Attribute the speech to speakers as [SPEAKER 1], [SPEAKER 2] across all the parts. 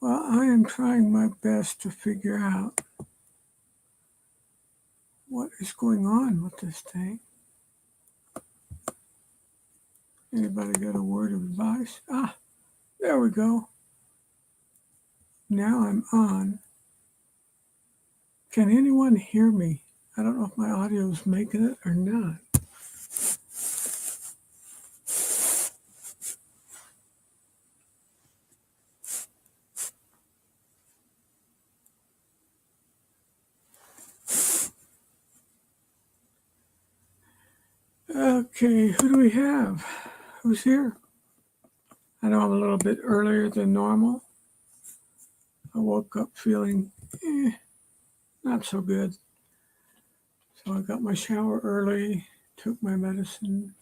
[SPEAKER 1] Well, I am trying my best to figure out what is going on with this thing. Anybody got a word of advice? There we go. Now I'm on. Can anyone hear me? I don't know if my audio is making it or not. Okay, who do we have? Who's here? I know I'm a little bit earlier than normal. I woke up feeling not so good. So I got my shower early, took my medicine.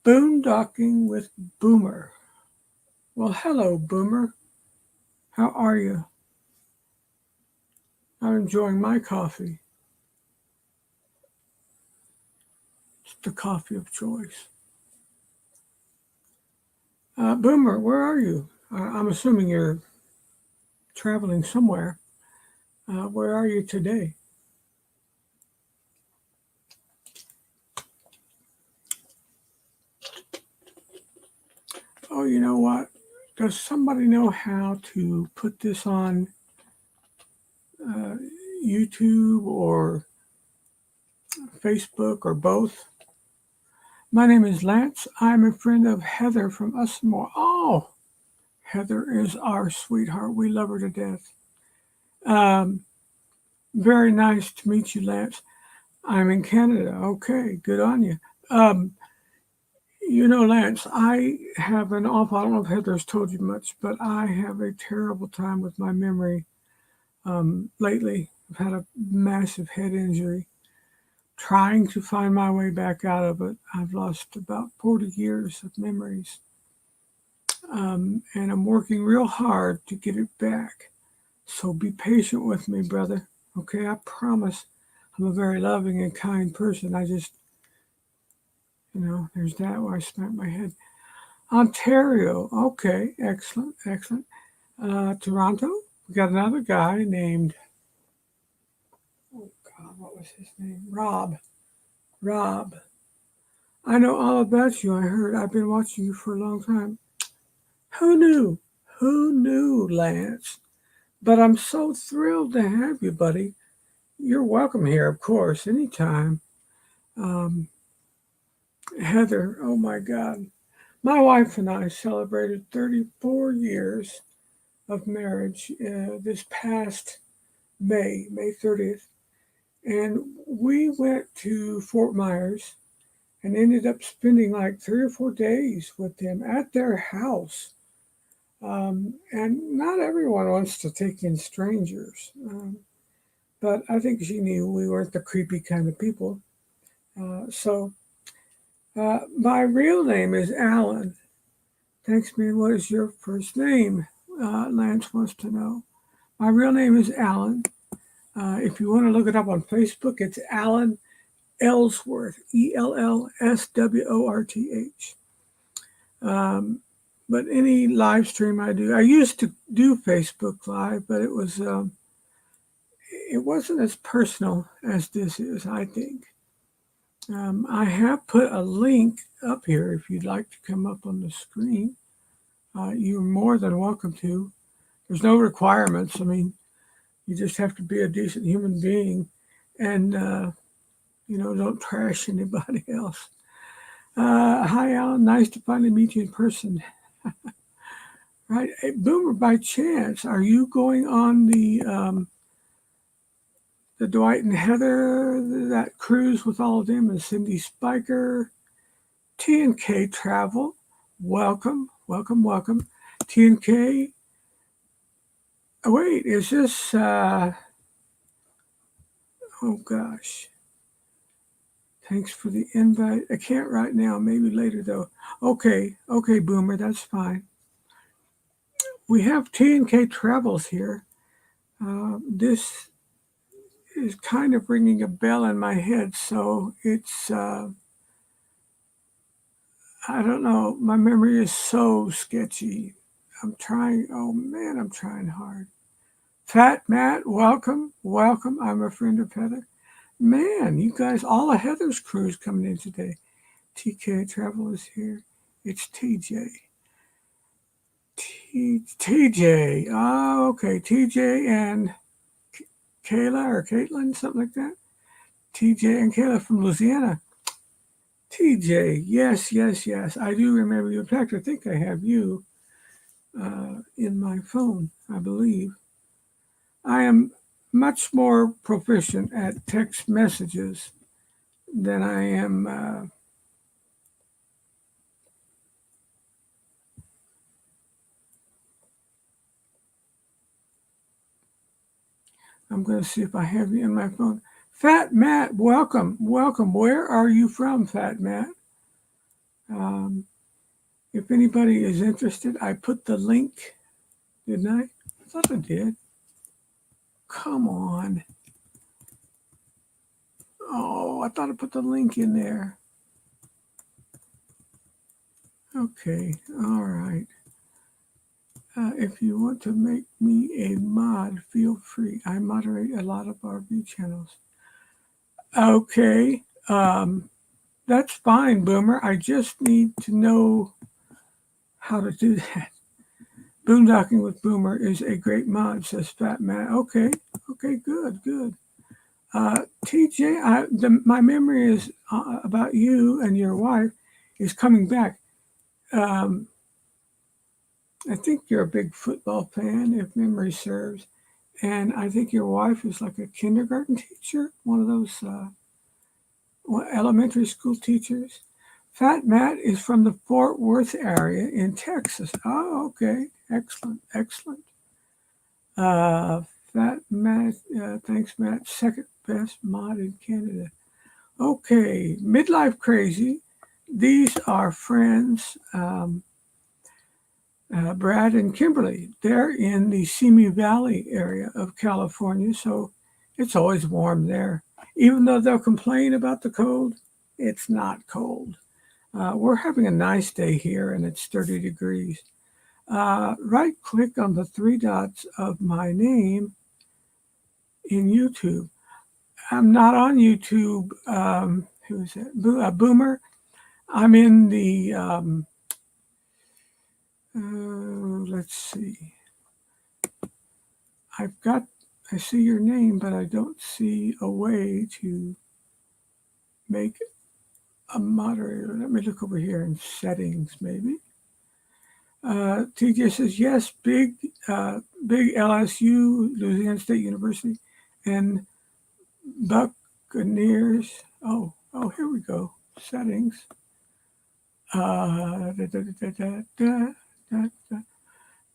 [SPEAKER 1] Boondocking with Boomer. Well, hello, Boomer. How are you? I'm enjoying my coffee. It's the coffee of choice. Boomer, where are you? I'm assuming you're traveling somewhere. Where are you today? Oh, you know what? Does somebody know how to put this on uh, YouTube or Facebook or both? My name is Lance. I'm a friend of Heather from Usmore. Oh, Heather is our sweetheart. We love her to death. Um, Very nice to meet you, Lance. I'm in Canada. Okay, good on you. Um, Lance, I have an awful, I don't know if Heather's told you much, but I have a terrible time with my memory lately. I've had a massive head injury. Trying to find my way back out of it. I've lost about 40 years of memories. And I'm working real hard to get it back. So be patient with me, brother. Okay, I promise I'm a very loving and kind person. I just, there's that where I smacked my head. Ontario. Okay, excellent, excellent. Toronto. We got another guy named, oh God, what was his name? Rob. Rob. I know all about you. I heard. I've been watching you for a long time. Who knew? Who knew, Lance? But I'm so thrilled to have you, buddy. You're welcome here, of course, anytime. Um, Heather, oh my God. My wife and I celebrated 34 years of marriage this past May 30th. And we went to Fort Myers and ended up spending like 3 or 4 days with them at their house. And not everyone wants to take in strangers, but I think she knew we weren't the creepy kind of people. So my real name is Alan. Thanks, man. What is your first name? Lance wants to know. My real name is Alan. If you want to look it up on Facebook, it's Alan Ellsworth, Ellsworth. But any live stream I do, I used to do Facebook Live, but it wasn't as personal as this is, I think. I have put a link up here if you'd like to come up on the screen. You're more than welcome to. There's no requirements. I mean, you just have to be a decent human being and, don't trash anybody else. Hi, Alan. Nice to finally meet you in person. Right. Hey, Boomer, by chance, are you going on the Dwight and Heather, that cruise with all of them and Cindy Spiker, T&K Travel? Welcome, welcome, welcome. T&K, oh, wait, is this, oh gosh. Thanks for the invite. I can't right now, maybe later though. Okay, Boomer, that's fine. We have T&K Travels here. This is kind of ringing a bell in my head, so it's, I don't know, my memory is so sketchy. I'm trying. Oh man, I'm trying hard. Fat Matt, welcome, welcome. I'm a friend of Heather. Man, you guys, all of Heather's crew's coming in today. TK Travel is here. It's TJ. TJ. Oh, okay. TJ and Kayla or Caitlin, something like that. TJ and Kayla from Louisiana. TJ, yes, yes, yes. I do remember you. In fact, I think I have you in my phone, I believe. I am much more proficient at text messages than I am. I'm going to see if I have you in my phone. Fat Matt, welcome, welcome. Where are you from, Fat Matt? Um, if anybody is interested, I put the link, didn't I? I thought I did. Come on. Oh, I thought I put the link in there. Okay, all right. If you want to make me a mod, feel free. I moderate a lot of RV channels. Okay, that's fine, Boomer. I just need to know how to do that. Boondocking with Boomer is a great mod, says Fat Matt. Okay, okay, good, good. TJ, my memory is about you and your wife is coming back. I think you're a big football fan, if memory serves. And I think your wife is like a kindergarten teacher, one of those elementary school teachers. Fat Matt is from the Fort Worth area in Texas. Oh, okay. Excellent, excellent. Fat Matt, thanks, Matt. Second best mod in Canada. Okay, Midlife Crazy. These are friends. Brad and Kimberly. They're in the Simi Valley area of California, so it's always warm there. Even though they'll complain about the cold, it's not cold. We're having a nice day here and it's 30 degrees. Right click on the three dots of my name in YouTube. I'm not on YouTube. Who is that? Boomer. I'm in the, let's see. I see your name, but I don't see a way to make a moderator. Let me look over here in settings, maybe. TJ says, yes, big LSU, Louisiana State University, and Buccaneers. Oh, here we go. Settings.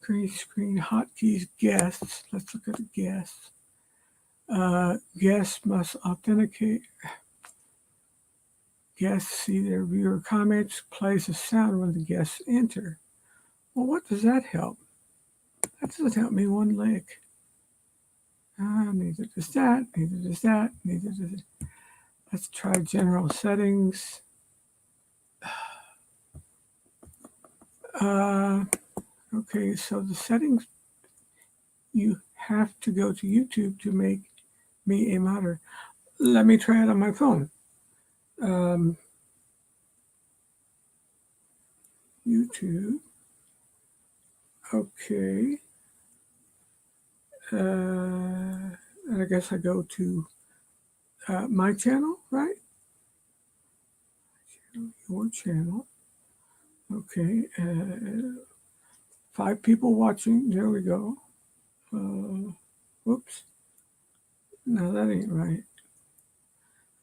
[SPEAKER 1] Green screen hotkeys, guests. Let's look at the guests. Guests must authenticate. Guests see their viewer comments, plays a sound when the guests enter. Well, what does that help? That doesn't help me one lick. Neither does that, neither does that, neither does it. Let's try general settings. Okay, so the settings, you have to go to YouTube to make me a moderator. Let me try it on my phone. YouTube. Okay. I guess I go to my channel, right? Your channel. Okay. 5 people watching. There we go. Whoops. No, that ain't right.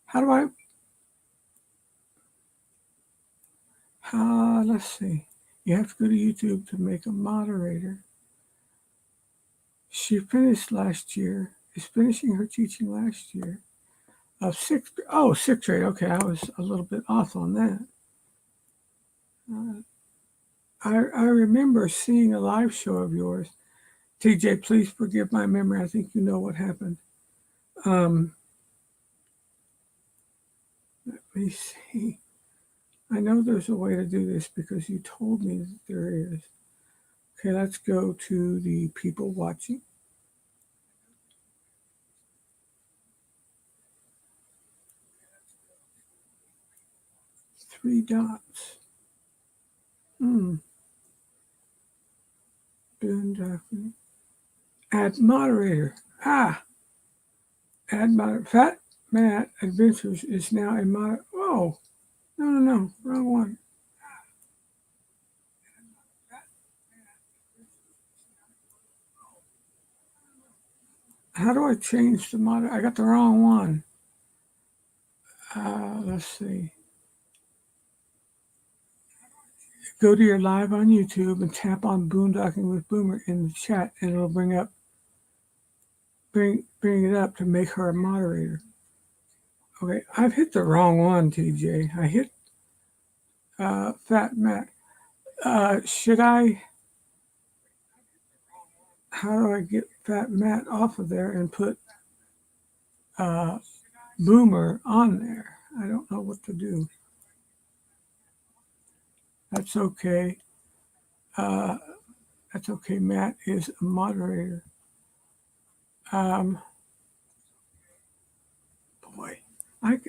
[SPEAKER 1] How do I? Let's see. You have to go to YouTube to make a moderator. She finished last year. Is finishing her teaching last year of sixth grade. Okay, I was a little bit off on that. I remember seeing a live show of yours. TJ, please forgive my memory. I think you know what happened. Let me see. I know there's a way to do this because you told me that there is. Okay, let's go to the people watching. Three dots. Boondocking. Add moderator. Add moderator. Fat Matt Adventures is now a moderator. Oh, no, wrong one. How do I change the moderator? I got the wrong one. Let's see. Go to your live on YouTube and tap on Boondocking with Boomer in the chat, and it'll bring it up to make her a moderator. Okay, I've hit the wrong one, TJ. I hit Fat Matt. Should I? How do I get Fat Matt off of there and put Boomer on there? I don't know what to do. That's okay. That's okay. Matt is a moderator. Boy, I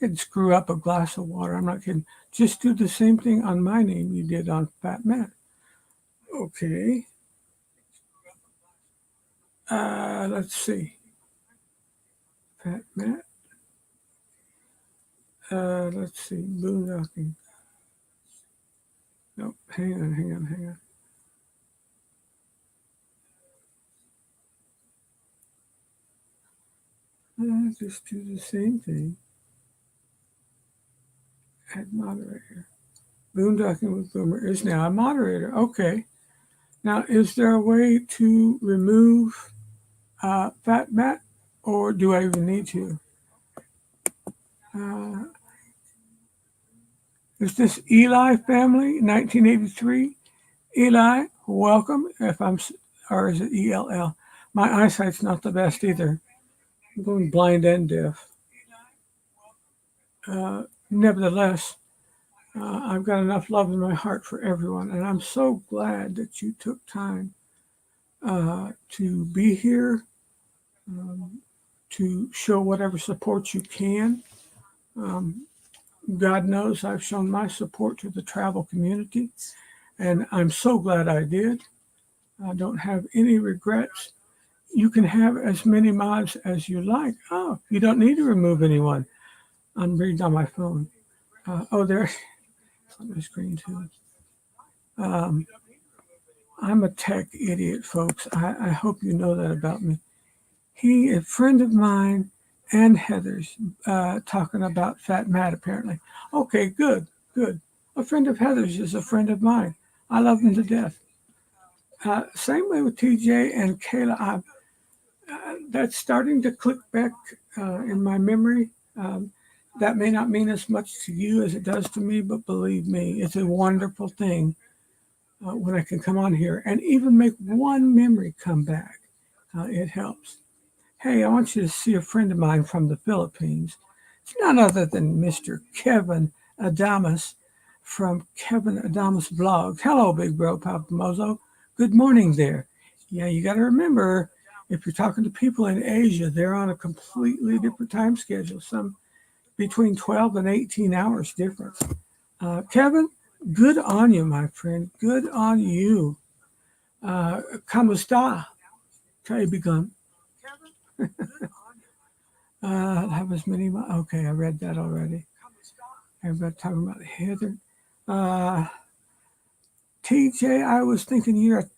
[SPEAKER 1] could screw up a glass of water. I'm not kidding. Just do the same thing on my name you did on Fat Matt. Okay. Let's see. Fat Matt. Let's see. Boondocking. Nope. Hang on. Just do the same thing. Add moderator. Boondocking with Boomer is now a moderator. Okay. Now, is there a way to remove Fat Matt, or do I even need to? Is this Eli family, 1983? Eli, welcome. Or is it ELL? My eyesight's not the best either. I'm going blind and deaf. Nevertheless, I've got enough love in my heart for everyone, and I'm so glad that you took time to be here, to show whatever support you can. God knows I've shown my support to the travel community, and I'm so glad I did. I don't have any regrets. You can have as many mods as you like. Oh, you don't need to remove anyone. I'm reading on my phone. There's on my screen too. I'm a tech idiot, folks. I hope you know that about me. He, a friend of mine, and Heather's, talking about Fat Matt, apparently. Okay, good. A friend of Heather's is a friend of mine. I love him to death. Same way with TJ and Kayla. That's starting to click back in my memory. That may not mean as much to you as it does to me, but believe me, it's a wonderful thing when I can come on here and even make one memory come back. It helps. Hey, I want you to see a friend of mine from the Philippines. It's none other than Mr. Kevin Adamas from Kevin Adamas Vlogs. Hello, big bro, Papamozo. Good morning there. Yeah, you got to remember, if you're talking to people in Asia, they're on a completely different time schedule, some between 12 and 18 hours difference. Kevin, good on you, my friend. Good on you. Kamusta? Kaibigan. Have as many. Okay, I read that already. Everybody talking about Heather. TJ, I was thinking you're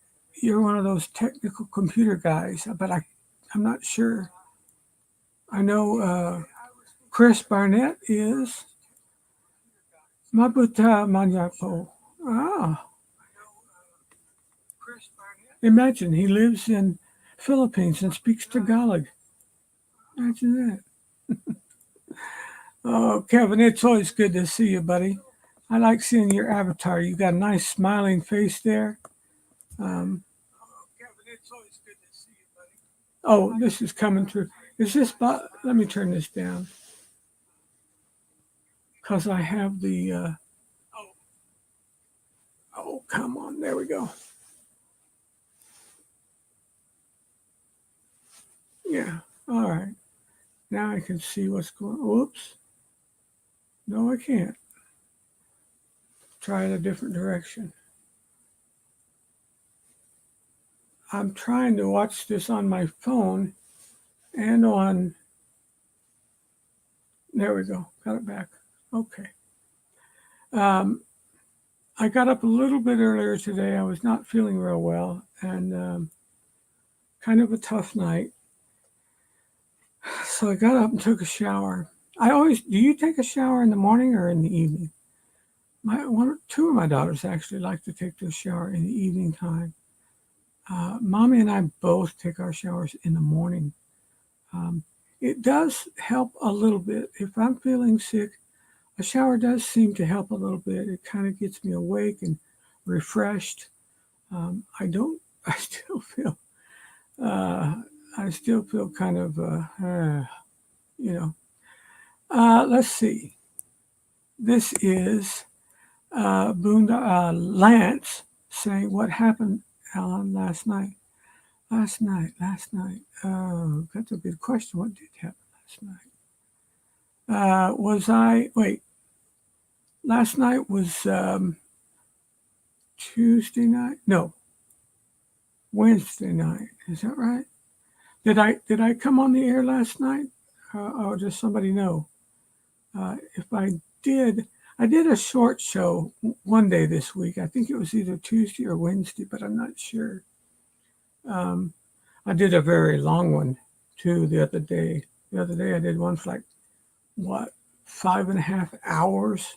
[SPEAKER 1] one of those technical computer guys, but I'm not sure. I know Chris Barnett is. Mabuta Manyapo. Imagine he lives in Philippines and speaks Tagalog. Imagine that. Oh, Kevin, it's always good to see you, buddy. I like seeing your avatar. You got a nice smiling face there. Kevin, it's always good to see you, buddy. Oh, this is coming through. Is this? Let me turn this down because I have the. come on. There we go. Yeah. All right. Now I can see what's going on. Whoops. No, I can't. Try it a different direction. I'm trying to watch this on my phone and on. There we go. Got it back. Okay. I got up a little bit earlier today. I was not feeling real well and kind of a tough night. So I got up and took a shower. Do you take a shower in the morning or in the evening? Two of my daughters actually like to take their shower in the evening time. Mommy and I both take our showers in the morning. It does help a little bit. If I'm feeling sick, a shower does seem to help a little bit. It kind of gets me awake and refreshed. I still feel kind of, let's see. This is Lance saying, what happened, Alan, last night? Last night. Oh, that's a good question. What did happen last night? Last night was Tuesday night? No, Wednesday night. Is that right? Did I come on the air last night? Or does somebody know? If I did a short show one day this week. I think it was either Tuesday or Wednesday, but I'm not sure. I did a very long one too the other day. The other day I did one for 5.5 hours.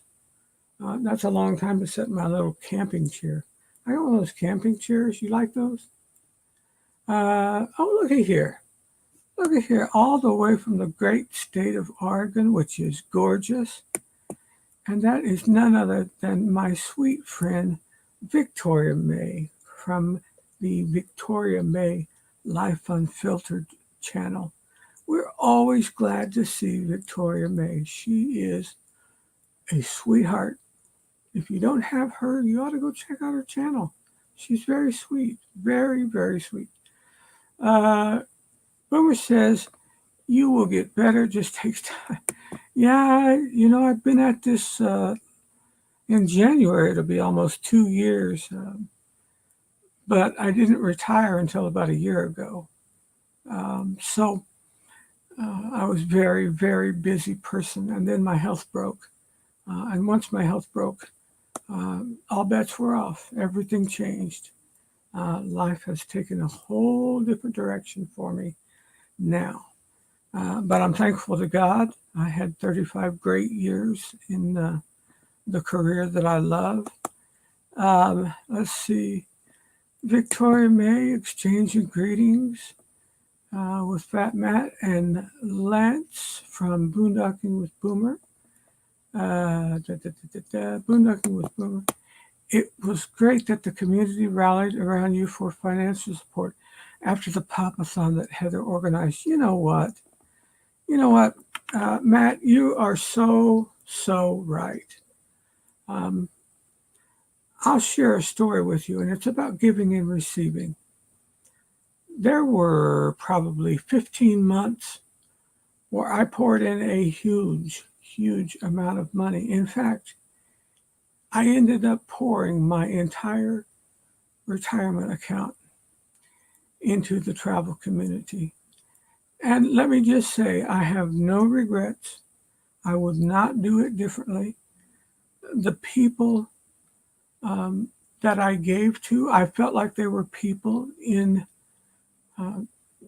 [SPEAKER 1] That's a long time to sit in my little camping chair. I got one of those camping chairs. You like those? Look at here. Look at here, all the way from the great state of Oregon, which is gorgeous. And that is none other than my sweet friend, Victoria May, from the Victoria May Life Unfiltered channel. We're always glad to see Victoria May. She is a sweetheart. If you don't have her, you ought to go check out her channel. She's very sweet, very, very sweet. Boomer says, you will get better, just takes time. Yeah, I've been at this in January. It'll be almost 2 years. But I didn't retire until about a year ago. So I was very, very busy person. And then my health broke. And once my health broke, all bets were off. Everything changed. Life has taken a whole different direction for me now. But I'm thankful to God. I had 35 great years in the career that I love. Let's see. Victoria May exchanging greetings with Fat Matt and Lance from Boondocking with Boomer. Boondocking with Boomer. It was great that the community rallied around you for financial support after the pop-a-thon that Heather organized. You know what, Matt, you are so right. I'll share a story with you, and it's about giving and receiving. There were probably 15 months where I poured in a huge amount of money. In fact, I ended up pouring my entire retirement account into the travel community. And let me just say, I have no regrets. I would not do it differently. The people that I gave to, I felt like they were people in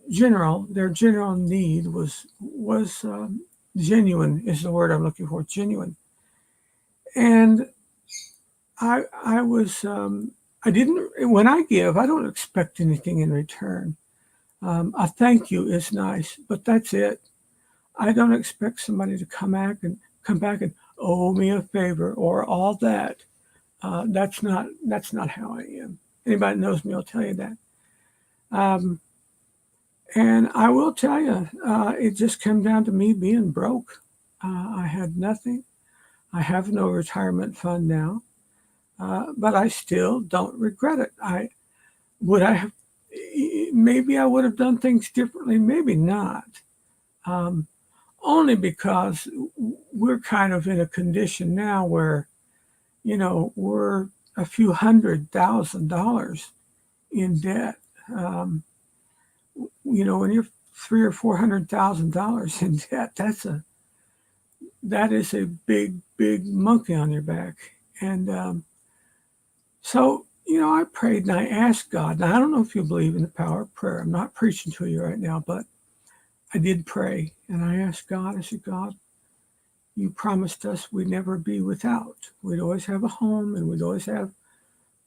[SPEAKER 1] general. Their general need was genuine, is the word I'm looking for, genuine. And I was, when I give, I don't expect anything in return. A thank you is nice, but that's it. I don't expect somebody to come back and owe me a favor or all that. That's not how I am. Anybody knows me will tell you that. And I will tell you, it just came down to me being broke. I had nothing. I have no retirement fund now. but I still don't regret it. Would I have, maybe I would have done things differently, maybe not. Um, Only because we're kind of in a condition now where, we're a few $100,000 in debt. Um, when you're three or $400,000 in debt, that is a big, big monkey on your back. And so, I prayed and I asked God. Now, I don't know if you believe in the power of prayer. I'm not preaching to you right now, but I did pray and I asked God, I said, God, you promised us we'd never be without. We'd always have a home and we'd always have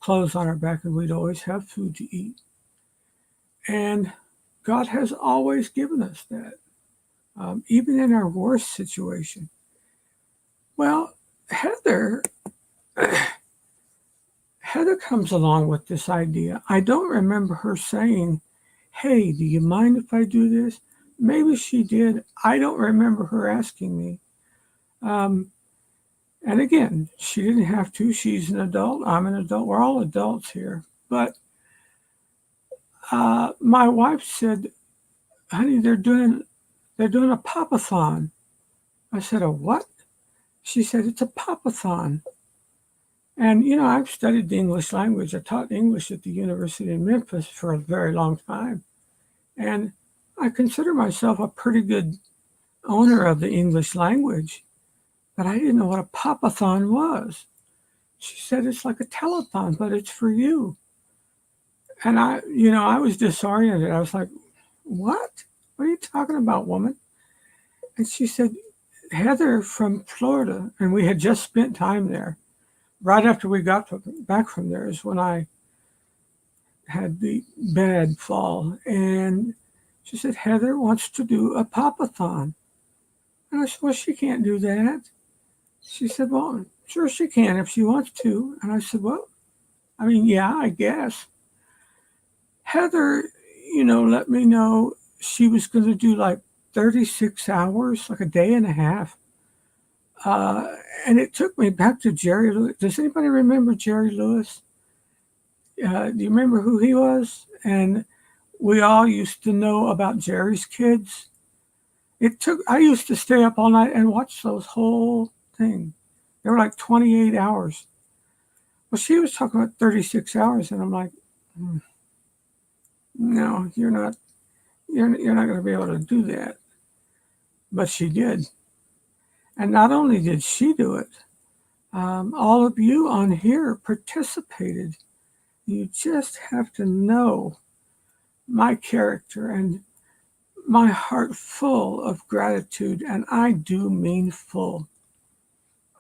[SPEAKER 1] clothes on our back and we'd always have food to eat. And God has always given us that, even in our worst situation. Well, Heather comes along with this idea. I don't remember her saying, hey, do you mind if I do this? Maybe she did. I don't remember her asking me. And again, she didn't have to. She's an adult. I'm an adult. We're all adults here. But my wife said, honey, they're doing a pop-a-thon. I said, a what? She said, it's a pop-a-thon. And, I've studied the English language. I taught English at the University of Memphis for a very long time. And I consider myself a pretty good owner of the English language, but I didn't know what a pop-a-thon was. She said, it's like a telethon, but it's for you. And I was disoriented. I was like, what? What are you talking about, woman? And she said, Heather from Florida, and we had just spent time there. Right after we got back from there is when I had the bad fall. And she said, Heather wants to do a pop-a-thon. And I said, well, she can't do that. She said, well, sure she can if she wants to. And I said, well, yeah, I guess. Heather, let me know she was going to do like 36 hours, like a day and a half. And it took me back to Jerry Lewis. Does anybody remember Jerry Lewis? Do you remember who he was? And we all used to know about Jerry's Kids. I used to stay up all night and watch those whole thing. They were like 28 hours. Well, she was talking about 36 hours, and I'm like, no, you're not going to be able to do that. But she did. And not only did she do it, all of you on here participated. You just have to know my character and my heart full of gratitude, and I do mean full.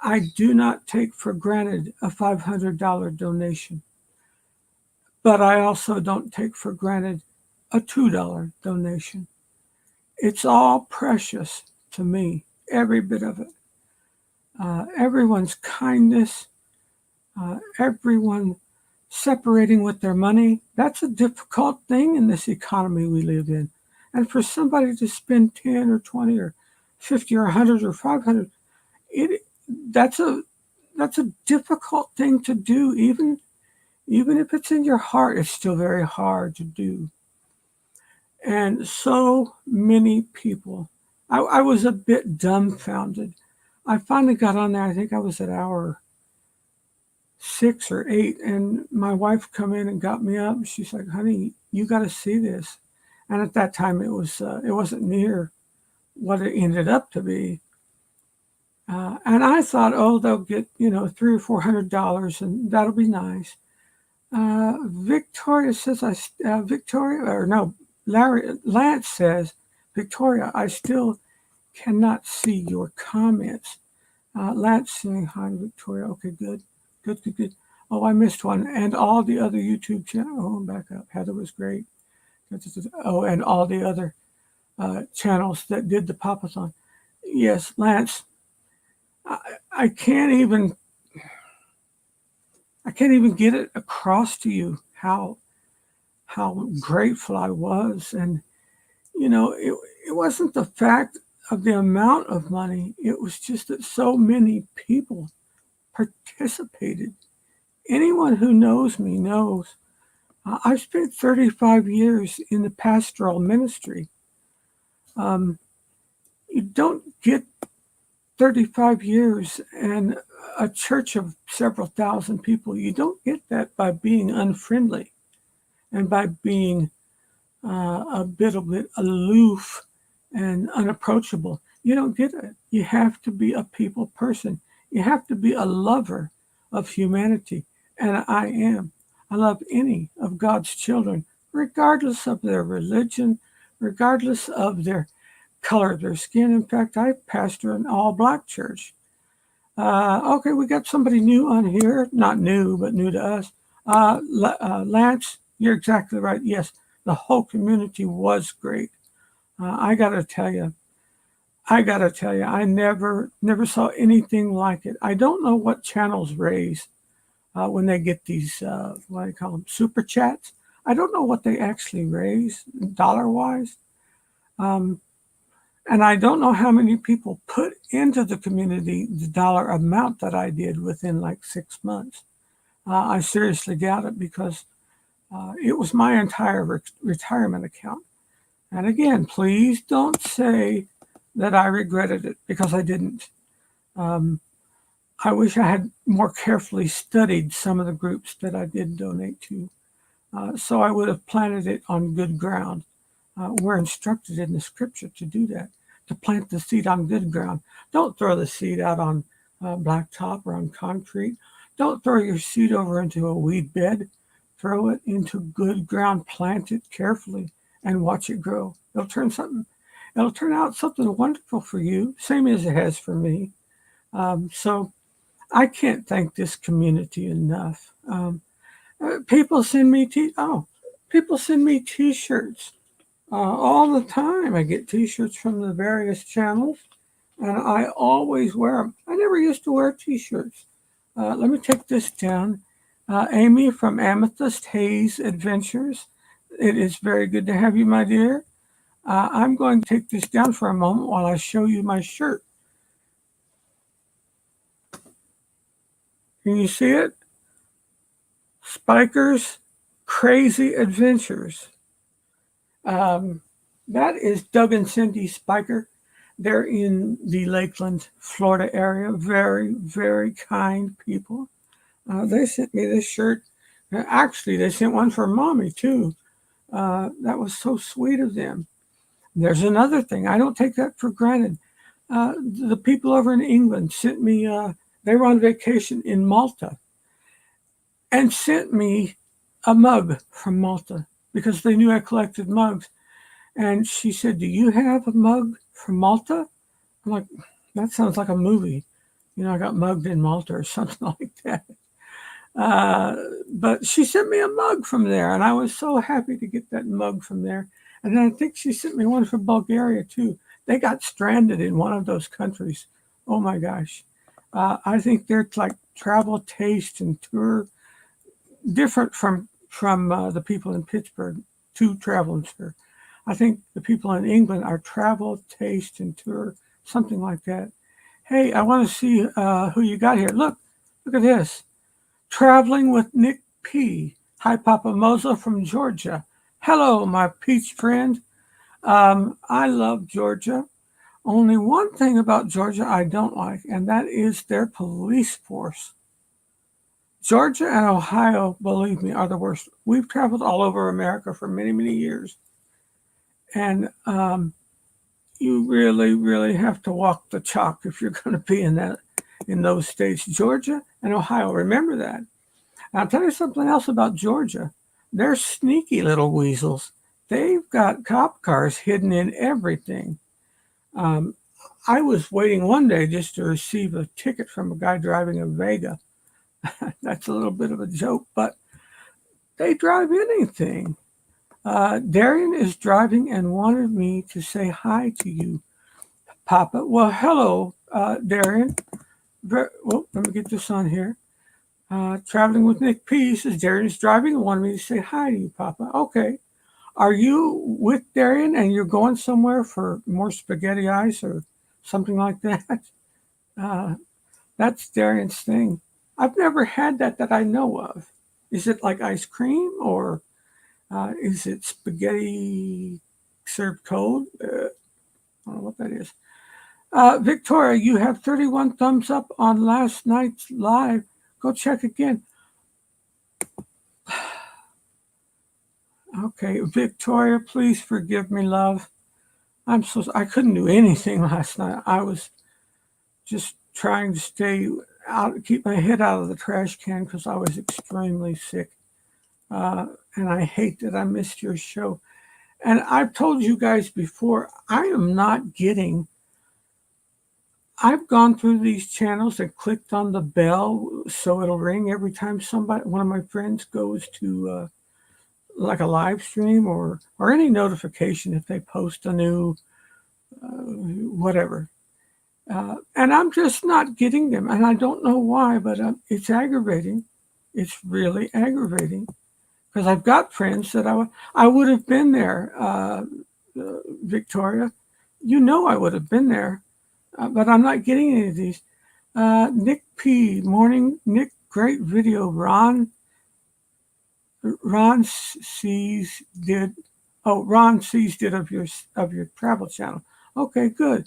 [SPEAKER 1] I do not take for granted a $500 donation, but I also don't take for granted a $2 donation. It's all precious to me, every bit of it. Everyone's kindness, everyone separating with their money, that's a difficult thing in this economy we live in. And for somebody to spend 10 or 20 or 50 or 100 or 500, that's a difficult thing to do. Even if it's in your heart, it's still very hard to do. And so many people, I was a bit dumbfounded. I finally got on there. I think I was at hour 6 or 8, and my wife come in and got me up. She's like, honey, you got to see this. And at that time it wasn't near what it ended up to be. And I thought, oh, they'll get, $300 or $400 and that'll be nice. Victoria says, Lance says, Victoria, I still cannot see your comments. Lance saying hi to Victoria. Okay, good. Oh, I missed one. And all the other YouTube channels. Oh, I'm back up. Heather was great. Oh, and all the other channels that did the pop-a-thon. Yes, Lance, I can't even get it across to you how grateful I was. And, it wasn't the fact of the amount of money. It was just that so many people participated Anyone who knows me knows I've spent 35 years in the pastoral ministry. You don't get 35 years and a church of several thousand people. You don't get that by being unfriendly and by being a bit aloof and unapproachable. You don't get it. You have to be a people person. You have to be a lover of humanity. And I am. I love any of God's children, regardless of their religion, regardless of their color of their skin. In fact, I pastor an all-black church. Okay, we got somebody new on here. Not new, but new to us. Lance, you're exactly right. Yes, the whole community was great. I gotta tell you, I never saw anything like it. I don't know what channels raise when they get these, what do you call them, super chats. I don't know what they actually raise dollar-wise. And I don't know how many people put into the community the dollar amount that I did within like 6 months. I seriously doubt it because it was my entire retirement account. And again, please don't say that I regretted it because I didn't. I wish I had more carefully studied some of the groups that I did donate to. So I would have planted it on good ground. We're instructed in the scripture to do that, to plant the seed on good ground. Don't throw the seed out on blacktop or on concrete. Don't throw your seed over into a weed bed. Throw it into good ground, plant it carefully, and watch it grow. It'll turn out something wonderful for you, same as it has for me. So I can't thank this community enough. People send me t-shirts all the time. I get t-shirts from the various channels, and I always wear them. I never used to wear t-shirts. Let me take this down. Amy from Amethyst Haze Adventures. It is very good to have you, my dear. I'm going to take this down for a moment while I show you my shirt. Can you see it? Spiker's Crazy Adventures. That is Doug and Cindy Spiker. They're in the Lakeland, Florida area. Very, very kind people. They sent me this shirt. Actually, they sent one for Mommy, too. That was so sweet of them. There's another thing. I don't take that for granted. The people over in England sent me, they were on vacation in Malta and sent me a mug from Malta because they knew I collected mugs. And she said, "Do you have a mug from Malta?" I'm like, that sounds like a movie. You know, I got mugged in Malta or something like that. But she sent me a mug from there, and I was so happy to get that mug from there. And then I think she sent me one from Bulgaria, too. They got stranded in one of those countries. Oh, my gosh. I think their like travel taste and tour different from the people in Pittsburgh to travel and tour. I think the people in England are travel, taste, and tour, something like that. Hey, I want to see who you got here. Look at this. Traveling with Nick P. Hi, Papa Mozo from Georgia. Hello, my peach friend. I love Georgia. Only one thing about Georgia I don't like, and that is their police force. Georgia and Ohio, believe me, are the worst. We've traveled all over America for many, many years. And you really, really have to walk the chalk if you're going to be in those states, Georgia and Ohio. Remember that. I'll tell you something else about Georgia. They're sneaky little weasels. They've got cop cars hidden in everything. I was waiting one day just to receive a ticket from a guy driving a Vega. That's a little bit of a joke, but they drive anything. Darian is driving and wanted me to say hi to you, Papa. Well, hello, Darian. Well, let me get this on here. Traveling with Nick P. says Darian is driving and wanted me to say hi to you, Papa. Okay. Are you with Darian and you're going somewhere for more spaghetti ice or something like that? That's Darian's thing. I've never had that I know of. Is it like ice cream, or is it spaghetti served cold? I don't know what that is. Victoria, you have 31 thumbs up on last night's live. Go check again. Okay, Victoria, please forgive me, love. I couldn't do anything last night. I was just trying to stay out, keep my head out of the trash can because I was extremely sick. And I hate that I missed your show. And I've told you guys before, I am not getting. I've gone through these channels and clicked on the bell so it'll ring every time one of my friends goes to like a live stream or any notification if they post a new whatever. And I'm just not getting them, and I don't know why, but it's aggravating. It's really aggravating because I've got friends that I would have been there, Victoria. You know I would have been there, but I'm not getting any of these. Nick P. Morning. Nick, great video. Ron sees did of your travel channel. Okay, good.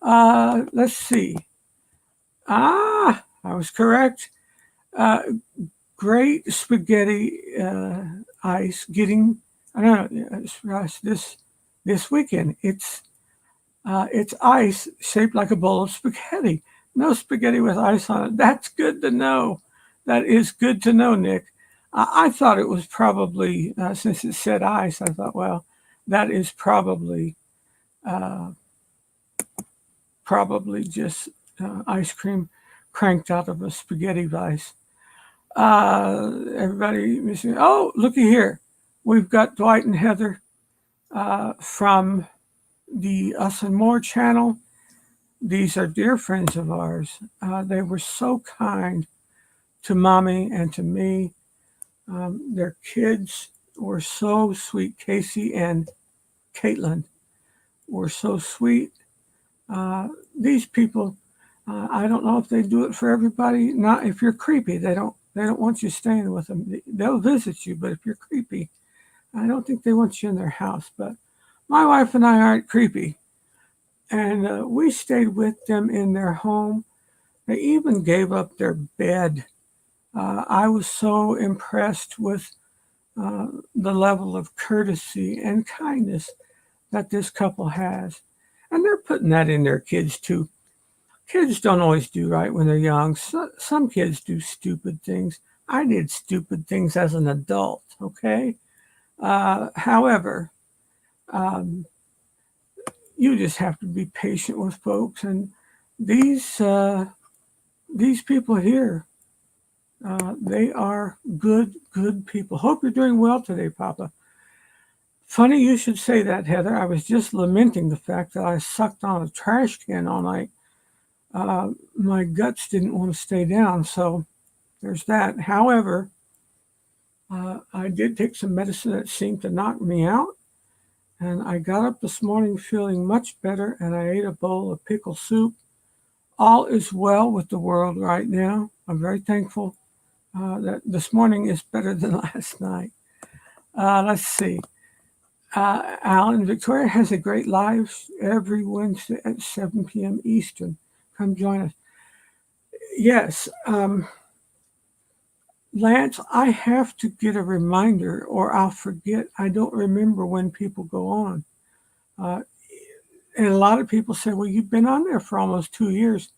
[SPEAKER 1] Let's see. I was correct. Great spaghetti ice getting. I don't know. This weekend. It's ice shaped like a bowl of spaghetti. No spaghetti with ice on it. That's good to know. That is good to know, Nick. I thought it was probably, since it said ice, I thought, well, that is probably just ice cream cranked out of a spaghetti vice. Everybody missing. Oh, looky here. We've got Dwight and Heather from the Us and More channel. These are dear friends of ours. They were so kind to Mommy and to me. Their kids were so sweet. Casey and Caitlin were so sweet. These people, I don't know if they do it for everybody. Not if you're creepy. They don't want you staying with them. They'll visit you, but if you're creepy, I don't think they want you in their house. But my wife and I aren't creepy. And we stayed with them in their home. They even gave up their bed. I was so impressed with the level of courtesy and kindness that this couple has. And they're putting that in their kids too. Kids don't always do right when they're young. Some kids do stupid things. I did stupid things as an adult, okay? However, you just have to be patient with folks. And these people here, they are good people. Hope you're doing well today, Papa. Funny you should say that, Heather. I was just lamenting the fact that I sucked on a trash can all night. My guts didn't want to stay down, so there's that. However, I did take some medicine that seemed to knock me out, and I got up this morning feeling much better, and I ate a bowl of pickle soup. All is well with the world right now. I'm very thankful that this morning is better than last night. Let's see. Alan, Victoria has a great live every Wednesday at 7 p.m. Eastern. Come join us. Yes. Lance, I have to get a reminder or I'll forget. I don't remember when people go on. And a lot of people say, well, you've been on there for almost 2 years.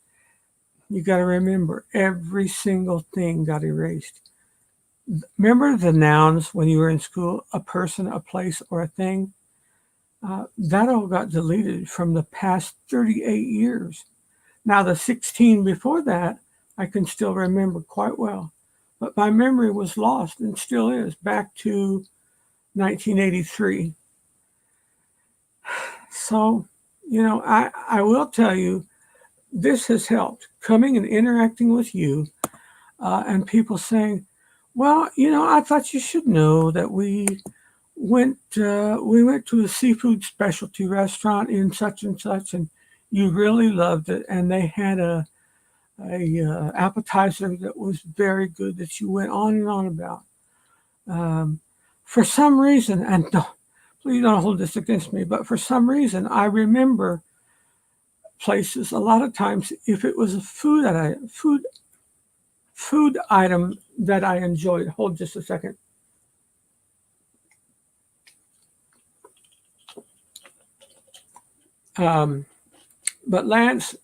[SPEAKER 1] You got to remember, every single thing got erased. Remember the nouns when you were in school, a person, a place, or a thing? That all got deleted from the past 38 years. Now, the 16 before that, I can still remember quite well. But my memory was lost and still is back to 1983. So, I will tell you, this has helped. Coming and interacting with you and people saying, well, I thought you should know that we went to a seafood specialty restaurant in such and such, and you really loved it. And they had a appetizer that was very good that you went on and on about. For some reason, and please don't hold this against me, but for some reason, I remember places a lot of times if it was a food item that I enjoyed. Hold just a second. But Lance,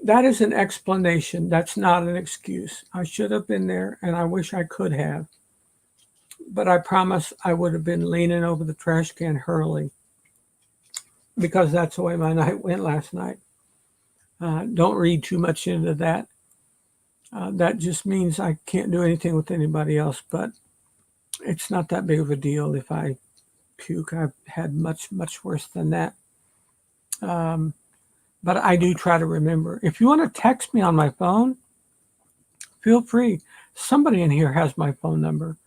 [SPEAKER 1] that is an explanation. That's not an excuse. I should have been there, and I wish I could have. But I promise I would have been leaning over the trash can hurling, because that's the way my night went last night. Don't read too much into that. That just means I can't do anything with anybody else, but it's not that big of a deal if I puke. I've had much, much worse than that. But I do try to remember. If you want to text me on my phone, feel free. Somebody in here has my phone number.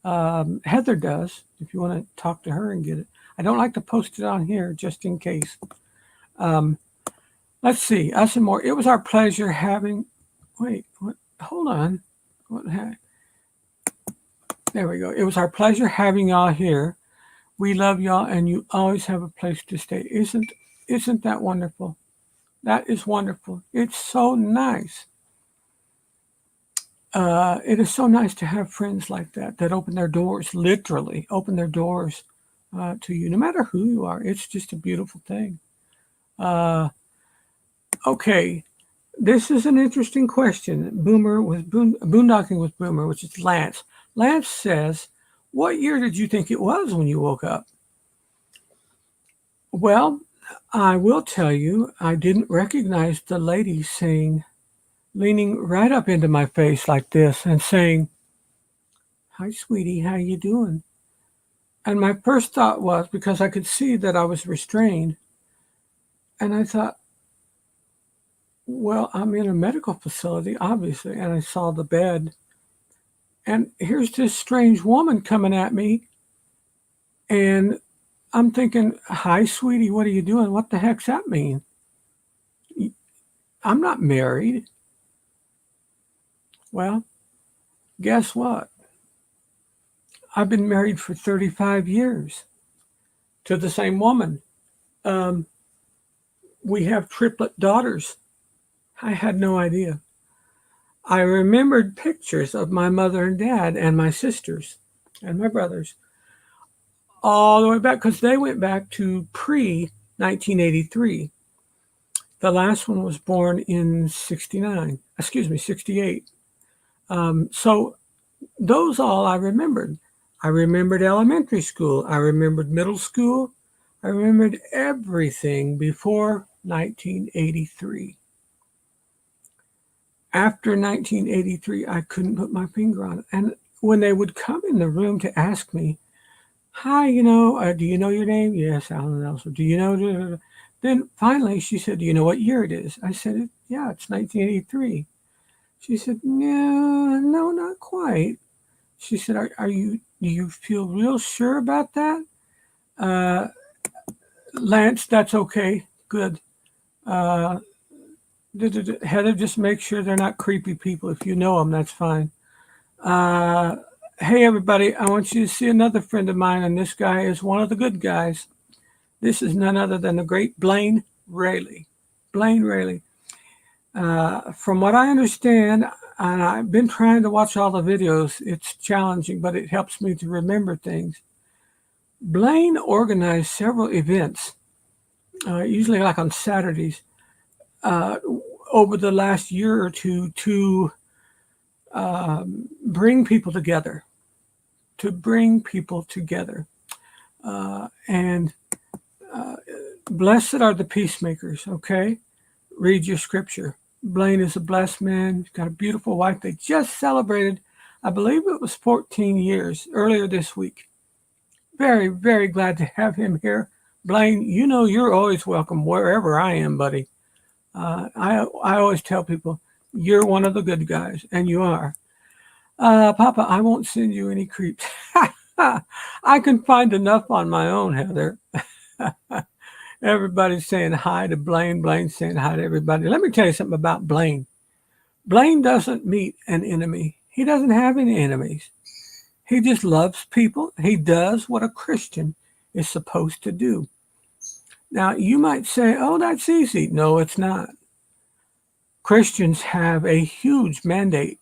[SPEAKER 1] Heather does, if you want to talk to her and get it. I don't like to post it on here just in case. Let's see. Us and more. It was our pleasure having... Wait, what? Hold on. What the heck? There we go. It was our pleasure having y'all here. We love y'all, and you always have a place to stay. Isn't that wonderful? That is wonderful. It's so nice. It is so nice to have friends like that open their doors, literally open their doors to you, no matter who you are. It's just a beautiful thing. Okay, this is an interesting question. Boondocking with Boomer, which is Lance. Lance says, what year did you think it was when you woke up? Well, I will tell you, I didn't recognize the lady leaning right up into my face like this and saying, "Hi, sweetie, how you doing?" And my first thought was, because I could see that I was restrained, and I thought, well, I'm in a medical facility, obviously, and I saw the bed. And here's this strange woman coming at me, and I'm thinking, "Hi, sweetie, what are you doing? What the heck's that mean? I'm not married." Well, guess what? I've been married for 35 years to the same woman. We have triplet daughters. I had no idea. I remembered pictures of my mother and dad and my sisters and my brothers all the way back, because they went back to pre-1983. The last one was born in 68. So those all I remembered. I remembered elementary school. I remembered middle school. I remembered everything before 1983. After 1983, I couldn't put my finger on it. And when they would come in the room to ask me, "Hi, do you know your name?" "Yes, Alan Nelson." "Do you know?" Then finally she said, "Do you know what year it is?" I said, "Yeah, it's 1983. She said, "No, not quite." She said, do you feel real sure about that?" Lance, that's okay. Good. Heather, just make sure they're not creepy people. If you know them, that's fine. Hey, everybody, I want you to see another friend of mine, and this guy is one of the good guys. This is none other than the great Blaine Raley. Blaine Raley. From what I understand, and I've been trying to watch all the videos, it's challenging, but it helps me to remember things. Blaine organized several events, usually like on Saturdays, over the last year or two to bring people together. And blessed are the peacemakers, okay? Read your scripture. Blaine is a blessed man. He's got a beautiful wife. They just celebrated, I believe it was 14 years earlier this week. Very, very glad to have him here. Blaine, you're always welcome wherever I am, buddy. I always tell people, you're one of the good guys, and you are. Papa, I won't send you any creeps. I can find enough on my own, Heather. Everybody's saying hi to Blaine. Blaine's saying hi to everybody. Let me tell you something about Blaine. Blaine doesn't meet an enemy. He doesn't have any enemies. He just loves people. He does what a Christian is supposed to do. Now, you might say, oh, that's easy. No, it's not. Christians have a huge mandate,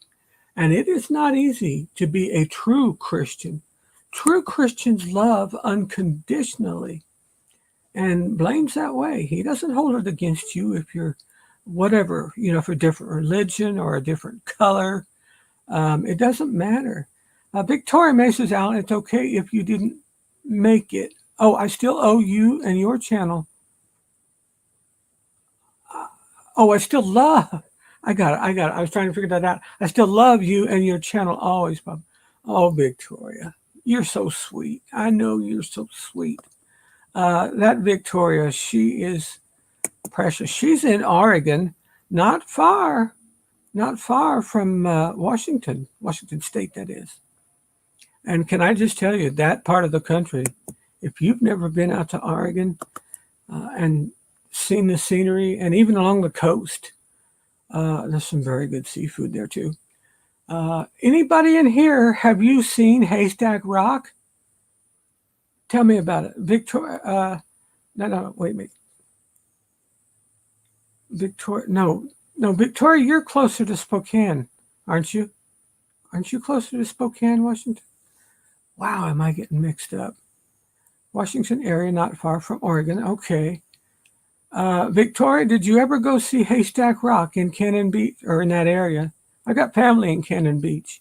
[SPEAKER 1] and it is not easy to be a true Christian. True Christians love unconditionally. And Blaine's that way. He doesn't hold it against you if you're whatever, if you're a different religion or a different color. It doesn't matter. Victoria May says, Alan, it's okay if you didn't make it. Oh, I still owe you and your channel. Oh, I still love. I got it. I was trying to figure that out. I still love you and your channel always, Bob. Oh, Victoria, you're so sweet. I know you're so sweet. That Victoria, she is precious. She's in Oregon, not far from Washington State, that is. And can I just tell you, that part of the country, if you've never been out to Oregon and seen the scenery, and even along the coast, there's some very good seafood there too. Anybody in here, have you seen Haystack Rock? Tell me about it. Victoria, no, wait a minute. Victoria, no, Victoria, you're closer to Spokane, aren't you? Aren't you closer to Spokane, Washington? Wow, am I getting mixed up? Washington area, not far from Oregon. Okay. Victoria, did you ever go see Haystack Rock in Cannon Beach or in that area? I got family in Cannon Beach.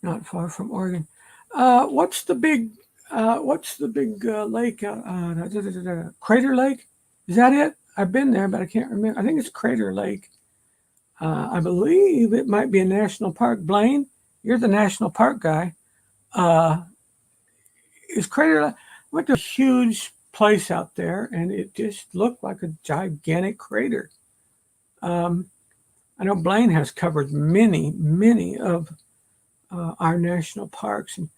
[SPEAKER 1] Not far from Oregon. What's the big lake? Crater Lake? Is that it? I've been there, but I can't remember. I think it's Crater Lake. I believe it might be a national park. Blaine, you're the national park guy. Is Crater Lake? I went to a huge place out there, and it just looked like a gigantic crater. I know Blaine has covered many of our national parks, and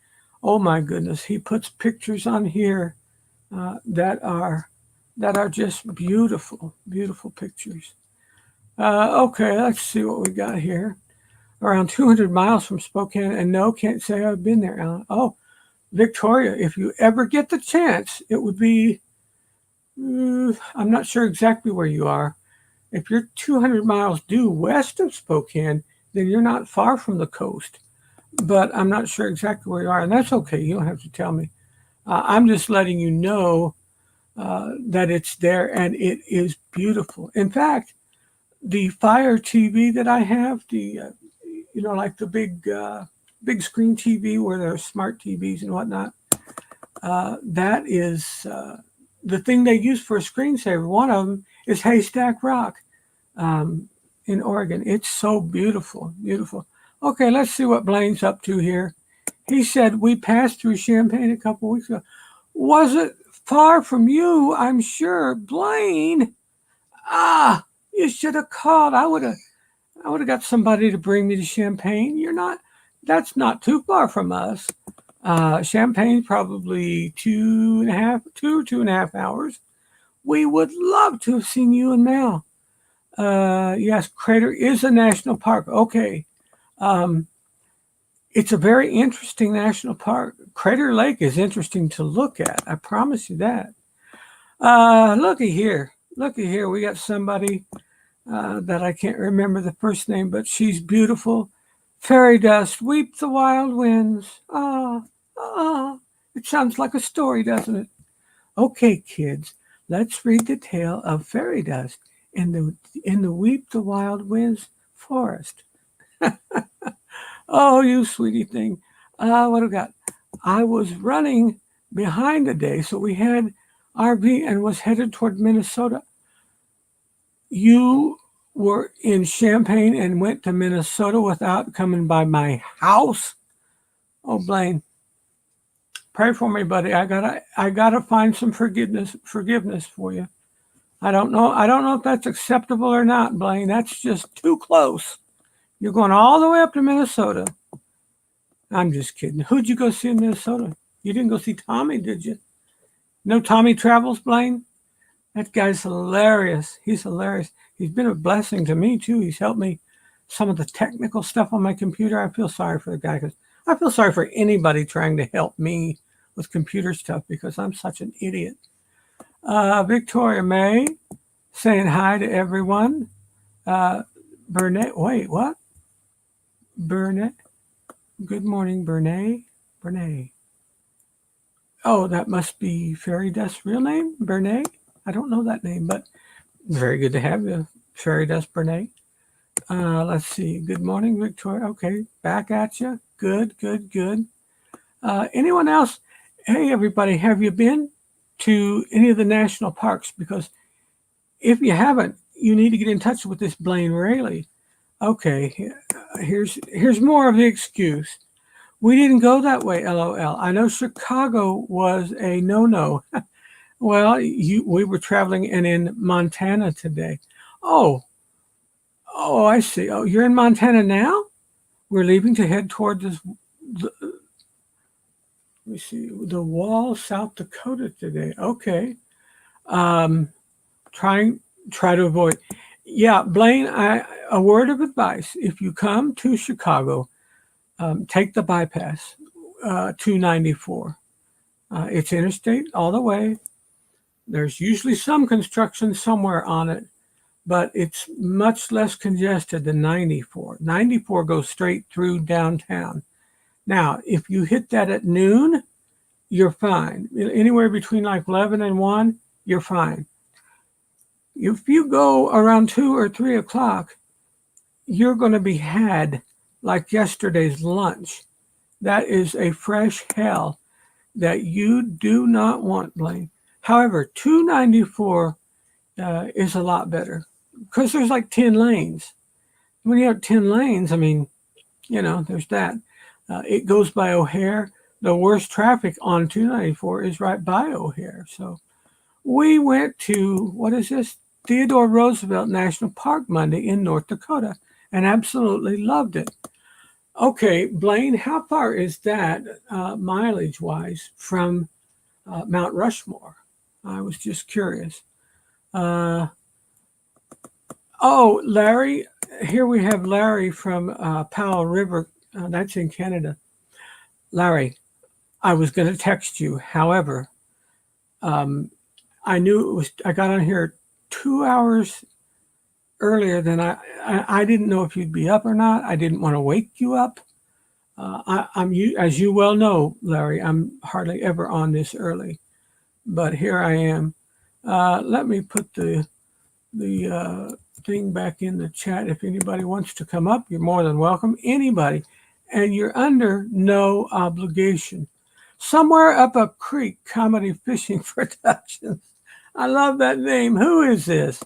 [SPEAKER 1] oh my goodness, he puts pictures on here that are just beautiful pictures. Okay, let's see what we got here. Around 200 miles from Spokane, and no, can't say I've been there, Alan. Oh, Victoria, if you ever get the chance, it would be, I'm not sure exactly where you are. If you're 200 miles due west of Spokane, then you're not far from the coast. But I'm not sure exactly where you are, and that's okay. You don't have to tell me. I'm just letting you know that it's there, and it is beautiful. In fact, the Fire TV that I have, the like the big screen TV where there are smart TVs and whatnot, that is the thing they use for a screensaver. One of them is Haystack Rock in Oregon. It's so beautiful. Okay, let's see what Blaine's up to here. He said, we passed through Champaign a couple weeks ago. Was it far from you? I'm sure. Blaine, you should have called. I would have got somebody to bring me to Champaign. That's not too far from us. Champaign, probably 2.5 hours. We would love to have seen you and Mel. Yes, Crater is a national park. Okay. It's a very interesting national park. Crater Lake is interesting to look at. I promise you that. Looky here. We got somebody that I can't remember the first name, but she's beautiful. Fairy dust, weep the wild winds. It sounds like a story, doesn't it? Okay, kids, let's read the tale of fairy dust in the Weep the Wild Winds forest. Oh, you sweetie thing. What have we got? I was running behind today, so we had RV and was headed toward Minnesota. You were in Champaign and went to Minnesota without coming by my house? Oh, Blaine, pray for me, buddy. I gotta find some forgiveness for you. I don't know if that's acceptable or not, Blaine. That's just too close. You're going all the way up to Minnesota. I'm just kidding. Who'd you go see in Minnesota? You didn't go see Tommy, did you? No Tommy Travels, Blaine? That guy's hilarious. He's hilarious. He's been a blessing to me, too. He's helped me some of the technical stuff on my computer. I feel sorry for the guy because I feel sorry for anybody trying to help me with computer stuff because I'm such an idiot. Victoria May saying hi to everyone. Bernay, wait, what? Bernay? Good morning, Bernay. Bernay. Oh, that must be Fairy Dust's real name, Bernay. I don't know that name, but very good to have you, Fairy Dust Bernay. Let's see. Good morning, Victoria. Okay, back at you. Good, good, good. Anyone else? Hey, everybody, have you been to any of the national parks? Because if you haven't, you need to get in touch with this Blaine Raley. Okay, here's more of the excuse. We didn't go that way, LOL. I know Chicago was a no-no. Well, we were traveling and in Montana today. Oh, I see. Oh, you're in Montana now? We're leaving to head toward let me see, the Wall, South Dakota today. Okay. Try to avoid. Yeah, Blaine, a word of advice. If you come to Chicago, take the bypass, 294. It's interstate all the way. There's usually some construction somewhere on it, but it's much less congested than 94. 94 goes straight through downtown. Now, if you hit that at noon, you're fine. Anywhere between like 11 and 1, you're fine. If you go around 2 or 3 o'clock, you're going to be had like yesterday's lunch. That is a fresh hell that you do not want, Blaine. However, 294 is a lot better because there's like 10 lanes. When you have 10 lanes, I mean, there's that. It goes by O'Hare. The worst traffic on 294 is right by O'Hare. So we went to, what is this? Theodore Roosevelt National Park Monday in North Dakota and absolutely loved it. Okay, Blaine, how far is that mileage-wise from Mount Rushmore? I was just curious. Oh, Larry, here we have Larry from Powell River. That's in Canada. Larry, I was going to text you. However, I knew I got on here 2 hours earlier than I didn't know if you'd be up or not. I didn't want to wake you up. As you well know, Larry, I'm hardly ever on this early, but here I am. Let me put the thing back in the chat. If anybody wants to come up, you're more than welcome. Anybody, and you're under no obligation. Somewhere Up a Creek Comedy Fishing Productions. I love that name. Who is this?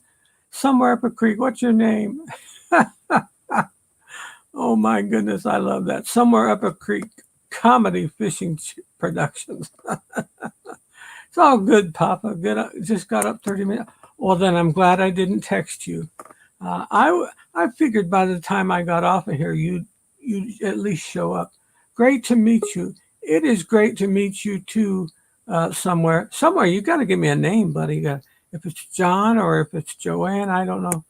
[SPEAKER 1] Somewhere Up a Creek. What's your name? Oh my goodness, I love that. Somewhere Up a Creek Comedy Fishing Productions. It's all good, Papa. Good. Just got up 30 minutes. Well, then I'm glad I didn't text you. I figured by the time I got off of here, you'd at least show up. Great to meet you. It is great to meet you too. Somewhere. You got to give me a name, buddy. If it's John or if it's Joanne, I don't know.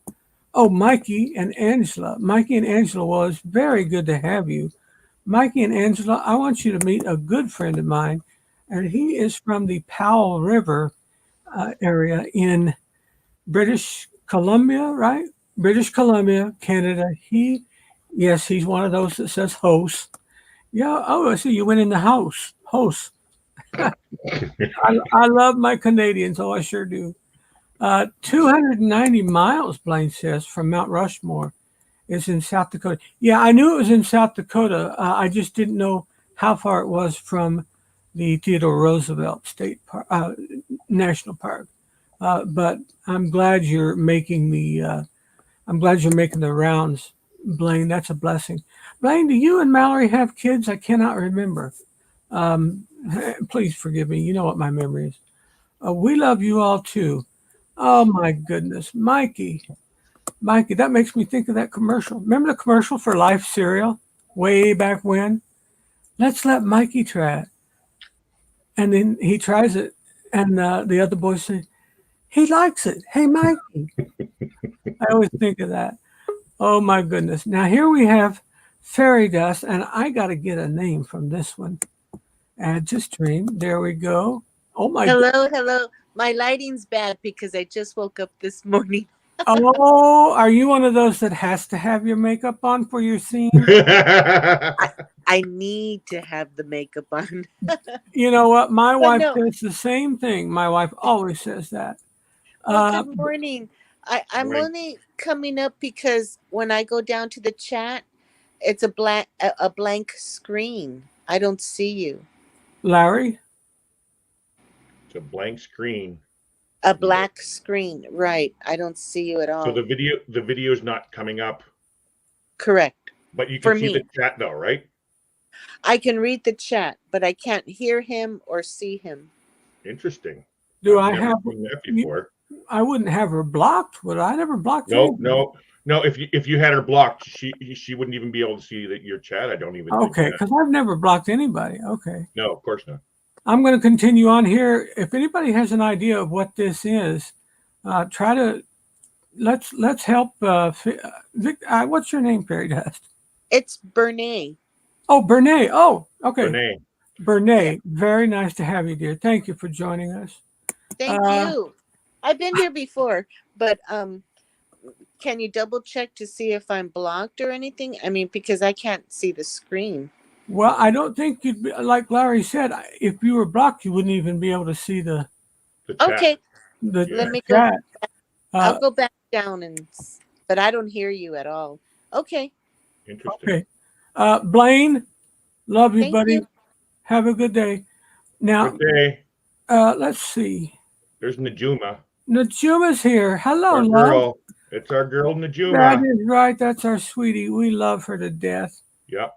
[SPEAKER 1] Oh, Mikey and Angela. Mikey and Angela, well, it's very good to have you. Mikey and Angela, I want you to meet a good friend of mine, and he is from the Powell River area in British Columbia, right? British Columbia, Canada. He's one of those that says host. Yeah. Oh, I see. You went in the house. Host. I love my Canadians. Oh, I sure do. 290 miles, Blaine says, from Mount Rushmore is in South Dakota. Yeah, I knew it was in South Dakota. I just didn't know how far it was from the Theodore Roosevelt National Park. But I'm glad you're making the rounds, Blaine. That's a blessing. Blaine, do you and Mallory have kids? I cannot remember. Please forgive me. You know what my memory is. We love you all too. Oh my goodness, Mikey, that makes me think of that commercial. Remember the commercial for Life cereal way back when? Let's let Mikey try it. And then he tries it And the other boys say, he likes it. Hey, Mikey. I always think of that. Oh my goodness. Now here we have fairy dust, and I got to get a name from this one. Add to stream. There we go. Oh my
[SPEAKER 2] Hello, hello. My lighting's bad because I just woke up this morning.
[SPEAKER 1] Oh, are you one of those that has to have your makeup on for your scene?
[SPEAKER 2] I need to have the makeup on.
[SPEAKER 1] You know what? My
[SPEAKER 2] But
[SPEAKER 1] wife
[SPEAKER 2] no.
[SPEAKER 1] says the same thing. My wife always says that.
[SPEAKER 2] Well, good morning. I'm
[SPEAKER 3] Morning.
[SPEAKER 2] only coming up because when I go down to the chat, it's a blank screen. I don't see you.
[SPEAKER 1] Larry?
[SPEAKER 3] It's a blank screen.
[SPEAKER 2] A black screen, right? I don't see you at all.
[SPEAKER 3] So the video is not coming up.
[SPEAKER 2] Correct.
[SPEAKER 3] But you
[SPEAKER 2] For
[SPEAKER 3] can see
[SPEAKER 2] me.
[SPEAKER 3] the chat though, right?
[SPEAKER 2] I can read the chat, but I can't hear him or see him.
[SPEAKER 3] Interesting.
[SPEAKER 1] Do
[SPEAKER 3] I've
[SPEAKER 1] I
[SPEAKER 3] never
[SPEAKER 1] have?
[SPEAKER 3] seen that before.
[SPEAKER 1] I wouldn't have her blocked, would I? Never blocked
[SPEAKER 3] No,
[SPEAKER 1] anybody.
[SPEAKER 3] no. If you had her blocked, she wouldn't even be able to see your chat. I don't even.
[SPEAKER 1] Okay,
[SPEAKER 3] think that.
[SPEAKER 1] because I've never blocked anybody. Okay.
[SPEAKER 3] No, of course not.
[SPEAKER 1] I'm going to continue on here. If anybody has an idea of what this is, try to let's help. Vic, what's your name, Fairy Dust?
[SPEAKER 2] It's Bernae.
[SPEAKER 1] Oh, Bernae. Oh, okay.
[SPEAKER 3] Bernae.
[SPEAKER 1] Bernae,
[SPEAKER 2] Yeah.
[SPEAKER 1] very nice to have you, dear. Thank you for joining us.
[SPEAKER 2] Thank you. I've been here before, but can you double check to see if I'm blocked or anything? I mean, because I can't see the screen.
[SPEAKER 1] Well, I don't think you'd be, like Larry said, if you were blocked, you wouldn't even be able to see the
[SPEAKER 3] chat.
[SPEAKER 2] Okay,
[SPEAKER 1] the
[SPEAKER 2] let me
[SPEAKER 1] chat.
[SPEAKER 2] go. I'll go back down but I don't hear you at all. Okay.
[SPEAKER 3] Interesting.
[SPEAKER 1] Okay. Blaine, love you,
[SPEAKER 2] Thank
[SPEAKER 1] buddy.
[SPEAKER 2] you.
[SPEAKER 1] Have a good day. Now,
[SPEAKER 3] Good day.
[SPEAKER 1] let's see.
[SPEAKER 3] There's Najuma.
[SPEAKER 1] Najuma's here. Hello,
[SPEAKER 3] Our
[SPEAKER 1] love.
[SPEAKER 3] girl. It's our girl
[SPEAKER 1] That
[SPEAKER 3] Najuma.
[SPEAKER 1] is right. That's our sweetie. We love her to death.
[SPEAKER 3] Yep.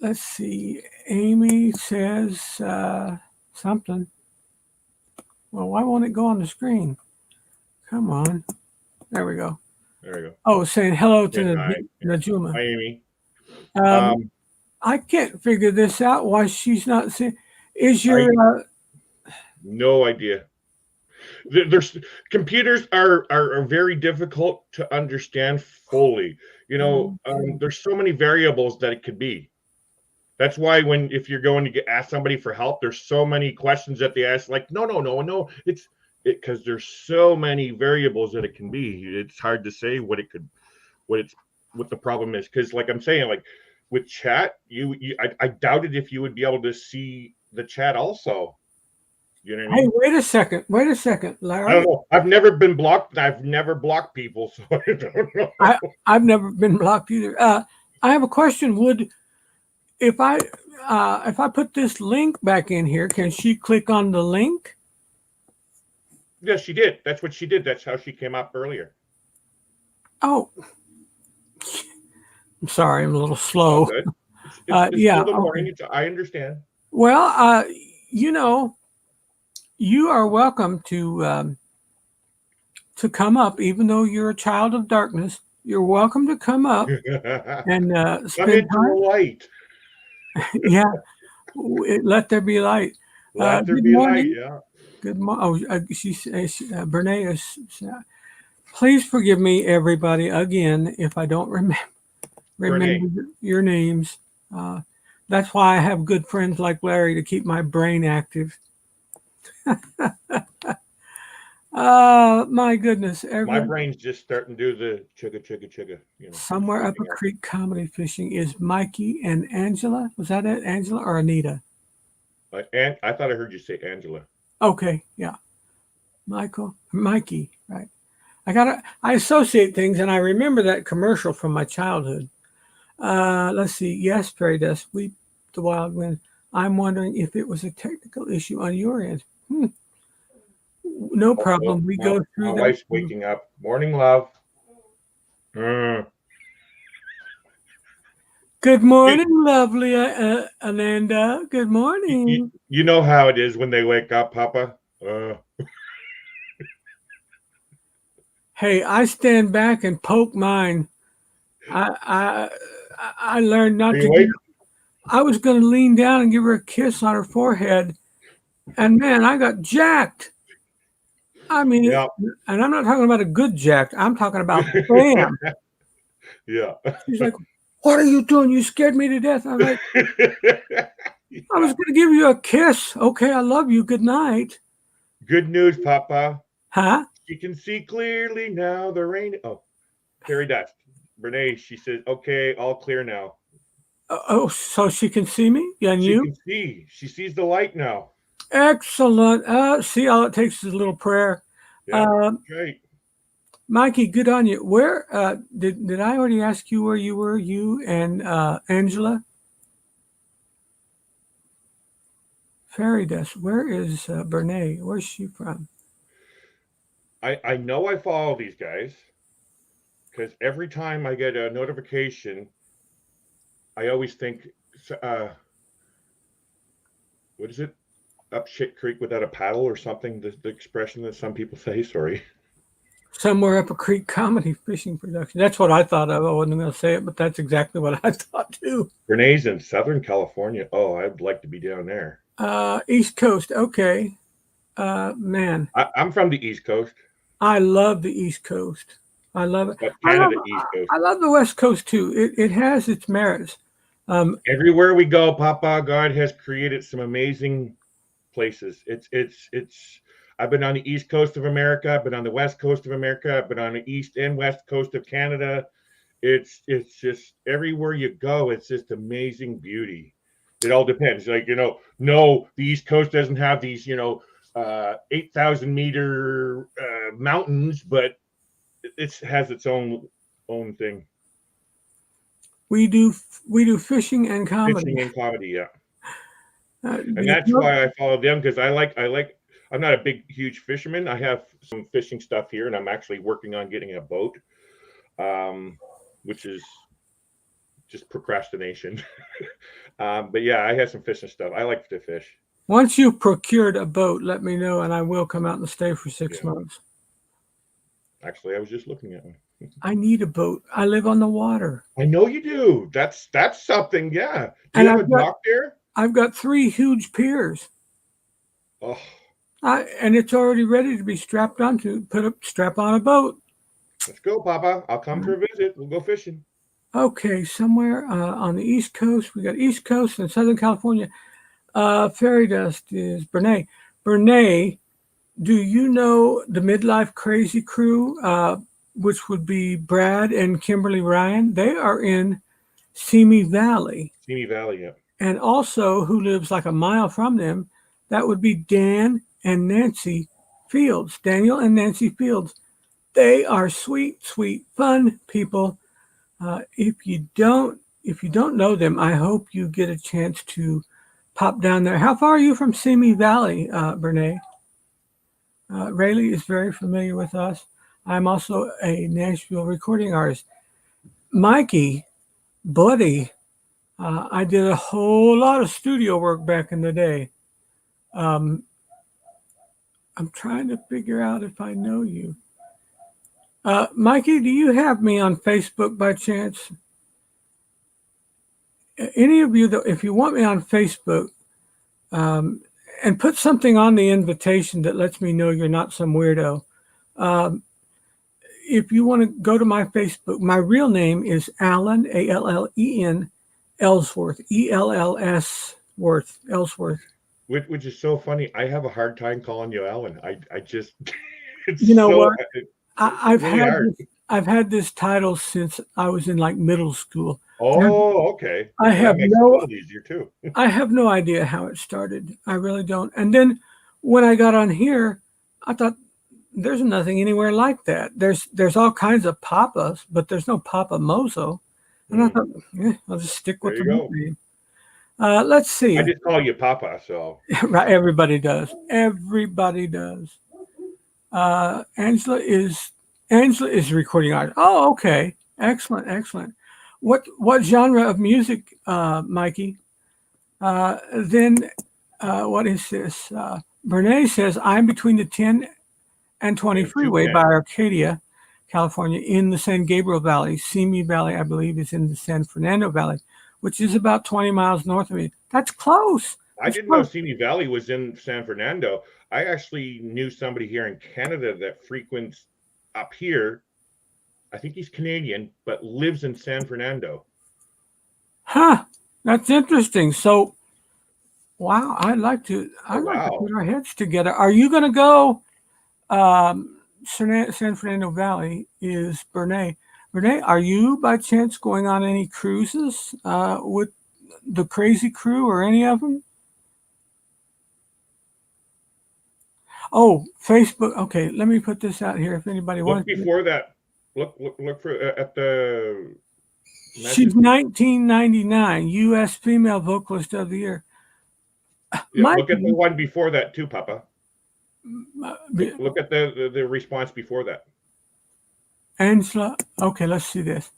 [SPEAKER 1] Let's see. Amy says something. Well, why won't it go on the screen? Come on. There we go.
[SPEAKER 3] There you go.
[SPEAKER 1] Oh, saying hello to
[SPEAKER 3] Yeah, hi.
[SPEAKER 1] Najuma.
[SPEAKER 3] Hi, Amy.
[SPEAKER 1] I can't figure this out. Why she's not seeing? Is your
[SPEAKER 3] no idea. There's computers are very difficult to understand fully. You know, there's so many variables that it could be. That's why if you're going to ask somebody for help, there's so many questions that they ask. Like, no, it's because there's so many variables that it can be. It's hard to say what the problem is. Because, like I'm saying, like with chat, I doubted if you would be able to see the chat also. You know what I mean?
[SPEAKER 1] Hey, wait a second, Larry.
[SPEAKER 3] I don't know. I've never been blocked. I've never blocked people, so I don't know.
[SPEAKER 1] I've never been blocked either. I have a question. If I put this link back in here, can she click on the link?
[SPEAKER 3] Yes, she did. That's what she did. That's how she came up earlier.
[SPEAKER 1] Oh, I'm sorry, I'm a little slow.
[SPEAKER 3] It's
[SPEAKER 1] yeah,
[SPEAKER 3] still the morning. I understand.
[SPEAKER 1] Well, you know, you are welcome to come up, even though you're a child of darkness. You're welcome to come up and spend time.
[SPEAKER 3] Light.
[SPEAKER 1] Yeah, let there be light.
[SPEAKER 3] Let there be light. Yeah.
[SPEAKER 1] Good morning. Oh, Bernae is. Please forgive me, everybody, again if I don't remember your names. That's why I have good friends like Larry to keep my brain active. My goodness.
[SPEAKER 3] My brain's just starting to do the chugga. You know,
[SPEAKER 1] somewhere up a creek comedy fishing is Mikey and Angela. Was that it? Angela or Anita?
[SPEAKER 3] And I thought I heard you say Angela.
[SPEAKER 1] Okay, yeah. Mikey, right. I associate things and I remember that commercial from my childhood. Let's see. Yes, Fairy Dust, Weep the Wild Wind. I'm wondering if it was a technical issue on your end. No problem. We go through that.
[SPEAKER 3] My wife's waking up. Morning, love.
[SPEAKER 1] Good morning, lovely Ananda. Good morning.
[SPEAKER 3] You know how it is when they wake up, Papa.
[SPEAKER 1] Hey, I stand back and poke mine. I learned not to. I was going to lean down and give her a kiss on her forehead, And man, I got jacked. I mean,
[SPEAKER 3] Yeah.
[SPEAKER 1] and I'm not talking about a good jacked. I'm talking about bam.
[SPEAKER 3] Yeah.
[SPEAKER 1] She's like, "What are you doing? You scared me to death." I was like, "I was going to give you a kiss. Okay, I love you. Good night."
[SPEAKER 3] Good news, Papa.
[SPEAKER 1] Huh?
[SPEAKER 3] She can see clearly now. The rain. Oh, fairy dust. Renee, she says, okay, all clear now.
[SPEAKER 1] Oh, so she can see me? And
[SPEAKER 3] She
[SPEAKER 1] you?
[SPEAKER 3] can see. She sees the light now.
[SPEAKER 1] Excellent. See, all it takes is a little prayer.
[SPEAKER 3] Yeah, right.
[SPEAKER 1] Mikey, good on you. Where did I already ask you where you were? You and Angela? Fairy dust. Where is Bernae? Where's she from?
[SPEAKER 3] I know I follow these guys because every time I get a notification, I always think, what is it? Up shit creek without a paddle or something, the expression that some people say, sorry.
[SPEAKER 1] Somewhere up a creek comedy fishing production. That's what I thought of. I wasn't going to say it, but that's exactly what I thought too.
[SPEAKER 3] Renee's in Southern California. Oh, I'd like to be down there.
[SPEAKER 1] East Coast. Okay. Man.
[SPEAKER 3] I'm from the East Coast.
[SPEAKER 1] I love the East Coast. I love it.
[SPEAKER 3] But Canada, East Coast.
[SPEAKER 1] I love the West Coast too. It has its merits.
[SPEAKER 3] Everywhere we go, Papa, God has created some amazing places. It's I've been on the East Coast of America, I've been on the West Coast of America, I've been on the East and West Coast of Canada. It's just everywhere you go, it's just amazing beauty. It all depends. Like, no, the East Coast doesn't have these, 8,000 meter mountains, but it has its own thing.
[SPEAKER 1] We do fishing and comedy.
[SPEAKER 3] Fishing and comedy, yeah. And that's why I follow them, because I like. I'm not a big, huge fisherman. I have some fishing stuff here, and I'm actually working on getting a boat, which is just procrastination. But yeah, I have some fishing stuff. I like to fish.
[SPEAKER 1] Once you've procured a boat, let me know, and I will come out and stay for 6 months.
[SPEAKER 3] Actually, I was just looking at one.
[SPEAKER 1] I need a boat. I live on the water.
[SPEAKER 3] I know you do. That's something. Yeah. Do you have a dock there?
[SPEAKER 1] I've got 3 huge piers.
[SPEAKER 3] Oh.
[SPEAKER 1] And it's already ready to be strapped onto. Strap on a boat.
[SPEAKER 3] Let's go, Papa. I'll come for a visit. We'll go fishing.
[SPEAKER 1] Okay, somewhere on the East Coast. We got East Coast and Southern California. Fairy dust is Bernae. Bernae, do you know the Midlife Crazy Crew, which would be Brad and Kimberly Ryan? They are in Simi Valley.
[SPEAKER 3] Simi Valley, yeah.
[SPEAKER 1] And also, who lives like a mile from them, that would be Dan and Nancy Fields. Daniel and Nancy Fields. They are sweet, sweet, fun people. If you don't know them, I hope you get a chance to pop down there. How far are you from Simi Valley, Bernae? Rayleigh is very familiar with us. I'm also a Nashville recording artist. Mikey, buddy, I did a whole lot of studio work back in the day. I'm trying to figure out if I know you. Mikey, do you have me on Facebook by chance? Any of you, if you want me on Facebook, and put something on the invitation that lets me know you're not some weirdo. If you want to go to my Facebook, my real name is Allen, Allen, Ellsworth, ELLS Worth, Ellsworth.
[SPEAKER 3] Which is so funny. I have a hard time calling you Allen. I just, it's
[SPEAKER 1] what? I've had this title since I was in like middle school.
[SPEAKER 3] Oh, okay.
[SPEAKER 1] I have no
[SPEAKER 3] easier too.
[SPEAKER 1] I have no idea how it started. I really don't. And then when I got on here, I thought there's nothing anywhere like that. There's all kinds of papas, but there's no Papa Mozo. And I thought, I'll just stick with the name. Let's see.
[SPEAKER 3] I just call you Papa, so
[SPEAKER 1] right. Everybody does. Everybody does. Angela is a recording artist. Oh, okay. Excellent. What genre of music, Mikey? Then what is this? Bernae says, I'm between the 10 and 20 freeway by Arcadia, California, in the San Gabriel Valley. Simi Valley, I believe, is in the San Fernando Valley, which is about 20 miles north of me. That's close.
[SPEAKER 3] I didn't know Simi Valley was in San Fernando. I actually knew somebody here in Canada that frequents up here. I think he's Canadian, but lives in San Fernando.
[SPEAKER 1] Huh. That's interesting. So, wow, I'd like to put our heads together. Are you going to go? San Fernando Valley is Bernay. Bernay, are you by chance going on any cruises with the Crazy Crew or any of them? Oh, Facebook. Okay, let me put this out here. If anybody wants.
[SPEAKER 3] Before that, look for at the.
[SPEAKER 1] She's 1999 U.S. Female Vocalist of the Year.
[SPEAKER 3] Yeah, look at the one before that too, Papa. Look at the response before that.
[SPEAKER 1] Angela. Okay, let's see this.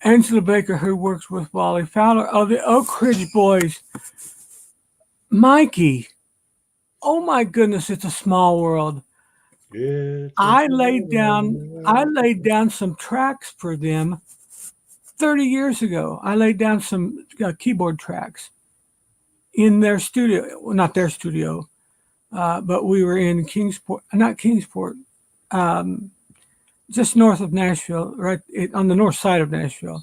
[SPEAKER 1] Angela Baker, who works with Wally Fowler of the Oak Ridge Boys. Mikey. Oh my goodness, it's a small world. I laid down some tracks for them 30 years ago. I laid down some keyboard tracks in their studio. Well, not their studio, but we were in not Kingsport, just north of Nashville, right on the north side of Nashville.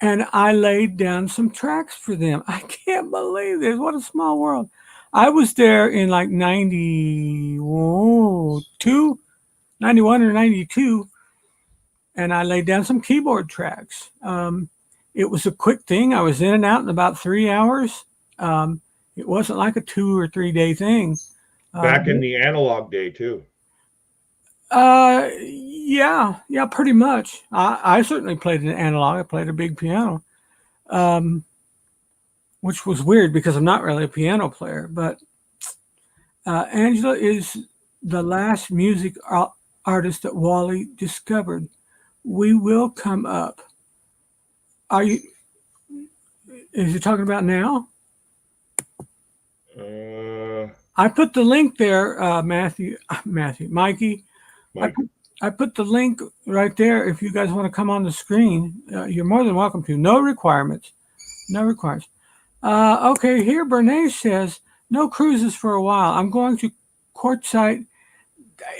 [SPEAKER 1] And I laid down some tracks for them. I can't believe this. What a small world. I was there in like 91 or 92, and I laid down some keyboard tracks. It was a quick thing. I was in and out in about 3 hours. It wasn't like a 2 or 3 day thing.
[SPEAKER 3] Back in the analog day too.
[SPEAKER 1] Yeah, pretty much. I certainly played an analog. I played a big piano, which was weird because I'm not really a piano player. But Angela is the last music artist that Wally discovered. We will come up. Is he talking about now? I put the link there, Mikey. I put the link right there. If you guys want to come on the screen, you're more than welcome to. No requirements. Okay, here Bernay says, no cruises for a while. I'm going to Quartzsite.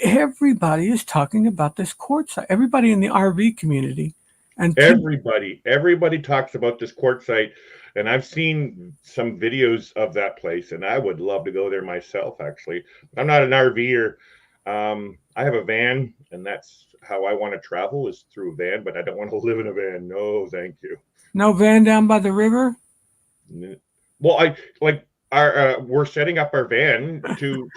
[SPEAKER 1] Everybody is talking about this Quartzsite. Everybody in the RV community. And
[SPEAKER 3] everybody talks about this Quartzsite. And I've seen some videos of that place, and I would love to go there myself, actually. I'm not an RVer. I have a van, and that's how I want to travel, is through a van, but I don't want to live in a van. No, thank you.
[SPEAKER 1] No van down by the river?
[SPEAKER 3] Well, we're setting up our van to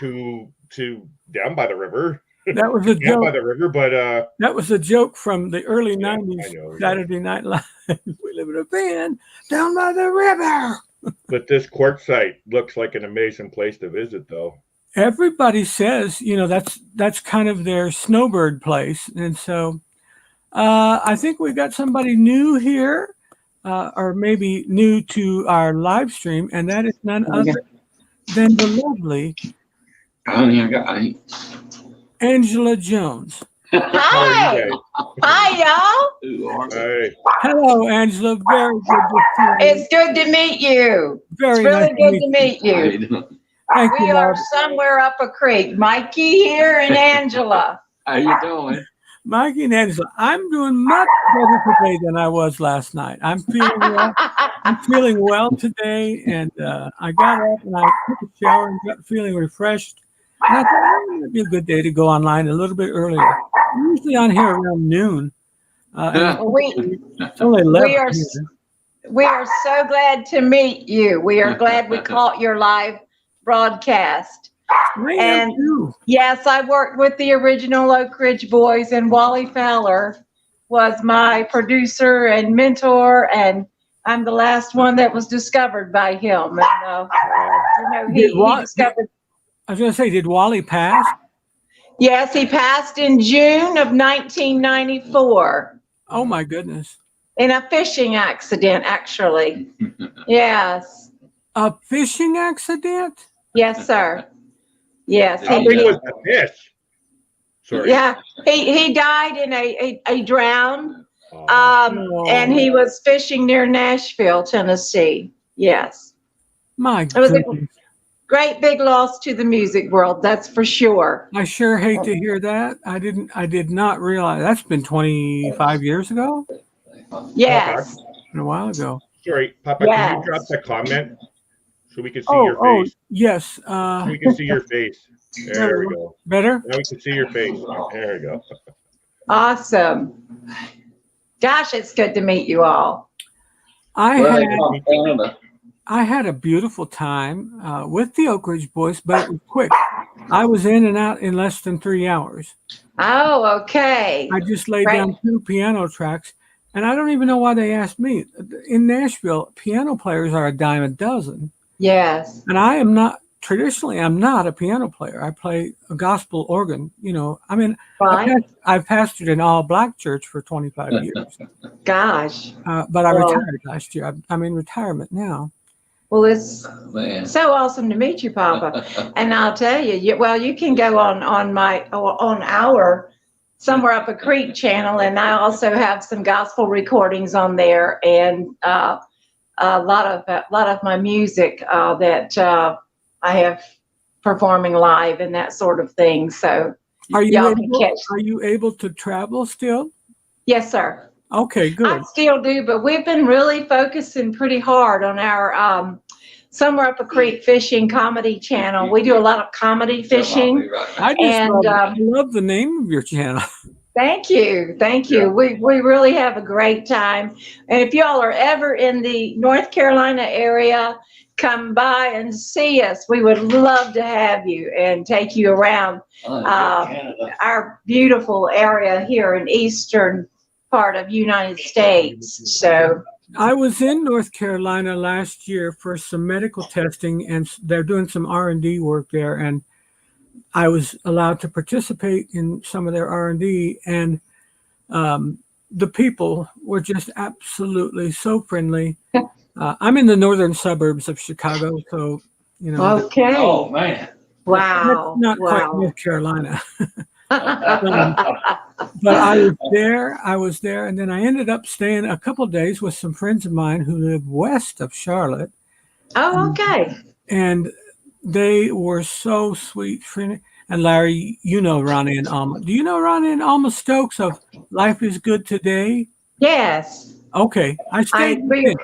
[SPEAKER 3] down by the river.
[SPEAKER 1] That was a joke.
[SPEAKER 3] By the river, but
[SPEAKER 1] that was a joke from the early 90s Saturday Night Live. We live in a van down by the river.
[SPEAKER 3] But this Quartzsite looks like an amazing place to visit, though.
[SPEAKER 1] Everybody says, that's kind of their snowbird place. And so I think we've got somebody new here, or maybe new to our live stream, and that is none other than the lovely Angela Jones.
[SPEAKER 4] Hi. Hi, y'all.
[SPEAKER 3] Hey.
[SPEAKER 1] Hello, Angela. Very good to see you.
[SPEAKER 4] It's good to meet you.
[SPEAKER 1] Very
[SPEAKER 4] it's really
[SPEAKER 1] nice
[SPEAKER 4] good to meet you.
[SPEAKER 1] Thank
[SPEAKER 4] we
[SPEAKER 1] you,
[SPEAKER 4] are
[SPEAKER 1] love.
[SPEAKER 4] somewhere up a creek. Mikey here and Angela.
[SPEAKER 5] How you doing?
[SPEAKER 1] Mikey and Angela, I'm doing much better today than I was last night. I'm feeling well. I'm feeling well today, and I got up and I took a shower and got feeling refreshed. And I thought it'd be a good day to go online a little bit earlier. I'm usually on here around noon. It's only 11
[SPEAKER 4] we are so glad to meet you. We are glad we caught your live broadcast. And yes, I worked with the original Oak Ridge Boys, and Wally Fowler was my producer and mentor, and I'm the last one that was discovered by him. And he discovered.
[SPEAKER 1] I was going to say, did Wally pass?
[SPEAKER 4] Yes, he passed in June of 1994.
[SPEAKER 1] Oh my goodness!
[SPEAKER 4] In a fishing accident, actually. Yes.
[SPEAKER 1] A fishing accident?
[SPEAKER 4] Yes, sir. Yes.
[SPEAKER 3] How big was the fish? Sorry.
[SPEAKER 4] Yeah, he died in a drown, and he was fishing near Nashville, Tennessee. Yes.
[SPEAKER 1] My
[SPEAKER 4] It was a
[SPEAKER 1] goodness.
[SPEAKER 4] great big loss to the music world, that's for sure.
[SPEAKER 1] I sure hate to hear that. I did not realize that's been 25 years ago.
[SPEAKER 4] Yes.
[SPEAKER 1] And a while ago.
[SPEAKER 3] Sorry, Papa, can you
[SPEAKER 4] Yes.
[SPEAKER 3] drop the comment so we can see your
[SPEAKER 1] Oh,
[SPEAKER 3] face?
[SPEAKER 1] yes.
[SPEAKER 3] So we can see your face. There we go.
[SPEAKER 1] Better?
[SPEAKER 3] Now we can see your face. There we go.
[SPEAKER 4] Awesome. Gosh, it's good to meet you all.
[SPEAKER 1] I
[SPEAKER 5] Where are
[SPEAKER 1] had
[SPEAKER 5] they from? Canada.
[SPEAKER 1] I had a beautiful time with the Oak Ridge Boys, but it was quick. I was in and out in less than 3 hours.
[SPEAKER 4] Oh, okay.
[SPEAKER 1] I just laid
[SPEAKER 4] Right.
[SPEAKER 1] down 2 piano tracks, and I don't even know why they asked me. In Nashville, piano players are a dime a dozen,
[SPEAKER 4] Yes.
[SPEAKER 1] and I am not traditionally. I'm not a piano player. I play a gospel organ. You know, I mean,
[SPEAKER 4] Right.
[SPEAKER 1] I've pastored an all-black church for 25 years,
[SPEAKER 4] Gosh.
[SPEAKER 1] but I
[SPEAKER 4] Wow.
[SPEAKER 1] retired last year. I'm in retirement now.
[SPEAKER 4] Well, it's
[SPEAKER 5] Man.
[SPEAKER 4] so awesome to meet you, Papa. And I'll tell you, you can go on our Somewhere Up a Creek channel, and I also have some gospel recordings on there, and a lot of my music that I have performing live and that sort of thing. So
[SPEAKER 1] Are you
[SPEAKER 4] y'all can catch.
[SPEAKER 1] are you able to travel still?
[SPEAKER 4] Yes, sir.
[SPEAKER 1] Okay, good.
[SPEAKER 4] I still do, but we've been really focusing pretty hard on our Somewhere Up a Creek fishing comedy channel. We do a lot of comedy fishing.
[SPEAKER 1] I just
[SPEAKER 4] And,
[SPEAKER 1] love the name of your channel.
[SPEAKER 4] Thank you. Thank you. We really have a great time. And if y'all are ever in the North Carolina area, come by and see us. We would love to have you and take you around our beautiful area here in eastern part of United States. So
[SPEAKER 1] I was in North Carolina last year for some medical testing, and they're doing some R&D work there, and I was allowed to participate in some of their R&D, and the people were just absolutely so friendly. I'm in the northern suburbs of Chicago, so you know,
[SPEAKER 4] okay.
[SPEAKER 5] Oh, man.
[SPEAKER 4] Wow.
[SPEAKER 1] that's not quite
[SPEAKER 4] Wow.
[SPEAKER 1] North Carolina. But I was there, and then I ended up staying a couple days with some friends of mine who live west of Charlotte,
[SPEAKER 4] Oh, okay.
[SPEAKER 1] and they were so sweet. And Larry, you know Ronnie and Alma. Do you know Ronnie and Alma Stokes of Life is Good Today?
[SPEAKER 4] Yes.
[SPEAKER 1] Okay, I stayed with them.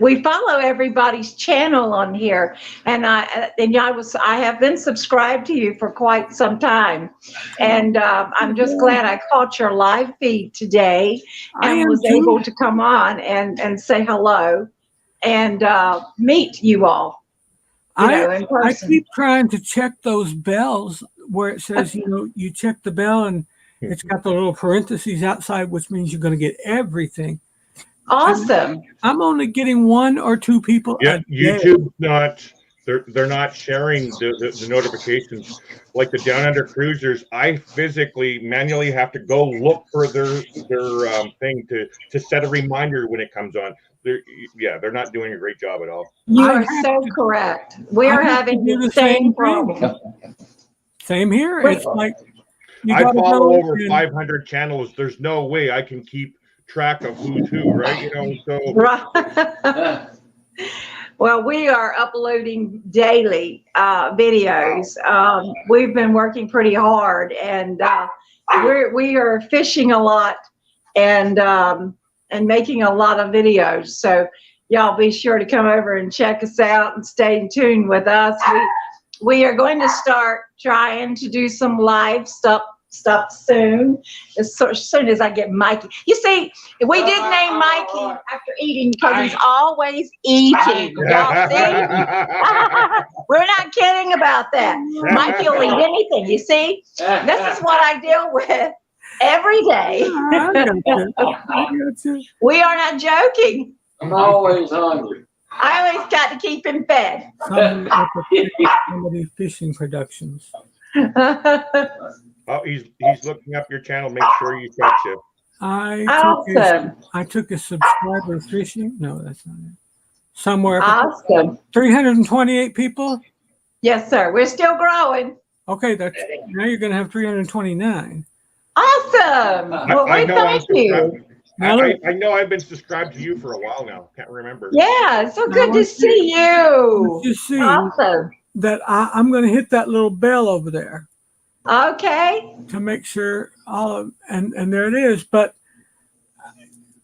[SPEAKER 4] We follow everybody's channel on here, and I have been subscribed to you for quite some time, and I'm just glad I caught your live feed today
[SPEAKER 1] I
[SPEAKER 4] and
[SPEAKER 1] am
[SPEAKER 4] was
[SPEAKER 1] too.
[SPEAKER 4] able to come on and say hello and meet you all. In
[SPEAKER 1] I
[SPEAKER 4] person.
[SPEAKER 1] keep trying to check those bells where it says, you check the bell and it's got the little parentheses outside, which means you're going to get everything.
[SPEAKER 4] Awesome.
[SPEAKER 1] I'm only getting 1 or 2 people.
[SPEAKER 3] Yeah,
[SPEAKER 1] a day.
[SPEAKER 3] YouTube's not. They're not sharing the notifications like the Down Under Cruisers. I physically manually have to go look for their thing to set a reminder when it comes on. They're not doing a great job at all.
[SPEAKER 4] You
[SPEAKER 1] I
[SPEAKER 4] are
[SPEAKER 1] have
[SPEAKER 4] so correct. We're
[SPEAKER 1] I have to
[SPEAKER 4] having
[SPEAKER 1] do
[SPEAKER 4] the same
[SPEAKER 1] thing.
[SPEAKER 4] problem.
[SPEAKER 1] Same here.
[SPEAKER 4] Wait.
[SPEAKER 1] It's like you
[SPEAKER 3] I
[SPEAKER 1] gotta
[SPEAKER 3] follow
[SPEAKER 1] go
[SPEAKER 3] over
[SPEAKER 1] and-
[SPEAKER 3] 500 channels. There's no way I can keep track of who's who, right? So
[SPEAKER 4] Right. Well, we are uploading daily videos. We've been working pretty hard, and we are fishing a lot and making a lot of videos. So y'all be sure to come over and check us out and stay in tune with us. We are going to start trying to do some live stuff soon, as soon as I get Mikey. You see, we did name Mikey after eating because he's always eating. Y'all see? We're not kidding about that. Mikey will eat anything. You see, this is what I deal with every day.
[SPEAKER 1] I got you.
[SPEAKER 4] We are not joking.
[SPEAKER 5] I'm always hungry.
[SPEAKER 4] I always got to keep him fed.
[SPEAKER 1] Somebody Fishing Productions.
[SPEAKER 3] Oh, he's looking up your channel. Make sure you catch it.
[SPEAKER 1] I took a subscriber fishing. No, that's not it. Somewhere.
[SPEAKER 4] Awesome.
[SPEAKER 1] 328 people.
[SPEAKER 4] Yes, sir. We're still growing.
[SPEAKER 1] Okay, now you're going to have 329.
[SPEAKER 4] Awesome. Well,
[SPEAKER 3] I know I'm
[SPEAKER 4] thank you.
[SPEAKER 3] surprised.
[SPEAKER 1] Now,
[SPEAKER 3] I know I've been subscribed to you for a while now. Can't remember.
[SPEAKER 4] Yeah, it's so
[SPEAKER 1] Now,
[SPEAKER 4] good to
[SPEAKER 1] let's
[SPEAKER 4] see you.
[SPEAKER 1] you see
[SPEAKER 4] Awesome.
[SPEAKER 1] that I'm going to hit that little bell over there
[SPEAKER 4] Okay.
[SPEAKER 1] to make sure all of, and there it is. But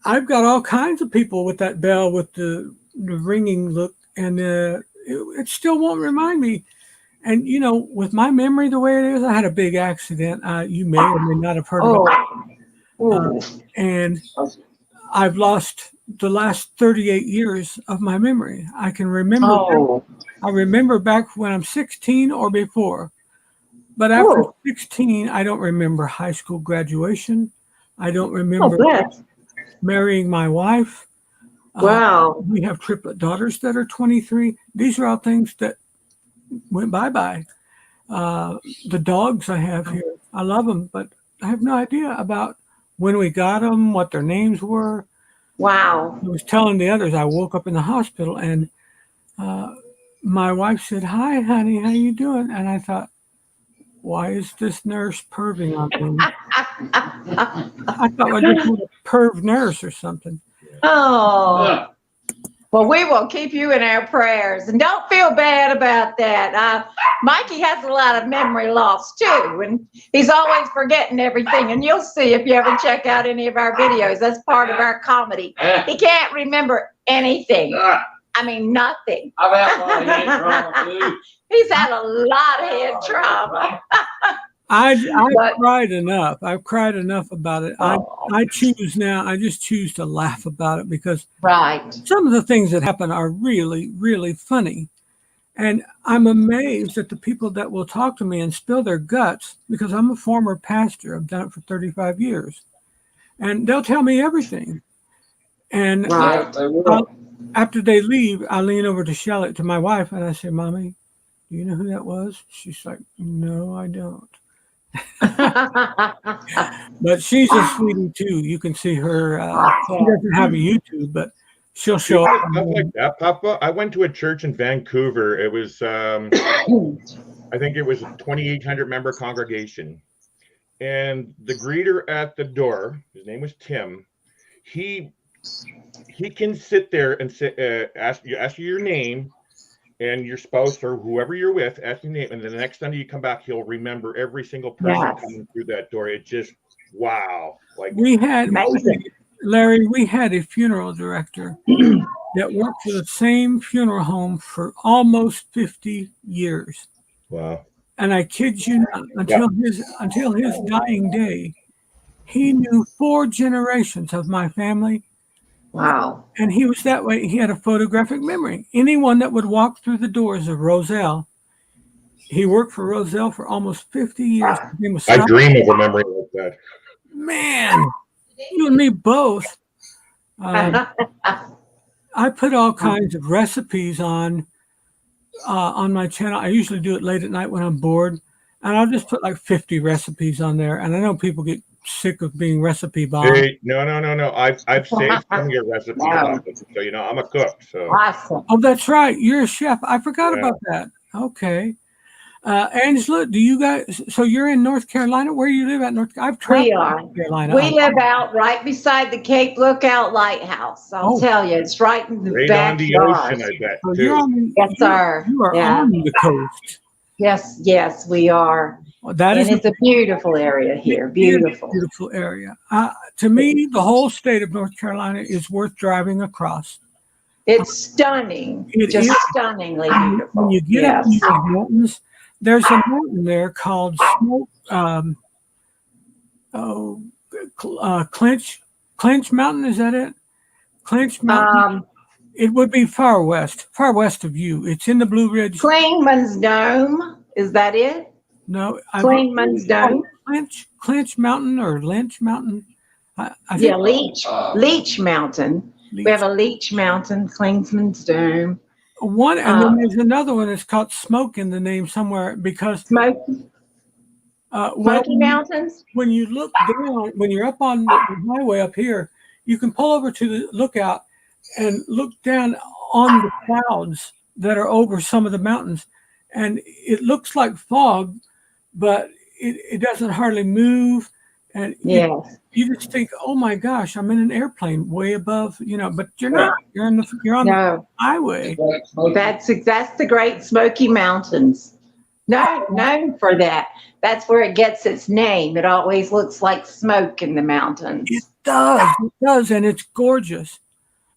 [SPEAKER 1] I've got all kinds of people with that bell with the ringing look, and it still won't remind me. And you know, with my memory the way it is, I had a big accident. You may or may not have heard about it.
[SPEAKER 4] Ooh.
[SPEAKER 1] And I've lost the last 38 years of my memory. I can remember.
[SPEAKER 4] Oh.
[SPEAKER 1] I remember back when I'm 16 or before. But after
[SPEAKER 4] Ooh.
[SPEAKER 1] 16, I don't remember high school graduation. I don't
[SPEAKER 4] Oh,
[SPEAKER 1] remember
[SPEAKER 4] bless.
[SPEAKER 1] marrying my wife.
[SPEAKER 4] Wow.
[SPEAKER 1] We have triplet daughters that are 23. These are all things that went bye-bye. The dogs I have here, I love them, but I have no idea about when we got them, what their names were.
[SPEAKER 4] Wow.
[SPEAKER 1] I was telling the others, I woke up in the hospital and my wife said, "Hi, honey, how you doing?" And I thought, why is this nurse perving on me? I thought I just was a perv nurse or something.
[SPEAKER 4] Oh. Well, we will keep you in our prayers, and don't feel bad about that. Mikey has a lot of memory loss too, and he's always forgetting everything. And you'll see if you ever check out any of our videos. That's part of our comedy. He can't remember anything. I mean, nothing.
[SPEAKER 5] I've had a lot of head trauma too.
[SPEAKER 4] He's had a lot of head trauma.
[SPEAKER 1] I've
[SPEAKER 4] But-
[SPEAKER 1] cried enough. I've cried enough about it.
[SPEAKER 4] Oh.
[SPEAKER 1] I choose now. I just choose to laugh about it because
[SPEAKER 4] Right.
[SPEAKER 1] some of the things that happen are really, really funny. And I'm amazed at the people that will talk to me and spill their guts because I'm a former pastor. I've done it for 35 years. And they'll tell me everything. And
[SPEAKER 4] Right.
[SPEAKER 5] They will.
[SPEAKER 1] after they leave, I lean over to Shelley, to my wife, and I say, "Mommy, do you know who that was?" She's like, "No, I don't." But she's a sweetie too. You can see her. She doesn't have a YouTube, but she'll show up.
[SPEAKER 3] Stuff like that, Papa. I went to a church in Vancouver. It was, I think it was a 2,800 member congregation. And the greeter at the door, his name was Tim, he can sit there and say, ask you your name and your spouse or whoever you're with, ask your name, and then the next time you come back, he'll remember every single person
[SPEAKER 4] Yes.
[SPEAKER 3] coming through that door. It just, wow. Like,
[SPEAKER 1] We had
[SPEAKER 4] Amazing.
[SPEAKER 1] Larry. We had a funeral director that worked for the same funeral home for almost 50 years.
[SPEAKER 3] wow.
[SPEAKER 1] And I kid you not, until his dying day, he knew 4 generations of my family.
[SPEAKER 4] Wow.
[SPEAKER 1] And he was that way. He had a photographic memory. Anyone that would walk through the doors of Roselle, he worked for Roselle for almost 50 years. His name was
[SPEAKER 3] I
[SPEAKER 1] Scott.
[SPEAKER 3] dream of a memory like that.
[SPEAKER 1] Man, you and me both. I put all kinds of recipes on my channel. I usually do it late at night when I'm bored, and I'll just put like 50 recipes on there. And I know people get sick of being recipe bombed.
[SPEAKER 3] Hey, no. I've saved some of your recipes,
[SPEAKER 4] Wow.
[SPEAKER 3] so you know I'm a cook. So
[SPEAKER 4] Awesome.
[SPEAKER 1] Oh, that's right. You're a chef. I forgot
[SPEAKER 3] Yeah.
[SPEAKER 1] about that. Okay. Angela, do you guys, so you're in North Carolina? Where you live at I've traveled
[SPEAKER 4] We
[SPEAKER 1] to
[SPEAKER 4] are.
[SPEAKER 1] North Carolina.
[SPEAKER 4] We live out right beside the Cape Lookout Lighthouse. I'll
[SPEAKER 1] Oh.
[SPEAKER 4] tell you, it's right in the
[SPEAKER 3] right on the
[SPEAKER 4] backyard.
[SPEAKER 3] ocean, I bet
[SPEAKER 1] So you're
[SPEAKER 3] too.
[SPEAKER 1] on,
[SPEAKER 4] Yes, sir.
[SPEAKER 1] You are
[SPEAKER 4] Yeah.
[SPEAKER 1] on the coast.
[SPEAKER 4] Yes, we are.
[SPEAKER 1] Well, that
[SPEAKER 4] And
[SPEAKER 1] is
[SPEAKER 4] it's a beautiful area here.
[SPEAKER 1] a
[SPEAKER 4] Beautiful.
[SPEAKER 1] beautiful area. To me, the whole state of North Carolina is worth driving across.
[SPEAKER 4] It's stunning.
[SPEAKER 1] It
[SPEAKER 4] Just
[SPEAKER 1] is.
[SPEAKER 4] stunningly
[SPEAKER 1] When
[SPEAKER 4] beautiful.
[SPEAKER 1] you get
[SPEAKER 4] Yes.
[SPEAKER 1] up to those mountains, there's a mountain there called Clinch Mountain. Is that it? Clinch Mountain. It would be far west of you. It's in the Blue Ridge.
[SPEAKER 4] Clingman's Dome. Is that it?
[SPEAKER 1] No,
[SPEAKER 4] Clingman's Dome.
[SPEAKER 1] Clinch Mountain or Lynch Mountain. I
[SPEAKER 4] Yeah,
[SPEAKER 1] think
[SPEAKER 4] Leech Mountain. We have a Leech Mountain, Clingman's Dome.
[SPEAKER 1] one, and then there's another one that's called Smoke in the name somewhere because
[SPEAKER 4] Smoky Mountains.
[SPEAKER 1] when you look down, when you're up on the highway up here, you can pull over to the lookout and look down on the clouds that are over some of the mountains, and it looks like fog, but it doesn't hardly move. And
[SPEAKER 4] Yes.
[SPEAKER 1] you just think, oh my gosh, I'm in an airplane way above, but you're not. You're on the
[SPEAKER 4] No,
[SPEAKER 1] highway.
[SPEAKER 4] that's the Great Smoky Mountains. Known for that. That's where it gets its name. It always looks like smoke in the mountains.
[SPEAKER 1] It does, and it's gorgeous.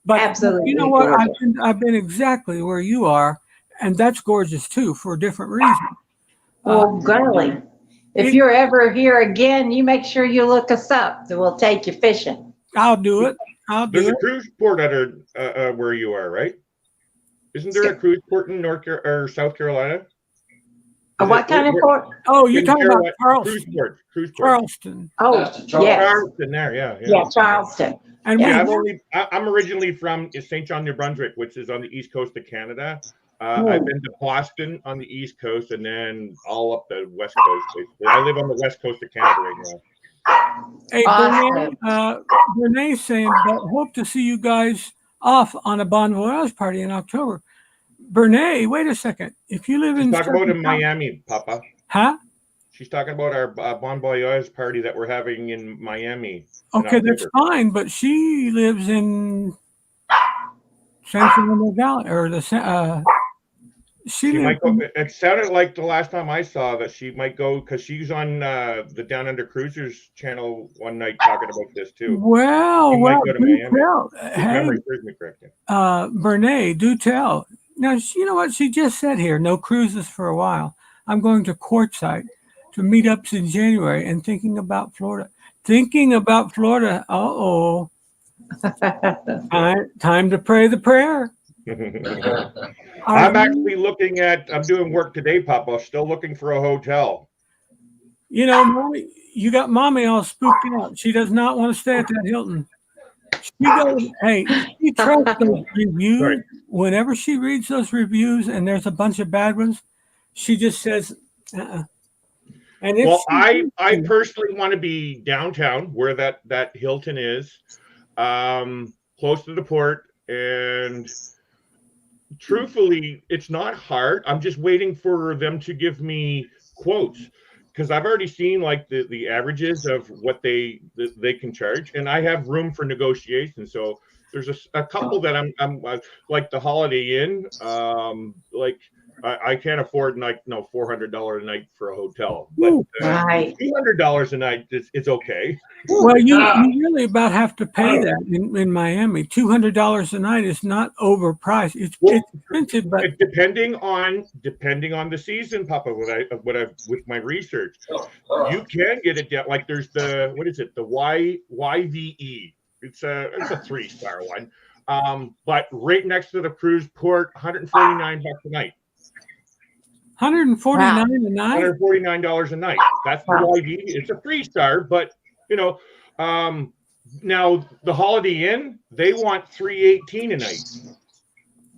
[SPEAKER 1] But
[SPEAKER 4] Absolutely
[SPEAKER 1] you know what?
[SPEAKER 4] gorgeous.
[SPEAKER 1] I've been exactly where you are, and that's gorgeous too for a different reason.
[SPEAKER 4] Well, golly. If you're ever here again, you make sure you look us up. We'll take you fishing.
[SPEAKER 1] I'll do it.
[SPEAKER 3] There's a cruise port at where you are, right? Isn't there a cruise port in South Carolina?
[SPEAKER 4] What kind of port?
[SPEAKER 1] Oh, you're talking about
[SPEAKER 3] Cruise
[SPEAKER 1] Charleston.
[SPEAKER 3] port.
[SPEAKER 1] Charleston.
[SPEAKER 4] Oh,
[SPEAKER 5] That's the Charles.
[SPEAKER 4] yes.
[SPEAKER 3] Charleston there, yeah.
[SPEAKER 4] Yeah, Charleston.
[SPEAKER 1] And
[SPEAKER 3] Yeah,
[SPEAKER 1] we
[SPEAKER 3] I'm originally from St. John, New Brunswick, which is on the east coast of Canada. I've been to Boston on the east coast and then all up the west coast. Basically. I live on the west coast of Canada right now.
[SPEAKER 1] Hey,
[SPEAKER 4] Awesome.
[SPEAKER 1] Renee's saying, but hope to see you guys off on a Bon Voyage party in October. Bernay, wait a second. If you live
[SPEAKER 3] She's
[SPEAKER 1] in
[SPEAKER 3] talking about in Miami, Papa.
[SPEAKER 1] Huh?
[SPEAKER 3] She's talking about our Bon Voyage party that we're having in Miami.
[SPEAKER 1] Okay, that's fine, but she lives in San Fernando Valley, or
[SPEAKER 3] She might go. It sounded like the last time I saw that she might go because she's on the Down Under Cruisers channel one night talking about this too.
[SPEAKER 1] Well,
[SPEAKER 3] go to
[SPEAKER 1] do
[SPEAKER 3] Miami.
[SPEAKER 1] tell.
[SPEAKER 3] If
[SPEAKER 1] Hey,
[SPEAKER 3] memory serves me correct.
[SPEAKER 1] Bernay, do tell. Now, you know what she just said here? No cruises for a while. I'm going to Quartzsite to meetups in January and thinking about Florida. Uh-oh. Time to pray the prayer.
[SPEAKER 3] I'm actually looking at. I'm doing work today, Papa. Still looking for a hotel.
[SPEAKER 1] Mommy, you got Mommy all spooked out. She does not want to stay at that Hilton. She trusts those reviews.
[SPEAKER 3] Right.
[SPEAKER 1] Whenever she reads those reviews and there's a bunch of bad ones, she just says, uh-uh. And
[SPEAKER 3] Well, I personally want to be downtown where that Hilton is, close to the port, and truthfully, it's not hard. I'm just waiting for them to give me quotes because I've already seen like the averages of what they can charge, and I have room for negotiation. So there's a couple that I'm like the Holiday Inn, like I can't afford like $400 a night for a hotel, but
[SPEAKER 4] Right.
[SPEAKER 3] $200 a night it's okay.
[SPEAKER 1] Well, you really about have to pay that in Miami. $200 a night is not overpriced. It's expensive, but
[SPEAKER 3] depending on the season, Papa. What I with my research, you can get it down. Like there's the YVE. It's a 3-star one, but right next to the cruise port, $149 a night.
[SPEAKER 1] $149 a night.
[SPEAKER 3] $149 a night. That's the YVE. It's a 3-star, but now the Holiday Inn, they want $318 a night.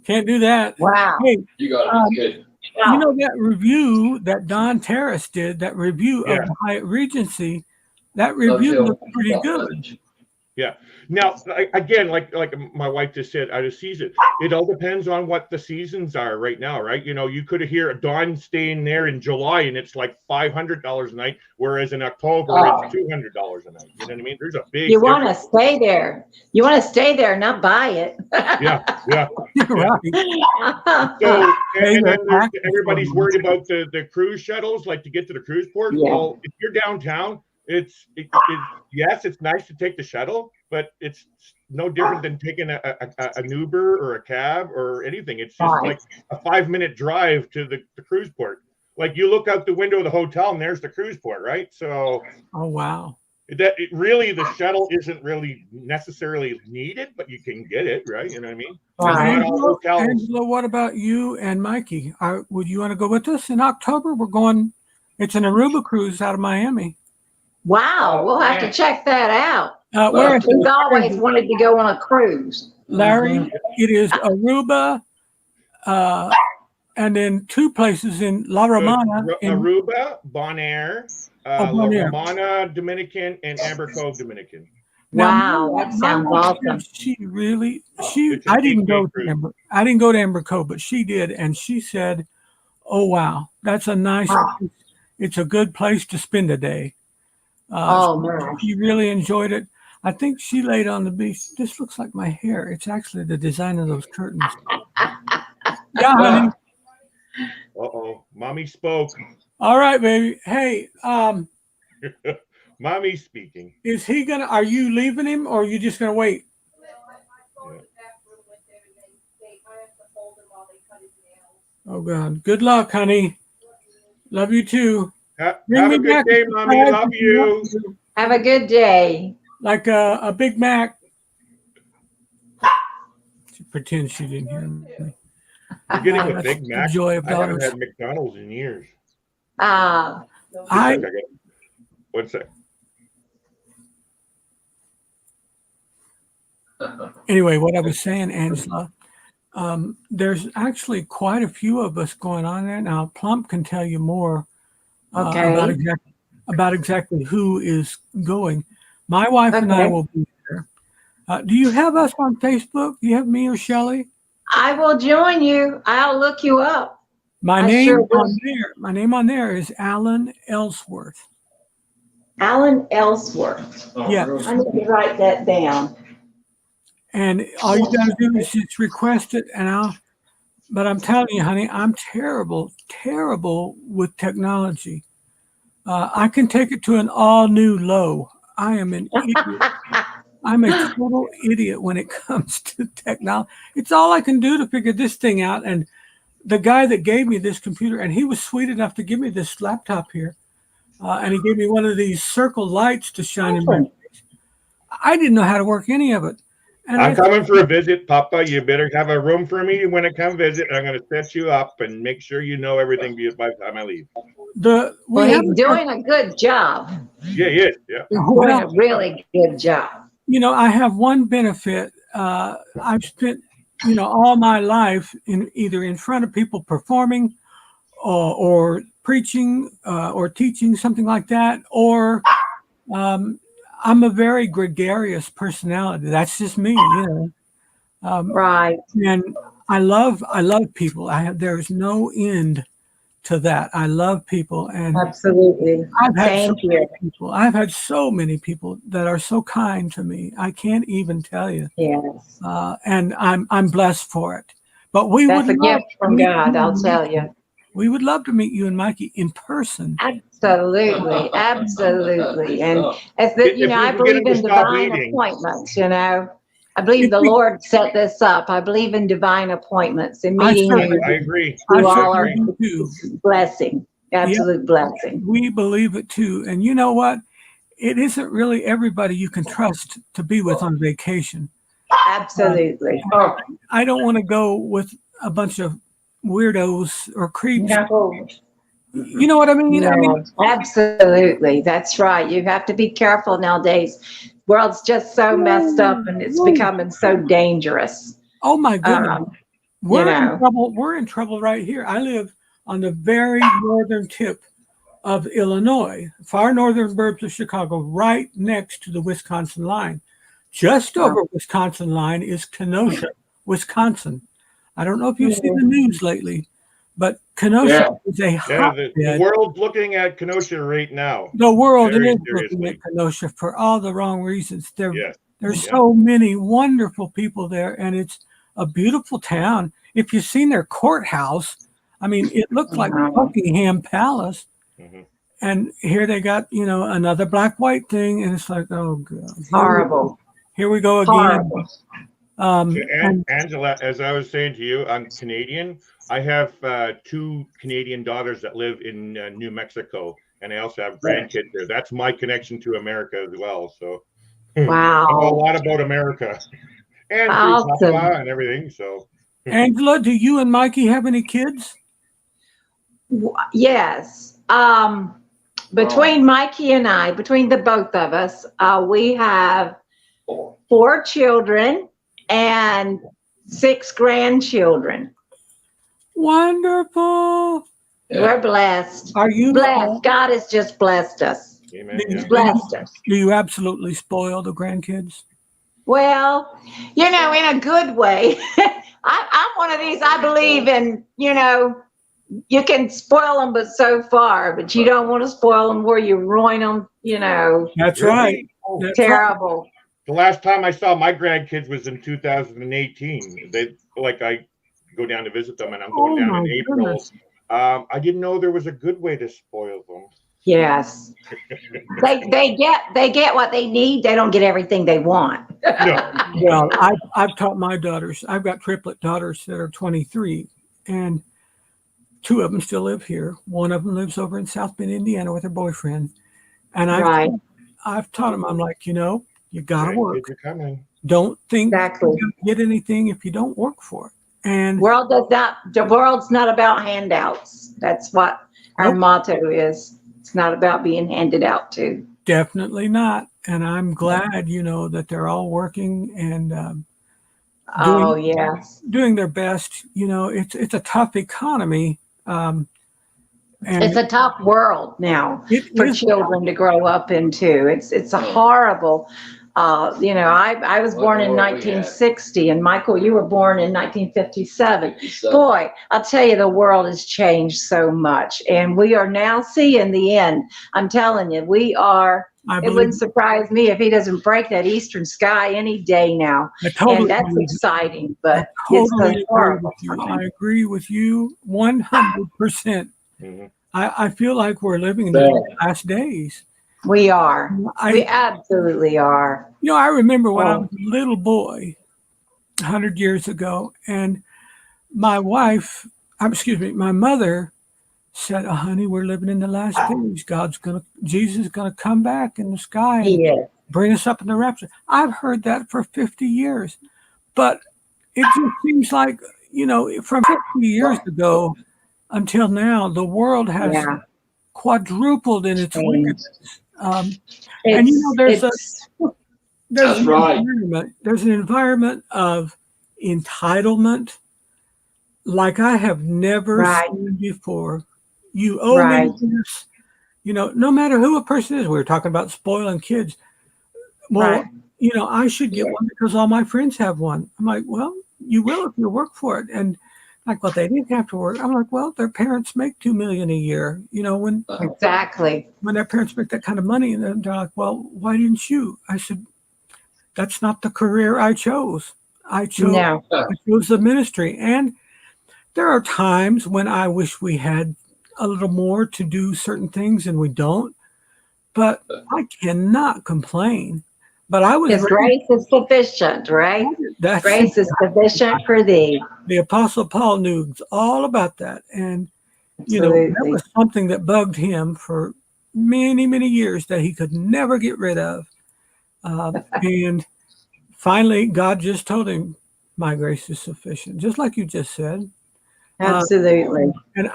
[SPEAKER 1] Can't do that.
[SPEAKER 4] Wow.
[SPEAKER 1] Hey,
[SPEAKER 5] You got it. Good.
[SPEAKER 1] you know that review that Don Terrace did, that review of the Hyatt Regency, that review looked pretty good.
[SPEAKER 3] Yeah. Now, again, like my wife just said, out of season, it all depends on what the seasons are right now, right? You could hear Dawn staying there in July and it's like $500 a night, whereas in October it's $200 a night. You know what I mean? There's a big.
[SPEAKER 4] You want to stay there. You want to stay there, not buy it.
[SPEAKER 3] Yeah.
[SPEAKER 1] Right.
[SPEAKER 3] So, and then everybody's worried about the cruise shuttles, like to get to the cruise port.
[SPEAKER 4] Yeah.
[SPEAKER 3] Well, if you're downtown, yes, it's nice to take the shuttle, but it's no different than taking an Uber or a cab or anything. It's just like a 5-minute drive to the cruise port. Like you look out the window of the hotel and there's the cruise port, right? So,
[SPEAKER 1] Oh, wow.
[SPEAKER 3] the shuttle isn't really necessarily needed, but you can get it, right? You know what I mean?
[SPEAKER 4] Right.
[SPEAKER 3] Not all hotels.
[SPEAKER 1] Angela, what about you and Mikey? Would you want to go with us in October? We're going, it's an Aruba cruise out of Miami.
[SPEAKER 4] Wow. We'll have to check that out.
[SPEAKER 1] Where is
[SPEAKER 4] We've always wanted to go on a cruise.
[SPEAKER 1] Larry? It is Aruba, and then 2 places in La Romana.
[SPEAKER 3] Aruba, Bonaire, La
[SPEAKER 1] Bonaire.
[SPEAKER 3] Romana, Dominican, and Amber Cove, Dominican.
[SPEAKER 4] Wow, that sounds awesome.
[SPEAKER 1] I didn't go to Amber Cove, but she did, and she said, "Oh wow, that's a nice. It's a good place to spend a day."
[SPEAKER 4] Oh, my.
[SPEAKER 1] She really enjoyed it. I think she laid on the beach. This looks like my hair. It's actually the design of those curtains. Yeah, honey.
[SPEAKER 3] Uh-oh. Mommy spoke.
[SPEAKER 1] All right, baby. Hey,
[SPEAKER 3] Mommy speaking.
[SPEAKER 1] is he gonna? Are you leaving him, or are you just gonna wait? Oh God. Good luck, honey. Love you too. Bring
[SPEAKER 3] Have
[SPEAKER 1] me
[SPEAKER 3] a good
[SPEAKER 1] back
[SPEAKER 3] day,
[SPEAKER 1] a
[SPEAKER 3] Mommy.
[SPEAKER 1] surprise
[SPEAKER 3] Love
[SPEAKER 1] if you
[SPEAKER 3] you.
[SPEAKER 1] want to.
[SPEAKER 4] Have a good day.
[SPEAKER 1] Like a Big Mac. She pretends she didn't hear me.
[SPEAKER 3] You're getting a
[SPEAKER 1] That's
[SPEAKER 3] Big
[SPEAKER 1] the
[SPEAKER 3] Mac.
[SPEAKER 1] joy of
[SPEAKER 3] I haven't
[SPEAKER 1] daughters.
[SPEAKER 3] had McDonald's in years.
[SPEAKER 4] Ah,
[SPEAKER 1] I
[SPEAKER 3] Just a second. One sec.
[SPEAKER 1] Anyway, what I was saying, Angela, there's actually quite a few of us going on there now. Plump can tell you more
[SPEAKER 4] okay.
[SPEAKER 1] about exactly who is going. My wife and I
[SPEAKER 4] Okay.
[SPEAKER 1] will be there. Do you have us on Facebook? Do you have me or Shelley?
[SPEAKER 4] I will join you. I'll look you up.
[SPEAKER 1] My
[SPEAKER 4] I
[SPEAKER 1] name
[SPEAKER 4] sure will.
[SPEAKER 1] on there. My name on there is Alan Ellsworth.
[SPEAKER 4] Alan Ellsworth.
[SPEAKER 1] Yeah.
[SPEAKER 4] I need to write that down.
[SPEAKER 1] And all you got to do is just request it, and But I'm telling you, honey, I'm terrible with technology. I can take it to an all new low. I am an idiot. I'm a total idiot when it comes to technology. It's all I can do to figure this thing out. And the guy that gave me this computer, and he was sweet enough to give me this laptop here, and he gave me one of these circle lights to shine in my face. I didn't know how to work any of it. And
[SPEAKER 3] I'm coming for a visit, Papa. You better have a room for me when I come visit. I'm going to set you up and make sure you know everything by the time I leave.
[SPEAKER 4] Well, he's doing a good job.
[SPEAKER 3] Yeah, he is. Yeah.
[SPEAKER 4] He's doing a really good job.
[SPEAKER 1] You know, I have one benefit. I've spent, all my life either in front of people performing or preaching or teaching, something like that, or I'm a very gregarious personality. That's just me,
[SPEAKER 4] Right.
[SPEAKER 1] And I love people. There's no end to that. I love people, and
[SPEAKER 4] Absolutely.
[SPEAKER 1] I've had
[SPEAKER 4] Same here.
[SPEAKER 1] people. I've had so many people that are so kind to me. I can't even tell you.
[SPEAKER 4] Yes.
[SPEAKER 1] And I'm blessed for it. But
[SPEAKER 4] That's a gift from God, I'll tell you.
[SPEAKER 1] We would love to meet you and Mikey in person.
[SPEAKER 4] Absolutely. Absolutely. And as
[SPEAKER 3] If we
[SPEAKER 4] I
[SPEAKER 3] can get
[SPEAKER 4] believe
[SPEAKER 3] him to
[SPEAKER 4] in
[SPEAKER 3] stop
[SPEAKER 4] divine
[SPEAKER 3] eating.
[SPEAKER 4] appointments, I believe the Lord set this up. I believe in divine appointments and
[SPEAKER 1] I
[SPEAKER 4] meeting
[SPEAKER 1] certainly
[SPEAKER 4] you
[SPEAKER 3] I agree.
[SPEAKER 4] through
[SPEAKER 1] I
[SPEAKER 4] all our
[SPEAKER 1] certainly do too.
[SPEAKER 4] blessing. Absolute blessing.
[SPEAKER 1] We believe it too. And you know what? It isn't really everybody you can trust to be with on vacation.
[SPEAKER 4] Absolutely.
[SPEAKER 1] I don't want to go with a bunch of weirdos or creeps.
[SPEAKER 4] No.
[SPEAKER 1] You know what I mean?
[SPEAKER 4] No, absolutely. That's right. You have to be careful nowadays. World's just so messed up and it's becoming so dangerous.
[SPEAKER 1] Oh my goodness. We're
[SPEAKER 4] know.
[SPEAKER 1] in trouble. We're in trouble right here. I live on the very northern tip of Illinois, far northern burbs of Chicago, right next to the Wisconsin line. Just over Wisconsin line is Kenosha, Wisconsin. I don't know if you've seen the news lately, but Kenosha is a
[SPEAKER 3] Yeah,
[SPEAKER 1] hotbed.
[SPEAKER 3] the world's looking at Kenosha right now.
[SPEAKER 1] The world
[SPEAKER 3] Very
[SPEAKER 1] is looking
[SPEAKER 3] seriously.
[SPEAKER 1] at Kenosha for all the wrong reasons.
[SPEAKER 3] Yes.
[SPEAKER 1] There's
[SPEAKER 3] Yeah.
[SPEAKER 1] so many wonderful people there, and it's a beautiful town. If you've seen their courthouse, I mean, it looked like Buckingham Palace.
[SPEAKER 3] Mhm.
[SPEAKER 1] And here they got, another black-white thing, and it's like, oh God,
[SPEAKER 4] Horrible.
[SPEAKER 1] Here we go again.
[SPEAKER 4] Horrible.
[SPEAKER 3] And Angela, as I was saying to you, I'm Canadian. I have 2 Canadian daughters that live in New Mexico, and I also have grandkids there. That's my connection to America as well. So I know a
[SPEAKER 4] Wow.
[SPEAKER 3] lot about America and through
[SPEAKER 4] Awesome.
[SPEAKER 3] Papa and everything. So
[SPEAKER 1] Angela, do you and Mikey have any kids?
[SPEAKER 4] Yes. Between Mikey and I, between the both of us, we have 4 children and 6 grandchildren.
[SPEAKER 1] Wonderful.
[SPEAKER 4] We're blessed.
[SPEAKER 1] Are you
[SPEAKER 4] Blessed. God has just blessed us.
[SPEAKER 3] amen.
[SPEAKER 4] He's
[SPEAKER 3] Yeah.
[SPEAKER 4] blessed us.
[SPEAKER 1] Do you absolutely spoil the grandkids?
[SPEAKER 4] Well, in a good way. I'm one of these, I believe in, you can spoil them, but so far. But you don't want to spoil them where you ruin them. You know,
[SPEAKER 1] That's right. That's right.
[SPEAKER 4] terrible.
[SPEAKER 3] The last time I saw my grandkids was in 2018. I go down to visit them, and I'm going down in April.
[SPEAKER 1] Goodness.
[SPEAKER 3] I didn't know there was a good way to spoil them.
[SPEAKER 4] Yes, they get what they need. They don't get everything they want.
[SPEAKER 3] No.
[SPEAKER 1] Well, I've taught my daughters. I've got triplet daughters that are 23, and 2 of them still live here. One of them lives over in South Bend, Indiana, with her boyfriend. And I've taught them. I'm like, you gotta work.
[SPEAKER 3] Grandkids are coming.
[SPEAKER 1] Don't think
[SPEAKER 4] Exactly.
[SPEAKER 1] you get anything if you don't work for it. And
[SPEAKER 4] The world's not about handouts. That's what our
[SPEAKER 1] Nope.
[SPEAKER 4] motto is. It's not about being handed out to.
[SPEAKER 1] definitely not. And I'm glad, that they're all working and
[SPEAKER 4] Oh, yes.
[SPEAKER 1] doing their best. It's a tough economy. And
[SPEAKER 4] It's a tough world now
[SPEAKER 1] it
[SPEAKER 4] for
[SPEAKER 1] is-
[SPEAKER 4] children to grow up into. It's a horrible, I was born in 1960, and Michael, you were born in 1957. Boy, I'll tell you, the world has changed so much, and we are now seeing the end. I'm telling you, we are.
[SPEAKER 1] I
[SPEAKER 4] It
[SPEAKER 1] believe,
[SPEAKER 4] wouldn't surprise me if he doesn't break that eastern sky any day now.
[SPEAKER 1] I totally
[SPEAKER 4] And that's
[SPEAKER 1] believe-
[SPEAKER 4] exciting,
[SPEAKER 1] I
[SPEAKER 4] but it's
[SPEAKER 1] totally
[SPEAKER 4] a
[SPEAKER 1] agree
[SPEAKER 4] horrible
[SPEAKER 1] with you.
[SPEAKER 4] time.
[SPEAKER 1] I agree with you 100%.
[SPEAKER 3] Mhm.
[SPEAKER 1] I feel like we're living in the last days.
[SPEAKER 4] We are. We
[SPEAKER 1] I
[SPEAKER 4] absolutely are.
[SPEAKER 1] remember when I
[SPEAKER 4] Oh.
[SPEAKER 1] was a little boy 100 years ago, and my mother said, "Oh, honey, we're living in the last days. Jesus is gonna come back in the sky and
[SPEAKER 4] He is.
[SPEAKER 1] bring us up in the rapture." I've heard that for 50 years, but it just seems like, from 50 years ago until now, the world has
[SPEAKER 4] Yeah.
[SPEAKER 1] quadrupled in its
[SPEAKER 4] Changed.
[SPEAKER 1] wickedness. And there's
[SPEAKER 4] It's-
[SPEAKER 5] That's
[SPEAKER 1] an
[SPEAKER 5] right.
[SPEAKER 1] environment. There's an environment of entitlement like I have never
[SPEAKER 4] Right.
[SPEAKER 1] seen before. You owe
[SPEAKER 4] Right.
[SPEAKER 1] me this. No matter who a person is, we were talking about spoiling kids. Well,
[SPEAKER 4] Right.
[SPEAKER 1] I should get one because all my friends have one. I'm like, well, you will if you work for it. And like, well, they didn't have to work. I'm like, well, their parents make $2 million a year.
[SPEAKER 4] Exactly.
[SPEAKER 1] When their parents make that kind of money, and they're like, well, why didn't you? I said, that's not the career I chose. I chose the ministry. And there are times when I wish we had a little more to do certain things and we don't, but I cannot complain. But I was
[SPEAKER 4] His grace is sufficient, right?
[SPEAKER 1] that's
[SPEAKER 4] Grace is sufficient for thee.
[SPEAKER 1] the Apostle Paul knew all about that. And that
[SPEAKER 4] Absolutely.
[SPEAKER 1] was something that bugged him for many, many years that he could never get rid of. And finally, God just told him, my grace is sufficient, just like you just said.
[SPEAKER 4] Absolutely.
[SPEAKER 1] And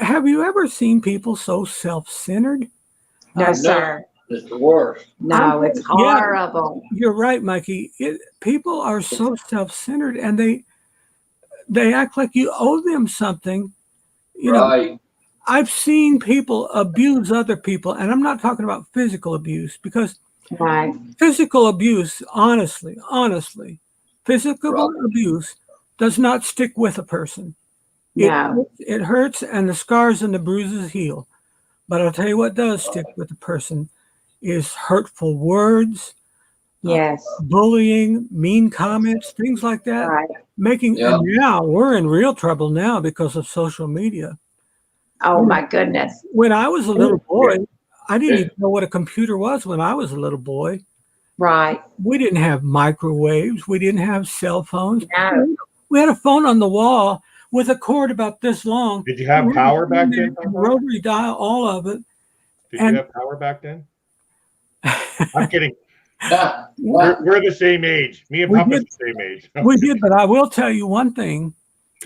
[SPEAKER 1] have you ever seen people so self-centered?
[SPEAKER 4] No, sir.
[SPEAKER 5] It's the worst.
[SPEAKER 4] No, it's horrible.
[SPEAKER 1] You're right, Mikey. People are so self-centered, and they act like you owe them something.
[SPEAKER 5] Right.
[SPEAKER 1] I've seen people abuse other people, and I'm not talking about physical abuse, because
[SPEAKER 4] Right.
[SPEAKER 1] physical abuse, honestly, physical abuse does not stick with a person.
[SPEAKER 4] No.
[SPEAKER 1] It hurts, and the scars and the bruises heal. But I'll tell you what does stick with a person is hurtful words,
[SPEAKER 4] Yes.
[SPEAKER 1] bullying, mean comments, things like that.
[SPEAKER 4] Right.
[SPEAKER 1] And now we're in real trouble now because of social media.
[SPEAKER 4] Oh my goodness.
[SPEAKER 1] When I was a little boy, I didn't even know what a computer was when I was a little boy.
[SPEAKER 4] Right.
[SPEAKER 1] We didn't have microwaves. We didn't have cell phones.
[SPEAKER 4] No.
[SPEAKER 1] We had a phone on the wall with a cord about this long.
[SPEAKER 3] Did you have power back then?
[SPEAKER 1] Rotary dial, all of it.
[SPEAKER 3] Did
[SPEAKER 1] and-
[SPEAKER 3] you have power back then? I'm kidding.
[SPEAKER 5] Yeah.
[SPEAKER 3] We're the same age. Me and
[SPEAKER 1] We
[SPEAKER 3] Papa's
[SPEAKER 1] did.
[SPEAKER 3] the same age.
[SPEAKER 1] We did, but I will tell you one thing.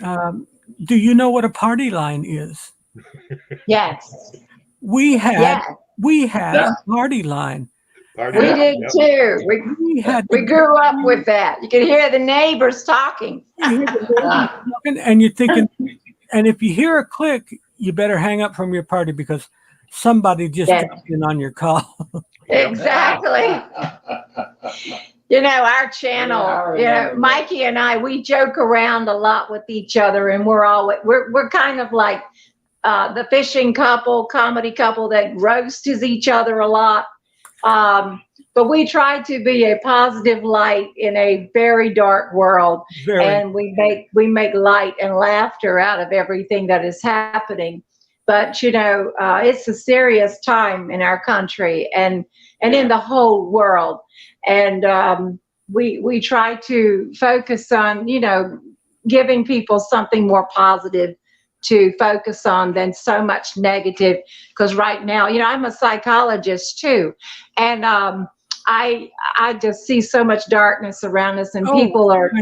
[SPEAKER 1] Do you know what a party line is?
[SPEAKER 4] Yes.
[SPEAKER 1] We had
[SPEAKER 4] Yes.
[SPEAKER 1] a party line.
[SPEAKER 3] Party
[SPEAKER 4] We
[SPEAKER 3] up.
[SPEAKER 4] did
[SPEAKER 3] Yep.
[SPEAKER 4] too.
[SPEAKER 1] We had
[SPEAKER 4] We grew up with that. You could hear the neighbors talking.
[SPEAKER 1] and you're thinking, and if you hear a click, you better hang up from your party because somebody just
[SPEAKER 4] Yes.
[SPEAKER 1] jumped in on your call.
[SPEAKER 4] Exactly. our channel, Mikey and I, we joke around a lot with each other, and we're kind of like the fishing couple, comedy couple that roasts each other a lot. But we try to be a positive light in a very dark world, and we make light and laughter out of everything that is happening. But it's a serious time in our country and in the whole world, and we try to focus on giving people something more positive to focus on than so much negative. Because right now, I'm a psychologist too, and I just see so much darkness around us, and people are,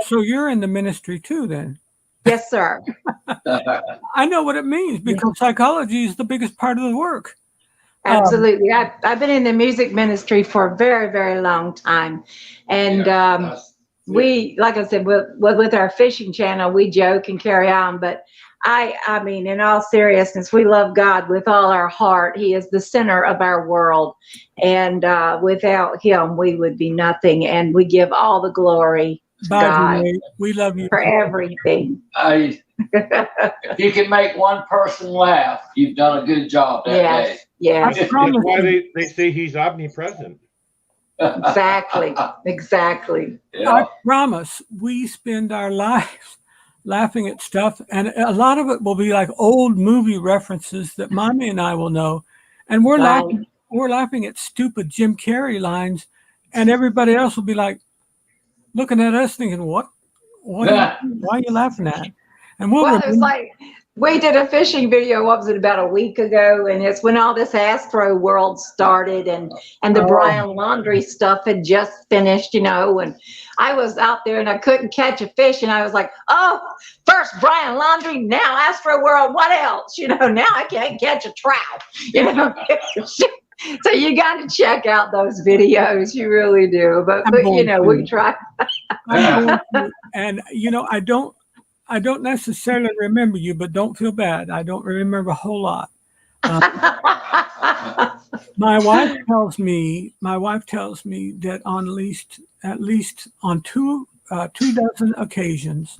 [SPEAKER 1] So you're in the ministry too, then?
[SPEAKER 4] Yes, sir.
[SPEAKER 1] I know what it means, because psychology is the biggest part of the work.
[SPEAKER 4] Absolutely. I've been in the music ministry for a very, very long time, and we, like I said, with our fishing channel, we joke and carry on, but I mean, in all seriousness, we love God with all our heart. He is the center of our world, and without him, we would be nothing. And we give all the glory to God.
[SPEAKER 1] We love you
[SPEAKER 4] for everything.
[SPEAKER 5] If you can make one person laugh, you've done a good job that day.
[SPEAKER 4] Yes.
[SPEAKER 3] That's why they say he's omnipresent.
[SPEAKER 4] Exactly.
[SPEAKER 5] Yeah.
[SPEAKER 1] I promise we spend our lives laughing at stuff, and a lot of it will be like old movie references that Mommy and I will know, and we're laughing at stupid Jim Carrey lines, and everybody else will be like looking at us thinking, why are you laughing at? And
[SPEAKER 4] it's like we did a fishing video, what was it, about a week ago, and it's when all this Astro World started, and the Brian Laundrie stuff had just finished, and I was out there and I couldn't catch a fish, and I was like, first Brian Laundrie, now Astro World, what else? Now I can't catch a trout. So you got to check out those videos, you really do. But we try.
[SPEAKER 1] And I don't necessarily remember you, but don't feel bad. I don't remember a whole lot. My wife tells me that on at least on two dozen occasions,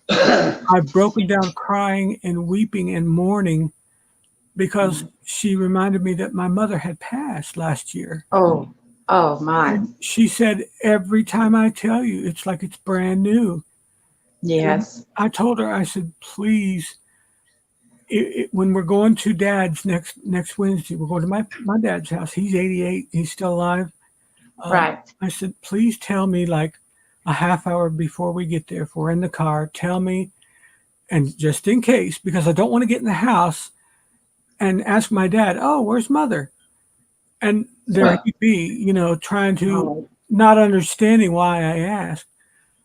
[SPEAKER 1] I've broken down crying and weeping and mourning because she reminded me that my mother had passed last year.
[SPEAKER 4] Oh my.
[SPEAKER 1] And she said, every time I tell you, it's like it's brand new.
[SPEAKER 4] Yes.
[SPEAKER 1] And I told her, I said, please, when we're going to Dad's next Wednesday, we're going to my dad's house. He's 88. He's still alive.
[SPEAKER 4] Right.
[SPEAKER 1] I said, please tell me like a half hour before we get there, if we're in the car, tell me, and just in case, because I don't want to get in the house and ask my dad, where's Mother? And there he'd be, trying to not understanding why I asked.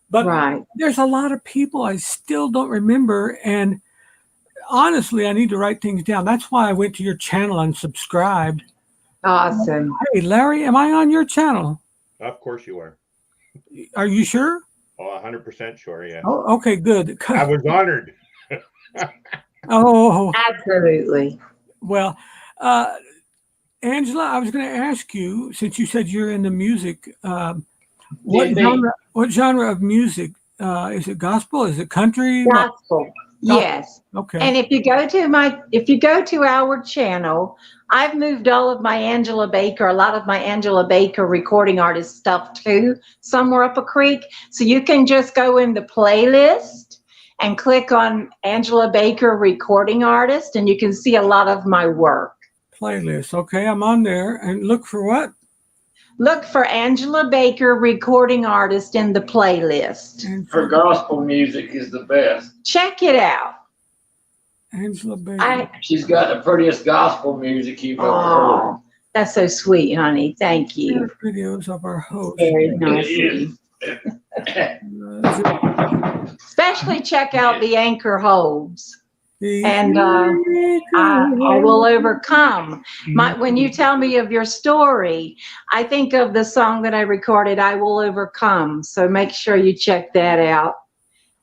[SPEAKER 1] But there's a lot of people I still don't remember. And honestly, I need to write things down. That's why I went to your channel and subscribed.
[SPEAKER 4] Awesome.
[SPEAKER 1] Hey, Larry, am I on your channel?
[SPEAKER 3] Of course you are.
[SPEAKER 1] Are you sure?
[SPEAKER 3] 100% sure, yeah.
[SPEAKER 1] Oh, okay, good.
[SPEAKER 3] I was honored.
[SPEAKER 4] Absolutely.
[SPEAKER 1] Well, Angela, I was going to ask you, since you said you're in the music, what genre of music? Is it gospel? Is it country?
[SPEAKER 4] Gospel. Yes.
[SPEAKER 1] Okay.
[SPEAKER 4] And if you go to our channel, I've moved all of my Angela Baker, a lot of my Angela Baker recording artist stuff too, somewhere up a creek. So you can just go in the playlist and click on Angela Baker recording artist, and you can see a lot of my work.
[SPEAKER 1] Playlist. Okay, I'm on there. And look for what?
[SPEAKER 4] Look for Angela Baker recording artist in the playlist.
[SPEAKER 5] Her gospel music is the best.
[SPEAKER 4] Check it out.
[SPEAKER 1] Angela Baker.
[SPEAKER 5] She's got the prettiest gospel music you've ever heard.
[SPEAKER 4] That's so sweet, honey. Thank you.
[SPEAKER 1] Videos of our host.
[SPEAKER 4] Very nice. Especially check out The Anchor Holds. And I will overcome. When you tell me of your story, I think of the song that I recorded, I Will Overcome. So make sure you check that out.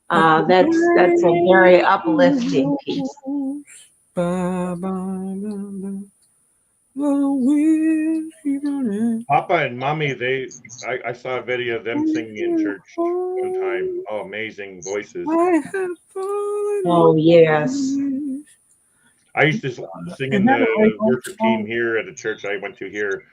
[SPEAKER 4] That's a very uplifting piece.
[SPEAKER 3] Papa and Mommy, I saw a video of them singing in church one time. Oh, amazing voices.
[SPEAKER 4] Oh, yes.
[SPEAKER 3] I used to sing in the worship team here at the church I went to here.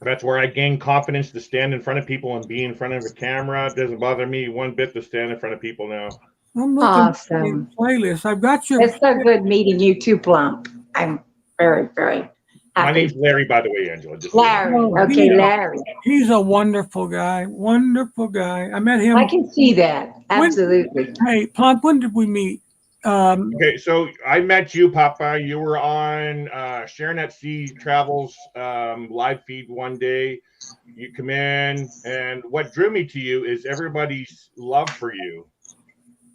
[SPEAKER 3] That's where I gained confidence to stand in front of people and be in front of a camera. It doesn't bother me one bit to stand in front of people now.
[SPEAKER 1] I'm looking
[SPEAKER 4] Awesome.
[SPEAKER 1] at the playlist. I've got your.
[SPEAKER 4] It's so good meeting you too, Plump. I'm very, very
[SPEAKER 3] My
[SPEAKER 4] happy.
[SPEAKER 3] name's Larry, by the way, Angela. Just so you know.
[SPEAKER 4] Larry.
[SPEAKER 1] Oh,
[SPEAKER 4] Okay,
[SPEAKER 1] yeah.
[SPEAKER 4] Larry.
[SPEAKER 1] He's a wonderful guy. Wonderful guy. I met him.
[SPEAKER 4] I can see that. Absolutely.
[SPEAKER 1] Hey, Plump, when did we meet?
[SPEAKER 3] Okay, so I met you, Papa. You were on Sharon at Sea Travels live feed one day. You come in, and what drew me to you is everybody's love for you.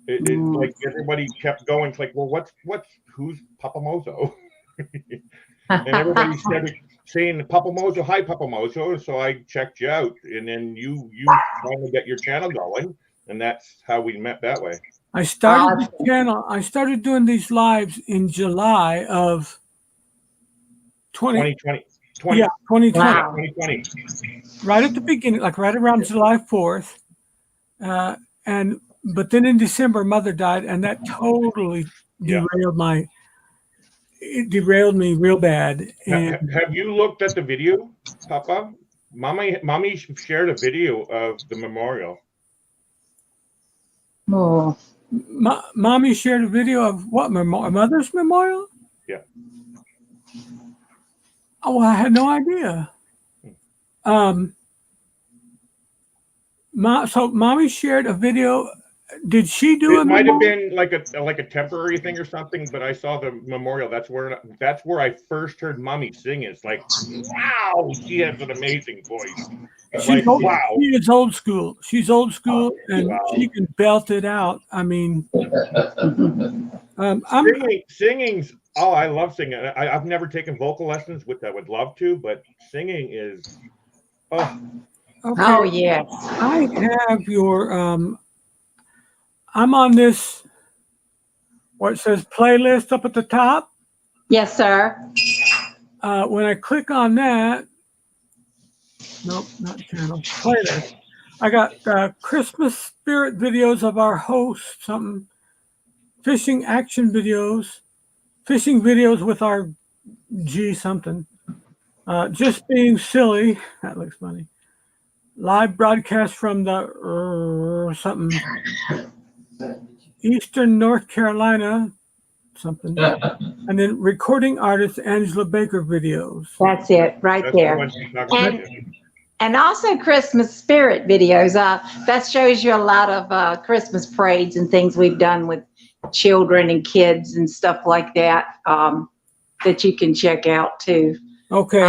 [SPEAKER 3] It's like everybody kept going. It's like, well, who's Papa Mozo? And everybody started saying Papa Mozo, hi Papa Mozo. So I checked you out, and then you finally got your channel going, and that's how we met that way.
[SPEAKER 1] I started the channel. I started doing these lives in July of
[SPEAKER 3] 2020.
[SPEAKER 1] 2020.
[SPEAKER 4] Wow.
[SPEAKER 3] 2020.
[SPEAKER 1] Right at the beginning, like right around July 4th. But then in December, Mother died, and that totally derailed me real bad. And
[SPEAKER 3] Have you looked at the video, Papa? Mommy shared a video of the memorial.
[SPEAKER 4] Oh.
[SPEAKER 1] Mommy shared a video of what Mother's memorial?
[SPEAKER 3] Yeah.
[SPEAKER 1] Oh, I had no idea. So Mommy shared a video. Did she do
[SPEAKER 3] It might have been like a temporary thing or something, but I saw the memorial. That's where I first heard Mommy sing. It's like, wow, she has an amazing voice.
[SPEAKER 1] She's
[SPEAKER 3] Wow.
[SPEAKER 1] She is old school. She's old school, and she can belt it out. I mean,
[SPEAKER 3] singing's. Oh, I love singing. I've never taken vocal lessons, which I would love to, but singing is. Oh.
[SPEAKER 1] Okay.
[SPEAKER 4] Oh, yes.
[SPEAKER 1] I have your. I'm on this. What it says playlist up at the top.
[SPEAKER 4] Yes, sir.
[SPEAKER 1] When I click on that. Nope, not channel. Playlist. I got Christmas spirit videos of our host, something. Fishing action videos. Fishing videos with our G something. Just being silly. That looks funny. Live broadcast from the something. Eastern North Carolina. Something. And then recording artist Angela Baker videos.
[SPEAKER 4] That's it, right
[SPEAKER 3] That's
[SPEAKER 4] there.
[SPEAKER 3] the one she's talking about.
[SPEAKER 4] And also Christmas spirit videos. That shows you a lot of Christmas parades and things we've done with children and kids and stuff like that that you can check out too.
[SPEAKER 1] Okay.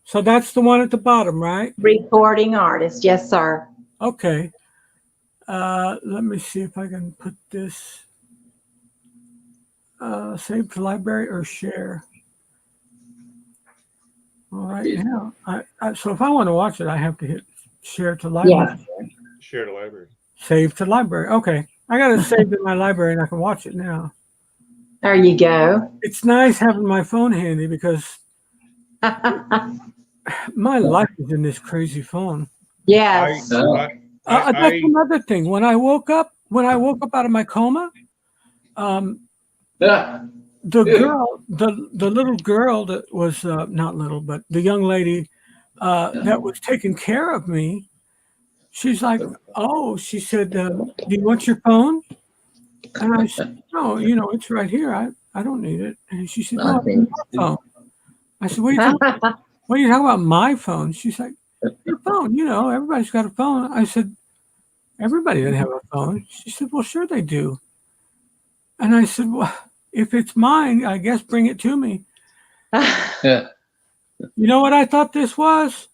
[SPEAKER 1] So that's the one at the bottom, right?
[SPEAKER 4] Recording artist. Yes, sir.
[SPEAKER 1] Okay. Let me see if I can put this save to library or share. All right, now, so if I want to watch it, I have to hit share to library.
[SPEAKER 4] Yes.
[SPEAKER 3] Share the library.
[SPEAKER 1] Save to library. Okay, I got to save in my library and I can watch it now.
[SPEAKER 4] There you go.
[SPEAKER 1] It's nice having my phone handy because my life is in this crazy phone.
[SPEAKER 4] Yes.
[SPEAKER 1] That's another thing. When I woke up out of my coma, the girl, the little girl that was not little, but the young lady that was taking care of me, she's like, oh, she said, do you want your phone? And I said, no, it's right here. I don't need it. And she said, no, it's my phone. I said, what are you talking about my phone? She's like, your phone, everybody's got a phone. I said, everybody doesn't have a phone. She said, well, sure they do. And I said, well, if it's mine, I guess bring it to me.
[SPEAKER 5] Yeah.
[SPEAKER 1] You know what I thought this was?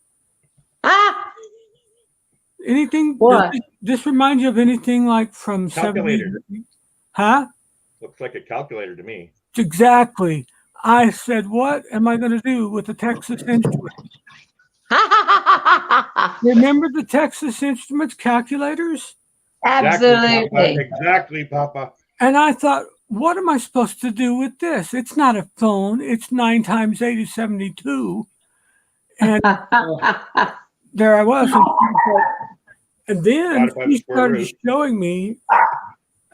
[SPEAKER 1] Anything?
[SPEAKER 4] What?
[SPEAKER 1] This reminds you of anything like from
[SPEAKER 3] Calculator.
[SPEAKER 1] 70s? Huh?
[SPEAKER 3] Looks like a calculator to me.
[SPEAKER 1] Exactly. I said, what am I going to do with the Texas Instruments? Remember the Texas Instruments calculators?
[SPEAKER 4] Absolutely.
[SPEAKER 3] Exactly, Papa.
[SPEAKER 1] And I thought, what am I supposed to do with this? It's not a phone. It's 9 times 8 is 72. And there I was. And then she started showing me,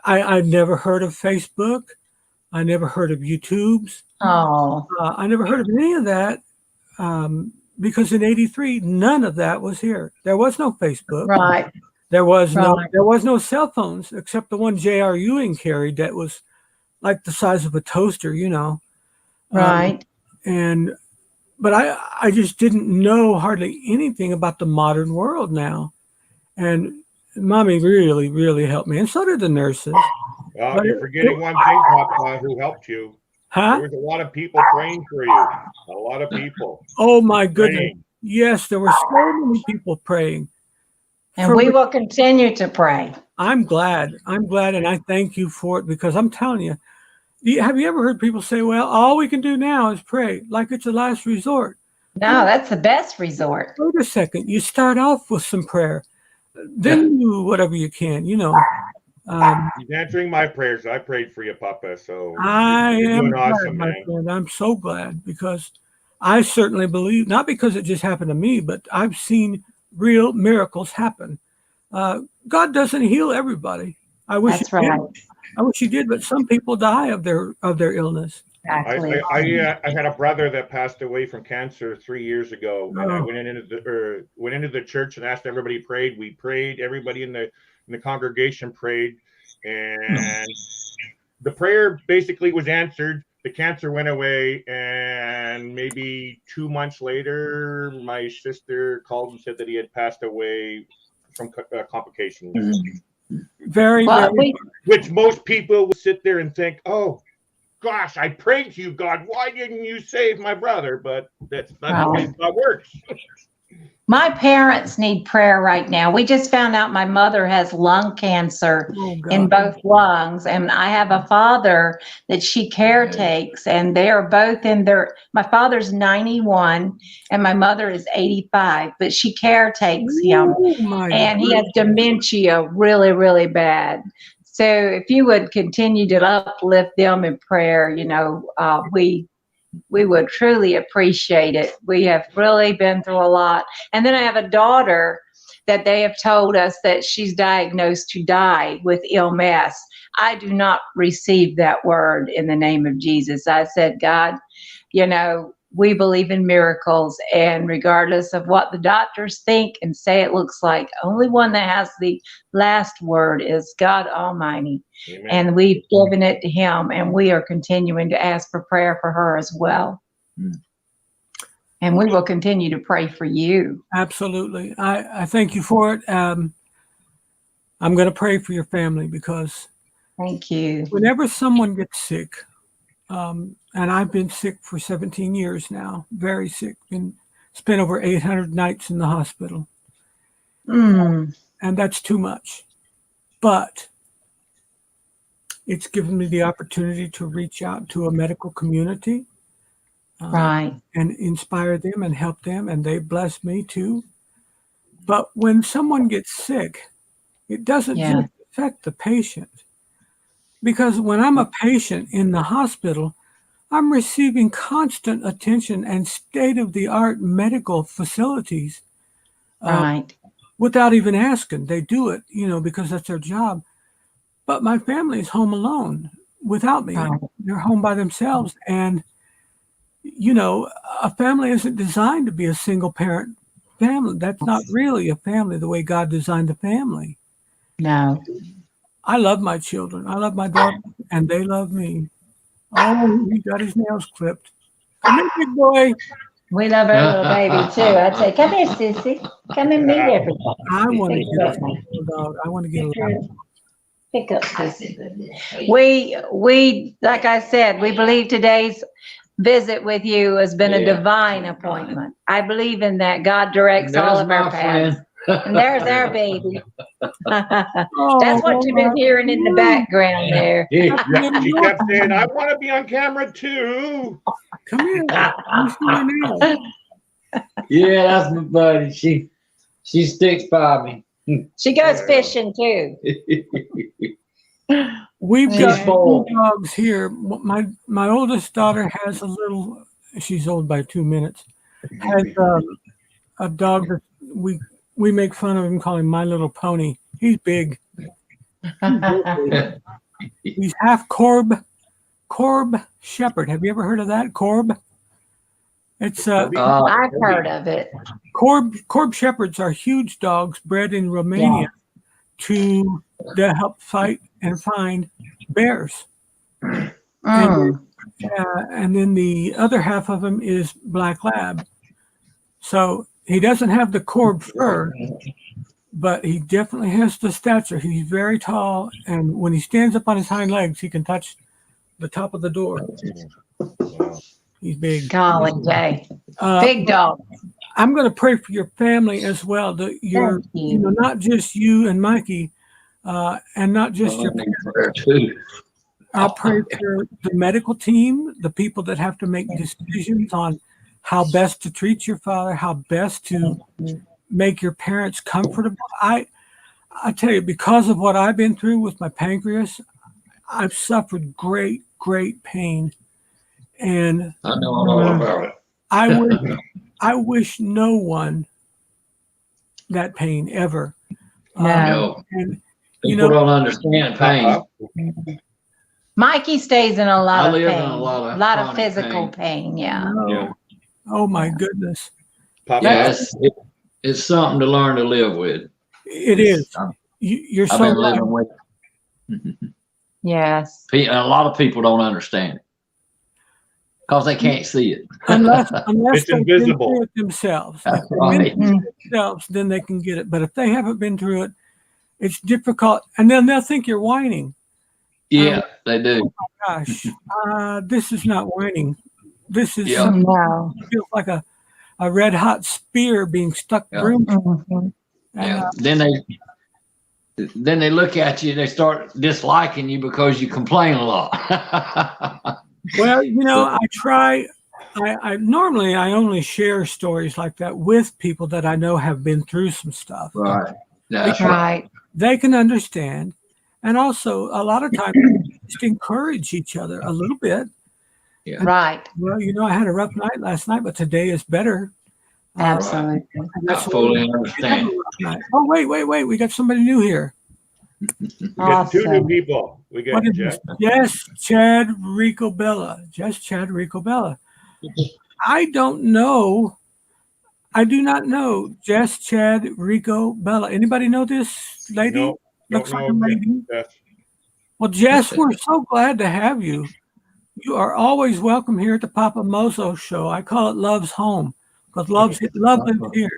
[SPEAKER 1] I'd never heard of Facebook. I never heard of YouTubes.
[SPEAKER 4] Oh,
[SPEAKER 1] I never heard of any of that because in '83, none of that was here. There was no Facebook.
[SPEAKER 4] right.
[SPEAKER 1] There was
[SPEAKER 4] Right.
[SPEAKER 1] no cell phones except the one J.R. Ewing carried that was like the size of a toaster, you know.
[SPEAKER 4] Right.
[SPEAKER 1] But I just didn't know hardly anything about the modern world now. And Mommy really, really helped me. And so did the nurses.
[SPEAKER 3] Well, you're forgetting one thing, Papa, who helped you.
[SPEAKER 1] Huh?
[SPEAKER 3] There was a lot of people praying for you. A lot of people.
[SPEAKER 1] Oh, my goodness.
[SPEAKER 3] Praying.
[SPEAKER 1] Yes, there were so many people praying.
[SPEAKER 4] And we will continue to pray.
[SPEAKER 1] I'm glad. And I thank you for it because I'm telling you, have you ever heard people say, well, all we can do now is pray, like it's a last resort?
[SPEAKER 4] No, that's the best resort.
[SPEAKER 1] Wait a second. You start off with some prayer. Then you do whatever you can, you know.
[SPEAKER 3] He's answering my prayers. I prayed for you, Papa. So
[SPEAKER 1] I
[SPEAKER 3] you're
[SPEAKER 1] am
[SPEAKER 3] doing
[SPEAKER 1] glad,
[SPEAKER 3] awesome,
[SPEAKER 1] my
[SPEAKER 3] man.
[SPEAKER 1] friend. I'm so glad because I certainly believe, not because it just happened to me, but I've seen real miracles happen. God doesn't heal everybody. I wish
[SPEAKER 4] That's
[SPEAKER 1] he did.
[SPEAKER 4] right.
[SPEAKER 1] I wish he did, but some people die of their illness.
[SPEAKER 4] Exactly.
[SPEAKER 3] I had a brother that passed away from cancer 3 years ago, and I went into the church and asked everybody prayed. We prayed. Everybody in the congregation prayed, and the prayer basically was answered. The cancer went away, and maybe 2 months later, my sister called and said that he had passed away from complications.
[SPEAKER 1] Very,
[SPEAKER 4] Well,
[SPEAKER 1] very.
[SPEAKER 3] Which most people would sit there and think, "Oh, gosh, I prayed to you, God. Why didn't you save my brother?" But that's not the way God works.
[SPEAKER 4] My parents need prayer right now. We just found out my mother has lung cancer
[SPEAKER 1] Oh, God.
[SPEAKER 4] in both lungs, and I have a father that she caretakes, and they are both in my father's 91 and my mother is 85, but she caretakes him,
[SPEAKER 1] Oh, my
[SPEAKER 4] and he
[SPEAKER 1] goodness.
[SPEAKER 4] has dementia really, really bad. So if you would continue to uplift them in prayer, you know, we would truly appreciate it. We have really been through a lot. And then I have a daughter that they have told us that she's diagnosed to die with MS. I do not receive that word in the name of Jesus. I said, God, you know, we believe in miracles, and regardless of what the doctors think and say it looks like, only one that has the last word is God Almighty.
[SPEAKER 3] Amen.
[SPEAKER 4] And we've given it to him, and we are continuing to ask for prayer for her as well. And we will continue to pray for you.
[SPEAKER 1] Absolutely. I thank you for it. I'm going to pray for your family because
[SPEAKER 4] Thank you.
[SPEAKER 1] whenever someone gets sick, and I've been sick for 17 years now, very sick, and spent over 800 nights in the hospital.
[SPEAKER 4] Mm,
[SPEAKER 1] And that's too much. But it's given me the opportunity to reach out to a medical community
[SPEAKER 4] right.
[SPEAKER 1] and inspire them and help them, and they bless me too. But when someone gets sick, it doesn't
[SPEAKER 4] Yeah.
[SPEAKER 1] just affect the patient. Because when I'm a patient in the hospital, I'm receiving constant attention and state-of-the-art medical facilities
[SPEAKER 4] Right.
[SPEAKER 1] without even asking. They do it, you know, because that's their job. But my family is home alone without me.
[SPEAKER 4] Right.
[SPEAKER 1] They're home by themselves. And, you know, a family isn't designed to be a single-parent family. That's not really a family the way God designed a family.
[SPEAKER 4] No.
[SPEAKER 1] I love my children. I love my daughter, and they love me. Oh, he got his nails clipped. Come here, big boy.
[SPEAKER 4] We love our little baby too. I'd say, come here, Sissy. Come and meet everybody.
[SPEAKER 1] I want to
[SPEAKER 4] Pick
[SPEAKER 1] get
[SPEAKER 4] up,
[SPEAKER 1] a dog. I want to get a
[SPEAKER 4] pick up, Sissy. We, like I said, we believe today's visit with you has been a
[SPEAKER 5] Yeah.
[SPEAKER 4] divine appointment. I believe in that. God directs all of our paths. And there's our baby. That's what you've been hearing in the background there.
[SPEAKER 3] Yeah, she kept saying, "I want to be on camera too."
[SPEAKER 1] Come here. Let me see your nails.
[SPEAKER 5] Yeah, that's my buddy. She sticks by me.
[SPEAKER 4] She goes fishing too.
[SPEAKER 1] We've
[SPEAKER 4] Yeah.
[SPEAKER 1] got
[SPEAKER 5] She's spoiled.
[SPEAKER 1] 2 dogs here. My oldest daughter has a little. She's old by 2 minutes. Has a dog that we make fun of him, call him My Little Pony. He's big. He's half Corb Shepherd. Have you ever heard of that? Corb. It's
[SPEAKER 4] I've heard of it.
[SPEAKER 1] Corb Shepherds are huge dogs bred in Romania to help fight and find bears.
[SPEAKER 4] Mm.
[SPEAKER 1] And then the other half of him is Black Lab. So he doesn't have the Corb fur, but he definitely has the stature. He's very tall, and when he stands up on his hind legs, he can touch the top of the door. He's big.
[SPEAKER 4] Golly day.
[SPEAKER 1] Uh,
[SPEAKER 4] Big dog.
[SPEAKER 1] I'm going to pray for your family as well. That you're,
[SPEAKER 4] Thank you.
[SPEAKER 1] not just you and Mikey, and not just your parents. I'll pray for the medical team, the people that have to make decisions on how best to treat your father, how best to make your parents comfortable. I tell you, because of what I've been through with my pancreas, I've suffered great pain, and
[SPEAKER 5] I know all about it.
[SPEAKER 1] I wish no one that pain ever.
[SPEAKER 4] No.
[SPEAKER 1] And
[SPEAKER 5] People don't understand pain.
[SPEAKER 4] Mikey stays in a lot
[SPEAKER 5] I
[SPEAKER 4] of
[SPEAKER 5] live
[SPEAKER 4] pain.
[SPEAKER 5] in a lot of
[SPEAKER 4] of
[SPEAKER 5] chronic
[SPEAKER 4] physical pain. Yeah.
[SPEAKER 3] Yeah.
[SPEAKER 1] Oh my goodness,
[SPEAKER 3] Papa,
[SPEAKER 5] Yes, it's something to learn to live with.
[SPEAKER 1] it is. You're
[SPEAKER 5] I've
[SPEAKER 1] so
[SPEAKER 5] been
[SPEAKER 1] right.
[SPEAKER 5] living with it.
[SPEAKER 4] Yes.
[SPEAKER 5] And a lot of people don't understand it because they can't see it.
[SPEAKER 1] unless
[SPEAKER 3] It's
[SPEAKER 1] they've been
[SPEAKER 3] invisible.
[SPEAKER 1] through it themselves.
[SPEAKER 5] That's
[SPEAKER 1] If they've been
[SPEAKER 5] right.
[SPEAKER 1] through it themselves, then they can get it. But if they haven't been through it, it's difficult, and then they'll think you're whining.
[SPEAKER 5] Yeah, they do.
[SPEAKER 1] Gosh, this is not whining. This is
[SPEAKER 5] Yeah.
[SPEAKER 1] something
[SPEAKER 4] No.
[SPEAKER 1] that feels like a red hot spear being stuck
[SPEAKER 5] Yeah.
[SPEAKER 1] through.
[SPEAKER 4] Mhm.
[SPEAKER 5] Yeah. Then they look at you and they start disliking you because you complain a lot.
[SPEAKER 1] Well, I try. I normally I only share stories like that with people that I know have been through some stuff.
[SPEAKER 5] Right. That's right.
[SPEAKER 4] Right.
[SPEAKER 1] They can understand, and also a lot of times we just encourage each other a little bit.
[SPEAKER 4] Right.
[SPEAKER 1] Well, I had a rough night last night, but today is better.
[SPEAKER 4] Absolutely.
[SPEAKER 1] And
[SPEAKER 5] I
[SPEAKER 1] that's
[SPEAKER 5] fully
[SPEAKER 1] what we have
[SPEAKER 5] understand.
[SPEAKER 1] a rough night. Oh, wait! We got somebody new here.
[SPEAKER 3] we got 2 new
[SPEAKER 4] Awesome.
[SPEAKER 3] people. We got
[SPEAKER 1] What is
[SPEAKER 3] Jeff.
[SPEAKER 1] this? Yes, Chad Rico Bella. Just Chad Rico Bella. I don't know. I do not know Jess Chad Rico Bella. Anybody know this lady?
[SPEAKER 3] No,
[SPEAKER 1] Looks
[SPEAKER 3] don't
[SPEAKER 1] like a
[SPEAKER 3] know.
[SPEAKER 1] lady.
[SPEAKER 3] Jeff.
[SPEAKER 1] Well, Jess, we're so glad to have you. You are always welcome here at the Papa Mozo Show. I call it Love's Home because love lives here.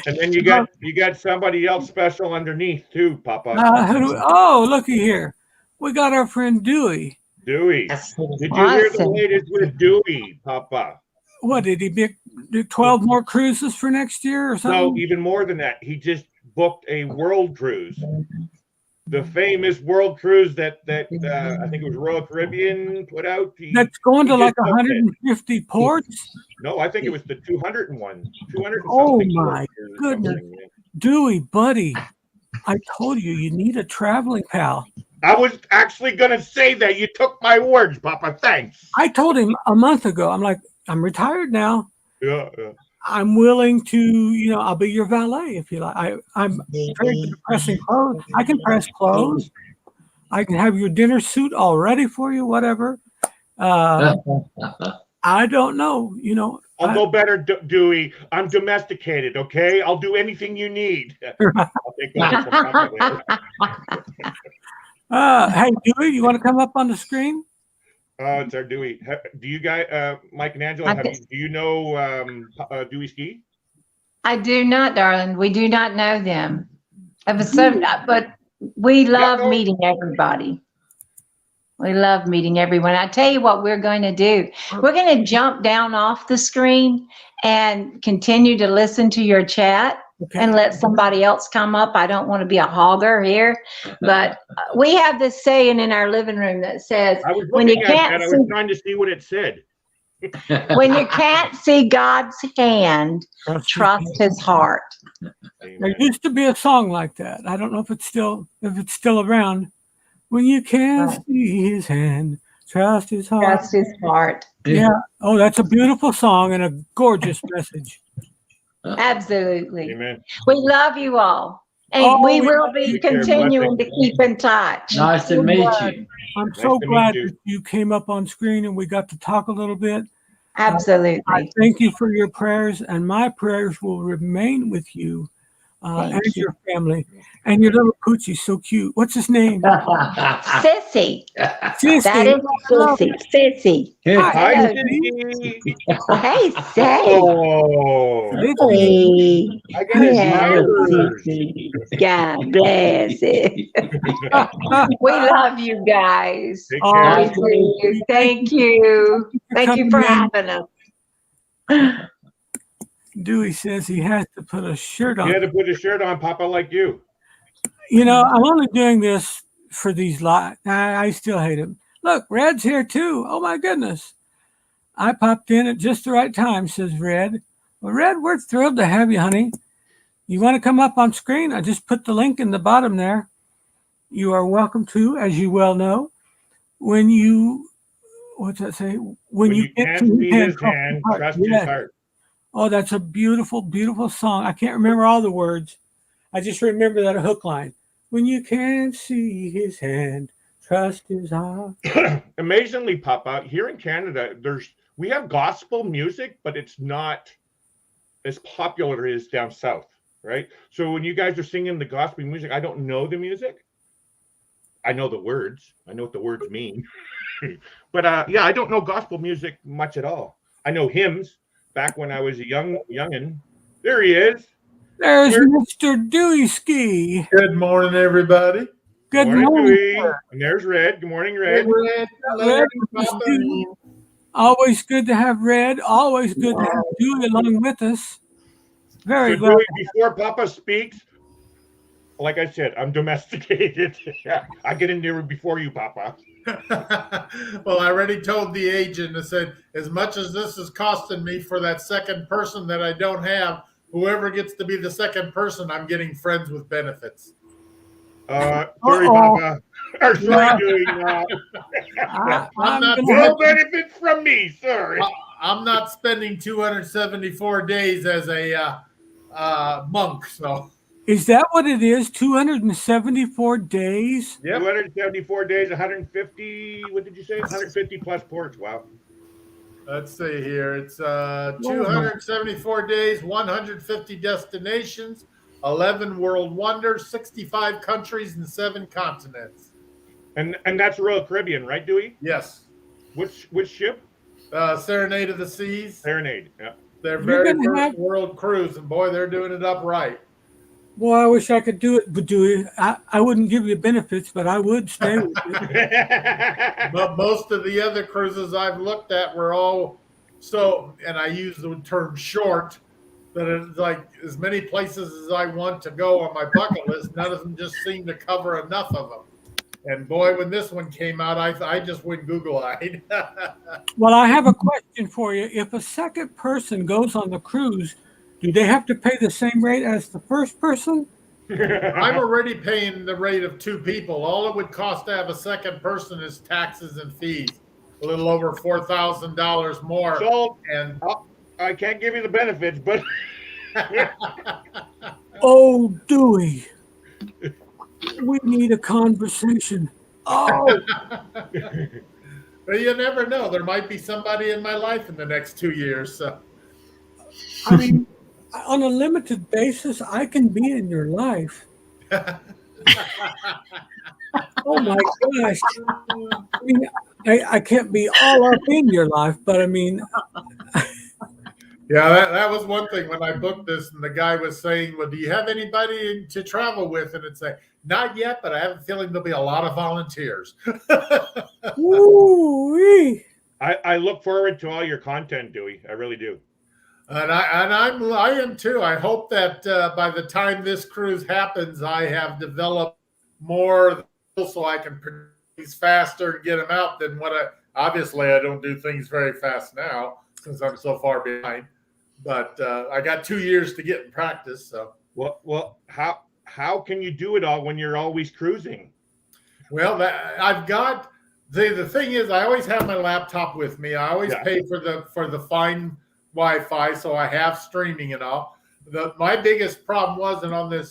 [SPEAKER 3] And then you got somebody else special underneath too, Papa.
[SPEAKER 1] Looky here. We got our friend Dewey.
[SPEAKER 3] Dewey.
[SPEAKER 4] That's
[SPEAKER 3] Did you hear the
[SPEAKER 4] awesome.
[SPEAKER 3] latest with Dewey, Papa?
[SPEAKER 1] What did he do? 12 more cruises for next year or something?
[SPEAKER 3] No, even more than that. He just booked a world cruise. The famous world cruise that I think it was Royal Caribbean put out.
[SPEAKER 1] That's going to
[SPEAKER 3] he
[SPEAKER 1] like
[SPEAKER 3] just booked it.
[SPEAKER 1] 150 ports.
[SPEAKER 3] No, I think it was the 201. 200 and
[SPEAKER 1] Oh,
[SPEAKER 3] something
[SPEAKER 1] my
[SPEAKER 3] ports or
[SPEAKER 1] goodness.
[SPEAKER 3] something.
[SPEAKER 1] Dewey, buddy, I told you need a traveling pal.
[SPEAKER 3] I was actually going to say that. You took my words, Papa. Thanks.
[SPEAKER 1] I told him a month ago, I'm like, I'm retired now.
[SPEAKER 3] Yeah.
[SPEAKER 1] I'm willing to, I'll be your valet if you like. I'm very good at pressing clothes. I can press clothes. I can have your dinner suit all ready for you, whatever. I don't know,
[SPEAKER 3] I'll go better, Dewey. I'm domesticated, okay? I'll do anything you need. I'll take over from Papa there.
[SPEAKER 1] Hey, Dewey, you want to come up on the screen?
[SPEAKER 3] Oh, it's our Dewey. Do you guys, Mike and Angela, do you know Dewey Ski?
[SPEAKER 4] I do not, darling. We do not know them. But we love meeting everybody. We love meeting everyone. I tell you what we're going to do. We're going to jump down off the screen and continue to listen to your chat.
[SPEAKER 1] Okay.
[SPEAKER 4] And let somebody else come up. I don't want to be a hogger here, but we have this saying in our living room that says,
[SPEAKER 3] I was
[SPEAKER 4] when you
[SPEAKER 3] looking at
[SPEAKER 4] can't
[SPEAKER 3] that. I
[SPEAKER 4] see,
[SPEAKER 3] was trying to see what it said.
[SPEAKER 4] When you can't see God's hand, trust his heart.
[SPEAKER 3] Amen.
[SPEAKER 1] There used to be a song like that. I don't know if it's still around. When you can't
[SPEAKER 4] Right.
[SPEAKER 1] see his hand, trust his heart.
[SPEAKER 4] Trust his heart.
[SPEAKER 1] Yeah. Oh, that's a beautiful song and a gorgeous message.
[SPEAKER 4] Absolutely.
[SPEAKER 3] Amen.
[SPEAKER 4] We love you all. And
[SPEAKER 1] Oh,
[SPEAKER 4] we
[SPEAKER 1] we
[SPEAKER 4] will
[SPEAKER 1] love
[SPEAKER 4] be
[SPEAKER 3] you too.
[SPEAKER 4] continuing to keep in touch.
[SPEAKER 5] Nice to meet you.
[SPEAKER 1] I'm
[SPEAKER 3] Nice
[SPEAKER 1] so
[SPEAKER 3] to meet
[SPEAKER 1] glad
[SPEAKER 3] you.
[SPEAKER 1] that you came up on screen and we got to talk a little bit. I
[SPEAKER 4] Absolutely.
[SPEAKER 1] thank you for your prayers, and my prayers will remain with you and
[SPEAKER 4] Thank you.
[SPEAKER 1] your family. And your little poochie's so cute. What's his name?
[SPEAKER 4] Sissy.
[SPEAKER 1] Sissy.
[SPEAKER 4] That is Sissy. Sissy.
[SPEAKER 3] Hi,
[SPEAKER 4] Hello.
[SPEAKER 3] Cindy.
[SPEAKER 4] Hey, Say.
[SPEAKER 3] Oh,
[SPEAKER 4] Hey.
[SPEAKER 3] I got
[SPEAKER 4] Hello,
[SPEAKER 3] admirers.
[SPEAKER 4] Sissy. God bless it. We love you guys.
[SPEAKER 3] Take
[SPEAKER 1] Oh,
[SPEAKER 3] care.
[SPEAKER 4] We do. Thank you. Thank you for having us.
[SPEAKER 1] Dewey says he has to put a shirt
[SPEAKER 3] You had
[SPEAKER 1] on.
[SPEAKER 3] to put a shirt on, Papa, like you.
[SPEAKER 1] You know, I'm only doing this for these lives. I still hate him. Look, Red's here too. Oh my goodness. I popped in at just the right time, says Red. Well, Red, we're thrilled to have you, honey. You want to come up on screen? I just put the link in the bottom there. You are welcome to, as you well know. When you, what's that say? When you
[SPEAKER 3] can't
[SPEAKER 1] to
[SPEAKER 3] see his hand, trust his
[SPEAKER 1] Yes.
[SPEAKER 3] heart.
[SPEAKER 1] Oh, that's a beautiful, beautiful song. I can't remember all the words. I just remember that hook line. When you can't see his hand, trust his heart.
[SPEAKER 3] Amazingly, Papa, here in Canada, we have gospel music, but it's not as popular as down south, right? So when you guys are singing the gospel music, I don't know the music. I know the words. I know what the words mean. But yeah, I don't know gospel music much at all. I know hymns back when I was a youngin'. There he is.
[SPEAKER 1] There's
[SPEAKER 3] Where-
[SPEAKER 1] Mr. Dewey Ski.
[SPEAKER 6] Good morning, everybody.
[SPEAKER 1] Good
[SPEAKER 3] Morning,
[SPEAKER 1] morning.
[SPEAKER 3] Dewey.
[SPEAKER 1] sir.
[SPEAKER 3] And there's Red. Good morning, Red.
[SPEAKER 6] Red,
[SPEAKER 1] Red, Steve. Always good to have Red. Always good to have Dewey along with us. Very
[SPEAKER 3] So,
[SPEAKER 1] glad.
[SPEAKER 3] Dewey, before Papa speaks, like I said, I'm domesticated. I get in there before you, Papa.
[SPEAKER 6] Well, I already told the agent, I said, as much as this is costing me for that second person that I don't have, whoever gets to be the second person, I'm getting friends with benefits.
[SPEAKER 3] Sorry,
[SPEAKER 1] Uh-oh.
[SPEAKER 3] Papa. Or sorry, Dewey. No.
[SPEAKER 1] I'm
[SPEAKER 6] not-
[SPEAKER 1] gonna have
[SPEAKER 3] No benefit from me, sorry.
[SPEAKER 6] I'm not spending 274 days as a monk, so.
[SPEAKER 1] Is that what it is? 274 days?
[SPEAKER 6] Yep.
[SPEAKER 3] 274 days, 150. What did you say? 150 plus ports. Wow.
[SPEAKER 6] Let's see here. It's 274 days, 150 destinations, 11 world wonders, 65 countries, and 7 continents.
[SPEAKER 3] And that's Royal Caribbean, right, Dewey?
[SPEAKER 6] Yes.
[SPEAKER 3] Which ship?
[SPEAKER 6] Serenade of the Seas.
[SPEAKER 3] Serenade. Yeah.
[SPEAKER 6] Their
[SPEAKER 1] You're
[SPEAKER 6] very
[SPEAKER 1] gonna
[SPEAKER 6] first
[SPEAKER 1] have-
[SPEAKER 6] world cruise, and boy, they're doing it up right.
[SPEAKER 1] Boy, I wish I could do it, but Dewey, I wouldn't give you benefits, but I would stay with you.
[SPEAKER 6] But most of the other cruises I've looked at were all so, and I use the term short, that it's like as many places as I want to go on my bucket list, none of them just seem to cover enough of them. And boy, when this one came out, I just went Google-eyed.
[SPEAKER 1] Well, I have a question for you. If a second person goes on the cruise, do they have to pay the same rate as the first person?
[SPEAKER 6] I'm already paying the rate of 2 people. All it would cost to have a second person is taxes and fees, a little over $4,000 more.
[SPEAKER 3] So
[SPEAKER 6] And
[SPEAKER 3] I can't give you the benefits, but
[SPEAKER 1] Oh, Dewey, we need a conversation. Oh,
[SPEAKER 6] but you never know. There might be somebody in my life in the next 2 years. So.
[SPEAKER 1] I mean, on a limited basis, I can be in your life. Oh my gosh. I mean, I can't be all up in your life, but I mean,
[SPEAKER 6] Yeah, that was one thing when I booked this, and the guy was saying, well, do you have anybody to travel with? And it's like, not yet, but I have a feeling there'll be a lot of volunteers.
[SPEAKER 1] woo-wee.
[SPEAKER 3] I look forward to all your content, Dewey. I really do.
[SPEAKER 6] And I am too. I hope that by the time this cruise happens, I have developed more so I can produce faster and get them out than what obviously I don't do things very fast now since I'm so far behind. But I got 2 years to get in practice. So
[SPEAKER 3] Well, how can you do it all when you're always cruising?
[SPEAKER 6] well, that I've got the thing is I always have my laptop with me. I always pay for the fine Wi-Fi, so I have streaming and all. My biggest problem wasn't on the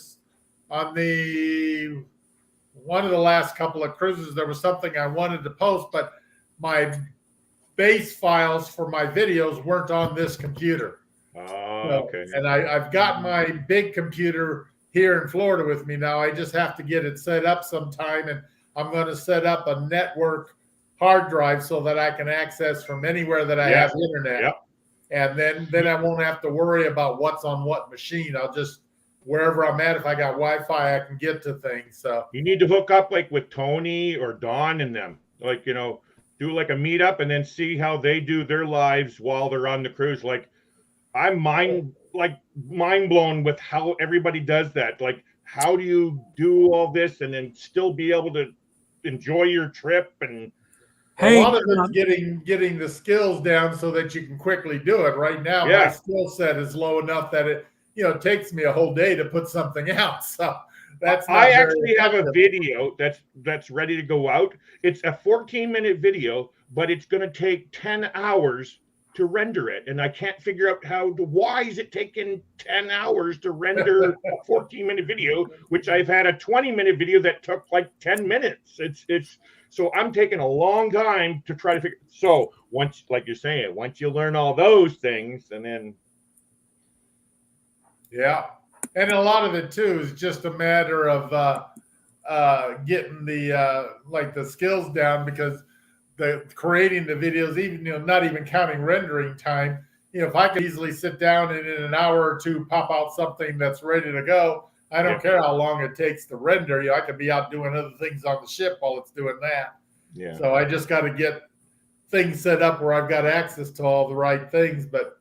[SPEAKER 6] one of the last couple of cruises. There was something I wanted to post, but my base files for my videos weren't on this computer.
[SPEAKER 3] Oh, okay.
[SPEAKER 6] And I've got my big computer here in Florida with me now. I just have to get it set up sometime, and I'm going to set up a network hard drive so that I can access from anywhere that I have internet.
[SPEAKER 3] Yep.
[SPEAKER 6] And then I won't have to worry about what's on what machine. I'll just, wherever I'm at, if I got Wi-Fi, I can get to things. So
[SPEAKER 3] You need to hook up like with Tony or Don and them, like, do like a meetup and then see how they do their lives while they're on the cruise. Like, I'm mind blown with how everybody does that. Like, how do you do all this and then still be able to enjoy your trip? And
[SPEAKER 6] a lot of it's getting the skills down so that you can quickly do it. Right now, my skill set is low enough that it takes me a whole day to put something out. So that's
[SPEAKER 3] I actually have a video that's ready to go out. It's a 14-minute video, but it's going to take 10 hours to render it, and I can't figure out why is it taking 10 hours to render a 14-minute video, which I've had a 20-minute video that took like 10 minutes. It's so I'm taking a long time to try to figure. So once, like you're saying, once you learn all those things, and then
[SPEAKER 6] and a lot of it too is just a matter of getting the skills down, because creating the videos, even not even counting rendering time, if I could easily sit down and in an hour or two pop out something that's ready to go, I don't care how long it takes to render. I could be out doing other things on the ship while it's doing that.
[SPEAKER 3] Yeah.
[SPEAKER 6] So I just got to get things set up where I've got access to all the right things. But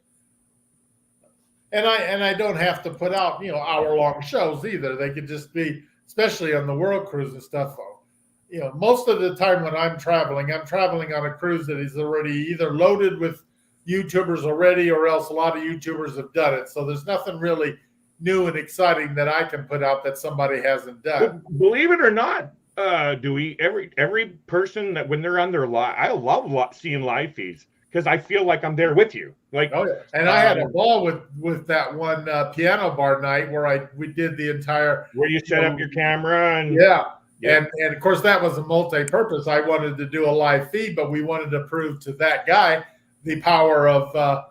[SPEAKER 6] and I don't have to put out hour-long shows either. They could just be, especially on the world cruise and stuff. Most of the time when I'm traveling on a cruise that is already either loaded with YouTubers already, or else a lot of YouTubers have done it. So there's nothing really new and exciting that I can put out that somebody hasn't done.
[SPEAKER 3] Believe it or not, Dewey, every person that when they're on their live, I love seeing live feeds because I feel like I'm there with you. Like,
[SPEAKER 6] and I had a ball with that one piano bar night where we did the entire
[SPEAKER 3] where you set up your camera and
[SPEAKER 6] And of course that was a multi-purpose. I wanted to do a live feed, but we wanted to prove to that guy the power of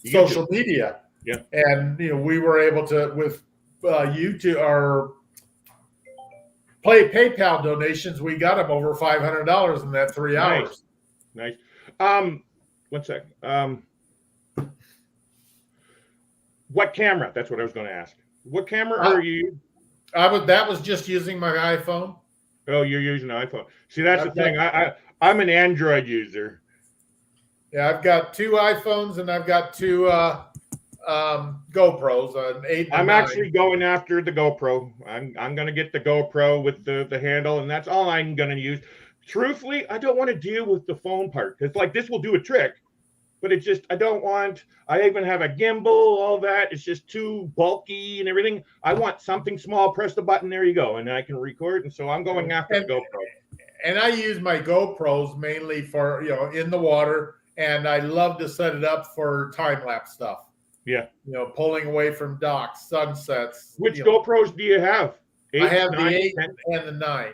[SPEAKER 6] social media.
[SPEAKER 3] Yeah.
[SPEAKER 6] And we were able to, with YouTube or PayPal donations, we got him over $500 in that 3 hours.
[SPEAKER 3] Nice. 1 second. What camera? That's what I was going to ask. What camera are you?
[SPEAKER 6] That was just using my iPhone.
[SPEAKER 3] Oh, you're using an iPhone. See, that's the thing. I'm an Android user.
[SPEAKER 6] Yeah, I've got 2 iPhones and I've got 2 GoPros, an 8 and
[SPEAKER 3] I'm
[SPEAKER 6] 9.
[SPEAKER 3] actually going after the GoPro. I'm going to get the GoPro with the handle, and that's all I'm going to use. Truthfully, I don't want to deal with the phone part because, like, this will do a trick, but it's just I don't want. I even have a gimbal, all that. It's just too bulky and everything. I want something small. Press the button. There you go, and I can record. And so I'm going after the GoPro.
[SPEAKER 6] And I use my GoPros mainly for in the water, and I love to set it up for time lapse stuff.
[SPEAKER 3] Yeah.
[SPEAKER 6] Pulling away from docks, sunsets.
[SPEAKER 3] Which GoPros do you have? 8,
[SPEAKER 6] I have
[SPEAKER 3] 9,
[SPEAKER 6] the 8
[SPEAKER 3] 10?
[SPEAKER 6] and the 9.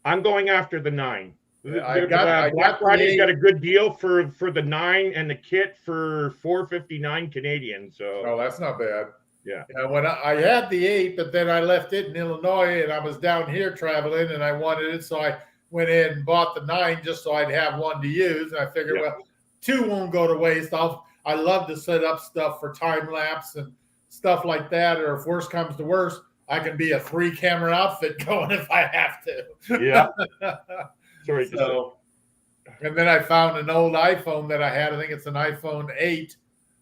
[SPEAKER 3] I'm going after the 9.
[SPEAKER 6] I got
[SPEAKER 3] Black
[SPEAKER 6] the
[SPEAKER 3] Friday's
[SPEAKER 6] 8.
[SPEAKER 3] got a good deal for the 9 and the kit for $4.59 Canadian. So
[SPEAKER 6] that's not bad.
[SPEAKER 3] Yeah.
[SPEAKER 6] When I had the 8, but then I left it in Illinois, and I was down here traveling, and I wanted it, so I went in and bought the 9 just so I'd have one to use. And I figured, well, 2 won't go to waste. I love to set up stuff for time lapse and stuff like that. Or if worse comes to worse, I can be a 3-camera outfit going if I have to.
[SPEAKER 3] Yeah. Sorry.
[SPEAKER 6] So, and then I found an old iPhone that I had. I think it's an iPhone 8,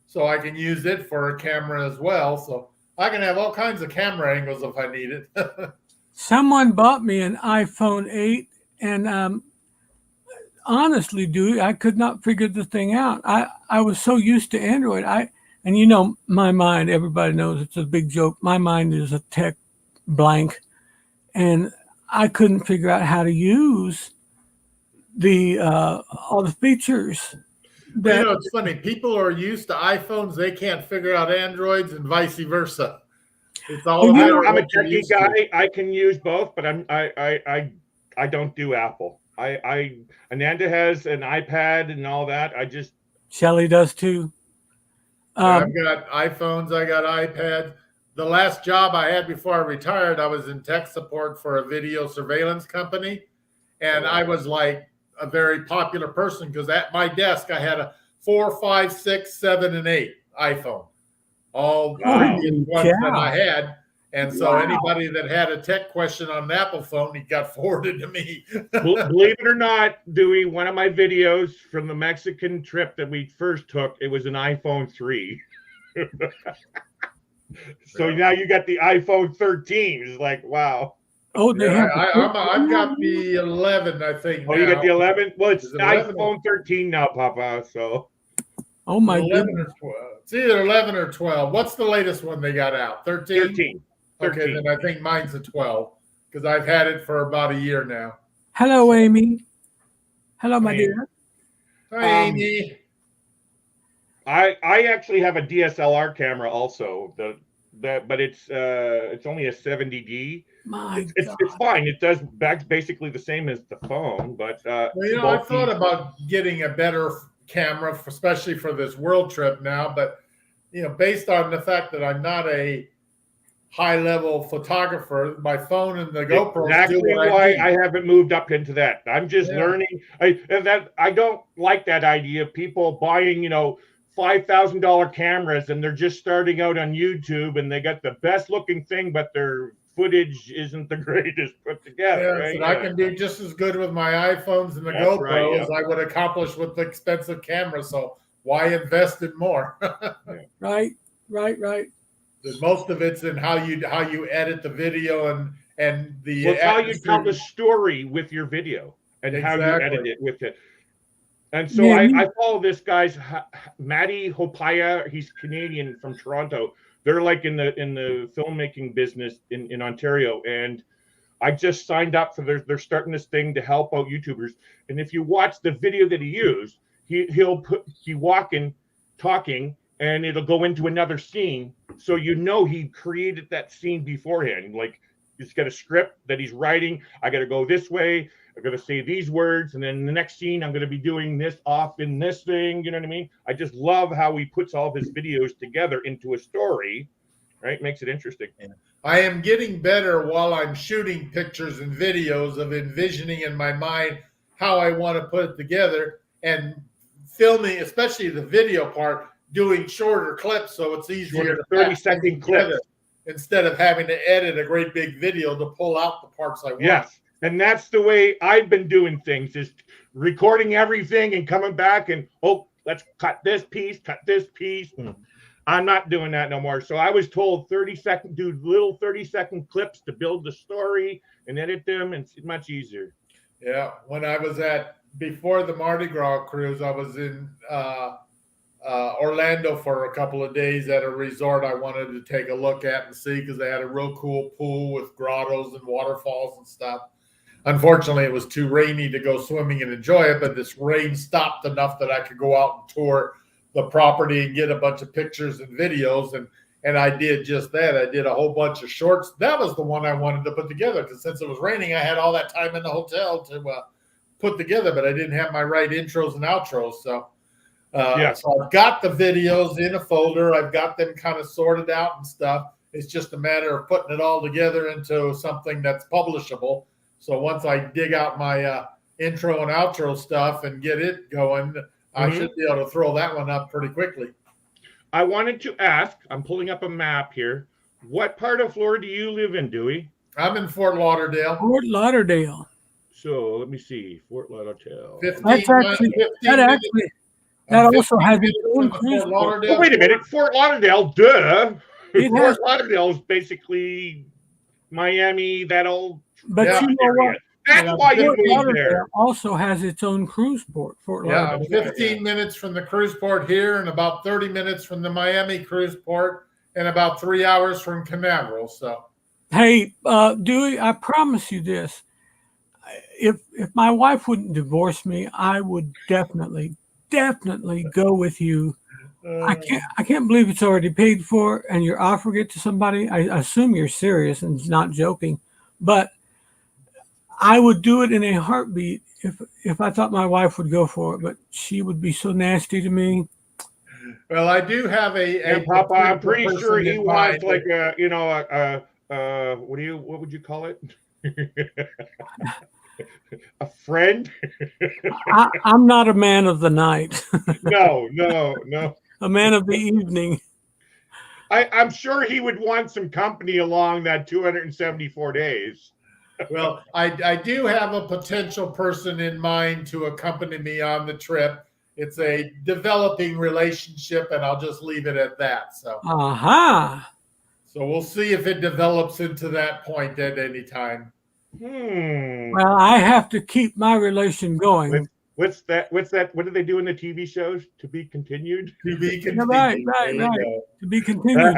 [SPEAKER 6] so I can use it for a camera as well. So I can have all kinds of camera angles if I need it.
[SPEAKER 1] Someone bought me an iPhone 8, and honestly, Dewey, I could not figure the thing out. I was so used to Android. And you know, my mind, everybody knows it's a big joke. My mind is a tech blank. And I couldn't figure out how to use the all the features.
[SPEAKER 6] You know, it's funny. People are used to iPhones; they can't figure out Androids, and vice versa. It's all.
[SPEAKER 1] Well, you know,
[SPEAKER 3] I'm a techie guy. I can use both, but I don't do Apple. Ananda has an iPad and all that. I just
[SPEAKER 1] Shelly does too.
[SPEAKER 6] I've got iPhones. I got iPads. The last job I had before I retired, I was in tech support for a video surveillance company, and I was like a very popular person because at my desk I had a 4, 5, 6, 7, and 8 iPhone, all previous ones that I had. And so anybody that had a tech question on an Apple phone, it got forwarded to me.
[SPEAKER 3] Believe it or not, Dewey, one of my videos from the Mexican trip that we first took, it was an iPhone 3. So now you got the iPhone 13. It's like, wow.
[SPEAKER 1] Oh, they have.
[SPEAKER 6] I've got the 11, I think.
[SPEAKER 3] Oh, you got the 11? Well, it's
[SPEAKER 6] Is it 11
[SPEAKER 3] iPhone 13 now, Papa. So.
[SPEAKER 1] Oh my
[SPEAKER 6] 11
[SPEAKER 1] goodness.
[SPEAKER 6] or 12. It's either 11 or 12. What's the latest one they got out? 13?
[SPEAKER 3] 13.
[SPEAKER 6] Okay, then I think mine's a 12 because I've had it for about a year now.
[SPEAKER 1] Hello, Amy. Hello, my dear.
[SPEAKER 6] Hi, Amy.
[SPEAKER 3] I actually have a DSLR camera also. But it's only a 70D. It's fine. It does basically the same as the phone, but
[SPEAKER 6] well, you know, I thought about getting a better camera, especially for this world trip now. But you know, based on the fact that I'm not a high-level photographer, my phone and the GoPro.
[SPEAKER 3] Exactly why I haven't moved up into that. I'm just learning. I don't like that idea of people buying, you know, $5,000 cameras and they're just starting out on YouTube and they got the best looking thing, but their footage isn't the greatest put together.
[SPEAKER 6] Right? And I can do just as good with my iPhones and the GoPro as I would accomplish with the expensive camera. So why invest in more?
[SPEAKER 1] Right.
[SPEAKER 6] Most of it's in how you edit the video and the.
[SPEAKER 3] Well, it's how you tell the story with your video and how you edit it with it. And so I follow this guy's Matty Hopaya. He's Canadian from Toronto. They're like in the filmmaking business in Ontario. And I just signed up for they're starting this thing to help out YouTubers. And if you watch the video that he used, he'll walking, talking, and it'll go into another scene. So you know he created that scene beforehand. Like he's got a script that he's writing. I got to go this way. I'm going to say these words, and then the next scene, I'm going to be doing this off in this thing. You know what I mean? I just love how he puts all of his videos together into a story, right? Makes it interesting.
[SPEAKER 6] I am getting better while I'm shooting pictures and videos of envisioning in my mind how I want to put it together and filming, especially the video part, doing shorter clips so it's easier to
[SPEAKER 3] 30-second clips
[SPEAKER 6] instead of having to edit a great big video to pull out the parts I want.
[SPEAKER 3] Yes. And that's the way I've been doing things, is recording everything and coming back and, let's cut this piece. I'm not doing that no more. So I was told 30-second, do little 30-second clips to build the story and edit them. And it's much easier.
[SPEAKER 6] Yeah. When I was before the Mardi Gras cruise, I was in Orlando for a couple of days at a resort I wanted to take a look at and see because they had a real cool pool with grottos and waterfalls and stuff. Unfortunately, it was too rainy to go swimming and enjoy it, but this rain stopped enough that I could go out and tour the property and get a bunch of pictures and videos. And I did just that. I did a whole bunch of shorts. That was the one I wanted to put together because since it was raining, I had all that time in the hotel to put together, but I didn't have my right intros and outros. So I've got the videos in a folder. I've got them kind of sorted out and stuff. It's just a matter of putting it all together into something that's publishable. So once I dig out my intro and outro stuff and get it going, I should be able to throw that one up pretty quickly.
[SPEAKER 3] I wanted to ask, I'm pulling up a map here. What part of Florida do you live in, Dewey?
[SPEAKER 6] I'm in Fort Lauderdale.
[SPEAKER 1] Fort Lauderdale.
[SPEAKER 3] So let me see. Fort Lauderdale.
[SPEAKER 1] That also has its own cruise.
[SPEAKER 3] Oh, wait a minute. Fort Lauderdale, duh. Fort Lauderdale is basically Miami, that old.
[SPEAKER 1] But you know what?
[SPEAKER 3] That's
[SPEAKER 6] And
[SPEAKER 3] why you
[SPEAKER 1] Fort
[SPEAKER 3] moved
[SPEAKER 1] Lauderdale
[SPEAKER 3] there.
[SPEAKER 1] also has its own cruise port. Fort
[SPEAKER 6] Yeah,
[SPEAKER 1] Lauderdale.
[SPEAKER 6] I'm 15 minutes from the cruise port here and about 30 minutes from the Miami cruise port and about 3 hours from Canaveral. So
[SPEAKER 1] Hey, Dewey, I promise you this. If my wife wouldn't divorce me, I would definitely go with you. I can't believe it's already paid for and you're offering it to somebody. I assume you're serious and not joking, but I would do it in a heartbeat if I thought my wife would go for it, but she would be so nasty to me.
[SPEAKER 6] well, I do have
[SPEAKER 3] And Papa, I'm pretty
[SPEAKER 6] person
[SPEAKER 3] sure he
[SPEAKER 6] in
[SPEAKER 3] wants
[SPEAKER 6] mind.
[SPEAKER 3] like what would you call it? A friend?
[SPEAKER 1] I'm not a man of the night,
[SPEAKER 3] No.
[SPEAKER 1] a man of the evening.
[SPEAKER 3] I'm sure he would want some company along that 274 days.
[SPEAKER 6] Well, I do have a potential person in mind to accompany me on the trip. It's a developing relationship, and I'll just leave it at that. So,
[SPEAKER 1] Aha.
[SPEAKER 6] so we'll see if it develops into that point at any time.
[SPEAKER 1] Well, I have to keep my relation going.
[SPEAKER 3] What's that? What do they do in the TV shows? To be continued?
[SPEAKER 6] To be continued.
[SPEAKER 1] Right.
[SPEAKER 6] There you go.
[SPEAKER 1] To be continued.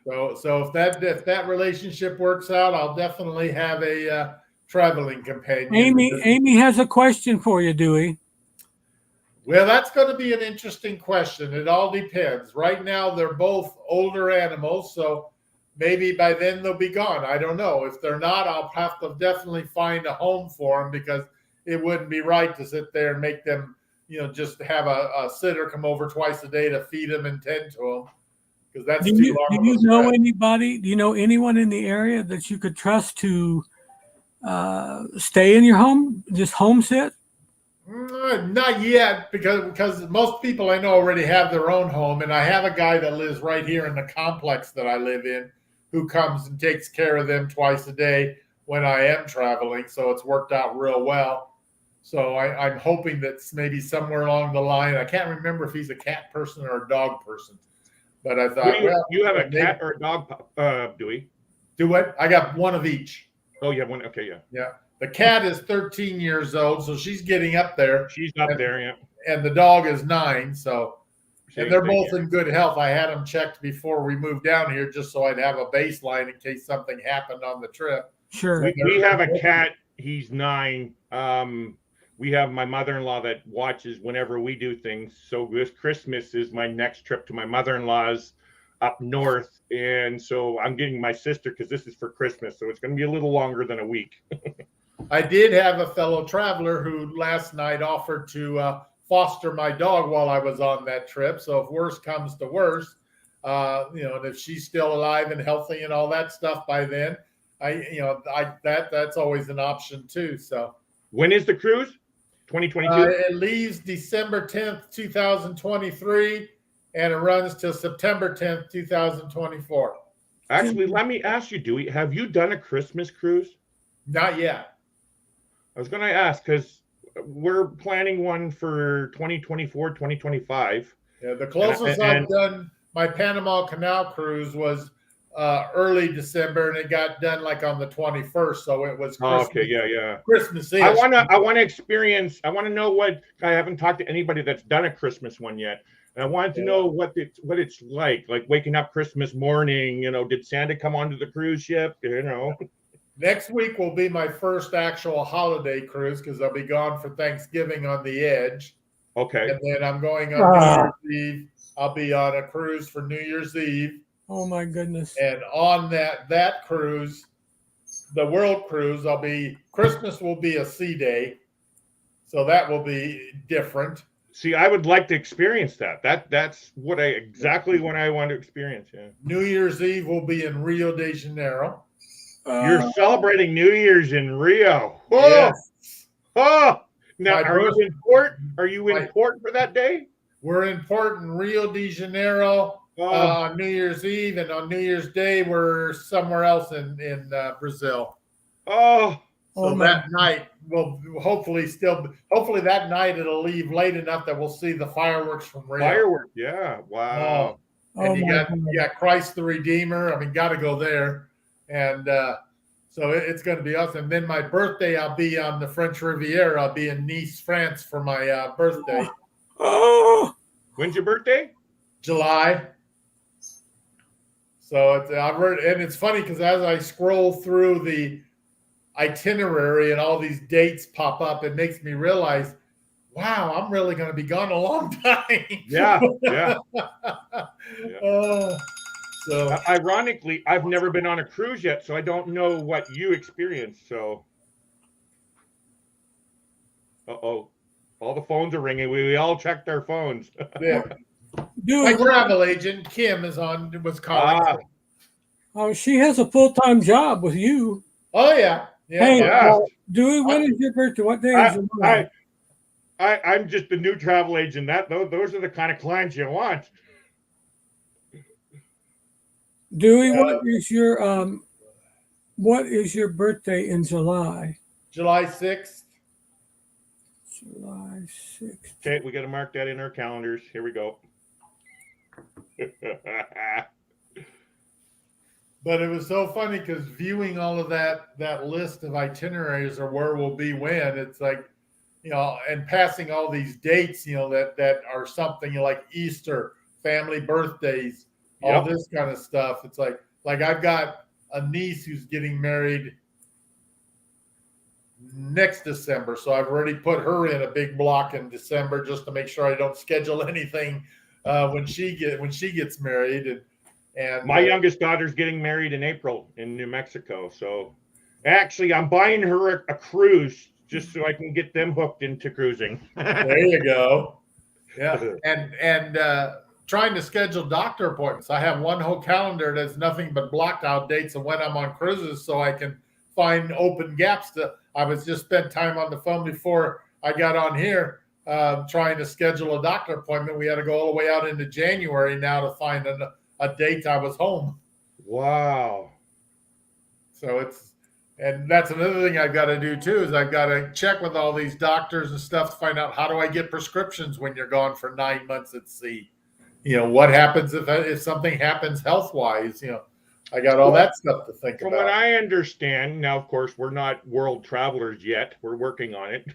[SPEAKER 6] So if that relationship works out, I'll definitely have a traveling companion.
[SPEAKER 1] Amy has a question for you, Dewey.
[SPEAKER 6] Well, that's going to be an interesting question. It all depends. Right now, they're both older animals, so maybe by then they'll be gone. I don't know. If they're not, I'll have to definitely find a home for them because it wouldn't be right to sit there and make them, just have a sitter come over twice a day to feed them and tend to them. Because that's too long.
[SPEAKER 1] Do you know anybody? Do you know anyone in the area that you could trust to stay in your home, just home sit?
[SPEAKER 6] Not yet, because most people I know already have their own home, and I have a guy that lives right here in the complex that I live in, who comes and takes care of them twice a day when I am traveling. So it's worked out real well. So I'm hoping that maybe somewhere along the line, I can't remember if he's a cat person or a dog person. But I thought,
[SPEAKER 3] you have a cat or a dog, Dewey?
[SPEAKER 6] Do what? I got one of each.
[SPEAKER 3] Oh, you have one. Okay, yeah.
[SPEAKER 6] Yeah. The cat is 13 years old, so she's getting up there.
[SPEAKER 3] She's up there, yeah.
[SPEAKER 6] And the dog is 9, so and they're both
[SPEAKER 3] here.
[SPEAKER 6] in good health. I had them checked before we moved down here just so I'd have a baseline in case something happened on the trip.
[SPEAKER 1] Sure.
[SPEAKER 3] We have a cat. He's 9. We have my mother-in-law that watches whenever we do things. So this Christmas is my next trip to my mother-in-law's up north. And so I'm getting my sister because this is for Christmas. So it's going to be a little longer than a week.
[SPEAKER 6] I did have a fellow traveler who last night offered to foster my dog while I was on that trip. So if worse comes to worse, and if she's still alive and healthy and all that stuff by then, that's always an option too. So
[SPEAKER 3] when is the cruise? 2022?
[SPEAKER 6] It leaves December 10th, 2023, and it runs till September 10th, 2024.
[SPEAKER 3] Actually, let me ask you, Dewey, have you done a Christmas cruise?
[SPEAKER 6] Not yet.
[SPEAKER 3] I was going to ask because we're planning one for 2024, 2025.
[SPEAKER 6] Yeah, the closest I've done my Panama Canal cruise was early December, and it got done like on the 21st, so it was Christmas.
[SPEAKER 3] Okay, yeah.
[SPEAKER 6] Christmas Eve.
[SPEAKER 3] I want to experience. I want to know what. I haven't talked to anybody that's done a Christmas one yet, and I wanted to know what it's like waking up Christmas morning. Did Santa come onto the cruise ship?
[SPEAKER 6] Next week will be my first actual holiday cruise because I'll be gone for Thanksgiving on the Edge.
[SPEAKER 3] Okay.
[SPEAKER 6] And then I'm going on New Year's Eve. I'll be on a cruise for New Year's Eve.
[SPEAKER 1] Oh my goodness.
[SPEAKER 6] And on that cruise, the world cruise, Christmas will be a sea day. So that will be different.
[SPEAKER 3] See, I would like to experience that. That's exactly what I want to experience. Yeah.
[SPEAKER 6] New Year's Eve will be in Rio de Janeiro.
[SPEAKER 3] You're celebrating New Year's in Rio. Oh,
[SPEAKER 6] yes.
[SPEAKER 3] Oh. Now, are you in port? Are you in port for that day?
[SPEAKER 6] We're in port in Rio de Janeiro on New Year's Eve, and on New Year's Day we're somewhere else in Brazil.
[SPEAKER 3] Oh.
[SPEAKER 6] So that night will hopefully that night it'll leave late enough that we'll see the fireworks from Rio.
[SPEAKER 3] Fireworks, yeah. Wow.
[SPEAKER 6] And you got Christ the Redeemer. Got to go there. And So it's going to be awesome. Then my birthday, I'll be on the French Riviera. I'll be in Nice, France for my birthday.
[SPEAKER 1] Oh,
[SPEAKER 3] When's your birthday?
[SPEAKER 6] July. So it's funny because as I scroll through the itinerary and all these dates pop up, it makes me realize, wow, I'm really going to be gone a long time.
[SPEAKER 3] Yeah.
[SPEAKER 6] So
[SPEAKER 3] Ironically, I've never been on a cruise yet, so I don't know what you experienced. So, all the phones are ringing. We all checked our phones.
[SPEAKER 6] yeah.
[SPEAKER 1] dude.
[SPEAKER 6] My travel agent Kim was calling.
[SPEAKER 1] Oh, she has a full-time job with you.
[SPEAKER 6] Oh yeah.
[SPEAKER 1] Hey,
[SPEAKER 3] Yeah.
[SPEAKER 1] Dewey, when is your birthday? What day is your birthday?
[SPEAKER 3] I'm just the new travel agent. Those are the kind of clients you want.
[SPEAKER 1] Dewey, what is your birthday in July?
[SPEAKER 6] July 6th.
[SPEAKER 1] July 6th.
[SPEAKER 3] Okay, we got to mark that in our calendars. Here we go.
[SPEAKER 6] But it was so funny because viewing all of that list of itineraries or where we'll be when, it's like, and passing all these dates, that are something like Easter, family birthdays, all this kind of stuff. It's like I've got a niece who's getting married next December, so I've already put her in a big block in December just to make sure I don't schedule anything when she gets married. And
[SPEAKER 3] my youngest daughter's getting married in April in New Mexico. So actually, I'm buying her a cruise just so I can get them hooked into cruising.
[SPEAKER 6] There you go. Yeah, and trying to schedule doctor appointments. I have one whole calendar that's nothing but blocked out dates of when I'm on cruises, so I can find open gaps. I was just spent time on the phone before I got on here trying to schedule a doctor appointment. We had to go all the way out into January now to find a date I was home.
[SPEAKER 3] Wow.
[SPEAKER 6] So and that's another thing I've got to do too, is I've got to check with all these doctors and stuff to find out how do I get prescriptions when you're gone for 9 months at sea. What happens if something happens health-wise, I got all that stuff to think
[SPEAKER 3] From
[SPEAKER 6] about.
[SPEAKER 3] what I understand, now, of course, we're not world travelers yet. We're working on it.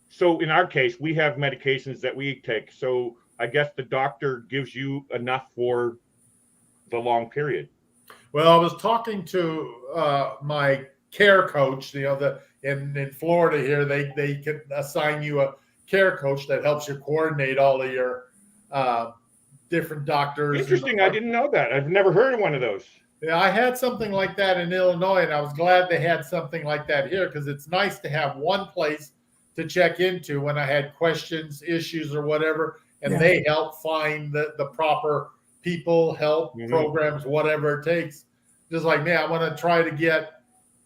[SPEAKER 3] So in our case, we have medications that we take. So I guess the doctor gives you enough for the long period.
[SPEAKER 6] Well, I was talking to my care coach, in Florida here, they can assign you a care coach that helps you coordinate all of your different doctors.
[SPEAKER 3] Interesting. I didn't know that. I've never heard of one of those.
[SPEAKER 6] Yeah, I had something like that in Illinois, and I was glad they had something like that here because it's nice to have one place to check into when I had questions, issues, or whatever, and they help find the proper people, help programs, whatever it takes. Just like me, I want to try to get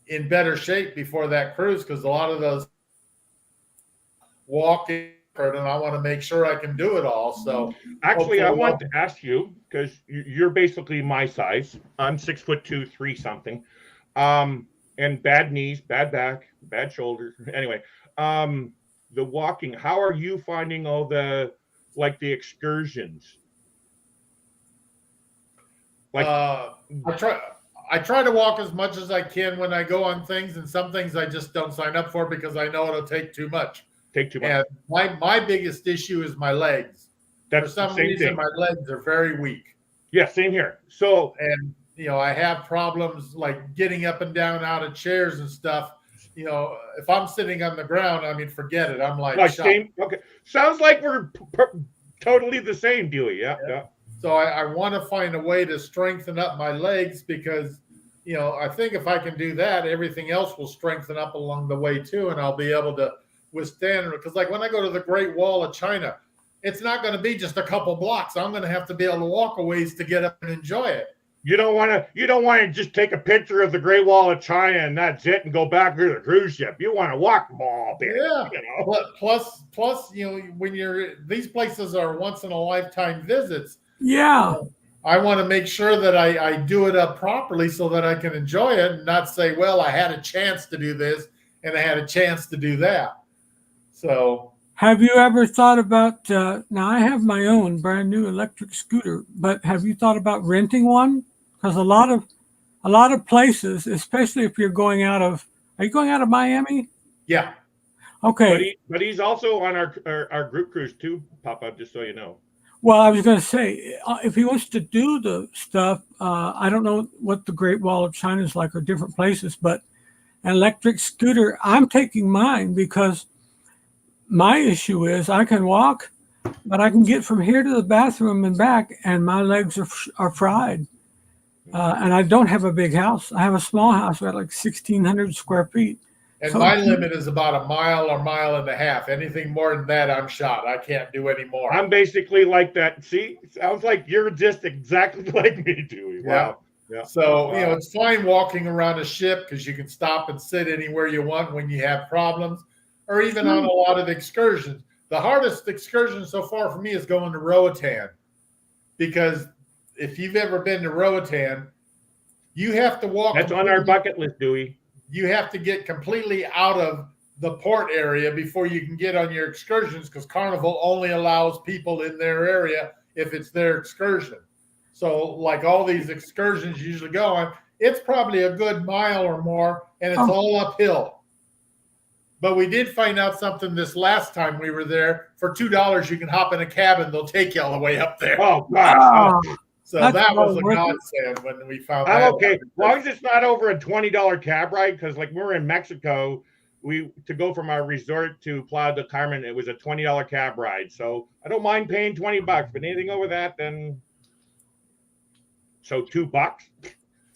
[SPEAKER 6] in better shape before that cruise because a lot of those walking, and I want to make sure I can do it all. So
[SPEAKER 3] actually, I want to ask you, because you're basically my size. I'm 6'2", 3 something, and bad knees, bad back, bad shoulders. Anyway, the walking. How are you finding all the excursions?
[SPEAKER 6] I try to walk as much as I can when I go on things, and some things I just don't sign up for because I know it'll take too much. And my biggest issue is my legs.
[SPEAKER 3] That's
[SPEAKER 6] for some reason, my legs are very weak.
[SPEAKER 3] Yeah, same here. So,
[SPEAKER 6] and I have problems like getting up and down out of chairs and stuff. If I'm sitting on the ground, I mean, forget it. I'm like
[SPEAKER 3] same. Okay, sounds like we're totally the same, Dewey. Yeah.
[SPEAKER 6] So I want to find a way to strengthen up my legs because, I think if I can do that, everything else will strengthen up along the way too, and I'll be able to withstand it. Because like when I go to the Great Wall of China, it's not going to be just a couple blocks. I'm going to have to be able to walk a ways to get up and enjoy it.
[SPEAKER 3] You don't want to just take a picture of the Great Wall of China and that's it and go back to the cruise ship. You want to walk all bit.
[SPEAKER 6] Yeah. Plus, when these places are once in a lifetime visits.
[SPEAKER 1] Yeah.
[SPEAKER 6] I want to make sure that I do it up properly so that I can enjoy it and not say, well, I had a chance to do this and I had a chance to do that. So
[SPEAKER 1] have you ever thought about, now I have my own brand new electric scooter, but have you thought about renting one? Because a lot of a lot of places, especially if you're going out of, are you going out of Miami?
[SPEAKER 6] Yeah.
[SPEAKER 1] Okay.
[SPEAKER 3] But he's also on our group cruise too, Papa, just so you know.
[SPEAKER 1] Well, I was going to say, if he wants to do the stuff, I don't know what the Great Wall of China is like or different places, but an electric scooter, I'm taking mine because my issue is I can walk, but I can get from here to the bathroom and back, and my legs are fried. And I don't have a big house. I have a small house. I got like 1,600 square feet.
[SPEAKER 6] And
[SPEAKER 1] So-
[SPEAKER 6] my limit is about a mile or mile and a half. Anything more than that, I'm shot. I can't do any more.
[SPEAKER 3] I'm basically like that. See, sounds like you're just exactly like me, Dewey. Wow. Yeah.
[SPEAKER 6] So, you know, it's fine walking around a ship because you can stop and sit anywhere you want when you have problems, or even on a lot of excursions. The hardest excursion so far for me is going to Roatan, because if you've ever been to Roatan, you have to walk.
[SPEAKER 3] That's on our bucket list, Dewey.
[SPEAKER 6] You have to get completely out of the port area before you can get on your excursions, because Carnival only allows people in their area if it's their excursion. So like all these excursions you usually go on, it's probably a good mile or more, and it's all uphill. But we did find out something this last time we were there. For $2, you can hop in a cabin. They'll take you all the way up there.
[SPEAKER 3] Oh, gosh.
[SPEAKER 6] So
[SPEAKER 1] That's
[SPEAKER 6] that was
[SPEAKER 1] well
[SPEAKER 6] a
[SPEAKER 1] worth it.
[SPEAKER 6] godsend when we found that.
[SPEAKER 3] I'm okay. As long as it's not over a $20 cab ride, because like we were in Mexico, to go from our resort to Playa del Carmen, it was a $20 cab ride. So I don't mind paying $20, but anything over that, then so $2.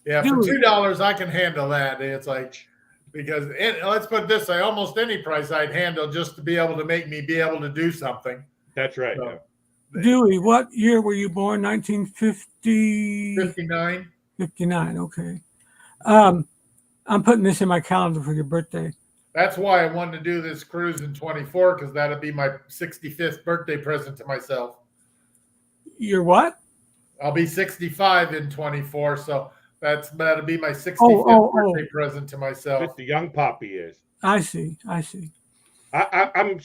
[SPEAKER 6] Yeah, for $2, I can handle that. It's like, because let's put it this way, almost any price I'd handle just to be able to make me be able to do something.
[SPEAKER 3] That's right.
[SPEAKER 6] So,
[SPEAKER 1] Dewey, what year were you born? 1950?
[SPEAKER 6] 59.
[SPEAKER 1] 59, okay. I'm putting this in my calendar for your birthday.
[SPEAKER 6] That's why I wanted to do this cruise in 24, because that'll be my 65th birthday present to myself.
[SPEAKER 1] You're what?
[SPEAKER 6] I'll be 65 in 24, so that'll be my 65th birthday present to myself.
[SPEAKER 3] Just the young poppy is.
[SPEAKER 1] I see.
[SPEAKER 3] I'm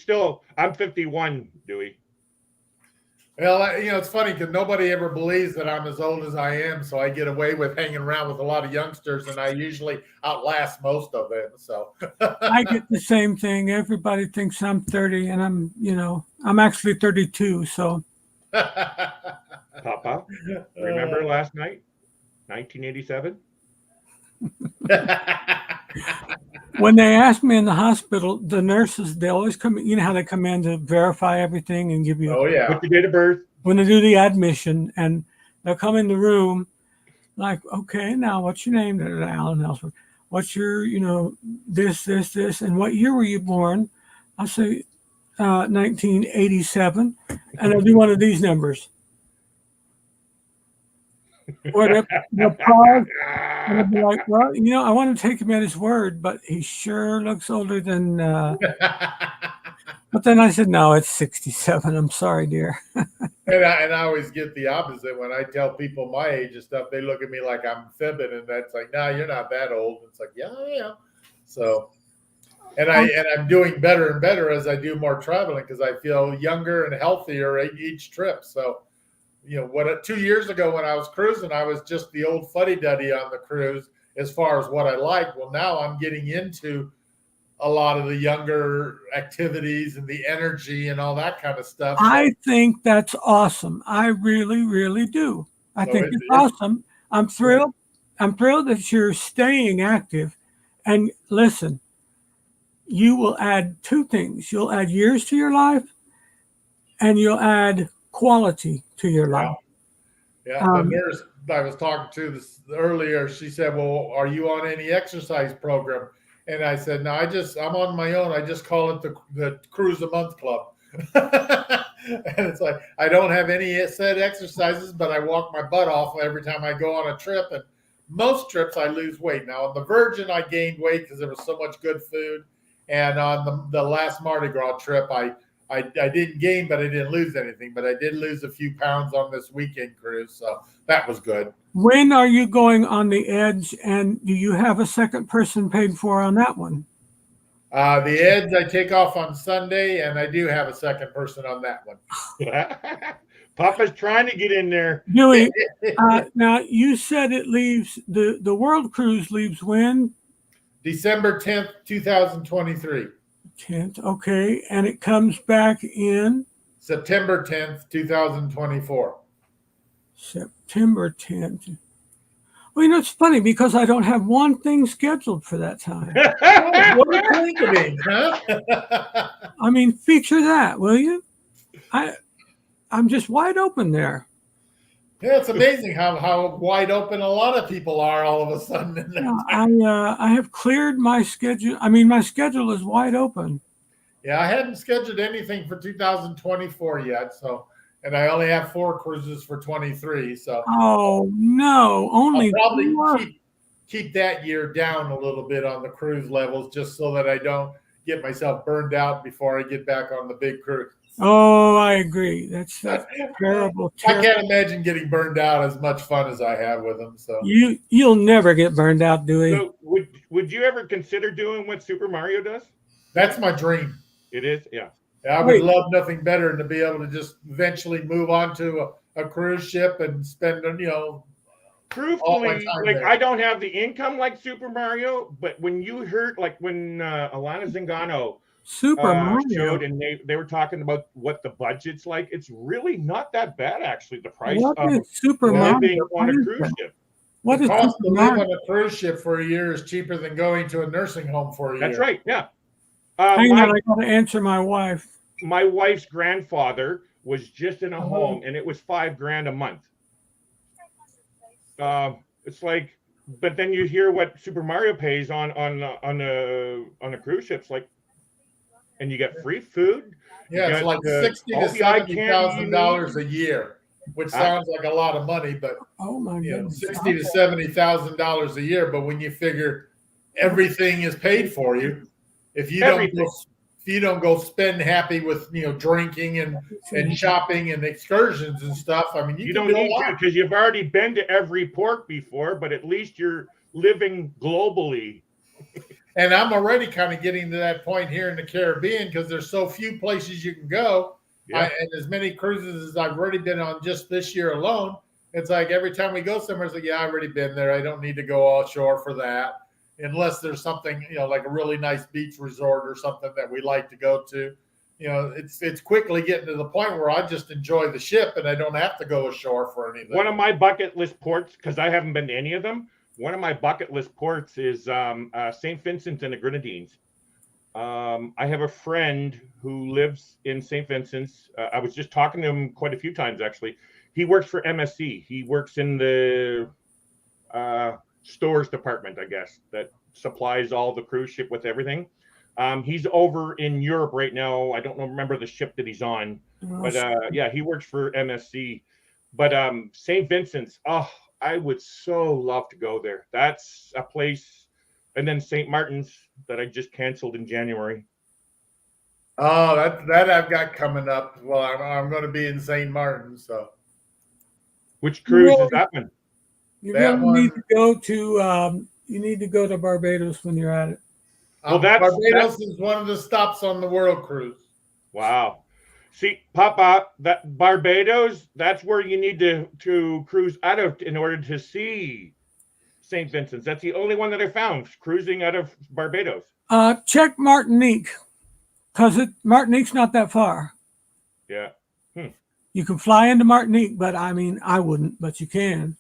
[SPEAKER 3] 51, Dewey.
[SPEAKER 6] Well, you know, it's funny because nobody ever believes that I'm as old as I am, so I get away with hanging around with a lot of youngsters, and I usually outlast most of them. So
[SPEAKER 1] I get the same thing. Everybody thinks I'm 30, and I'm actually 32. So
[SPEAKER 3] Papa, remember last night, 1987?
[SPEAKER 1] when they ask me in the hospital, the nurses, they always come, you know how they come in to verify everything and give you,
[SPEAKER 6] oh yeah,
[SPEAKER 3] What's the date of birth?
[SPEAKER 1] when they do the admission, and they'll come in the room like, okay, now what's your name? Alan Ellsworth. What's your, this, and what year were you born? I'll say 1987, and I'll do one of these numbers. Or they'll pause, and they'll be like, well, I want to take him at his word, but he sure looks older than. But then I said, no, it's 67. I'm sorry, dear.
[SPEAKER 6] and I always get the opposite when I tell people my age and stuff. They look at me like I'm fibbing, and that's like, no, you're not that old. It's like, yeah, I am. So, and I'm doing better and better as I do more traveling, because I feel younger and healthier each trip. So. 2 years ago when I was cruising, I was just the old fuddy-duddy on the cruise as far as what I like. Well, now I'm getting into a lot of the younger activities and the energy and all that kind of stuff.
[SPEAKER 1] I think that's awesome. I really, really do. I think it's awesome. I'm thrilled. I'm thrilled that you're staying active. And listen, you will add two things. You'll add years to your life, and you'll add quality to your life.
[SPEAKER 6] Yeah, the nurse I was talking to this earlier, she said, well, are you on any exercise program? And I said, no, I'm on my own. I just call it the Cruise a Month Club. And it's like, I don't have any set exercises, but I walk my butt off every time I go on a trip. And most trips I lose weight. Now on the Virgin, I gained weight because there was so much good food. And on the last Mardi Gras trip, I didn't gain, but I didn't lose anything. But I did lose a few pounds on this weekend cruise, so that was good.
[SPEAKER 1] When are you going on the Edge, and do you have a second person paid for on that one?
[SPEAKER 6] The Edge I take off on Sunday, and I do have a second person on that one.
[SPEAKER 3] Papa's trying to get in there.
[SPEAKER 1] Dewey, now you said it leaves the world cruise leaves when?
[SPEAKER 6] December 10th, 2023.
[SPEAKER 1] 10th, okay, and it comes back in
[SPEAKER 6] September 10th, 2024.
[SPEAKER 1] September 10th. Well, you know, it's funny because I don't have one thing scheduled for that time.
[SPEAKER 6] What a coincidence, huh?
[SPEAKER 1] I mean, feature that, will you? I'm just wide open there.
[SPEAKER 6] Yeah, it's amazing how wide open a lot of people are all of a sudden. In that
[SPEAKER 1] Yeah, I have cleared my schedule. I mean, my schedule is wide open.
[SPEAKER 6] Yeah, I hadn't scheduled anything for 2024 yet, so, and I only have 4 cruises for 23, so
[SPEAKER 1] Oh no, only
[SPEAKER 6] I'll probably
[SPEAKER 1] 4?
[SPEAKER 6] keep that year down a little bit on the cruise levels, just so that I don't get myself burned out before I get back on the big cruise.
[SPEAKER 1] Oh, I agree. That's terrible.
[SPEAKER 6] I can't imagine getting burned out as much fun as I have with them. So
[SPEAKER 1] You'll never get burned out, Dewey.
[SPEAKER 3] So would you ever consider doing what Super Mario does?
[SPEAKER 6] that's my dream.
[SPEAKER 3] It is, yeah.
[SPEAKER 6] I would
[SPEAKER 1] Wait.
[SPEAKER 6] love nothing better than to be able to just eventually move on to a cruise ship and spend, all my
[SPEAKER 3] Truthfully,
[SPEAKER 6] time
[SPEAKER 3] like
[SPEAKER 6] there.
[SPEAKER 3] I don't have the income like Super Mario, but when you heard, like when Alana Zingano
[SPEAKER 1] Super Mario.
[SPEAKER 3] showed, and they were talking about what the budget's like, it's really not that bad actually. The price
[SPEAKER 1] What
[SPEAKER 3] of
[SPEAKER 1] is Super
[SPEAKER 3] living
[SPEAKER 1] Mario?
[SPEAKER 3] on a
[SPEAKER 1] What is
[SPEAKER 3] cruise
[SPEAKER 1] that?
[SPEAKER 3] ship.
[SPEAKER 1] What
[SPEAKER 6] the
[SPEAKER 1] is
[SPEAKER 6] cost
[SPEAKER 1] Super
[SPEAKER 6] to live
[SPEAKER 1] Mario?
[SPEAKER 6] on a cruise ship for a year is cheaper than going to a nursing home for a year.
[SPEAKER 3] That's right, yeah.
[SPEAKER 1] Hang on, I got to answer my wife.
[SPEAKER 3] My wife's grandfather was just in a home, and it was $5,000 a month. It's like, but then you hear what Super Mario pays on a cruise ship's like, and you get free food.
[SPEAKER 6] Yeah, it's
[SPEAKER 3] got
[SPEAKER 6] like
[SPEAKER 3] the-
[SPEAKER 6] $60,000
[SPEAKER 3] all
[SPEAKER 6] to
[SPEAKER 3] the eye candy you
[SPEAKER 6] $70,000 a year, which sounds like a lot of money, but
[SPEAKER 1] Oh my goodness.
[SPEAKER 6] $60,000 to $70,000 a year. But when you figure everything is paid for you, if you don't go spend happy with drinking and shopping and excursions and stuff, I mean
[SPEAKER 3] You
[SPEAKER 6] can
[SPEAKER 3] don't
[SPEAKER 6] do a
[SPEAKER 3] need to
[SPEAKER 6] lot.
[SPEAKER 3] because you've already been to every port before, but at least you're living globally.
[SPEAKER 6] And I'm already kind of getting to that point here in the Caribbean because there's so few places you can go.
[SPEAKER 3] Yeah.
[SPEAKER 6] And as many cruises as I've already been on just this year alone, it's like every time we go somewhere, it's like, yeah, I've already been there. I don't need to go offshore for that. Unless there's something, like a really nice beach resort or something that we like to go to. It's quickly getting to the point where I just enjoy the ship and I don't have to go ashore for anything.
[SPEAKER 3] One of my bucket list ports, because I haven't been to any of them, one of my bucket list ports is St. Vincent and the Grenadines. I have a friend who lives in St. Vincent's. I was just talking to him quite a few times, actually. He works for MSC. He works in the stores department, I guess, that supplies all the cruise ship with everything. He's over in Europe right now. I don't remember the ship that he's on, but yeah, he works for MSC. But St. Vincent's, I would so love to go there. That's a place. And then St. Martin's that I just canceled in January.
[SPEAKER 6] Oh, that I've got coming up. Well, I'm going to be in St. Martin, so.
[SPEAKER 3] Which cruise is that one?
[SPEAKER 1] You
[SPEAKER 6] That
[SPEAKER 1] really need
[SPEAKER 6] one-
[SPEAKER 1] to go to you need to go to Barbados when you're at it.
[SPEAKER 3] Well,
[SPEAKER 6] Barbados is one of the stops on the World Cruise.
[SPEAKER 3] Wow. See, Papa, that Barbados, that's where you need to cruise out of in order to see St. Vincent's. That's the only one that I found, cruising out of Barbados.
[SPEAKER 1] Check Martinique, because Martinique's not that far.
[SPEAKER 3] Yeah.
[SPEAKER 1] You can fly into Martinique, but I mean, I wouldn't, but you can.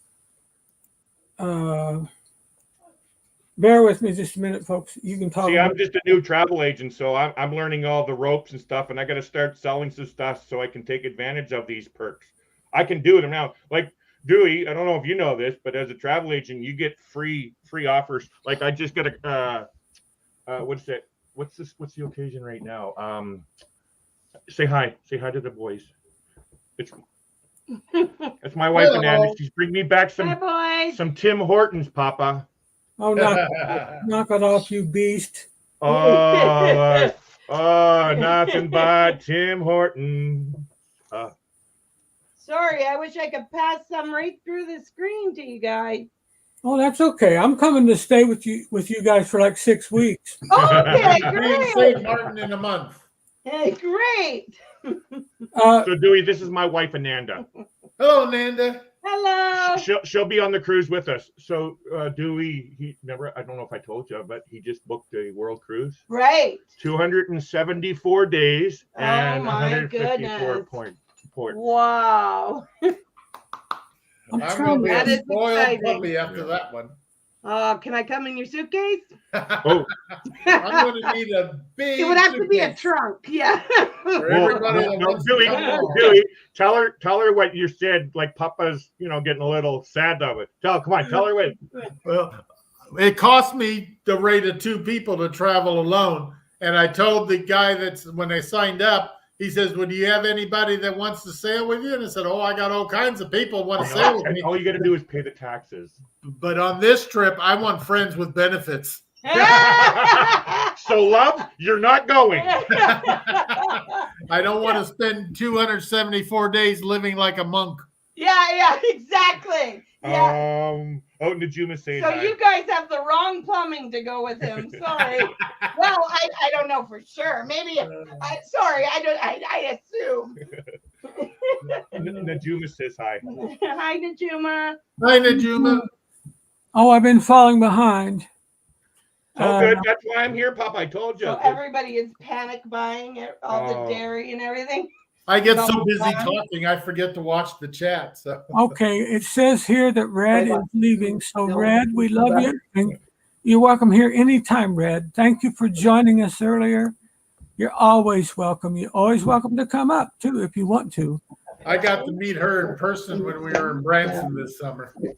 [SPEAKER 1] Bear with me just a minute, folks. You can talk.
[SPEAKER 3] See, I'm just a new travel agent, so I'm learning all the ropes and stuff, and I got to start selling some stuff so I can take advantage of these perks. I can do them now. Like Dewey, I don't know if you know this, but as a travel agent, you get free offers. Like I just got a what's it? What's the occasion right now? Say hi to the boys. It's my wife and Andy. She's bringing me back some Tim Hortons, Papa.
[SPEAKER 1] Oh, knock it off, you beast.
[SPEAKER 3] Oh, nothing but Tim Horton.
[SPEAKER 7] Sorry, I wish I could pass some right through the screen to you guys.
[SPEAKER 1] Oh, that's okay. I'm coming to stay with you guys for like 6 weeks.
[SPEAKER 7] Okay,
[SPEAKER 6] We're in
[SPEAKER 7] great.
[SPEAKER 6] St. Martin in a month.
[SPEAKER 7] Hey, great.
[SPEAKER 3] So Dewey, this is my wife Ananda.
[SPEAKER 6] Hello, Nanda.
[SPEAKER 7] Hello.
[SPEAKER 3] She'll be on the cruise with us. So Dewey, he never, I don't know if I told you, but he just booked a world cruise.
[SPEAKER 7] Right.
[SPEAKER 3] 274 days
[SPEAKER 7] Oh,
[SPEAKER 3] and
[SPEAKER 7] my
[SPEAKER 3] 154
[SPEAKER 7] goodness.
[SPEAKER 3] ports.
[SPEAKER 7] Wow.
[SPEAKER 6] I'm
[SPEAKER 1] trying
[SPEAKER 6] going to be
[SPEAKER 7] That
[SPEAKER 6] a
[SPEAKER 7] is
[SPEAKER 6] spoiled
[SPEAKER 7] exciting.
[SPEAKER 6] puppy after that one.
[SPEAKER 7] Can I come in your suitcase?
[SPEAKER 3] Oh,
[SPEAKER 6] I'm going to need a big.
[SPEAKER 7] It would have to be a
[SPEAKER 6] suitcase
[SPEAKER 7] trunk. Yeah.
[SPEAKER 6] for
[SPEAKER 3] well,
[SPEAKER 6] everybody that
[SPEAKER 3] no,
[SPEAKER 6] wants to come along.
[SPEAKER 3] Dewey, tell her what you said. Like Papa's, getting a little sad of it. Come on, tell her what.
[SPEAKER 6] Well, it cost me the rate of 2 people to travel alone. And I told the guy that's when they signed up, he says, well, do you have anybody that wants to sail with you? And I said, oh, I got all kinds of people want to sail with me.
[SPEAKER 3] All you got to do is pay the taxes.
[SPEAKER 6] But on this trip, I want friends with benefits.
[SPEAKER 3] So, love, you're not going.
[SPEAKER 6] I don't want to spend 274 days living like a monk.
[SPEAKER 7] Yeah, exactly. Yeah.
[SPEAKER 3] Oh, Najuma saying
[SPEAKER 7] So
[SPEAKER 3] hi.
[SPEAKER 7] you guys have the wrong plumbing to go with him. Sorry. Well, I don't know for sure. Maybe. Sorry. I assume.
[SPEAKER 3] Najuma says hi.
[SPEAKER 7] Hi, Najuma.
[SPEAKER 6] Hi, Najuma.
[SPEAKER 1] Oh, I've been falling behind.
[SPEAKER 3] Oh, good. That's why I'm here, Papa. I told you.
[SPEAKER 7] So everybody is panic buying all
[SPEAKER 3] Oh.
[SPEAKER 7] the dairy and everything.
[SPEAKER 6] I get so busy talking, I forget to watch the chat. So
[SPEAKER 1] Okay, it says here that Red is leaving. So Red, we love you. And you're welcome here anytime, Red. Thank you for joining us earlier. You're always welcome. You're always welcome to come up too if you want to.
[SPEAKER 6] I got to meet her in person when we were in Branson this summer.
[SPEAKER 1] You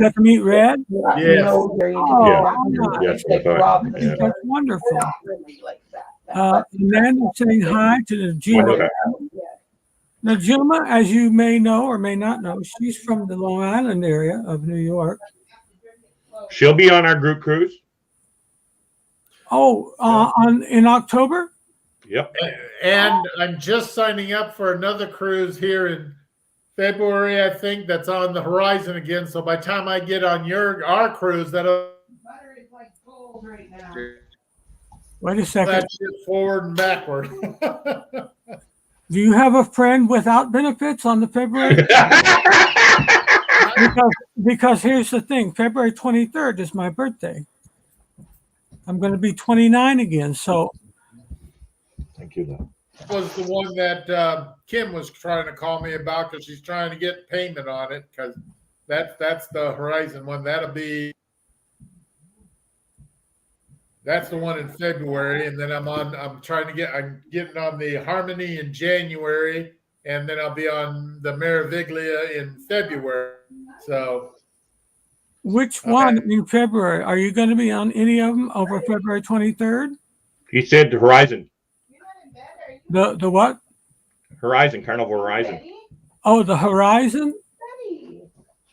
[SPEAKER 1] got to meet Red?
[SPEAKER 6] Yes.
[SPEAKER 1] Oh,
[SPEAKER 3] Yes,
[SPEAKER 1] nice. That's wonderful. Amanda saying hi to Najuma. Najuma, as you may know or may not know, she's from the Long Island area of New York.
[SPEAKER 3] She'll be on our group cruise.
[SPEAKER 1] Oh, in October?
[SPEAKER 3] Yep.
[SPEAKER 6] And I'm just signing up for another cruise here in February, I think, that's on the horizon again. So by the time I get on our cruise, that'll
[SPEAKER 1] Wait a second.
[SPEAKER 6] that shit forward and backward.
[SPEAKER 1] Do you have a friend without benefits on the February? because here's the thing, February 23rd is my birthday. I'm going to be 29 again. So
[SPEAKER 3] Thank you, though.
[SPEAKER 6] Was the one that Kim was trying to call me about because she's trying to get payment on it because that's the Horizon one. That's the one in February, and then I'm getting on the Harmony in January, and then I'll be on the Meraviglia in February. So
[SPEAKER 1] which one in February? Are you going to be on any of them over February 23rd?
[SPEAKER 3] He said Horizon.
[SPEAKER 1] The what?
[SPEAKER 3] Horizon, Carnival Horizon.
[SPEAKER 1] Oh, the Horizon?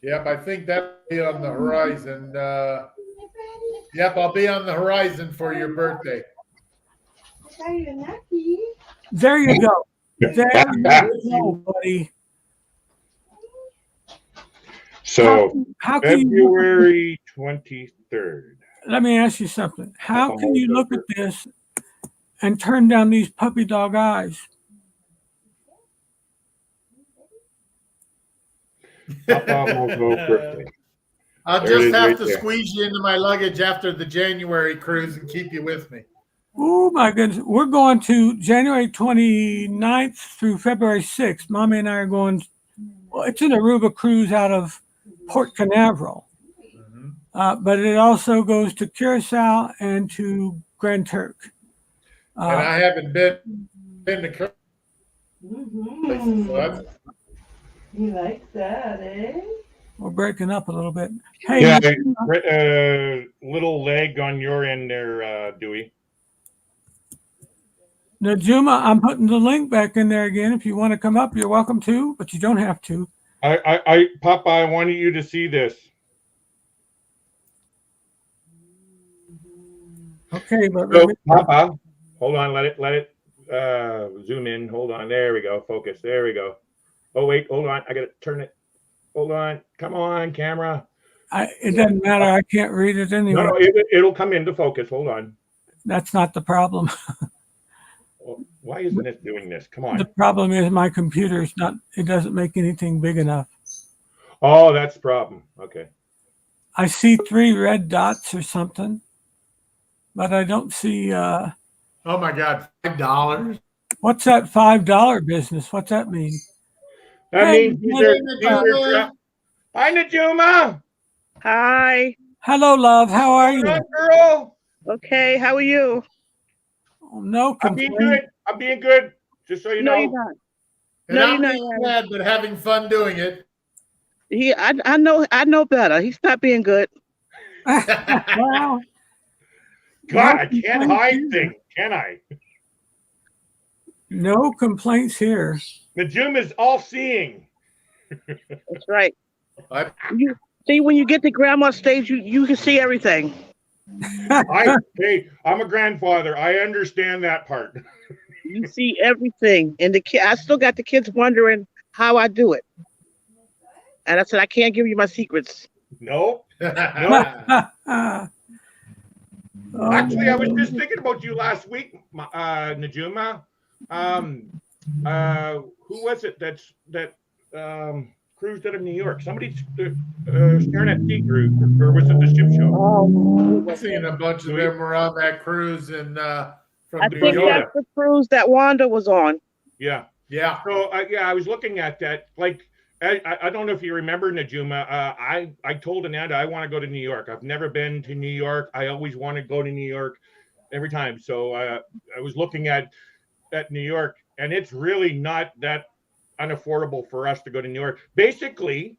[SPEAKER 6] yep, I think that'll be on the Horizon. Yep, I'll be on the Horizon for your birthday.
[SPEAKER 1] There you go. There you go, buddy.
[SPEAKER 3] So
[SPEAKER 1] How can you,
[SPEAKER 3] February 23rd.
[SPEAKER 1] let me ask you something. How can you look at this and turn down these puppy dog eyes?
[SPEAKER 3] Papa Mo's birthday.
[SPEAKER 6] I'll
[SPEAKER 3] There it
[SPEAKER 6] just
[SPEAKER 3] is
[SPEAKER 6] have
[SPEAKER 3] right
[SPEAKER 6] to
[SPEAKER 3] there.
[SPEAKER 6] squeeze you into my luggage after the January cruise and keep you with me.
[SPEAKER 1] Oh my goodness. We're going to January 29th through February 6th. Mommy and I are going, well, it's an Aruba cruise out of Port Canaveral. But it also goes to Curacao and to Grand Turk.
[SPEAKER 6] And I haven't been to Cur-
[SPEAKER 7] Mhm.
[SPEAKER 6] so that's-
[SPEAKER 7] You like that, eh?
[SPEAKER 1] We're breaking up a little bit. Hey,
[SPEAKER 3] Yeah, little leg on your end there, Dewey.
[SPEAKER 1] Najuma, I'm putting the link back in there again. If you want to come up, you're welcome to, but you don't have to.
[SPEAKER 3] Papa, I wanted you to see this.
[SPEAKER 1] Okay, but
[SPEAKER 3] So, Papa, hold on, let it zoom in. Hold on, there we go. Focus, there we go. Oh wait, hold on, I gotta turn it. Hold on, come on, camera.
[SPEAKER 1] it doesn't matter. I can't read it anyway.
[SPEAKER 3] No, it'll come into focus. Hold on.
[SPEAKER 1] That's not the problem.
[SPEAKER 3] Why isn't it doing this? Come on.
[SPEAKER 1] The problem is my computer's not, it doesn't make anything big enough.
[SPEAKER 3] Oh, that's the problem. Okay.
[SPEAKER 1] I see 3 red dots or something, but I don't see,
[SPEAKER 6] Oh my God, $5.
[SPEAKER 1] what's that $5 business? What's that mean?
[SPEAKER 3] That
[SPEAKER 1] Hey,
[SPEAKER 3] means
[SPEAKER 1] hey,
[SPEAKER 3] Hi, Najuma.
[SPEAKER 8] Hi.
[SPEAKER 1] Hello, love. How are you?
[SPEAKER 3] Hi, girl.
[SPEAKER 8] Okay. How are you?
[SPEAKER 1] Oh, no
[SPEAKER 3] I'm being
[SPEAKER 1] complaint.
[SPEAKER 3] good. I'm being good. Just so you
[SPEAKER 8] No,
[SPEAKER 3] know.
[SPEAKER 8] you're not.
[SPEAKER 6] And
[SPEAKER 8] No,
[SPEAKER 6] I'm
[SPEAKER 8] you're
[SPEAKER 6] being
[SPEAKER 8] not.
[SPEAKER 6] glad, but having fun doing it.
[SPEAKER 8] I know better. He's not being good.
[SPEAKER 1] Well,
[SPEAKER 3] God,
[SPEAKER 1] no
[SPEAKER 3] I can't
[SPEAKER 1] complaints
[SPEAKER 3] hide
[SPEAKER 1] here.
[SPEAKER 3] things, can I?
[SPEAKER 1] No complaints here.
[SPEAKER 3] Najuma's all-seeing.
[SPEAKER 8] That's right.
[SPEAKER 6] I-
[SPEAKER 8] You see, when you get to grandma stage, you can see everything.
[SPEAKER 3] Hey, I'm a grandfather. I understand that part.
[SPEAKER 8] You see everything, and I still got the kids wondering how I do it. And I said I can't give you my secrets.
[SPEAKER 3] No.
[SPEAKER 1] Oh,
[SPEAKER 3] Actually, I was just thinking about you last week, Najuma. Who was it that cruised out of New York? Somebody staring at sea cruise, or was it the ship show?
[SPEAKER 6] I've seen a bunch of them were on that cruise and from
[SPEAKER 8] I
[SPEAKER 6] New
[SPEAKER 8] think
[SPEAKER 6] York.
[SPEAKER 8] that's the cruise that Wanda was on.
[SPEAKER 3] Yeah.
[SPEAKER 6] Yeah.
[SPEAKER 3] So I was looking at that. Like, I don't know if you remember, Najuma. I told Ananda I want to go to New York. I've never been to New York. I always want to go to New York every time. So I was looking at New York, and it's really not that unaffordable for us to go to New York. Basically,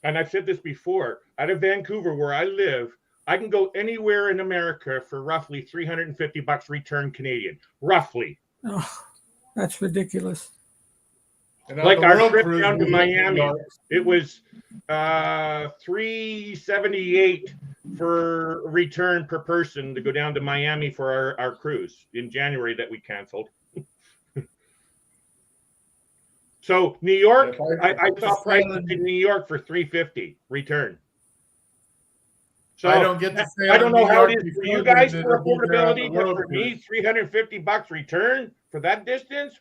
[SPEAKER 3] and I've said this before, out of Vancouver, where I live, I can go anywhere in America for roughly $350 return Canadian. Roughly.
[SPEAKER 1] oh, that's ridiculous.
[SPEAKER 6] And on
[SPEAKER 3] Like
[SPEAKER 6] the
[SPEAKER 3] our
[SPEAKER 6] world
[SPEAKER 3] trip
[SPEAKER 6] cruise,
[SPEAKER 3] down to
[SPEAKER 6] we went New
[SPEAKER 3] Miami,
[SPEAKER 6] York.
[SPEAKER 3] it was $378 for return per person to go down to Miami for our cruise in January that we canceled. So New York, I saw prices in New York for $350 return. So
[SPEAKER 6] I don't get to say
[SPEAKER 3] I don't know
[SPEAKER 6] New
[SPEAKER 3] how it
[SPEAKER 6] York
[SPEAKER 3] is for
[SPEAKER 6] before
[SPEAKER 3] you guys
[SPEAKER 6] then,
[SPEAKER 3] for
[SPEAKER 6] it'll be there on the
[SPEAKER 3] affordability, but
[SPEAKER 6] world
[SPEAKER 3] for me,
[SPEAKER 6] cruise.
[SPEAKER 3] $350 return for that distance.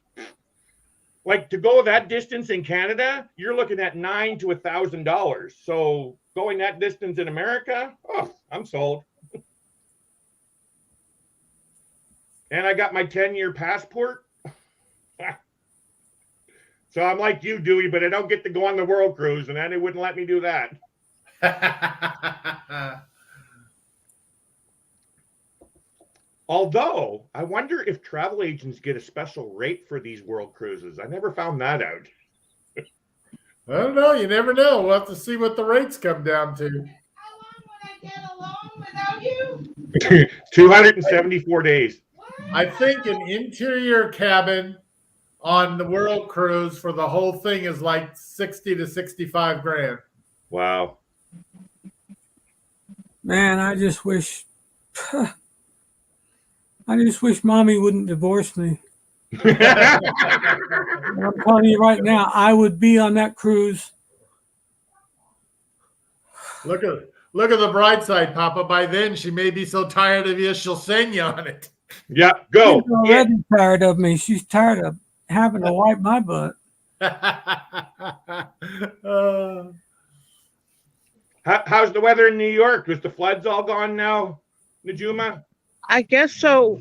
[SPEAKER 3] Like, to go that distance in Canada, you're looking at $900 to $1,000. So going that distance in America, oh, I'm sold. And I got my 10-year passport. So I'm like you, Dewey, but I don't get to go on the world cruise, and then they wouldn't let me do that. Although, I wonder if travel agents get a special rate for these world cruises. I never found that out.
[SPEAKER 6] I don't know. You never know. We'll have to see what the rates come down to.
[SPEAKER 7] How long would I get along without you?
[SPEAKER 3] 274 days.
[SPEAKER 6] I think an interior cabin on the world cruise for the whole thing is like 60 to 65 grand.
[SPEAKER 3] Wow.
[SPEAKER 1] Man, I just wish mommy wouldn't divorce me. I'm telling you right now, I would be on that cruise.
[SPEAKER 6] Look at the bright side, Papa. By then, she may be so tired of you, she'll send you on it.
[SPEAKER 3] Yeah, go.
[SPEAKER 1] She's already tired of me. She's tired of having to wipe my butt.
[SPEAKER 3] How's the weather in New York? Is the floods all gone now, Najuma?
[SPEAKER 8] I guess so.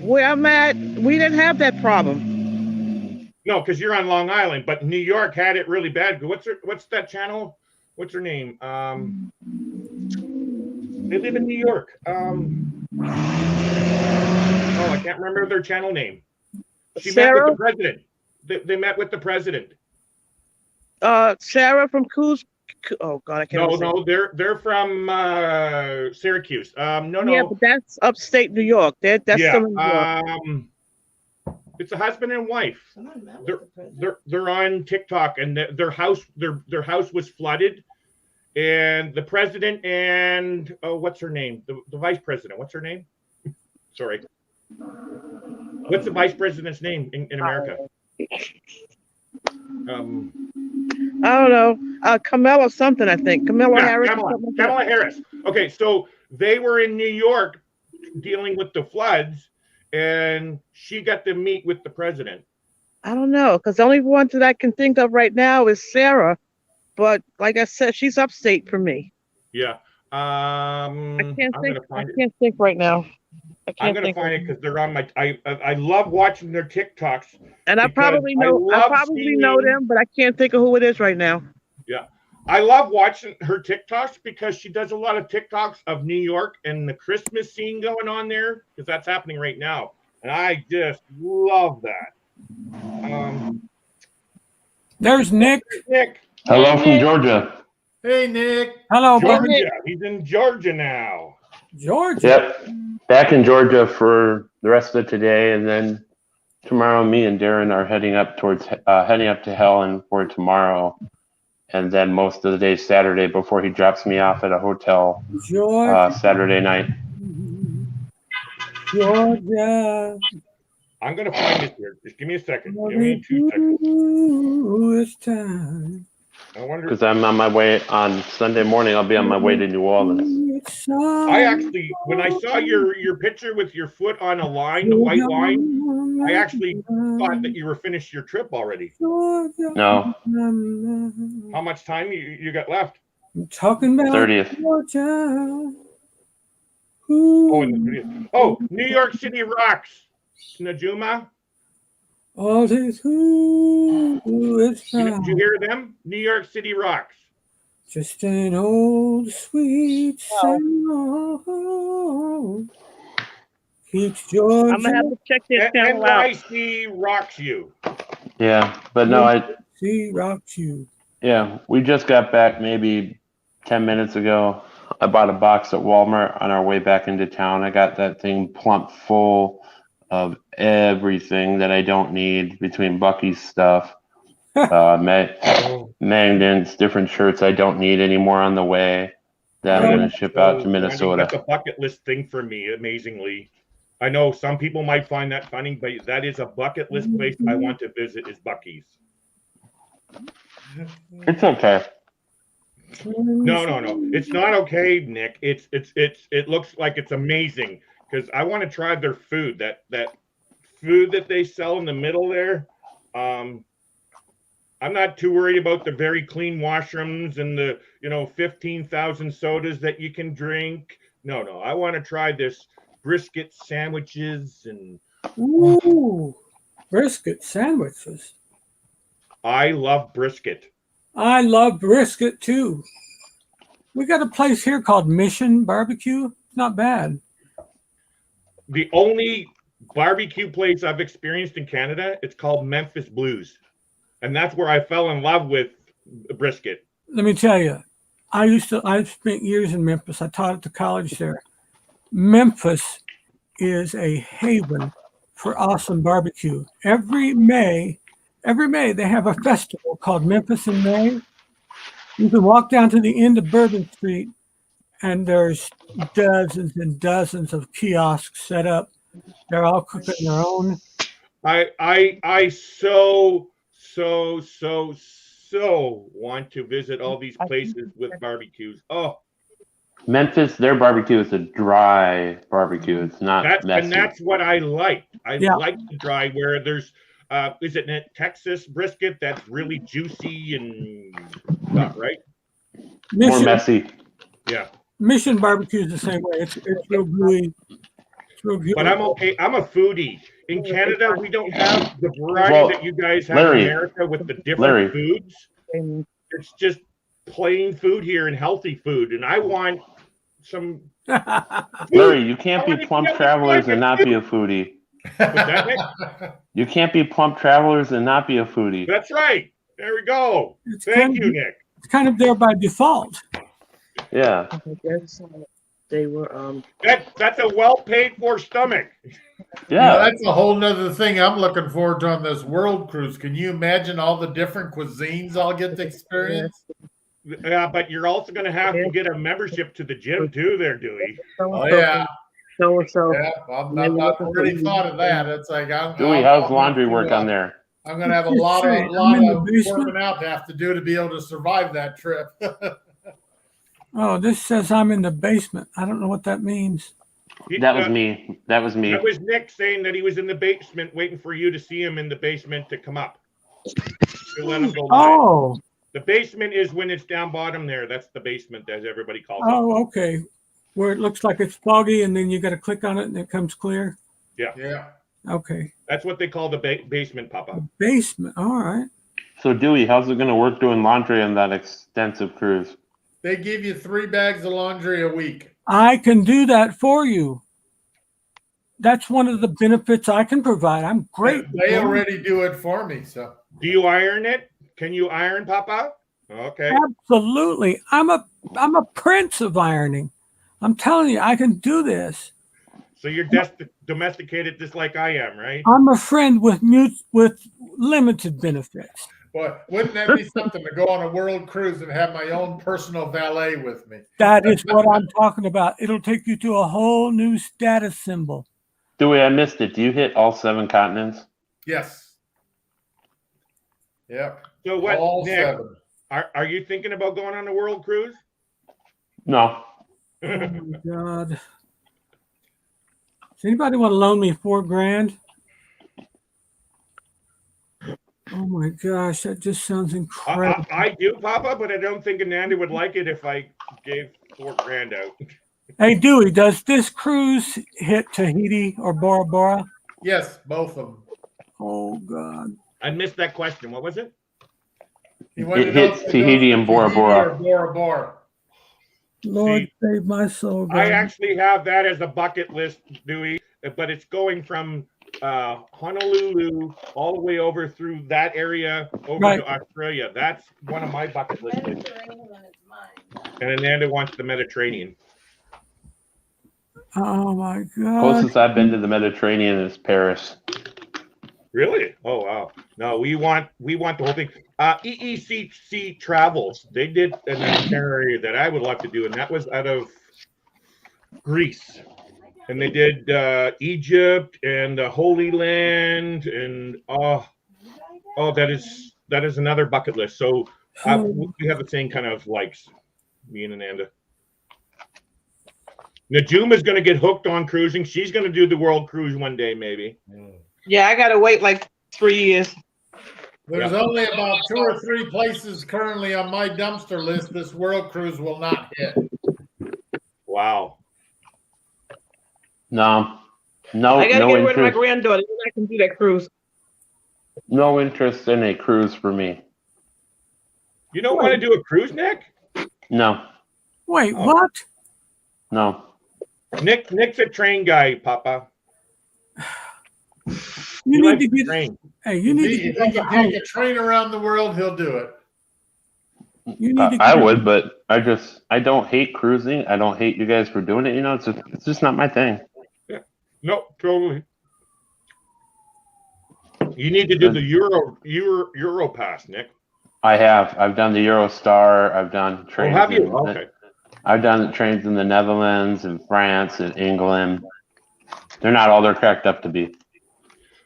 [SPEAKER 8] Where I'm at, we didn't have that problem.
[SPEAKER 3] No, because you're on Long Island, but New York had it really bad. What's that channel? What's her name? They live in New York. I can't remember their channel name. She
[SPEAKER 8] Sarah?
[SPEAKER 3] met with the president. They met with the president.
[SPEAKER 8] Sarah from Coos. Oh God, I can't.
[SPEAKER 3] No, they're from Syracuse. No.
[SPEAKER 8] Yeah, but that's upstate New York. That's still in New York.
[SPEAKER 3] It's a husband and wife. They're on TikTok, and their house was flooded, and the president and what's her name? The vice president. What's her name? Sorry. What's the vice president's name in America?
[SPEAKER 8] I don't know. Kamala something, I think. Kamala Harris.
[SPEAKER 3] Kamala Harris. Okay, so they were in New York dealing with the floods, and she got to meet with the president.
[SPEAKER 8] I don't know, because the only one that I can think of right now is Sarah. But like I said, she's upstate for me.
[SPEAKER 3] Yeah.
[SPEAKER 8] I can't
[SPEAKER 3] I'm
[SPEAKER 8] think.
[SPEAKER 3] gonna
[SPEAKER 8] I
[SPEAKER 3] find it.
[SPEAKER 8] can't think right now. I
[SPEAKER 3] I'm
[SPEAKER 8] can't
[SPEAKER 3] gonna
[SPEAKER 8] think.
[SPEAKER 3] find it because they're on my. I love watching their TikToks.
[SPEAKER 8] And I
[SPEAKER 3] because
[SPEAKER 8] probably know. I
[SPEAKER 3] love
[SPEAKER 8] probably know
[SPEAKER 3] seeing-
[SPEAKER 8] them, but I can't think of who it is right now.
[SPEAKER 3] Yeah. I love watching her TikToks because she does a lot of TikToks of New York and the Christmas scene going on there because that's happening right now. And I just love that.
[SPEAKER 1] There's Nick.
[SPEAKER 3] Nick,
[SPEAKER 9] Hello from Georgia.
[SPEAKER 6] Hey, Nick.
[SPEAKER 1] Hello, buddy.
[SPEAKER 3] Georgia. He's in Georgia now.
[SPEAKER 1] Georgia.
[SPEAKER 9] Yep. Back in Georgia for the rest of today, and then tomorrow me and Darren are heading up to Helen for tomorrow. And then most of the day Saturday before he drops me off at a hotel
[SPEAKER 1] Georgia.
[SPEAKER 9] Saturday night.
[SPEAKER 1] Georgia.
[SPEAKER 3] I'm gonna find this here. Just give me a second. Give me 2 seconds.
[SPEAKER 1] Ooh, it's time.
[SPEAKER 3] I wonder.
[SPEAKER 9] Because I'm on my way on Sunday morning. I'll be on my way to New Orleans.
[SPEAKER 3] I actually, when I saw your picture with your foot on a line, the white line, I actually thought that you were finished your trip already.
[SPEAKER 9] No,
[SPEAKER 3] How much time you got left?
[SPEAKER 1] I'm talking about
[SPEAKER 9] 30th.
[SPEAKER 1] Georgia.
[SPEAKER 3] Oh, New York City rocks. Najuma.
[SPEAKER 1] All this it's
[SPEAKER 3] Did you hear them? New York City rocks.
[SPEAKER 1] just an old sweet song. Keeps Georgia.
[SPEAKER 8] I'm gonna have to check this channel out.
[SPEAKER 3] NYC rocks you.
[SPEAKER 9] Yeah, but no,
[SPEAKER 1] She rocks you.
[SPEAKER 9] we just got back maybe 10 minutes ago. I bought a box at Walmart on our way back into town. I got that thing plump full of everything that I don't need between Bucky's stuff, magnets, different shirts I don't need anymore on the way that I'm going to ship out to Minnesota.
[SPEAKER 3] That's a bucket list thing for me, amazingly. I know some people might find that funny, but that is a bucket list place I want to visit is Bucky's.
[SPEAKER 9] It's okay.
[SPEAKER 3] No. It's not okay, Nick. It looks like it's amazing because I want to try their food. That food that they sell in the middle there. I'm not too worried about the very clean washrooms and the 15,000 sodas that you can drink. No. I want to try this brisket sandwiches and
[SPEAKER 1] Ooh, brisket sandwiches.
[SPEAKER 3] I love brisket.
[SPEAKER 1] I love brisket too. We got a place here called Mission Barbecue. It's not bad.
[SPEAKER 3] The only barbecue place I've experienced in Canada, it's called Memphis Blues. And that's where I fell in love with brisket.
[SPEAKER 1] Let me tell you, I spent years in Memphis. I taught at the college there. Memphis is a haven for awesome barbecue. Every May they have a festival called Memphis in May. You can walk down to the end of Bourbon Street and there's dozens and dozens of kiosks set up. They're all cooking their own.
[SPEAKER 3] I so want to visit all these places with barbecues. Oh,
[SPEAKER 9] Memphis, their barbecue is a dry barbecue. It's not messy.
[SPEAKER 3] And that's what I like. I
[SPEAKER 1] Yeah.
[SPEAKER 3] like the dry where there's is it Texas brisket that's really juicy and stuff, right?
[SPEAKER 9] More messy.
[SPEAKER 3] Yeah.
[SPEAKER 1] Mission Barbecue is the same way. It's real gooey. It's real gooey.
[SPEAKER 3] But I'm okay. I'm a foodie. In Canada, we don't have the variety that you guys have
[SPEAKER 9] Larry,
[SPEAKER 3] in America with the different foods. It's just plain food here and healthy food. And I want some.
[SPEAKER 9] Larry, you can't be plump travelers and not be a foodie. You can't be plump travelers and not be a foodie.
[SPEAKER 3] That's right. There we go. Thank you, Nick.
[SPEAKER 1] It's kind of there by default.
[SPEAKER 9] Yeah.
[SPEAKER 8] They were
[SPEAKER 3] That's a well paid for stomach.
[SPEAKER 9] Yeah.
[SPEAKER 6] That's a whole nother thing I'm looking forward to on this world cruise. Can you imagine all the different cuisines I'll get to experience?
[SPEAKER 3] Yeah, but you're also going to have to get a membership to the gym too, there, Dewey.
[SPEAKER 6] Oh yeah.
[SPEAKER 8] So
[SPEAKER 6] Yeah, I've already thought of that. It's like
[SPEAKER 9] Dewey, how's laundry work on there?
[SPEAKER 6] I'm gonna have a lot of working out to have to do to be able to survive that trip.
[SPEAKER 1] Oh, this says I'm in the basement. I don't know what that means.
[SPEAKER 9] That was me. That was me.
[SPEAKER 3] That was Nick saying that he was in the basement waiting for you to see him in the basement to come up. To let him go live.
[SPEAKER 1] Oh,
[SPEAKER 3] The basement is when it's down bottom there. That's the basement, as everybody calls it.
[SPEAKER 1] oh, okay. Where it looks like it's foggy and then you got to click on it and it comes clear.
[SPEAKER 6] Yeah.
[SPEAKER 1] Okay.
[SPEAKER 3] That's what they call the basement, Papa.
[SPEAKER 1] Basement. All right.
[SPEAKER 9] So Dewey, how's it going to work doing laundry on that extensive cruise?
[SPEAKER 6] They give you 3 bags of laundry a week.
[SPEAKER 1] I can do that for you. That's one of the benefits I can provide. I'm great.
[SPEAKER 6] They already do it for me. So
[SPEAKER 3] Do you iron it? Can you iron, Papa? Okay.
[SPEAKER 1] Absolutely. I'm a prince of ironing. I'm telling you, I can do this.
[SPEAKER 3] So you're domesticated just like I am, right?
[SPEAKER 1] I'm a friend with limited benefits.
[SPEAKER 6] boy, wouldn't that be something to go on a world cruise and have my own personal valet with me?
[SPEAKER 1] That is what I'm talking about. It'll take you to a whole new status symbol.
[SPEAKER 9] Dewey, I missed it. Do you hit all 7 continents?
[SPEAKER 6] Yes. Yep.
[SPEAKER 3] So what,
[SPEAKER 6] All
[SPEAKER 3] Nick,
[SPEAKER 6] 7.
[SPEAKER 3] are you thinking about going on a world cruise?
[SPEAKER 9] No.
[SPEAKER 1] Oh my God. Does anybody want to loan me $4,000? Oh my gosh, that just sounds incredible.
[SPEAKER 3] I do, Papa, but I don't think Ananda would like it if I gave $4,000 out.
[SPEAKER 1] Hey, Dewey, does this cruise hit Tahiti or Bora Bora?
[SPEAKER 6] Yes, both of them.
[SPEAKER 1] Oh God.
[SPEAKER 3] I missed that question. What was it?
[SPEAKER 6] He wanted
[SPEAKER 9] It
[SPEAKER 6] to know
[SPEAKER 9] hits
[SPEAKER 6] if
[SPEAKER 9] Tahiti
[SPEAKER 6] goes
[SPEAKER 9] and Bora
[SPEAKER 6] Tahiti
[SPEAKER 9] Bora.
[SPEAKER 6] or Bora Bora.
[SPEAKER 1] Lord
[SPEAKER 3] See,
[SPEAKER 1] save my soul. God.
[SPEAKER 3] I actually have that as a bucket list, Dewey, but it's going from Honolulu all the way over through that area over
[SPEAKER 1] Right.
[SPEAKER 3] to Australia. That's one of my bucket list things. And Ananda wants the Mediterranean.
[SPEAKER 1] Oh my God.
[SPEAKER 9] Closest I've been to the Mediterranean is Paris.
[SPEAKER 3] Really? Oh wow! No, we want the whole thing. EECC Travels, they did an itinerary that I would love to do, and that was out of Greece, and they did Egypt and the Holy Land, and that is another bucket list. So we have the same kind of likes, me and Ananda. Najuma's going to get hooked on cruising. She's going to do the world cruise one day, maybe.
[SPEAKER 8] Yeah, I gotta wait like 3 years.
[SPEAKER 6] There's only about 2 or 3 places currently on my dumpster list this world cruise will not hit.
[SPEAKER 3] Wow.
[SPEAKER 9] No
[SPEAKER 8] I gotta get rid of my
[SPEAKER 9] interest.
[SPEAKER 8] granddaughter. Then I can do that cruise.
[SPEAKER 9] No interest in a cruise for me.
[SPEAKER 3] You don't want to do a cruise, Nick?
[SPEAKER 9] No,
[SPEAKER 1] Wait,
[SPEAKER 3] Oh.
[SPEAKER 1] what?
[SPEAKER 9] no.
[SPEAKER 3] Nick's a train guy, Papa.
[SPEAKER 1] You
[SPEAKER 3] He
[SPEAKER 1] need
[SPEAKER 3] likes
[SPEAKER 1] to get.
[SPEAKER 3] train.
[SPEAKER 1] Hey, you need to
[SPEAKER 6] If
[SPEAKER 1] get.
[SPEAKER 6] he
[SPEAKER 1] on
[SPEAKER 6] can
[SPEAKER 1] the
[SPEAKER 6] take
[SPEAKER 1] boat.
[SPEAKER 6] a train around the world, he'll do it.
[SPEAKER 1] You need to
[SPEAKER 9] I
[SPEAKER 1] get-
[SPEAKER 9] would, but I don't hate cruising. I don't hate you guys for doing it. You know, it's just not my thing.
[SPEAKER 3] No, totally. You need to do the Euro Pass, Nick.
[SPEAKER 9] I've done the Eurostar. I've done
[SPEAKER 3] Oh,
[SPEAKER 9] trains.
[SPEAKER 3] have you?
[SPEAKER 9] in-
[SPEAKER 3] Okay.
[SPEAKER 9] I've done trains in the Netherlands and France and England. They're not all they're cracked up to be.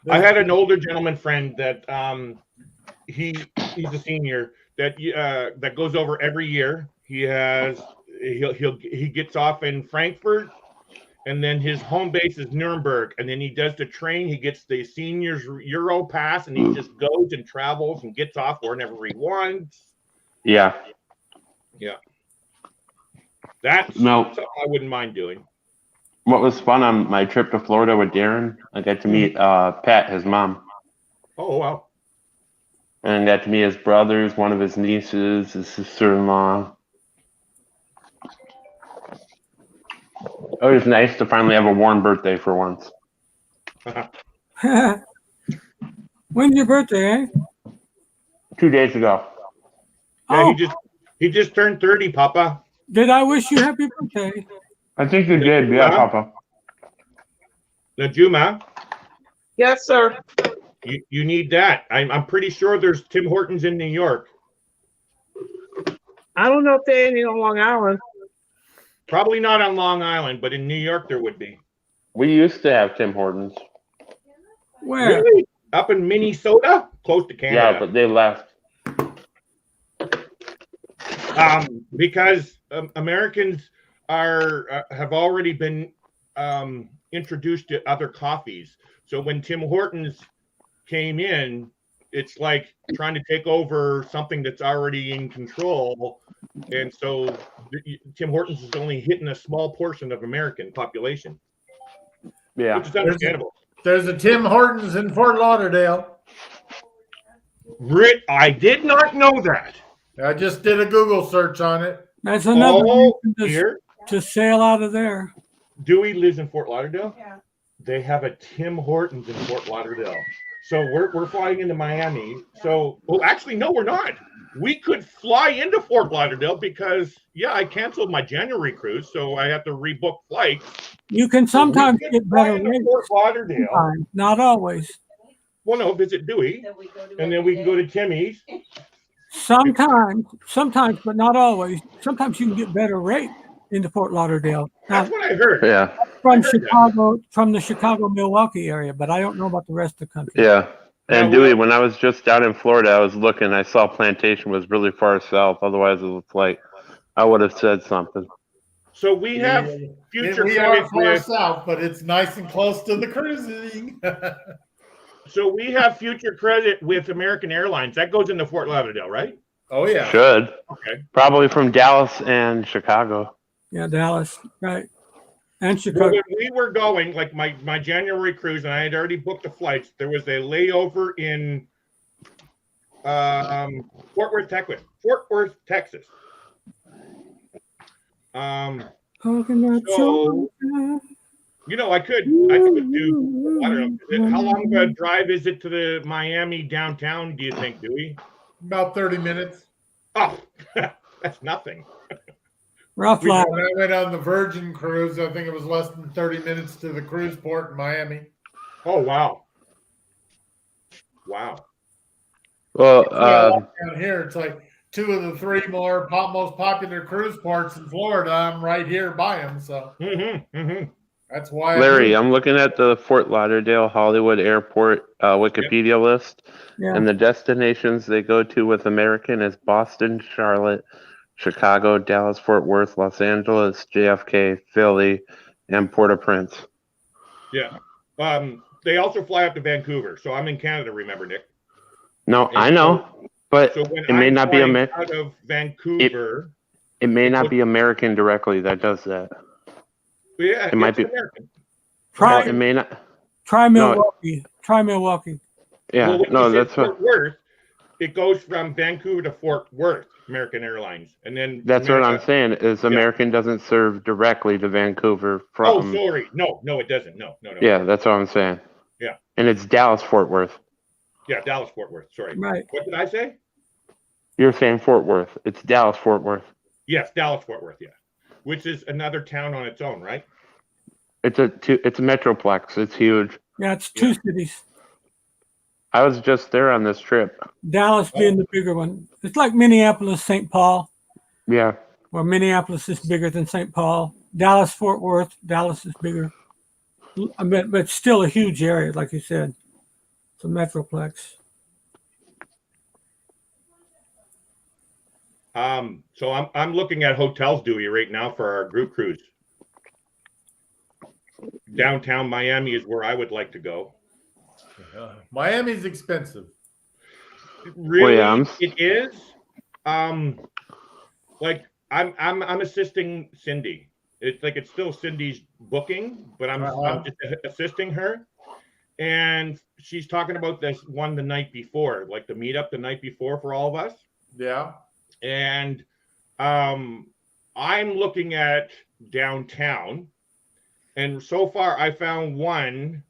[SPEAKER 3] I had an older gentleman friend that he's a senior that goes over every year. He gets off in Frankfurt, and then his home base is Nuremberg, and then he does the train. He gets the seniors Euro Pass, and he just goes and travels and gets off whenever he wants.
[SPEAKER 9] Yeah.
[SPEAKER 3] That's
[SPEAKER 9] No.
[SPEAKER 3] something I wouldn't mind doing.
[SPEAKER 9] What was fun on my trip to Florida with Darren, I got to meet Pat, his mom,
[SPEAKER 3] Oh wow!
[SPEAKER 9] and got to meet his brothers, one of his nieces, his sister-in-law. It was nice to finally have a warm birthday for once.
[SPEAKER 1] When's your birthday, eh?
[SPEAKER 9] 2 days ago.
[SPEAKER 3] Yeah,
[SPEAKER 1] Oh,
[SPEAKER 3] he just turned 30, Papa.
[SPEAKER 1] did I wish you happy birthday?
[SPEAKER 9] I think you did, yeah, Papa.
[SPEAKER 3] Najuma,
[SPEAKER 8] Yes, sir.
[SPEAKER 3] you need that. I'm pretty sure there's Tim Hortons in New York.
[SPEAKER 8] I don't know if they're any on Long Island.
[SPEAKER 3] Probably not on Long Island, but in New York there would be.
[SPEAKER 9] We used to have Tim Hortons.
[SPEAKER 1] Where?
[SPEAKER 3] Really? Up in Minnesota, close to
[SPEAKER 9] Yeah,
[SPEAKER 3] Canada.
[SPEAKER 9] but they left.
[SPEAKER 3] Because Americans have already been introduced to other coffees. So when Tim Hortons came in, it's like trying to take over something that's already in control. And so Tim Hortons is only hitting a small portion of American population.
[SPEAKER 9] Yeah.
[SPEAKER 3] Which is understandable.
[SPEAKER 6] There's a Tim Hortons in Fort Lauderdale.
[SPEAKER 3] I did not know that.
[SPEAKER 6] I just did a Google search on it.
[SPEAKER 1] That's another reason
[SPEAKER 3] here.
[SPEAKER 1] to sail out of there.
[SPEAKER 3] Dewey lives in Fort Lauderdale.
[SPEAKER 7] Yeah.
[SPEAKER 3] They have a Tim Hortons in Fort Lauderdale. So we're flying into Miami. So, well, actually, no, we're not. We could fly into Fort Lauderdale because, I canceled my January cruise, so I have to rebook flights.
[SPEAKER 1] You can sometimes get better rates.
[SPEAKER 3] Fort Lauderdale.
[SPEAKER 1] Sometimes, not always.
[SPEAKER 3] Well, no, visit Dewey, and then we can go to Timmy's.
[SPEAKER 1] Sometimes, but not always. Sometimes you can get better rate into Fort Lauderdale.
[SPEAKER 3] That's what I heard.
[SPEAKER 9] Yeah.
[SPEAKER 1] From Chicago, from the Chicago, Milwaukee area, but I don't know about the rest of the country.
[SPEAKER 9] Yeah. And Dewey, when I was just down in Florida, I was looking, I saw Plantation was really far south. Otherwise, it was like, I would have said something.
[SPEAKER 3] So we have future
[SPEAKER 6] We are
[SPEAKER 3] credit
[SPEAKER 6] far
[SPEAKER 3] with,
[SPEAKER 6] south, but it's nice and close to the cruising.
[SPEAKER 3] so we have future credit with American Airlines. That goes into Fort Lauderdale, right?
[SPEAKER 6] Oh, yeah.
[SPEAKER 9] Should.
[SPEAKER 3] Okay.
[SPEAKER 9] Probably from Dallas and Chicago.
[SPEAKER 1] Yeah, Dallas, right. And
[SPEAKER 3] Well,
[SPEAKER 1] Chicago.
[SPEAKER 3] when we were going, like my January cruise, and I had already booked the flights, there was a layover in Fort Worth, Texas. So, I could do, I don't know, how long of a drive is it to the Miami downtown, do you think, Dewey?
[SPEAKER 6] About 30 minutes.
[SPEAKER 3] Oh, that's nothing.
[SPEAKER 1] Rough
[SPEAKER 6] When
[SPEAKER 1] life.
[SPEAKER 6] I went on the Virgin cruise, I think it was less than 30 minutes to the cruise port in Miami.
[SPEAKER 3] Oh, wow. Wow.
[SPEAKER 9] Well,
[SPEAKER 6] Down here, it's like 2 of the 3 most popular cruise ports in Florida. I'm right here by them, so that's why.
[SPEAKER 9] Larry, I'm looking at the Fort Lauderdale Hollywood Airport Wikipedia list, and the destinations they go to with American is Boston, Charlotte, Chicago, Dallas, Fort Worth, Los Angeles, JFK, Philly, and Port-au-Prince.
[SPEAKER 3] Yeah. They also fly up to Vancouver. So I'm in Canada, remember, Nick?
[SPEAKER 9] No, I know, but
[SPEAKER 3] So when
[SPEAKER 9] it may
[SPEAKER 3] I'm
[SPEAKER 9] not be
[SPEAKER 3] flying
[SPEAKER 9] American.
[SPEAKER 3] out of Vancouver,
[SPEAKER 9] It may not be American directly that does that.
[SPEAKER 3] yeah,
[SPEAKER 9] It might
[SPEAKER 3] it's
[SPEAKER 9] be.
[SPEAKER 3] American.
[SPEAKER 1] Try,
[SPEAKER 9] It may not.
[SPEAKER 1] try
[SPEAKER 9] No.
[SPEAKER 1] Milwaukee. Try Milwaukee.
[SPEAKER 9] Yeah,
[SPEAKER 3] Well, when
[SPEAKER 9] no,
[SPEAKER 3] you say
[SPEAKER 9] that's what.
[SPEAKER 3] Fort Worth, it goes from Vancouver to Fort Worth, American Airlines, and then
[SPEAKER 9] That's what I'm saying. Is American doesn't serve directly to Vancouver
[SPEAKER 3] Oh,
[SPEAKER 9] from.
[SPEAKER 3] sorry, no, it doesn't. No.
[SPEAKER 9] Yeah, that's what I'm saying.
[SPEAKER 3] Yeah.
[SPEAKER 9] And it's Dallas Fort Worth.
[SPEAKER 3] Yeah, Dallas Fort Worth. Sorry.
[SPEAKER 1] Right.
[SPEAKER 3] What did I say?
[SPEAKER 9] You're saying Fort Worth. It's Dallas Fort Worth.
[SPEAKER 3] Yes, Dallas Fort Worth. Yeah, which is another town on its own, right?
[SPEAKER 9] It's a metroplex. It's huge.
[SPEAKER 1] Yeah, it's 2 cities.
[SPEAKER 9] I was just there on this trip.
[SPEAKER 1] Dallas being the bigger one. It's like Minneapolis, St. Paul,
[SPEAKER 9] Yeah.
[SPEAKER 1] where Minneapolis is bigger than St. Paul. Dallas, Fort Worth, Dallas is bigger. I mean, but it's still a huge area, like you said. It's a metroplex.
[SPEAKER 3] So I'm looking at hotels, Dewey, right now for our group cruise. Downtown Miami is where I would like to go.
[SPEAKER 6] Miami's expensive.
[SPEAKER 3] Really,
[SPEAKER 9] yeah,
[SPEAKER 3] it is. Like I'm assisting Cindy. It's like it's still Cindy's booking, but I'm just assisting her. And she's talking about this one the night before, like the meetup the night before for all of us.
[SPEAKER 6] Yeah.
[SPEAKER 3] And I'm looking at downtown, and so far I found one.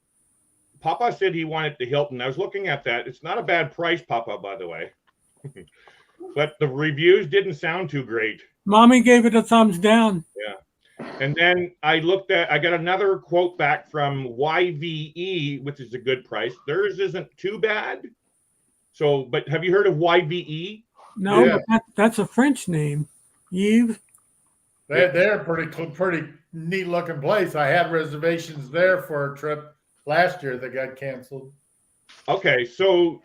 [SPEAKER 3] Papa said he wanted the Hilton. I was looking at that. It's not a bad price, Papa, by the way. But the reviews didn't sound too great.
[SPEAKER 1] Mommy gave it a thumbs down.
[SPEAKER 3] Yeah. And then I got another quote back from YVE, which is a good price. Theirs isn't too bad. So, but have you heard of YVE?
[SPEAKER 1] No,
[SPEAKER 6] Yeah.
[SPEAKER 1] but that's a French name. Yves.
[SPEAKER 6] They're a pretty neat looking place. I had reservations there for a trip last year that got canceled.
[SPEAKER 3] Okay, so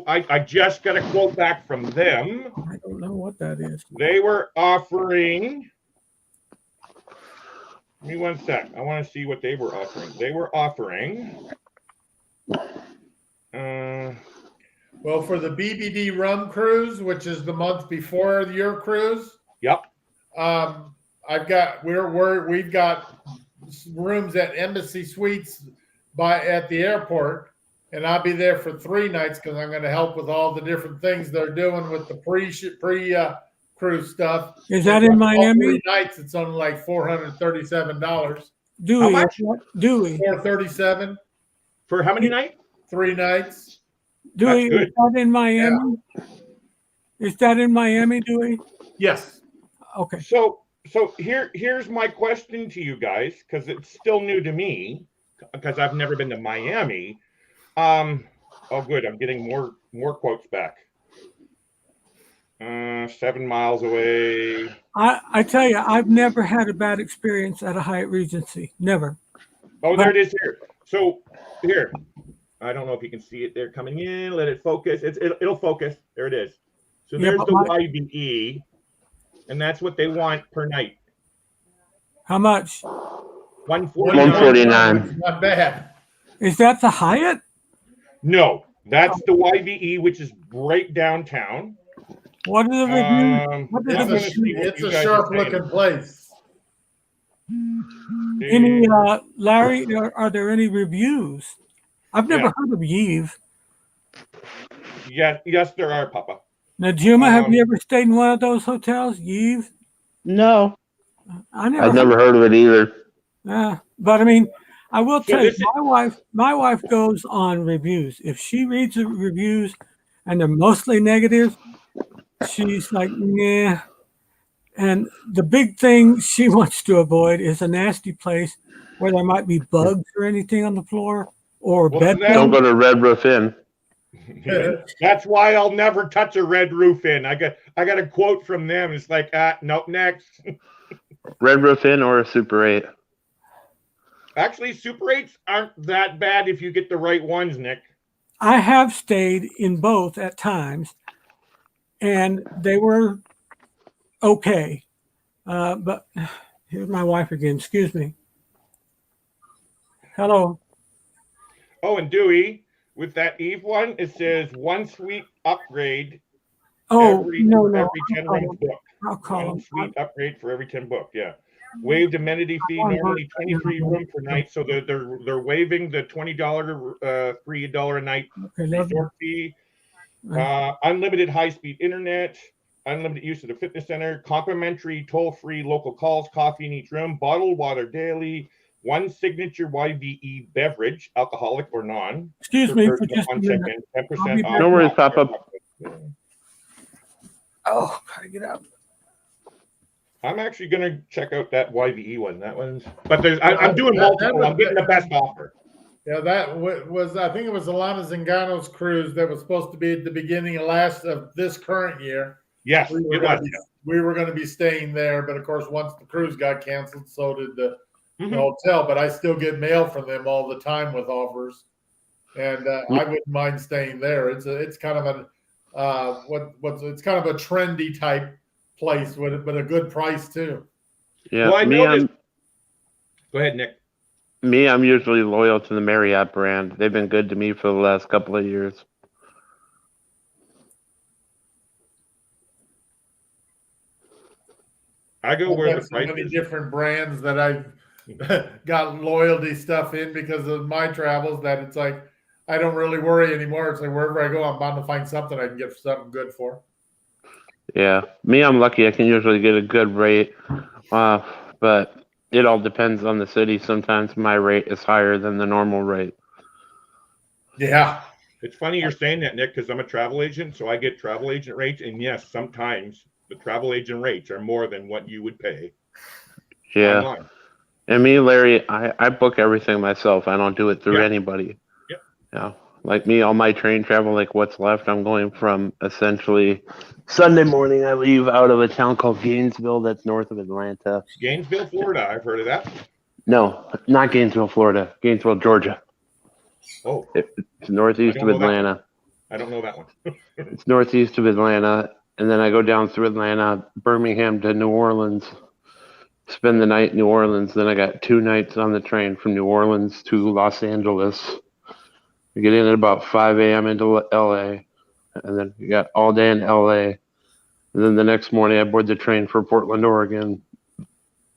[SPEAKER 3] I just got a quote back from them.
[SPEAKER 1] I don't know what that is.
[SPEAKER 3] They were offering Give me 1 sec. I want to see what they were offering. They were offering.
[SPEAKER 6] Well, for the BBD rum cruise, which is the month before your cruise.
[SPEAKER 3] Yep.
[SPEAKER 6] We've got rooms at Embassy Suites at the airport, and I'll be there for 3 nights because I'm going to help with all the different things they're doing with the pre cruise stuff.
[SPEAKER 1] Is that in Miami?
[SPEAKER 6] 3 nights, it's only like $437.
[SPEAKER 1] Dewey,
[SPEAKER 3] How much?
[SPEAKER 1] Dewey.
[SPEAKER 6] $437.
[SPEAKER 3] For how many nights?
[SPEAKER 6] 3 nights.
[SPEAKER 1] Dewey,
[SPEAKER 3] That's
[SPEAKER 1] is that in Miami? Is that in Miami, Dewey?
[SPEAKER 6] Yes.
[SPEAKER 1] Okay.
[SPEAKER 3] So here's my question to you guys, because it's still new to me, because I've never been to Miami. Oh, good. I'm getting more quotes back. 7 miles away.
[SPEAKER 1] I tell you, I've never had a bad experience at a Hyatt Regency. Never.
[SPEAKER 3] Oh, there it is here. So here, I don't know if you can see it there coming in. Let it focus. It'll focus. There it is. So
[SPEAKER 1] Yeah,
[SPEAKER 3] there's
[SPEAKER 1] but
[SPEAKER 3] the YBE, and that's what they want per night.
[SPEAKER 1] How much?
[SPEAKER 9] 149.
[SPEAKER 6] Not bad.
[SPEAKER 1] Is that the Hyatt?
[SPEAKER 3] No, that's the YBE, which is right downtown.
[SPEAKER 1] What are the reviews? What are
[SPEAKER 3] I'm
[SPEAKER 1] the
[SPEAKER 3] gonna see what
[SPEAKER 6] It's
[SPEAKER 3] you
[SPEAKER 6] a
[SPEAKER 3] guys are
[SPEAKER 6] sharp
[SPEAKER 3] saying.
[SPEAKER 6] looking place.
[SPEAKER 1] Any Larry? Are there any reviews? I've never
[SPEAKER 3] Yeah.
[SPEAKER 1] heard of Yves.
[SPEAKER 3] Yes, there are, Papa.
[SPEAKER 1] Najima, have you ever stayed in one of those hotels? Yves?
[SPEAKER 8] No.
[SPEAKER 9] I've never heard of it either.
[SPEAKER 1] But I mean, I will
[SPEAKER 3] So
[SPEAKER 1] tell you,
[SPEAKER 3] this is-
[SPEAKER 1] my wife goes on reviews. If she reads the reviews and they're mostly negative, she's like, yeah. And the big thing she wants to avoid is a nasty place where there might be bugs or anything on the floor or
[SPEAKER 3] Well,
[SPEAKER 1] bed.
[SPEAKER 3] that-
[SPEAKER 9] Don't go to Red Roof Inn.
[SPEAKER 3] That's why I'll never touch a Red Roof Inn. I got a quote from them. It's like, nope, next.
[SPEAKER 9] Red Roof Inn or a Super 8.
[SPEAKER 3] Actually, Super 8s aren't that bad if you get the right ones, Nick.
[SPEAKER 1] I have stayed in both at times, and they were okay. But here's my wife again. Excuse me. Hello.
[SPEAKER 3] Oh, and Dewey, with that Eve one, it says 1 suite upgrade
[SPEAKER 1] Oh,
[SPEAKER 3] every
[SPEAKER 1] no.
[SPEAKER 3] 10 rooms booked.
[SPEAKER 1] I'll call
[SPEAKER 3] 1
[SPEAKER 1] them.
[SPEAKER 3] suite upgrade for every 10 booked. Yeah. Waived amenity fee, normally 23 room per night. So they're waiving the $20 $3 a night
[SPEAKER 1] Okay, love you.
[SPEAKER 3] resort fee. Unlimited high-speed internet, unlimited use of the fitness center, complimentary toll-free local calls, coffee in each room, bottled water daily, 1 signature YVE beverage, alcoholic or non.
[SPEAKER 1] Excuse me for
[SPEAKER 3] Preferred
[SPEAKER 1] just a
[SPEAKER 3] 1
[SPEAKER 1] minute.
[SPEAKER 3] second,
[SPEAKER 1] I'll be
[SPEAKER 3] 10%
[SPEAKER 1] back.
[SPEAKER 3] off.
[SPEAKER 9] No worries, Papa.
[SPEAKER 1] Oh, gotta get out.
[SPEAKER 3] I'm actually gonna check out that YVE one. That one's, but I'm doing multiple. I'm getting the best offer.
[SPEAKER 6] Yeah, that was, I think it was Alana Zingano's cruise that was supposed to be at the beginning of this current year.
[SPEAKER 3] Yes,
[SPEAKER 6] We were
[SPEAKER 3] it
[SPEAKER 6] gonna
[SPEAKER 3] was.
[SPEAKER 6] be- we were going to be staying there, but of course, once the cruise got canceled, so did the
[SPEAKER 3] Mhm.
[SPEAKER 6] hotel. But I still get mail from them all the time with offers, and I wouldn't mind staying there. It's kind of an it's kind of a trendy type place, but a good price too.
[SPEAKER 9] Yeah,
[SPEAKER 3] Well, I
[SPEAKER 9] me,
[SPEAKER 3] noticed- Go ahead, Nick.
[SPEAKER 9] I'm usually loyal to the Marriott brand. They've been good to me for the last couple of years.
[SPEAKER 3] I go where the
[SPEAKER 6] I've so
[SPEAKER 3] price
[SPEAKER 6] many
[SPEAKER 3] is.
[SPEAKER 6] different brands that I've got loyalty stuff in because of my travels that it's like I don't really worry anymore. It's like wherever I go, I'm bound to find something I can get something good for.
[SPEAKER 9] Yeah, I'm lucky. I can usually get a good rate, but it all depends on the city. Sometimes my rate is higher than the normal rate.
[SPEAKER 6] Yeah.
[SPEAKER 3] It's funny you're saying that, Nick, because I'm a travel agent, so I get travel agent rates, and yes, sometimes the travel agent rates are more than what you would pay
[SPEAKER 9] Yeah.
[SPEAKER 3] online.
[SPEAKER 9] And me, Larry, I book everything myself. I don't do it through
[SPEAKER 3] Yeah.
[SPEAKER 9] anybody.
[SPEAKER 3] Yeah.
[SPEAKER 9] Yeah. Like me, all my train travel, like what's left, I'm going from essentially Sunday morning. I leave out of a town called Gainesville that's north of Atlanta.
[SPEAKER 3] Gainesville, Florida. I've heard of that.
[SPEAKER 9] No, not Gainesville, Florida. Gainesville, Georgia.
[SPEAKER 3] Oh,
[SPEAKER 9] It's northeast
[SPEAKER 3] I
[SPEAKER 9] of
[SPEAKER 3] don't know that.
[SPEAKER 9] Atlanta.
[SPEAKER 3] I don't know that one.
[SPEAKER 9] It's northeast of Atlanta. And then I go down through Atlanta, Birmingham to New Orleans, spend the night in New Orleans. Then I got 2 nights on the train from New Orleans to Los Angeles. We get in at about 5 a.m. into LA, and then we got all day in LA. And then the next morning I board the train for Portland, Oregon,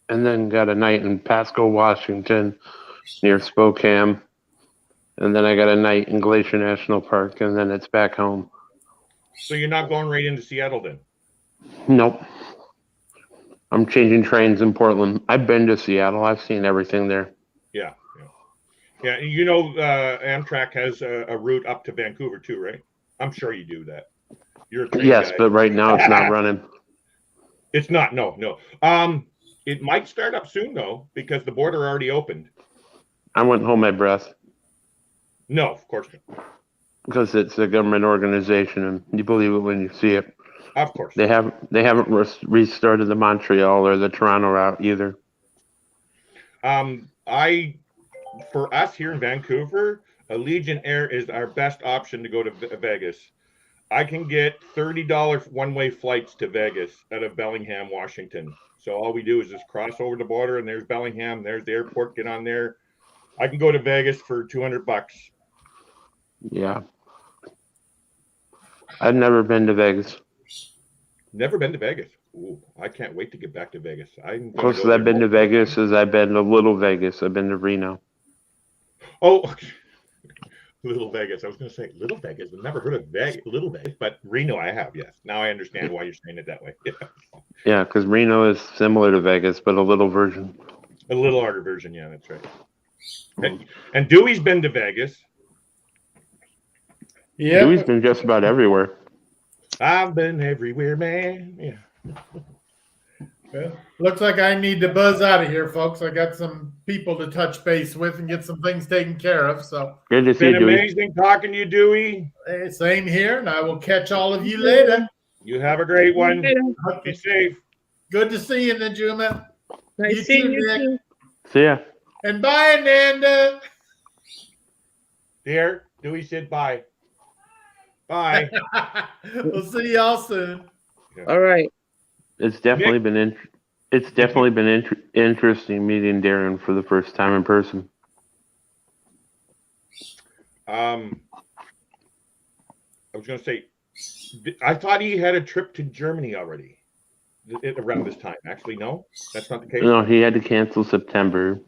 [SPEAKER 9] and then got a night in Pasco, Washington, near Spokane. And then I got a night in Glacier National Park, and then it's back home.
[SPEAKER 3] So you're not going right into Seattle then?
[SPEAKER 9] Nope. I'm changing trains in Portland. I've been to Seattle. I've seen everything there.
[SPEAKER 3] Yeah. Yeah, you know, Amtrak has a route up to Vancouver too, right? I'm sure you do that. You're a train
[SPEAKER 9] Yes,
[SPEAKER 3] guy.
[SPEAKER 9] but right now it's not running.
[SPEAKER 3] It's not. No. It might start up soon though, because the border already opened.
[SPEAKER 9] I wouldn't hold my breath
[SPEAKER 3] No, of course not.
[SPEAKER 9] because it's a government organization, and you believe it when you see it.
[SPEAKER 3] Of course.
[SPEAKER 9] They haven't restarted the Montreal or the Toronto route either.
[SPEAKER 3] For us here in Vancouver, Allegiant Air is our best option to go to Vegas. I can get $30 one-way flights to Vegas out of Bellingham, Washington. So all we do is just cross over the border, and there's Bellingham, there's the airport, get on there. I can go to Vegas for $200.
[SPEAKER 9] Yeah. I've never been to Vegas.
[SPEAKER 3] Never been to Vegas. Ooh, I can't wait to get back to Vegas.
[SPEAKER 9] Closest I've been to Vegas is I've been to Little Vegas. I've been to Reno.
[SPEAKER 3] Oh, Little Vegas. I was going to say Little Vegas. I've never heard of Little Vegas, but Reno I have, yes. Now I understand why you're saying it that way.
[SPEAKER 9] Yeah, because Reno is similar to Vegas, but a little version.
[SPEAKER 3] A little harder version, yeah, that's right. And Dewey's been to Vegas.
[SPEAKER 6] Yeah.
[SPEAKER 9] Dewey's been just about everywhere.
[SPEAKER 3] I've been everywhere, man. Yeah.
[SPEAKER 6] Looks like I need to buzz out of here, folks. I got some people to touch base with and get some things taken care of. So
[SPEAKER 9] Good to
[SPEAKER 3] It's
[SPEAKER 9] see you,
[SPEAKER 3] been
[SPEAKER 9] Dewey.
[SPEAKER 3] amazing talking to you, Dewey.
[SPEAKER 6] same here, and I will catch all of you later.
[SPEAKER 3] You have a great one. Be safe.
[SPEAKER 6] Good to see you, Najuma.
[SPEAKER 8] Nice
[SPEAKER 6] You
[SPEAKER 8] seeing
[SPEAKER 6] too,
[SPEAKER 8] you
[SPEAKER 6] Nick.
[SPEAKER 8] too.
[SPEAKER 9] See ya.
[SPEAKER 6] And bye, Nanda.
[SPEAKER 3] There, Dewey said bye. Bye.
[SPEAKER 6] We'll see y'all soon.
[SPEAKER 8] All right.
[SPEAKER 9] It's definitely been interesting meeting Darren for the first time in person.
[SPEAKER 3] I was going to say, I thought he had a trip to Germany already around this time. Actually, no, that's not the case.
[SPEAKER 9] No, he had to cancel September.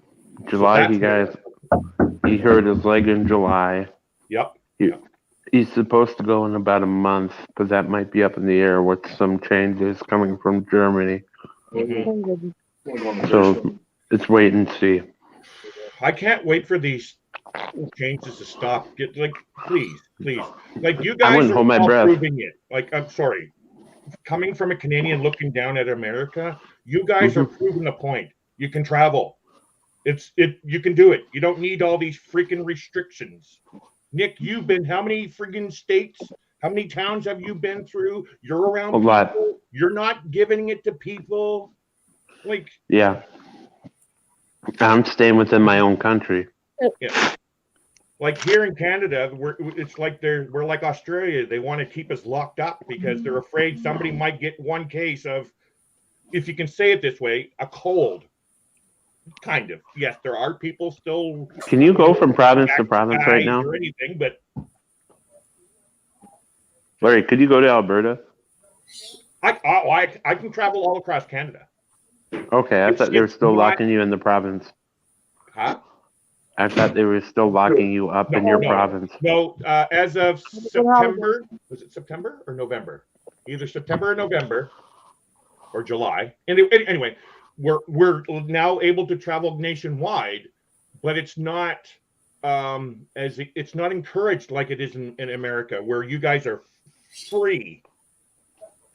[SPEAKER 9] July, he hurt his leg in July.
[SPEAKER 3] Yep.
[SPEAKER 9] He's supposed to go in about a month, but that might be up in the air with some changes coming from Germany.
[SPEAKER 3] Mhm.
[SPEAKER 9] So it's wait and see.
[SPEAKER 3] I can't wait for these changes to stop. Please. Like you
[SPEAKER 9] I
[SPEAKER 3] guys
[SPEAKER 9] wouldn't
[SPEAKER 3] are
[SPEAKER 9] hold my
[SPEAKER 3] all
[SPEAKER 9] breath.
[SPEAKER 3] proving it. Like, I'm sorry. Coming from a Canadian looking down at America, you guys are proving a point. You can travel. You can do it. You don't need all these freaking restrictions. Nick, you've been how many freaking states? How many towns have you been through? You're around
[SPEAKER 9] A lot.
[SPEAKER 3] people. You're not giving it to people. Like,
[SPEAKER 9] Yeah. I'm staying within my own country.
[SPEAKER 3] yeah. Like here in Canada, we're like Australia. They want to keep us locked up because they're afraid somebody might get one case of, if you can say it this way, a cold. Kind of. Yes, there are people still.
[SPEAKER 9] Can you go from province to province right now?
[SPEAKER 3] Or anything, but
[SPEAKER 9] Larry, could you go to Alberta?
[SPEAKER 3] I can travel all across Canada.
[SPEAKER 9] Okay, I thought they were
[SPEAKER 3] It's
[SPEAKER 9] still
[SPEAKER 3] not-
[SPEAKER 9] locking you in the province.
[SPEAKER 3] Huh?
[SPEAKER 9] I thought they were still locking you up in your province.
[SPEAKER 3] No, as of September, was it September or November? Either September or November or July. Anyway, we're now able to travel nationwide, but it's not it's not encouraged like it is in America, where you guys are free.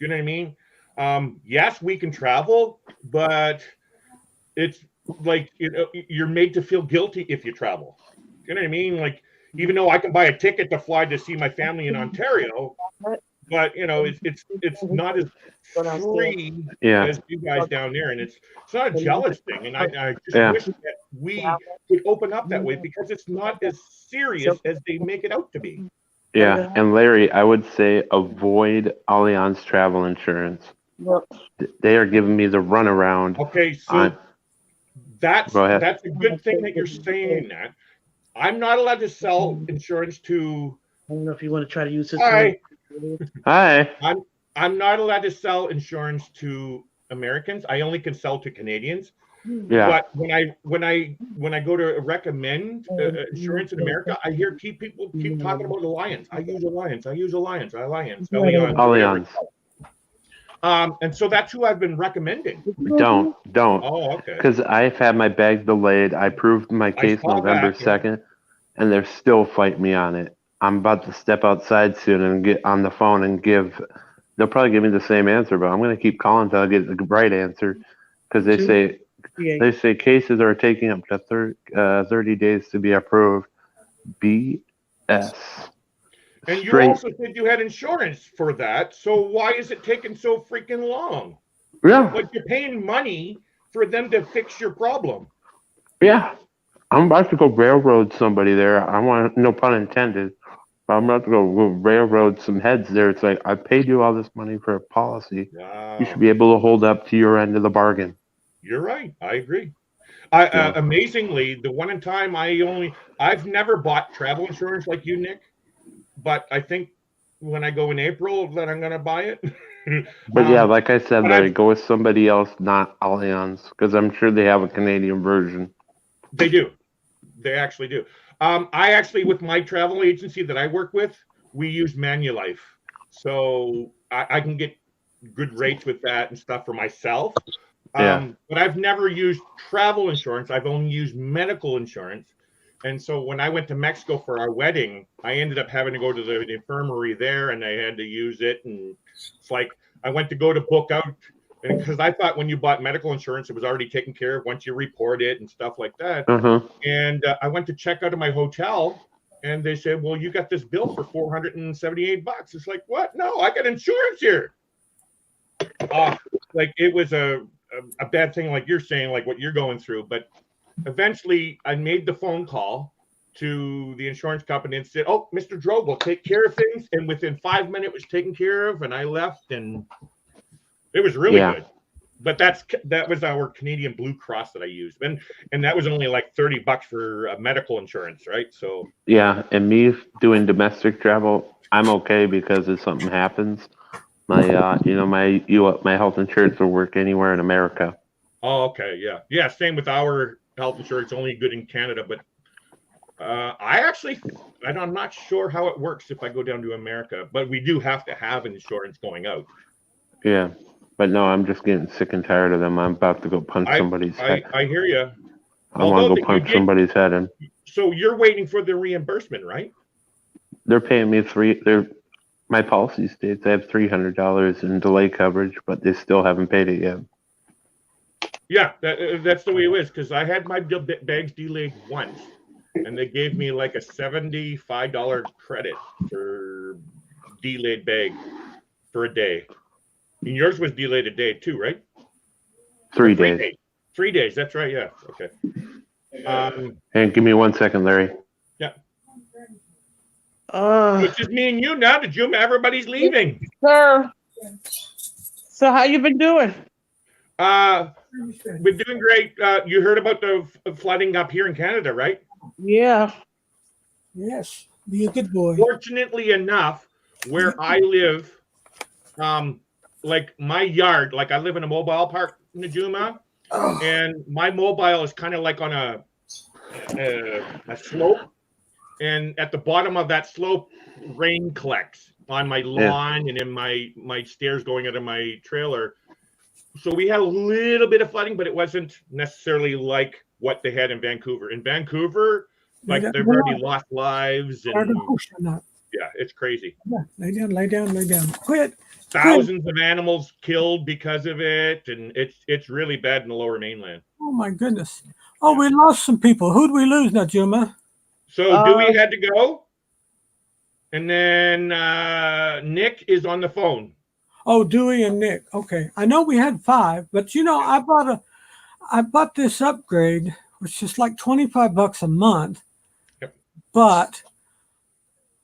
[SPEAKER 3] You know what I mean? Yes, we can travel, but it's like, you're made to feel guilty if you travel. You know what I mean? Like, even though I can buy a ticket to fly to see my family in Ontario, but it's not as free as you guys down there, and it's not a jealous thing. And I just wish that we could open up that way, because it's not as serious as they make it out to be.
[SPEAKER 9] Yeah, and Larry, I would say avoid Allianz travel insurance. They are giving me the runaround.
[SPEAKER 3] Okay, so
[SPEAKER 9] on-
[SPEAKER 3] that's
[SPEAKER 9] Go ahead.
[SPEAKER 3] that's a good thing that you're saying that. I'm not allowed to sell insurance to.
[SPEAKER 8] I don't know if you want to try to use this.
[SPEAKER 3] Hi.
[SPEAKER 9] Hi.
[SPEAKER 3] I'm not allowed to sell insurance to Americans. I only can sell to Canadians.
[SPEAKER 9] Yeah.
[SPEAKER 3] But when I go to recommend insurance in America, I hear people keep talking about Alliance. I use Alliance. Alliance.
[SPEAKER 9] Allianz.
[SPEAKER 3] And so that's who I've been recommending.
[SPEAKER 9] Don't.
[SPEAKER 3] Oh, okay.
[SPEAKER 9] Because I've had my bag delayed. I proved my case
[SPEAKER 3] saw
[SPEAKER 9] November
[SPEAKER 3] that, yeah.
[SPEAKER 9] 2nd, and they're still fighting me on it. I'm about to step outside soon and get on the phone and they'll probably give me the same answer, but I'm going to keep calling until I get the right answer, because they say cases are taking up to 30 days to be approved. BS.
[SPEAKER 3] And you
[SPEAKER 9] Straight.
[SPEAKER 3] also said you had insurance for that. So why is it taking so freaking long?
[SPEAKER 9] Yeah.
[SPEAKER 3] Like, you're paying money for them to fix your problem.
[SPEAKER 9] Yeah. I'm about to go railroad somebody there. I want, no pun intended, but I'm about to go railroad some heads there. It's like, I paid you all this money for a policy.
[SPEAKER 3] Wow.
[SPEAKER 9] You should be able to hold up to your end of the bargain.
[SPEAKER 3] You're right. I agree. Amazingly, the one time I've never bought travel insurance like you, Nick, but I think when I go in April that I'm going to buy it.
[SPEAKER 9] But yeah, like I said,
[SPEAKER 3] but
[SPEAKER 9] Larry, go with somebody else, not Allianz, because I'm sure they have a Canadian version.
[SPEAKER 3] They do. They actually do. I actually, with my travel agency that I work with, we use Manulife. So I can get good rates with that and stuff for myself.
[SPEAKER 9] Yeah.
[SPEAKER 3] But I've never used travel insurance. I've only used medical insurance. And so when I went to Mexico for our wedding, I ended up having to go to the infirmary there, and I had to use it. And it's like I went to go to book out, and because I thought when you bought medical insurance, it was already taken care of once you report it and stuff like that. And I went to check out of my hotel, and they said, "Well, you got this bill for $478." It's like, what? No, I got insurance here. Like, it was a bad thing, like you're saying, like what you're going through. But eventually I made the phone call to the insurance company and said, "Oh, Mr. Drobe will take care of things." And within 5 minutes it was taken care of, and I left, and it was really good. But that was our Canadian Blue Cross that I used. And that was only like $30 for medical insurance, right? So
[SPEAKER 9] yeah, and me doing domestic travel, I'm okay, because if something happens, my my health insurance will work anywhere in America.
[SPEAKER 3] Oh, okay, yeah. Same with our health insurance, only good in Canada. But I'm not sure how it works if I go down to America. But we do have to have insurance going out.
[SPEAKER 9] Yeah, but no, I'm just getting sick and tired of them. I'm about to go punch somebody's head.
[SPEAKER 3] I hear you.
[SPEAKER 9] I want to go punch somebody's head in.
[SPEAKER 3] So you're waiting for the reimbursement, right?
[SPEAKER 9] They're paying me my policy states I have $300 in delay coverage, but they still haven't paid it yet.
[SPEAKER 3] Yeah, that's the way it is, because I had my bags delayed once, and they gave me like a $75 credit for delayed bag for a day. And yours was delayed a day too, right?
[SPEAKER 9] 3 days.
[SPEAKER 3] 3 days, that's right, yeah. Okay.
[SPEAKER 9] And give me 1 second, Larry.
[SPEAKER 3] Yeah. It's just me and you now. Everybody's leaving.
[SPEAKER 8] Sir. So how you been doing?
[SPEAKER 3] We're doing great. You heard about the flooding up here in Canada, right?
[SPEAKER 8] Yeah.
[SPEAKER 1] Yes. Be a good boy.
[SPEAKER 3] Fortunately enough, where I live, like my yard, like I live in a mobile park in Najuma, and my mobile is kind of like on a slope. And at the bottom of that slope, rain collects on my lawn and in my stairs going out of my trailer. So we had a little bit of flooding, but it wasn't necessarily like what they had in Vancouver. In Vancouver, like they've already lost lives. And, yeah, it's crazy.
[SPEAKER 1] Yeah, lay down. Quit.
[SPEAKER 3] Thousands of animals killed because of it, and it's really bad in the Lower Mainland.
[SPEAKER 1] Oh my goodness. Oh, we lost some people. Who'd we lose, Najuma?
[SPEAKER 3] So Dewey had to go, and then Nick is on the phone.
[SPEAKER 1] Oh, Dewey and Nick. Okay, I know we had 5, but I bought this upgrade, which is like $25 a month.
[SPEAKER 3] Yep.
[SPEAKER 1] But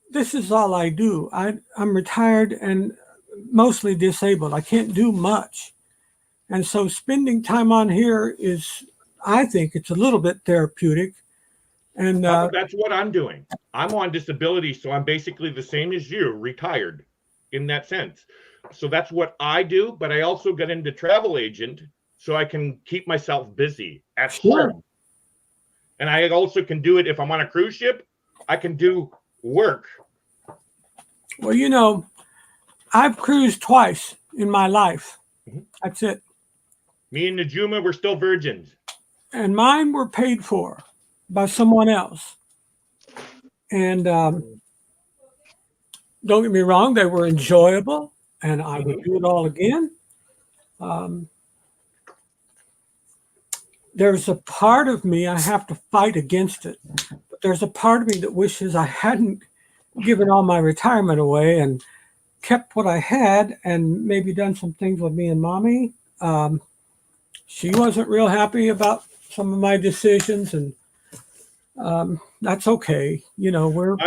[SPEAKER 1] this is all I do. I'm retired, and mostly disabled. I can't do much. And so spending time on here is, I think it's a little bit therapeutic. And
[SPEAKER 3] That's what I'm doing. I'm on disability, so I'm basically the same as you, retired in that sense. So that's what I do, but I also got into travel agent so I can keep myself busy at home. And I also can do it if I'm on a cruise ship, I can do work.
[SPEAKER 1] Well, you know, I've cruised twice in my life. That's it.
[SPEAKER 3] Me and Najuma were still virgins.
[SPEAKER 1] And mine were paid for by someone else. And don't get me wrong, they were enjoyable, and I would do it all again. There's a part of me, I have to fight against it, but there's a part of me that wishes I hadn't given all my retirement away and kept what I had and maybe done some things with me and Mommy. She wasn't real happy about some of my decisions, and that's okay. You know,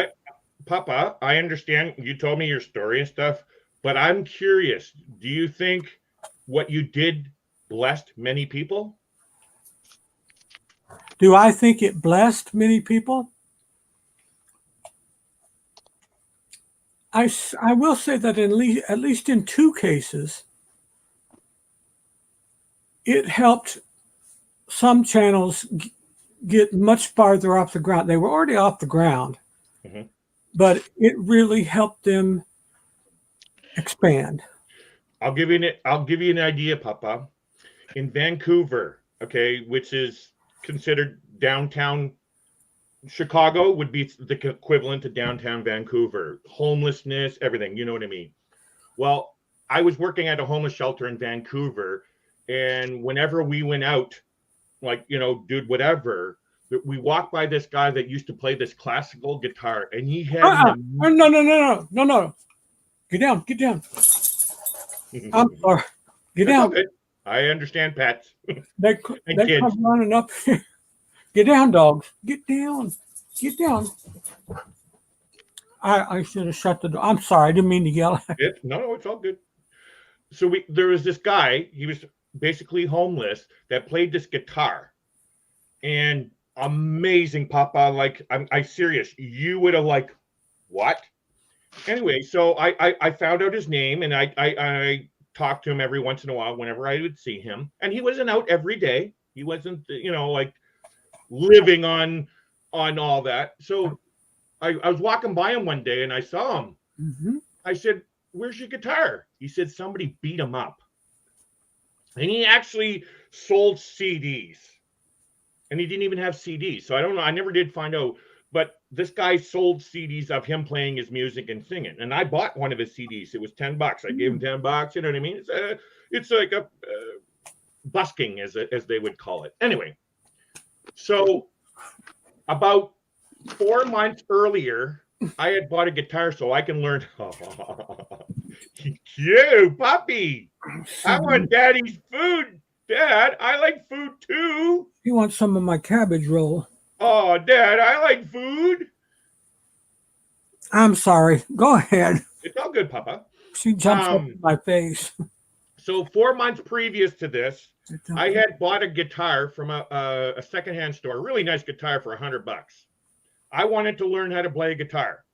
[SPEAKER 3] Papa, I understand you told me your story and stuff, but I'm curious. Do you think what you did blessed many people?
[SPEAKER 1] Do I think it blessed many people? I will say that at least in 2 cases, it helped some channels get much farther off the ground. They were already off the ground, but it really helped them expand.
[SPEAKER 3] I'll give you an idea, Papa. In Vancouver, okay, which is considered downtown Chicago, would be the equivalent to downtown Vancouver. Homelessness, everything, you know what I mean? Well, I was working at a homeless shelter in Vancouver, and whenever we went out, like, you know, dude, whatever, we walked by this guy that used to play this classical guitar, and he had
[SPEAKER 1] no. Get down. I'm sorry. Get down.
[SPEAKER 3] Okay. I understand, Pat.
[SPEAKER 1] They come running up here. Get down, dogs. Get down. I should have shut the door. I'm sorry. I didn't mean to yell at you.
[SPEAKER 3] No, it's all good. So there was this guy, he was basically homeless, that played this guitar. And amazing, Papa. Like, I'm serious. You would have like, what? Anyway, so I found out his name, and I talked to him every once in a while whenever I would see him. And he wasn't out every day. He wasn't, you know, like living on all that. So I was walking by him one day and I saw him. I said, "Where's your guitar?" He said somebody beat him up. And he actually sold CDs. And he didn't even have CDs. So I don't know. I never did find out. But this guy sold CDs of him playing his music and singing. And I bought one of his CDs. It was $10. I gave him $10. You know what I mean? It's like a busking, as they would call it. Anyway, so about 4 months earlier, I had bought a guitar so I can learn. You, puppy. I want Daddy's food. Dad, I like food too.
[SPEAKER 1] You want some of my cabbage roll?
[SPEAKER 3] Oh, Dad, I like food.
[SPEAKER 1] I'm sorry. Go ahead.
[SPEAKER 3] It's all good, Papa.
[SPEAKER 1] She jumps up in my face.
[SPEAKER 3] So 4 months previous to this, I had bought a guitar from a secondhand store, a really nice guitar for $100. I wanted to learn how to play a guitar.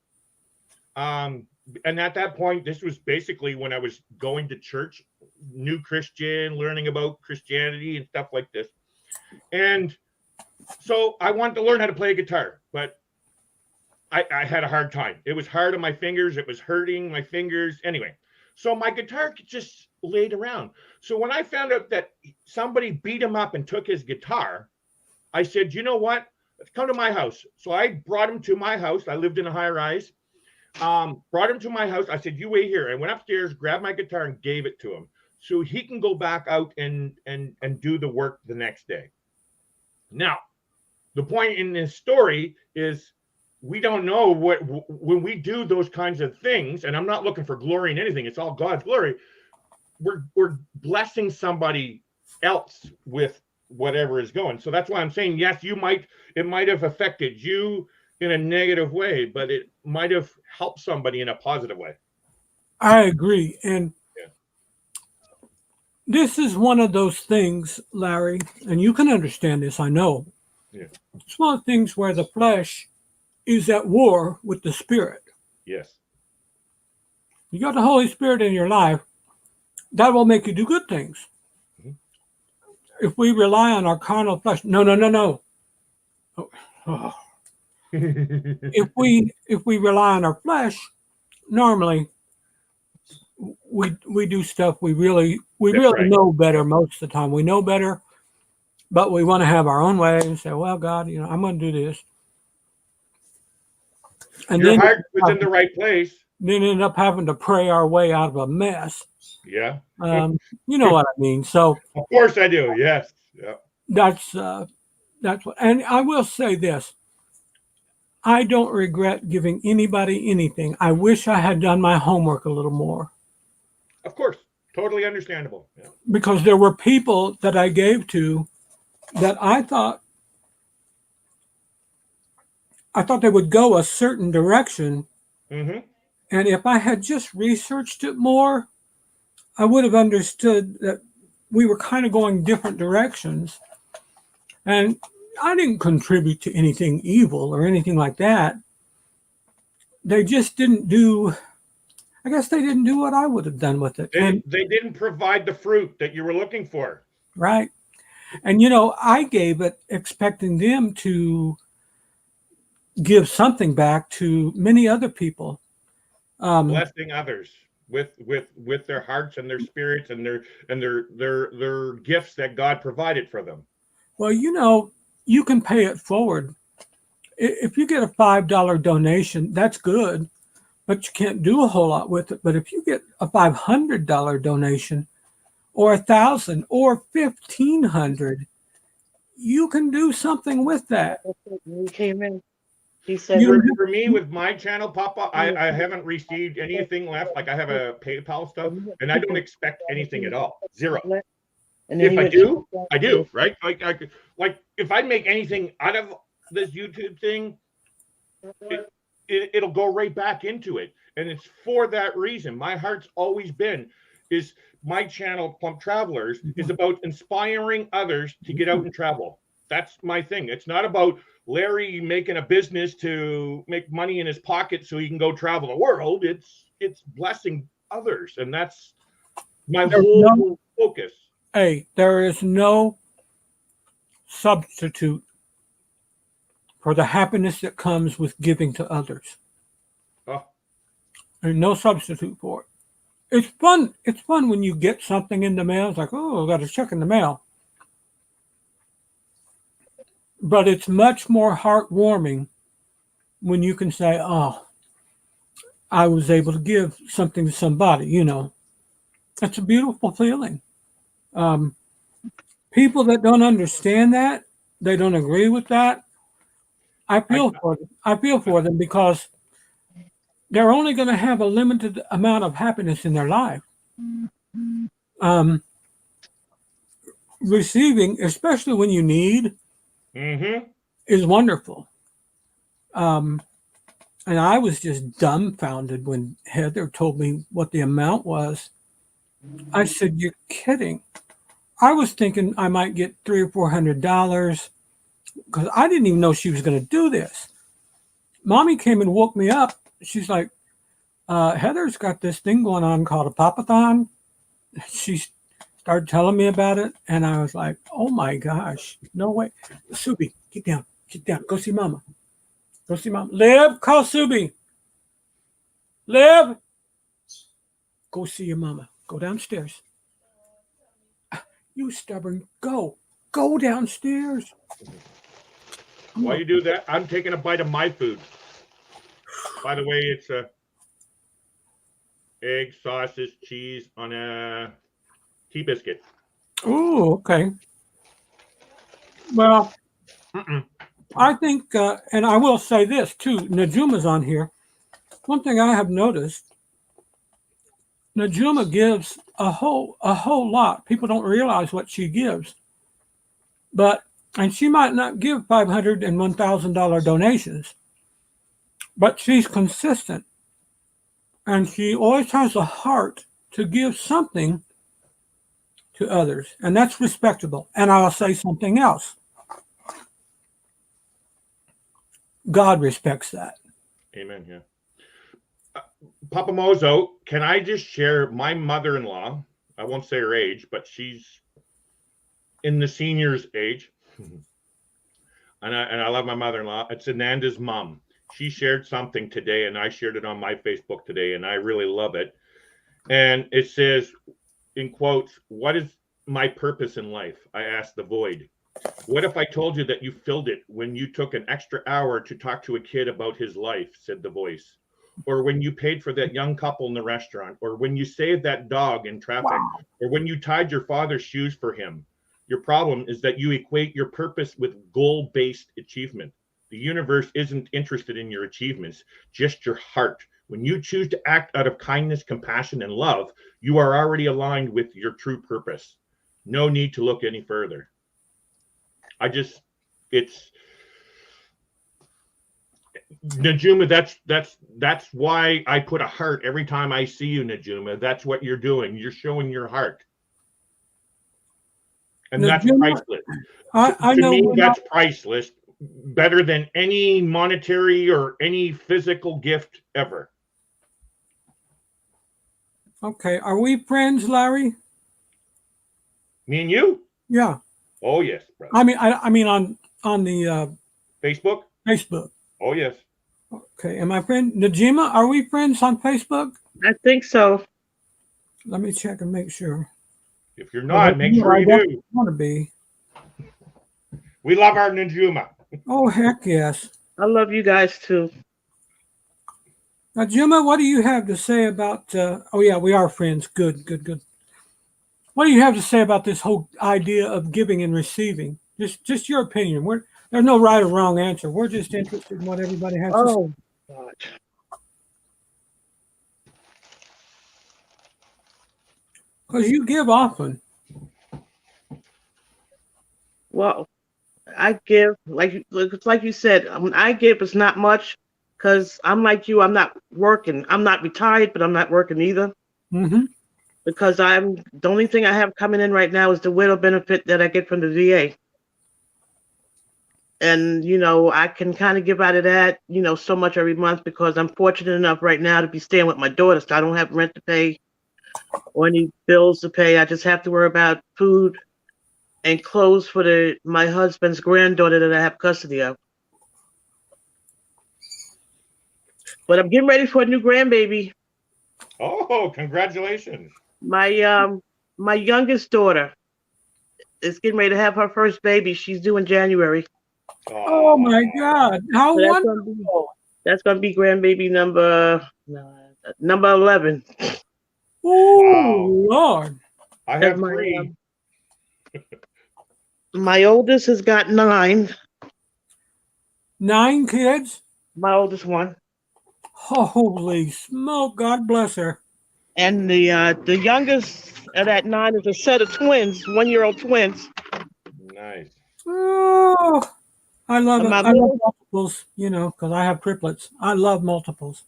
[SPEAKER 3] And at that point, this was basically when I was going to church, new Christian, learning about Christianity and stuff like this. And so I wanted to learn how to play a guitar, but I had a hard time. It was hard on my fingers. It was hurting my fingers. Anyway, so my guitar just laid around. So when I found out that somebody beat him up and took his guitar, I said, you know what? Let's come to my house. So I brought him to my house. I lived in a high rise. Brought him to my house. I said, you wait here. I went upstairs, grabbed my guitar and gave it to him so he can go back out and do the work the next day. Now, the point in this story is we don't know when we do those kinds of things, and I'm not looking for glory in anything. It's all God's glory. We're blessing somebody else with whatever is going. So that's why I'm saying, yes, it might have affected you in a negative way, but it might have helped somebody in a positive way.
[SPEAKER 1] I agree. And This is one of those things, Larry, and you can understand this, I know.
[SPEAKER 3] Yeah.
[SPEAKER 1] It's one of the things where the flesh is at war with the spirit.
[SPEAKER 3] Yes.
[SPEAKER 1] You got the Holy Spirit in your life, that will make you do good things.
[SPEAKER 3] Mhm.
[SPEAKER 1] If we rely on our carnal flesh, no. Oh. If we rely on our flesh, normally we do stuff we really
[SPEAKER 3] right.
[SPEAKER 1] know better most of the time. We know better, but we want to have our own way and say, well, God, I'm going to do this. And
[SPEAKER 3] Your
[SPEAKER 1] then
[SPEAKER 3] heart was in the right place.
[SPEAKER 1] then end up having to pray our way out of a mess.
[SPEAKER 3] Yeah.
[SPEAKER 1] You know what I mean? So
[SPEAKER 3] Of course I do. Yes. Yeah.
[SPEAKER 1] that's what, and I will say this. I don't regret giving anybody anything. I wish I had done my homework a little more,
[SPEAKER 3] Of course. Totally understandable. Yeah.
[SPEAKER 1] because there were people that I gave to that I thought they would go a certain direction.
[SPEAKER 3] Mm-hmm.
[SPEAKER 1] And if I had just researched it more, I would have understood that we were kind of going different directions. And I didn't contribute to anything evil or anything like that. They just didn't do, I guess they didn't do what I would have done with it.
[SPEAKER 3] They didn't provide the fruit that you were looking for.
[SPEAKER 1] Right. And, I gave it expecting them to give something back to many other people.
[SPEAKER 3] Blessing others with their hearts and their spirits and their gifts that God provided for them.
[SPEAKER 1] Well, you can pay it forward. If you get a $5 donation, that's good, but you can't do a whole lot with it. But if you get a $500 donation or $1,000 or $1,500, you can do something with that.
[SPEAKER 8] He came in. He said,
[SPEAKER 3] For me, with my channel, Papa, I haven't received anything left. Like I have a PayPal stuff, and I don't expect anything at all. Zero.
[SPEAKER 8] and
[SPEAKER 3] If I do, I do. Right? Like if I make anything out of this YouTube thing, it'll go right back into it, and it's for that reason. My heart's always been is my channel, Plump Travelers, is about inspiring others to get out and travel. That's my thing. It's not about Larry making a business to make money in his pocket so he can go travel the world. It's blessing others, and that's my whole focus.
[SPEAKER 1] Hey, there is no substitute for the happiness that comes with giving to others.
[SPEAKER 3] Oh.
[SPEAKER 1] There's no substitute for it. It's fun. It's fun when you get something in the mail. It's like, oh, I got a check in the mail. But it's much more heartwarming when you can say, oh, I was able to give something to somebody, It's a beautiful feeling. People that don't understand that, they don't agree with that, I feel for them. I feel for them because they're only going to have a limited amount of happiness in their life. Receiving, especially when you need, is wonderful. And I was just dumbfounded when Heather told me what the amount was. I said, "You're kidding." I was thinking I might get $300 or $400 because I didn't even know she was going to do this. Mommy came and woke me up. She's like, Heather's got this thing going on called a Papathon. She started telling me about it, and I was like, oh my gosh, no way. Subi, get down, go see Mama. Go see Mama. Liv, call Subi. Liv, go see your mama. Go downstairs. You stubborn, go downstairs.
[SPEAKER 3] While you do that, I'm taking a bite of my food. By the way, it's egg, sausage, cheese on a tea biscuit.
[SPEAKER 1] Oh, okay. Well, I think, and I will say this too, Najuma's on here. One thing I have noticed, Najuma gives a whole lot. People don't realize what she gives. And she might not give $500 and $1,000 donations, but she's consistent. And she always has a heart to give something to others, and that's respectable. And I'll say something else. God respects that.
[SPEAKER 3] Amen. Yeah. Papa Mozo, can I just share my mother-in-law? I won't say her age, but she's in the seniors age. And I love my mother-in-law. It's Ananda's mom. She shared something today, and I shared it on my Facebook today, and I really love it. And it says, in quotes, "What is my purpose in life?" I asked the void. "What if I told you that you filled it when you took an extra hour to talk to a kid about his life," said the voice. "Or when you paid for that young couple in the restaurant, or when you saved that dog in traffic, or when you tied your father's shoes for him. Your problem is that you equate your purpose with goal-based achievement. The universe isn't interested in your achievements, just your heart. When you choose to act out of kindness, compassion, and love, you are already aligned with your true purpose. No need to look any further." It's Najuma, that's why I put a heart every time I see you, Najuma. That's what you're doing. You're showing your heart. And that's
[SPEAKER 1] Najuma,
[SPEAKER 3] priceless.
[SPEAKER 1] I
[SPEAKER 3] To
[SPEAKER 1] know
[SPEAKER 3] me,
[SPEAKER 1] we're
[SPEAKER 3] that's priceless. Better than any monetary or any physical gift ever.
[SPEAKER 1] Okay, are we friends, Larry?
[SPEAKER 3] Me and you?
[SPEAKER 1] Yeah.
[SPEAKER 3] Oh yes, brother.
[SPEAKER 1] I mean on the
[SPEAKER 3] Facebook?
[SPEAKER 1] Facebook.
[SPEAKER 3] Oh yes.
[SPEAKER 1] Okay, and my friend Najima, are we friends on Facebook?
[SPEAKER 8] I think so.
[SPEAKER 1] Let me check and make sure.
[SPEAKER 3] If you're not, make sure
[SPEAKER 1] I
[SPEAKER 3] you
[SPEAKER 1] definitely
[SPEAKER 3] do.
[SPEAKER 1] want to be.
[SPEAKER 3] We love our Najuma.
[SPEAKER 1] Oh heck yes.
[SPEAKER 8] I love you guys too.
[SPEAKER 1] Now, Juma, what do you have to say about? Oh yeah, we are friends. Good, good, good. What do you have to say about this whole idea of giving and receiving? Just your opinion. There's no right or wrong answer. We're just interested in what everybody has to say.
[SPEAKER 8] Oh, God.
[SPEAKER 1] Because you give often.
[SPEAKER 8] Well, I give, like you said, when I give, it's not much because I'm like you. I'm not working. I'm not retired, but I'm not working either.
[SPEAKER 1] Mm-hmm.
[SPEAKER 8] Because the only thing I have coming in right now is the widow benefit that I get from the VA. And, I can kind of give out of that, so much every month because I'm fortunate enough right now to be staying with my daughter. So I don't have rent to pay or any bills to pay. I just have to worry about food and clothes for my husband's granddaughter that I have custody of. But I'm getting ready for a new grandbaby.
[SPEAKER 3] Oh, congratulations.
[SPEAKER 8] My youngest daughter is getting ready to have her first baby. She's due in January.
[SPEAKER 1] Oh my God! How
[SPEAKER 8] So
[SPEAKER 1] wonderful!
[SPEAKER 8] That's gonna be grandbaby number 11.
[SPEAKER 1] Oh Lord!
[SPEAKER 3] I have 3.
[SPEAKER 8] My oldest has got 9.
[SPEAKER 1] 9 kids?
[SPEAKER 8] My oldest one.
[SPEAKER 1] Holy smoke! God bless her.
[SPEAKER 8] And the youngest of that 9 is a set of twins, 1-year-old twins.
[SPEAKER 3] Nice.
[SPEAKER 1] Oh, I love it.
[SPEAKER 8] My
[SPEAKER 1] I love multiples, because I have triplets. I love multiples.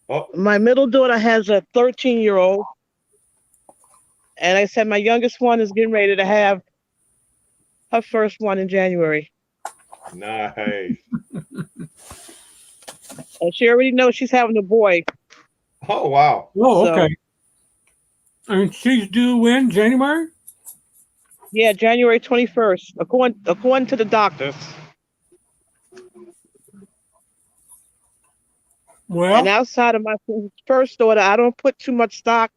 [SPEAKER 3] Oh,
[SPEAKER 8] My middle daughter has a 13-year-old. And I said my youngest one is getting ready to have her first one in January.
[SPEAKER 3] nice.
[SPEAKER 8] And she already knows she's having a boy.
[SPEAKER 3] Oh wow.
[SPEAKER 1] Oh,
[SPEAKER 8] So-
[SPEAKER 1] okay. And she's due when? January?
[SPEAKER 8] Yeah, January 21st, according to the doctors.
[SPEAKER 1] Well,
[SPEAKER 8] And outside of my first daughter, I don't put too much stock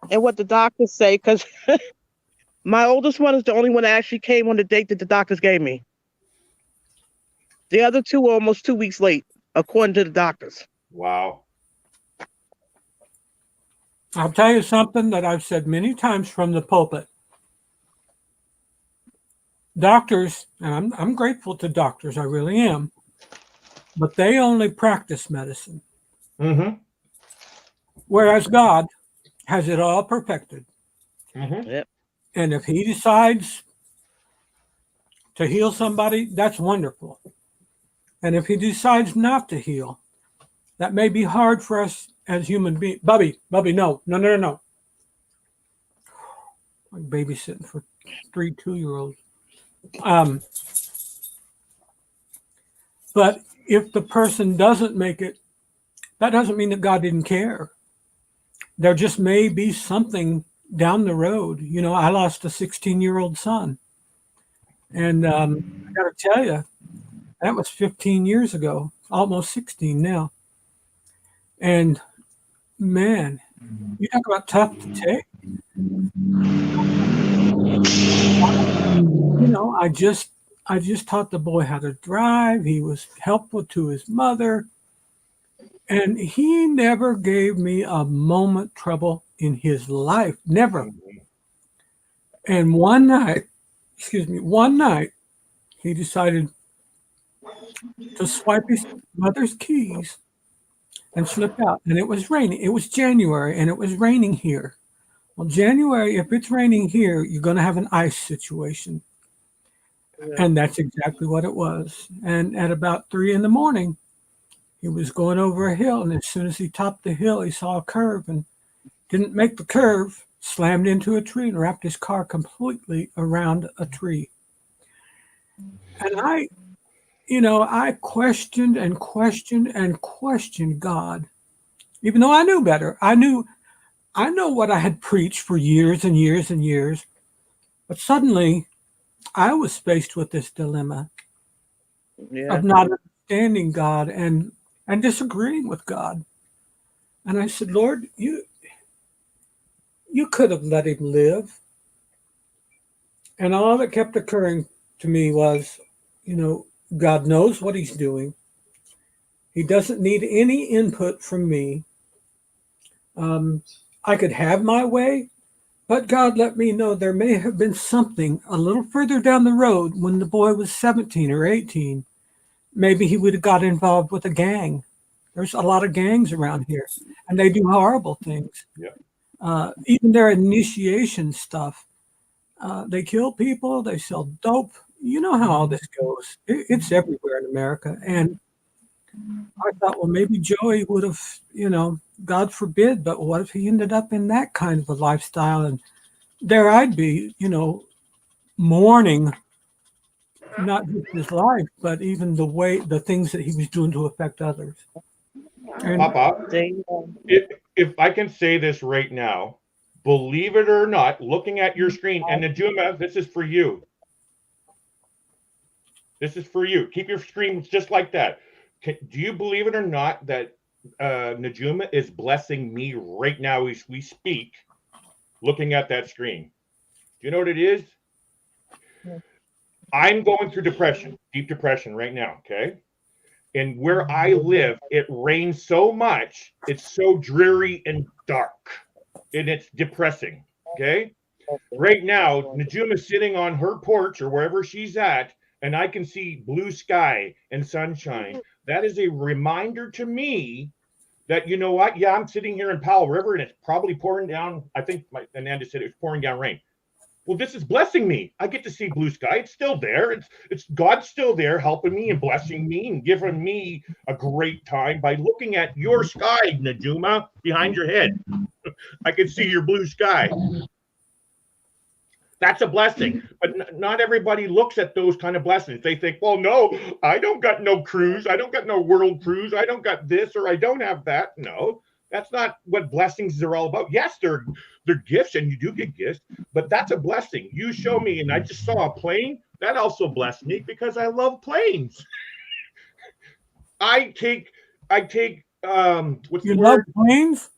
[SPEAKER 8] in what the doctors say because my oldest one is the only one that actually came on the date that the doctors gave me. The other 2 were almost 2 weeks late, according to the doctors.
[SPEAKER 3] Wow.
[SPEAKER 1] I'll tell you something that I've said many times from the pulpit. Doctors, and I'm grateful to doctors, I really am, but they only practice medicine.
[SPEAKER 3] Mm-hmm.
[SPEAKER 1] Whereas God has it all perfected.
[SPEAKER 3] Mm-hmm.
[SPEAKER 8] Yep.
[SPEAKER 1] And if he decides to heal somebody, that's wonderful. And if he decides not to heal, that may be hard for us as human beings. Bubby, no. like babysitting for 3 2-year-olds. But if the person doesn't make it, that doesn't mean that God didn't care. There just may be something down the road. You know, I lost a 16-year-old son. And I got to tell you, that was 15 years ago, almost 16 now. And man, you talk about tough to take. You know, I just taught the boy how to drive. He was helpful to his mother. And he never gave me a moment trouble in his life. Never. And one night, he decided to swipe his mother's keys and slip out. And it was raining. It was January, and it was raining here. Well, January, if it's raining here, you're going to have an ice situation. And that's exactly what it was. And at about 3 a.m, he was going over a hill. And as soon as he topped the hill, he saw a curve and didn't make the curve, slammed into a tree and wrapped his car completely around a tree. And I questioned and questioned and questioned God, even though I knew better. I know what I had preached for years and years and years, but suddenly I was faced with this dilemma of not understanding God and disagreeing with God. And I said, Lord, you could have let him live. And all that kept occurring to me was, God knows what he's doing. He doesn't need any input from me. I could have my way, but God let me know there may have been something a little further down the road when the boy was 17 or 18. Maybe he would have got involved with a gang. There's a lot of gangs around here, and they do horrible things.
[SPEAKER 3] Yeah.
[SPEAKER 1] Even their initiation stuff. They kill people, they sell dope. You know how all this goes. It's everywhere in America. And I thought, well, maybe Joey would have, God forbid, but what if he ended up in that kind of a lifestyle? And there I'd be, mourning not just his life, but even the things that he was doing to affect others. And
[SPEAKER 3] Papa, if I can say this right now, believe it or not, looking at your screen, and Najuma, this is for you. This is for you. Keep your screen just like that. Do you believe it or not that Najuma is blessing me right now as we speak, looking at that screen? Do you know what it is? I'm going through depression, deep depression right now, okay? And where I live, it rains so much, it's so dreary and dark, and it's depressing, okay? Right now, Najuma's sitting on her porch or wherever she's at, and I can see blue sky and sunshine. That is a reminder to me that, you know what? Yeah, I'm sitting here in Powell River, and it's probably pouring down. I think Ananda said it was pouring down rain. Well, this is blessing me. I get to see blue sky. It's still there. It's God's still there helping me and blessing me and giving me a great time by looking at your sky, Najuma, behind your head. I can see your blue sky. That's a blessing. But not everybody looks at those kind of blessings. They think, well, no, I don't got no cruise. I don't got no world cruise. I don't got this or I don't have that. No. That's not what blessings are all about. Yes, they're gifts, and you do get gifts, but that's a blessing. You show me, and I just saw a plane. That also blessed me because I love planes. I take what's the word?
[SPEAKER 1] Love planes?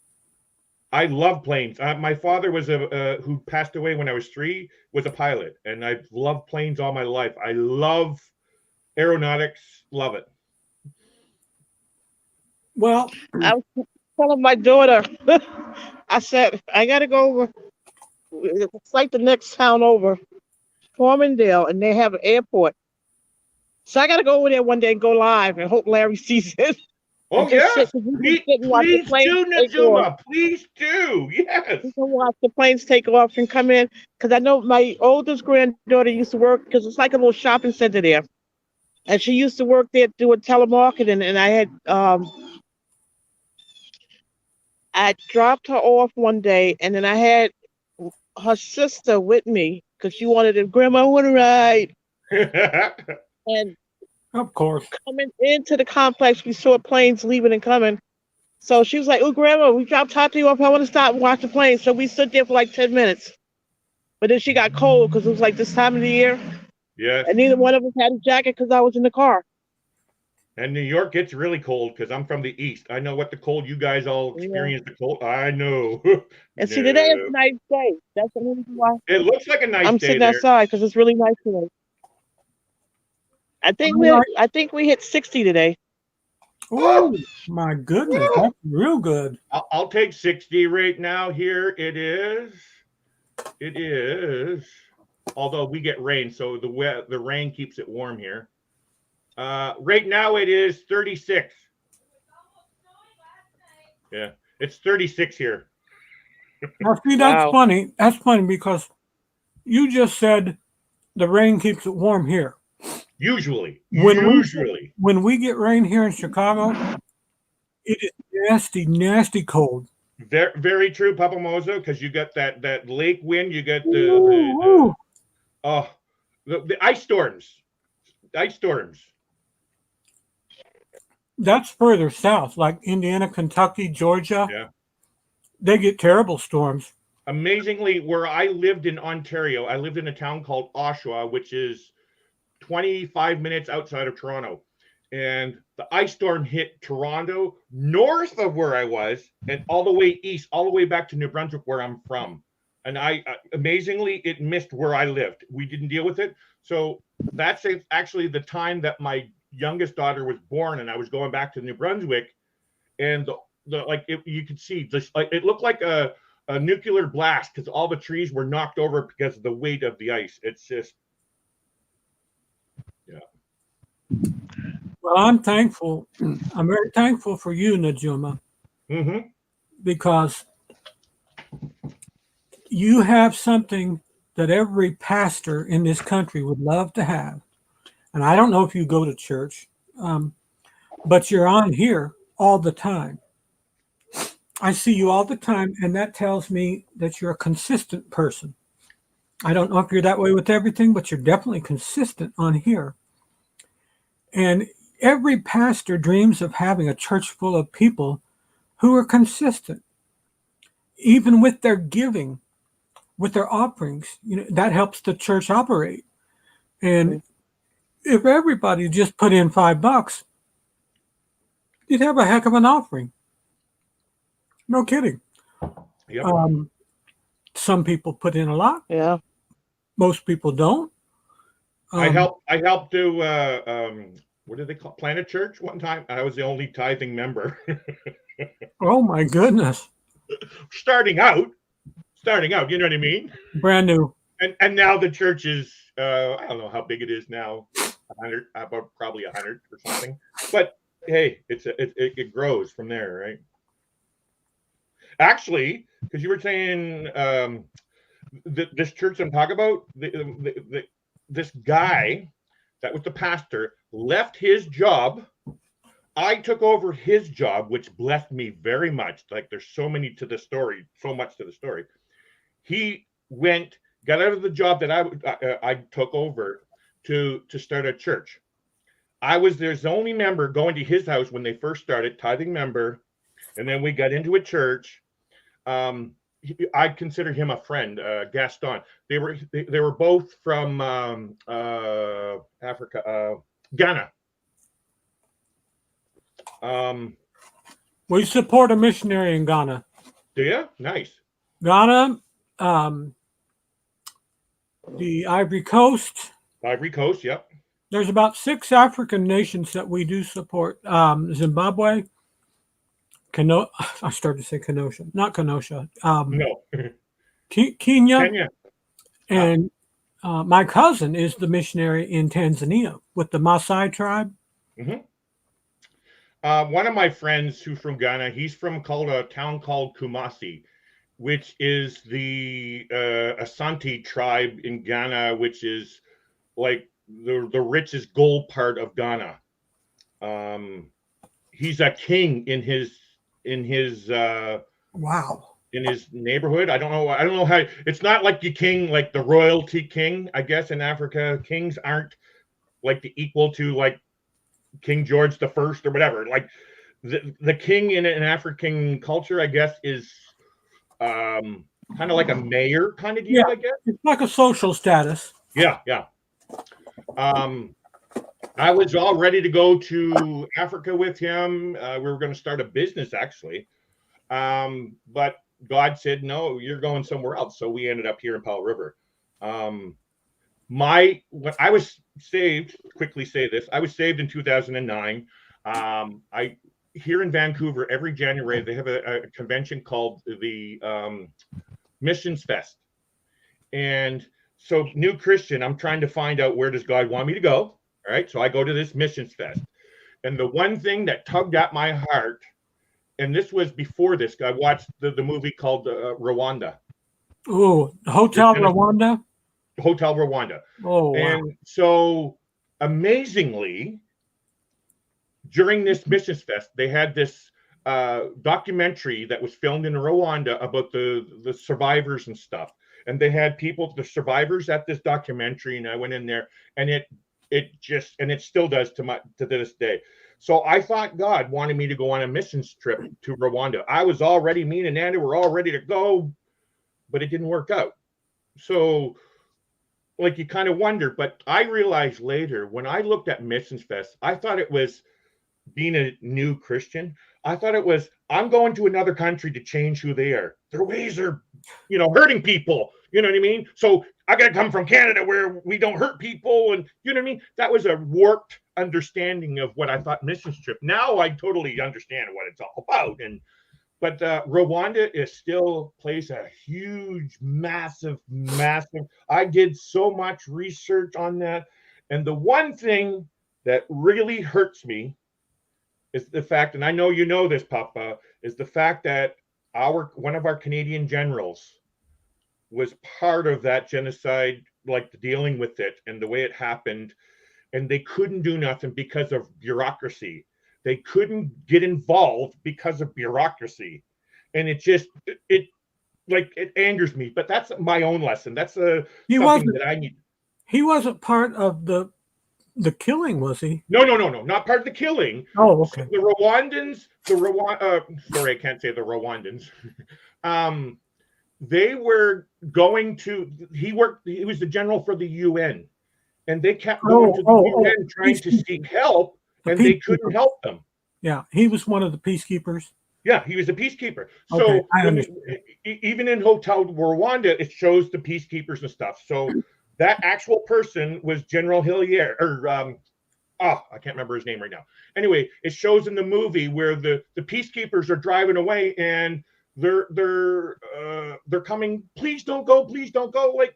[SPEAKER 3] I love planes. My father was who passed away when I was 3, was a pilot, and I've loved planes all my life. I love aeronautics. Love it.
[SPEAKER 1] Well,
[SPEAKER 8] I was telling my daughter, I said, I got to go over. It's like the next town over, Formandale, and they have an airport. So I got to go over there one day and go live and hope Larry sees it.
[SPEAKER 3] Oh, yeah. Please do, Najuma. Please do. Yes.
[SPEAKER 8] You can watch the planes take off and come in. Because I know my oldest granddaughter used to work, because it's like a little shopping center there. And she used to work there doing telemarketing. And I had, I dropped her off one day, and then I had her sister with me because she wanted to, Grandma, I want to ride. And
[SPEAKER 1] Of course.
[SPEAKER 8] coming into the complex, we saw planes leaving and coming. So she was like, oh, Grandma, we dropped Tati off. I want to stop and watch the plane. So we stood there for like 10 minutes. But then she got cold because it was like this time of the year.
[SPEAKER 3] Yes.
[SPEAKER 8] And neither one of us had a jacket because I was in the car.
[SPEAKER 3] And New York gets really cold because I'm from the East. I know what the cold you guys all experience. The cold. I know.
[SPEAKER 8] And see, today is a nice day. That's the reason why
[SPEAKER 3] It looks like a nice
[SPEAKER 8] I'm
[SPEAKER 3] day
[SPEAKER 8] sitting
[SPEAKER 3] there.
[SPEAKER 8] outside because it's really nice today. I think we hit 60 today.
[SPEAKER 1] Oh my goodness, that's real good.
[SPEAKER 3] I'll take 60 right now. Here it is. It is. Although we get rain, so the rain keeps it warm here. Right now it is 36. Yeah, it's 36 here.
[SPEAKER 1] Now, see, that's
[SPEAKER 8] Wow.
[SPEAKER 1] funny. That's funny because you just said the rain keeps it warm here.
[SPEAKER 3] Usually.
[SPEAKER 1] When we get rain here in Chicago, it is nasty, nasty cold.
[SPEAKER 3] Very, very true, Papa Mozo, because you got that lake wind, you got
[SPEAKER 1] Ooh.
[SPEAKER 3] the ice storms. Ice storms.
[SPEAKER 1] That's further south, like Indiana, Kentucky, Georgia.
[SPEAKER 3] Yeah.
[SPEAKER 1] They get terrible storms.
[SPEAKER 3] Amazingly, where I lived in Ontario, I lived in a town called Oshawa, which is 25 minutes outside of Toronto. And the ice storm hit Toronto north of where I was and all the way east, all the way back to New Brunswick, where I'm from. And amazingly, it missed where I lived. We didn't deal with it. So that's actually the time that my youngest daughter was born, and I was going back to New Brunswick, and you could see this, it looked like a nuclear blast because all the trees were knocked over because of the weight of the ice. It's just, yeah.
[SPEAKER 1] Well, I'm thankful. I'm very thankful for you, Najuma,
[SPEAKER 3] Mm-hmm.
[SPEAKER 1] because you have something that every pastor in this country would love to have. And I don't know if you go to church, but you're on here all the time. I see you all the time, and that tells me that you're a consistent person. I don't know if you're that way with everything, but you're definitely consistent on here. And every pastor dreams of having a church full of people who are consistent, even with their giving, with their offerings. You know, that helps the church operate. And if everybody just put in $5, you'd have a heck of an offering. No kidding.
[SPEAKER 3] Yep.
[SPEAKER 1] Some people put in a lot.
[SPEAKER 8] Yeah.
[SPEAKER 1] Most people don't.
[SPEAKER 3] I helped do what do they call Planet Church one time? I was the only tithing member.
[SPEAKER 1] Oh my goodness.
[SPEAKER 3] starting out, you know what I mean?
[SPEAKER 1] Brand new.
[SPEAKER 3] And now the church is I don't know how big it is now. 100, about probably 100 or something. But hey, it grows from there, right? Actually, because you were saying this church I'm talking about, this guy that was the pastor left his job. I took over his job, which blessed me very much. Like there's so much to the story. He got out of the job that I took over to start a church. I was their only member going to his house when they first started, tithing member, and then we got into a church. I consider him a friend, Gaston. They were both from Africa, Ghana.
[SPEAKER 1] We support a missionary in Ghana.
[SPEAKER 3] Do you? Nice.
[SPEAKER 1] Ghana, the Ivory Coast.
[SPEAKER 3] Ivory Coast, yep.
[SPEAKER 1] There's about 6 African nations that we do support. Zimbabwe, I started to say Kenosha, not Kenosha.
[SPEAKER 3] No.
[SPEAKER 1] Kenya. And my cousin is the missionary in Tanzania with the Maasai tribe.
[SPEAKER 3] Mm-hmm. One of my friends who's from Ghana, he's from a town called Kumasi, which is the Asante tribe in Ghana, which is like the richest gold part of Ghana. He's a king in his
[SPEAKER 1] wow.
[SPEAKER 3] in his neighborhood. I don't know how. It's not like the king, like the royalty king. I guess in Africa, kings aren't like the equal to like King George the First or whatever. Like the king in an African culture, I guess, is kind of like a mayor kind of deal.
[SPEAKER 1] Yeah.
[SPEAKER 3] I guess
[SPEAKER 1] It's like a social status.
[SPEAKER 3] Yeah. I was all ready to go to Africa with him. We were going to start a business actually, but God said no, you're going somewhere else. So we ended up here in Powell River. When I was saved, quickly say this, I was saved in 2009. Here in Vancouver, every January they have a convention called the Missions Fest, and so new Christian, I'm trying to find out where does God want me to go. All right, so I go to this Missions Fest, and the one thing that tugged at my heart, and this was before this, I watched the movie called Rwanda.
[SPEAKER 1] Oh, Hotel Rwanda.
[SPEAKER 3] Hotel Rwanda.
[SPEAKER 1] Oh, wow.
[SPEAKER 3] And so amazingly, during this Missions Fest, they had this documentary that was filmed in Rwanda about the survivors and stuff. And they had the survivors at this documentary, and I went in there, and it still does to this day. So I thought God wanted me to go on a missions trip to Rwanda. I was already, me and Andy were all ready to go, but it didn't work out. So like you kind of wonder, but I realized later when I looked at Missions Fest, I thought it was being a new Christian. I thought it was, I'm going to another country to change who they are. Their ways are, hurting people. You know what I mean? So I got to come from Canada where we don't hurt people. And you know what I mean? That was a warped understanding of what I thought missions trip. Now I totally understand what it's all about. But Rwanda still plays a huge, massive. I did so much research on that. And the one thing that really hurts me is the fact, and I know you know this, Papa, is the fact that one of our Canadian generals was part of that genocide, like dealing with it and the way it happened. And they couldn't do nothing because of bureaucracy. They couldn't get involved because of bureaucracy. And it angers me, but that's my own lesson. That's something that I need.
[SPEAKER 1] He wasn't part of the killing, was he?
[SPEAKER 3] No, not part of the killing.
[SPEAKER 1] Oh, okay.
[SPEAKER 3] The Rwandans, sorry, I can't say the Rwandans. They were going to, he was the general for the UN, and they kept going to the UN trying to seek help, and they couldn't help them.
[SPEAKER 1] Yeah, he was one of the peacekeepers.
[SPEAKER 3] Yeah, he was a peacekeeper.
[SPEAKER 1] Okay,
[SPEAKER 3] So even in Hotel Rwanda, it shows the peacekeepers and stuff. So that actual person was General Hillier, or I can't remember his name right now. Anyway, it shows in the movie where the peacekeepers are driving away, and they're coming. Please don't go. Please don't go. Like,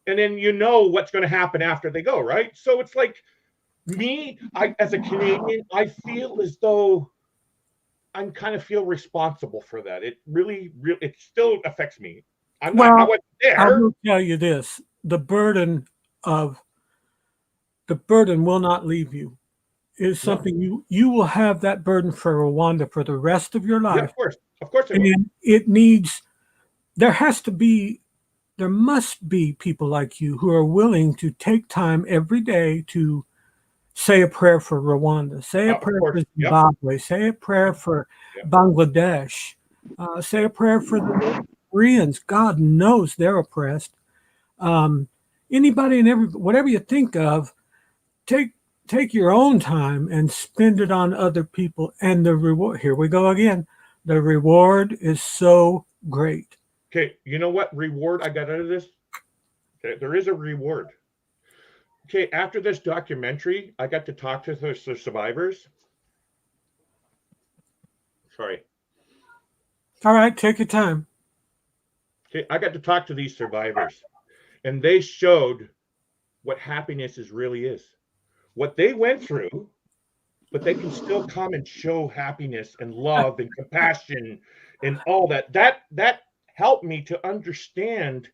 [SPEAKER 3] and then you know what's going to happen after they go, right? So it's like I as a Canadian, I feel as though I kind of feel responsible for that. It really, it still affects me. I wasn't there.
[SPEAKER 1] I will tell you this: the burden will not leave you. Is something you will have that burden for Rwanda for the rest of your life.
[SPEAKER 3] Yeah, of course.
[SPEAKER 1] And there must be people like you who are willing to take time every day to say a prayer for Rwanda, say a prayer for Zimbabwe, say a prayer for Bangladesh, say a prayer for the Koreans. God knows they're oppressed. Anybody and everybody, whatever you think of, take your own time and spend it on other people. And the reward, here we go again. The reward is so great.
[SPEAKER 3] Okay, you know what reward I got out of this? Okay, there is a reward. Okay, after this documentary, I got to talk to the survivors. Sorry.
[SPEAKER 1] All right, take your time.
[SPEAKER 3] Okay, I got to talk to these survivors, and they showed what happiness really is. What they went through, but they can still come and show happiness and love and compassion and all that. That helped me to understand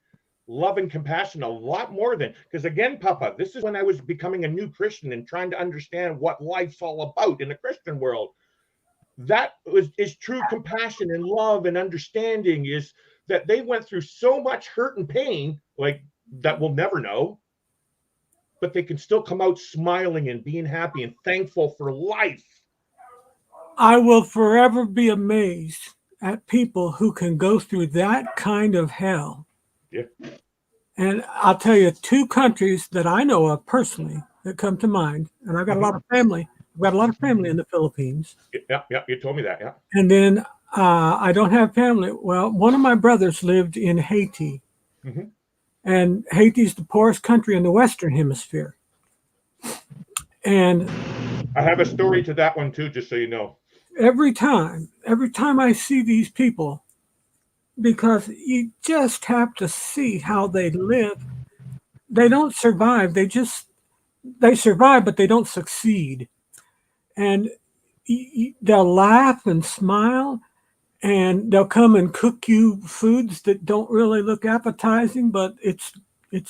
[SPEAKER 3] love and compassion a lot more than, because again, Papa, this is when I was becoming a new Christian and trying to understand what life's all about in the Christian world. is true compassion and love and understanding, is that they went through so much hurt and pain, like that we'll never know, but they can still come out smiling and being happy and thankful for life.
[SPEAKER 1] I will forever be amazed at people who can go through that kind of hell.
[SPEAKER 3] Yeah.
[SPEAKER 1] And I'll tell you 2 countries that I know of personally that come to mind. And I've got a lot of family. I've got a lot of family in the Philippines.
[SPEAKER 3] Yeah, you told me that. Yeah.
[SPEAKER 1] And then I don't have family. Well, one of my brothers lived in Haiti.
[SPEAKER 3] Mm-hmm.
[SPEAKER 1] And Haiti's the poorest country in the Western Hemisphere. And
[SPEAKER 3] I have a story to that one too, just so you know.
[SPEAKER 1] every time I see these people, because you just have to see how they live. They don't survive. They survive, but they don't succeed. And they'll laugh and smile, and they'll come and cook you foods that don't really look appetizing, but it's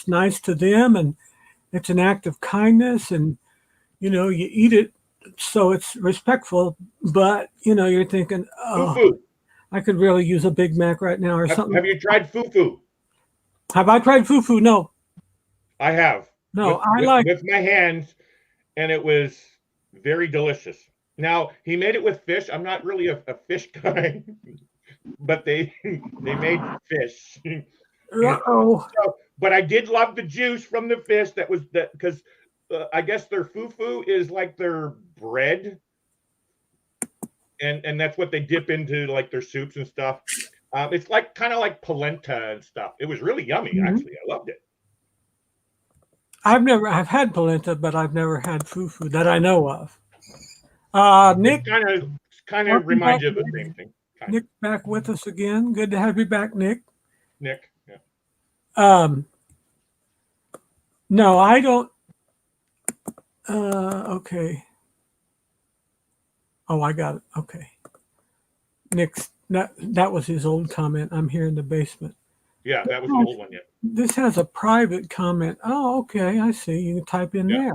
[SPEAKER 1] nice to them, and it's an act of kindness, and you eat it, so it's respectful. But you're thinking, oh,
[SPEAKER 3] Fufu.
[SPEAKER 1] I could really use a Big Mac right now or something.
[SPEAKER 3] Have you tried fufu?
[SPEAKER 1] Have I tried fufu? No.
[SPEAKER 3] I have.
[SPEAKER 1] No,
[SPEAKER 3] with my hands, and it was very delicious. Now, he made it with fish. I'm not really a fish guy, but they made fish.
[SPEAKER 1] Uh-oh.
[SPEAKER 3] But I did love the juice from the fish. Because I guess their fufu is like their bread, and that's what they dip into like their soups and stuff. It's kind of like polenta and stuff. It was really yummy, actually. I loved it.
[SPEAKER 1] I've had polenta, but I've never had fufu that I know of. Nick
[SPEAKER 3] kind of reminds you of the same thing.
[SPEAKER 1] Nick's back with us again. Good to have you back, Nick.
[SPEAKER 3] Nick, yeah.
[SPEAKER 1] No, I don't. Okay. Oh, I got it. Okay. Nick's that was his old comment. I'm here in the basement.
[SPEAKER 3] Yeah, that was the old one. Yeah.
[SPEAKER 1] This has a private comment. Oh, okay. I see. You can type in there.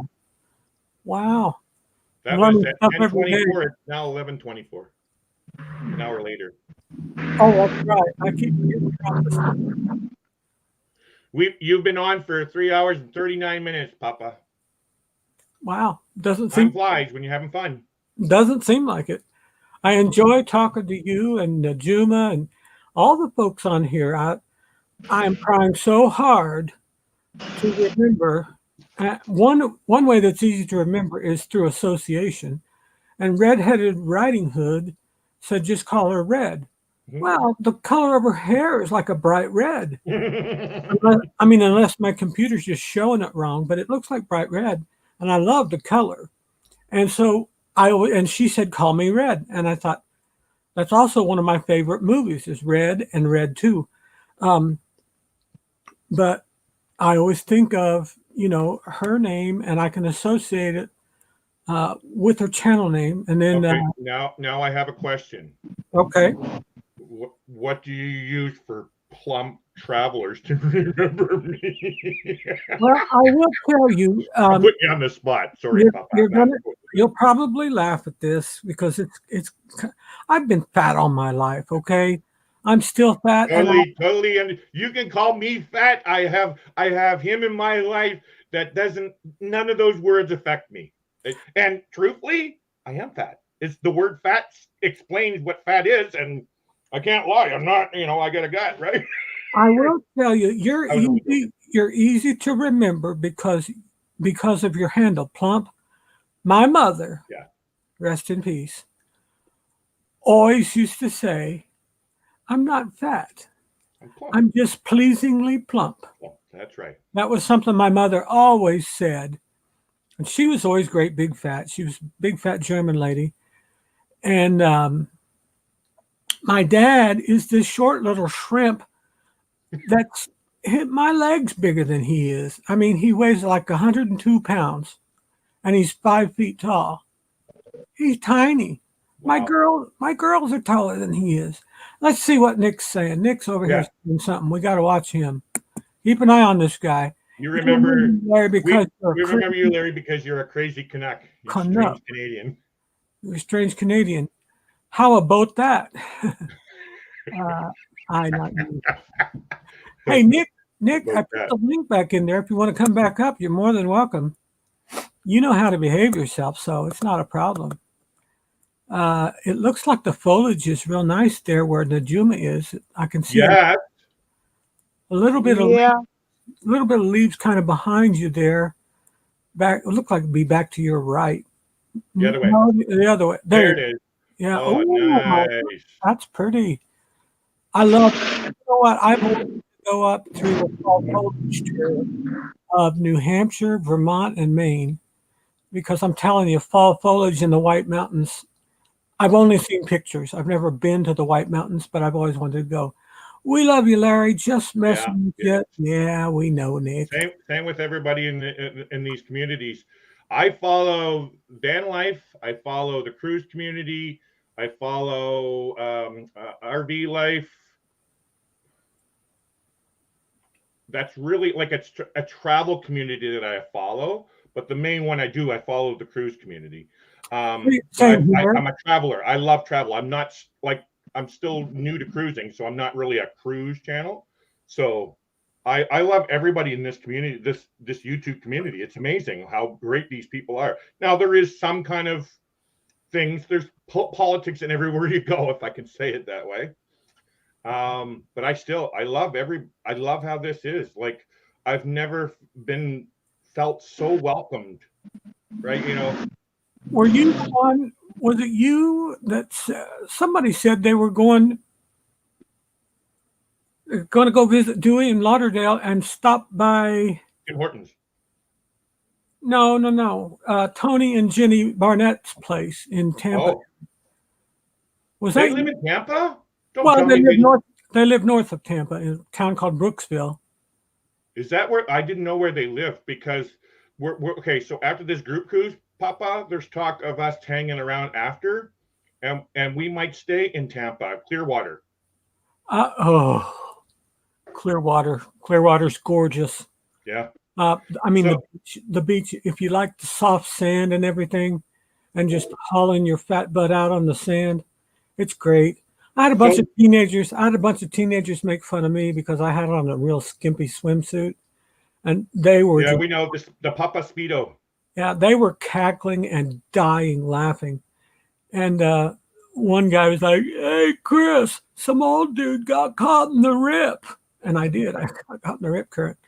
[SPEAKER 1] Wow.
[SPEAKER 3] That was at 10:24. It's now 11:24. An hour later.
[SPEAKER 1] Oh, that's right. I keep forgetting about this.
[SPEAKER 3] You've been on for 3 hours and 39 minutes, Papa.
[SPEAKER 1] Wow. Doesn't
[SPEAKER 3] Time
[SPEAKER 1] seem
[SPEAKER 3] flies when you're having fun.
[SPEAKER 1] Doesn't seem like it. I enjoy talking to you and Juma and all the folks on here. I am trying so hard to remember. One way that's easy to remember is through association. And Red-Headed Riding Hood said, just call her Red. Mm-hmm. Well, the color of her hair is like a bright red. Unless my computer's just showing it wrong, but it looks like bright red. And I love the color. And so and she said, call me Red. And I thought, that's also one of my favorite movies is Red and Red 2. But I always think of, her name, and I can associate it with her channel name. And then
[SPEAKER 3] now I have a question.
[SPEAKER 1] Okay.
[SPEAKER 3] What do you use for plump travelers to remember me?
[SPEAKER 1] Well, I will tell you.
[SPEAKER 3] I'll put you on the spot. Sorry about that.
[SPEAKER 1] You'll probably laugh at this because it's. I've been fat all my life. Okay, I'm still fat.
[SPEAKER 3] Totally, and you can call me fat. I have him in my life that doesn't. None of those words affect me. And truthfully, I am fat. It's the word fat explains what fat is, and I can't lie. I'm not. I got a gut, right?
[SPEAKER 1] I will tell you, you're easy to remember because of your handle, Plump. My mother, rest in peace, always used to say, I'm not fat. I'm just pleasingly plump.
[SPEAKER 3] Oh, that's right.
[SPEAKER 1] That was something my mother always said. And she was always great, big fat. She was a big fat German lady. And my dad is this short little shrimp that's hit my legs bigger than he is. I mean, he weighs like 102 pounds and he's 5 feet tall. He's tiny. Wow. My girls are taller than he is. Let's see what Nick's saying. Nick's over here doing something. We got to watch him. Keep an eye on this guy.
[SPEAKER 3] You remember
[SPEAKER 1] Larry because
[SPEAKER 3] we remember you, Larry, because you're a crazy Canuck. You're a strange Canadian.
[SPEAKER 1] You're a strange Canadian. How about that? I not you. Hey, Nick, I put the link back in there. If you want to come back up, you're more than welcome. You know how to behave yourself, so it's not a problem. It looks like the foliage is real nice there where Najuma is. I can see
[SPEAKER 3] Yeah.
[SPEAKER 1] a little bit of
[SPEAKER 8] Yeah.
[SPEAKER 1] leaves kind of behind you there. Back, it looked like it'd be back to your right.
[SPEAKER 3] The other way.
[SPEAKER 1] No, the other way.
[SPEAKER 3] There it is.
[SPEAKER 1] Yeah.
[SPEAKER 3] Oh, nice.
[SPEAKER 1] That's pretty. I love. You know what? I want to go up through the fall foliage trail of New Hampshire, Vermont, and Maine, because I'm telling you, fall foliage in the White Mountains. I've only seen pictures. I've never been to the White Mountains, but I've always wanted to go. We love you, Larry. Just messing with you. Yeah, we know, Nick.
[SPEAKER 3] Same with everybody in these communities. I follow van life. I follow the cruise community. I follow RV life. That's really like a travel community that I follow. But the main one I follow the cruise community. I'm a traveler. I love travel. I'm not like, I'm still new to cruising, so I'm not really a cruise channel. So I love everybody in this community, this YouTube community. It's amazing how great these people are. Now there is some kind of things. There's politics in everywhere you go, if I can say it that way. But I love how this is. Like, I've never felt so welcomed, right? You know.
[SPEAKER 1] Were you the one? Was it you that somebody said they were going to go visit Dewey in Lauderdale and stop by
[SPEAKER 3] Tim Hortons?
[SPEAKER 1] No. Tony and Jenny Barnett's place in Tampa.
[SPEAKER 3] Oh.
[SPEAKER 1] Was
[SPEAKER 3] They
[SPEAKER 1] that
[SPEAKER 3] live in Tampa?
[SPEAKER 1] They live north of Tampa in a town called Brooksville.
[SPEAKER 3] Is that where? I didn't know where they live, because we're okay. So after this group cruise, Papa, there's talk of us hanging around after, and we might stay in Tampa, Clearwater.
[SPEAKER 1] Clearwater's gorgeous.
[SPEAKER 3] Yeah.
[SPEAKER 1] I mean, the beach, if you like the soft sand and everything, and just hauling your fat butt out on the sand, it's great. I had a bunch of teenagers make fun of me because I had on a real skimpy swimsuit, and they were.
[SPEAKER 3] Yeah, we know this. The Papa Speedo.
[SPEAKER 1] Yeah, they were cackling and dying laughing, and one guy was like, "Hey, Chris, some old dude got caught in the rip," and I did. I got caught in the rip current,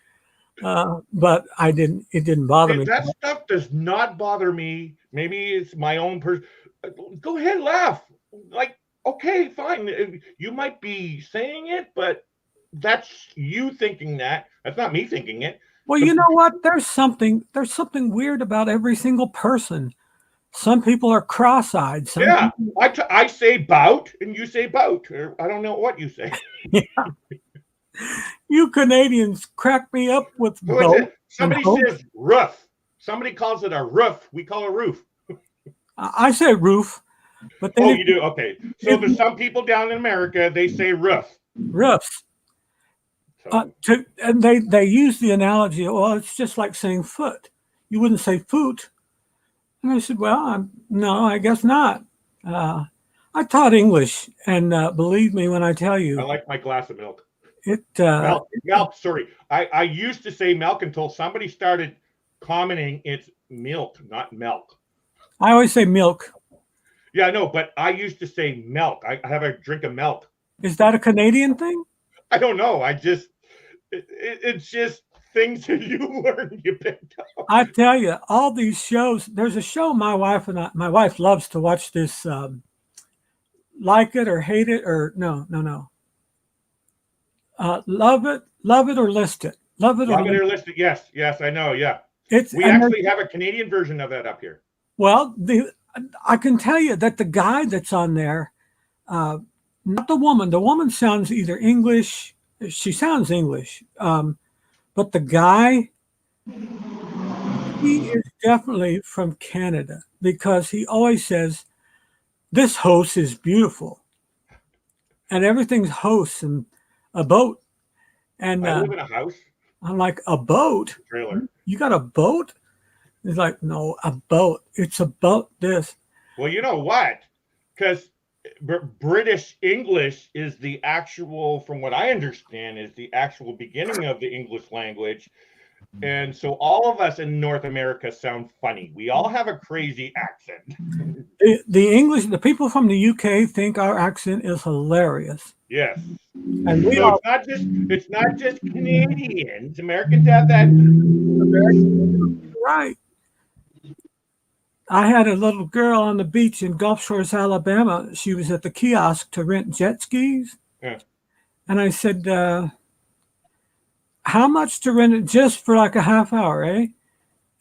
[SPEAKER 1] but I didn't. It didn't bother me.
[SPEAKER 3] That stuff does not bother me. Maybe it's my own person. Go ahead, laugh. Like, okay, fine. You might be saying it, but that's you thinking that. That's not me thinking it.
[SPEAKER 1] Well, you know what? There's something weird about every single person. Some people are cross-eyed.
[SPEAKER 3] I say bout, and you say bout. Or I don't know what you say.
[SPEAKER 1] Yeah. You Canadians crack me up with boat.
[SPEAKER 3] Somebody says roof. Somebody calls it a roof. We call it a roof.
[SPEAKER 1] I say roof, but then
[SPEAKER 3] you do? Okay. So there's some people down in America, they say roof.
[SPEAKER 1] Roofs. And they use the analogy, well, it's just like saying foot. You wouldn't say foot. And I said, well, no, I guess not. I taught English, and believe me when I tell you.
[SPEAKER 3] I like my glass of milk.
[SPEAKER 1] Milk,
[SPEAKER 3] sorry. I used to say milk until somebody started commenting it's milk, not milk.
[SPEAKER 1] I always say milk.
[SPEAKER 3] Yeah, I know, but I used to say milk. I have a drink of milk.
[SPEAKER 1] Is that a Canadian thing?
[SPEAKER 3] I don't know. It's just things that you learn, you picked up.
[SPEAKER 1] I tell you, all these shows. There's a show my wife loves to watch this. Like it or hate it or no. Love it or list it. Love it or
[SPEAKER 3] list it. Yes, I know. Yeah, we actually have a Canadian version of that up here.
[SPEAKER 1] Well, I can tell you that the guy that's on there, not the woman. The woman sounds either English. She sounds English, but the guy, he is definitely from Canada because he always says, "This house is beautiful," and everything's house and a boat. And
[SPEAKER 3] I live in a house.
[SPEAKER 1] I'm like, a boat?
[SPEAKER 3] Trailer.
[SPEAKER 1] You got a boat? He's like, no, a boat. It's about this.
[SPEAKER 3] Well, you know what? Because British English is the actual, from what I understand, is the actual beginning of the English language. And so all of us in North America sound funny. We all have a crazy accent.
[SPEAKER 1] The people from the UK think our accent is hilarious.
[SPEAKER 3] Yes.
[SPEAKER 1] And we
[SPEAKER 3] So
[SPEAKER 1] all,
[SPEAKER 3] it's not just Canadians. Americans have that.
[SPEAKER 1] right. I had a little girl on the beach in Gulf Shores, Alabama. She was at the kiosk to rent jet skis.
[SPEAKER 3] Yeah.
[SPEAKER 1] And I said, how much to rent it just for like a half hour, eh?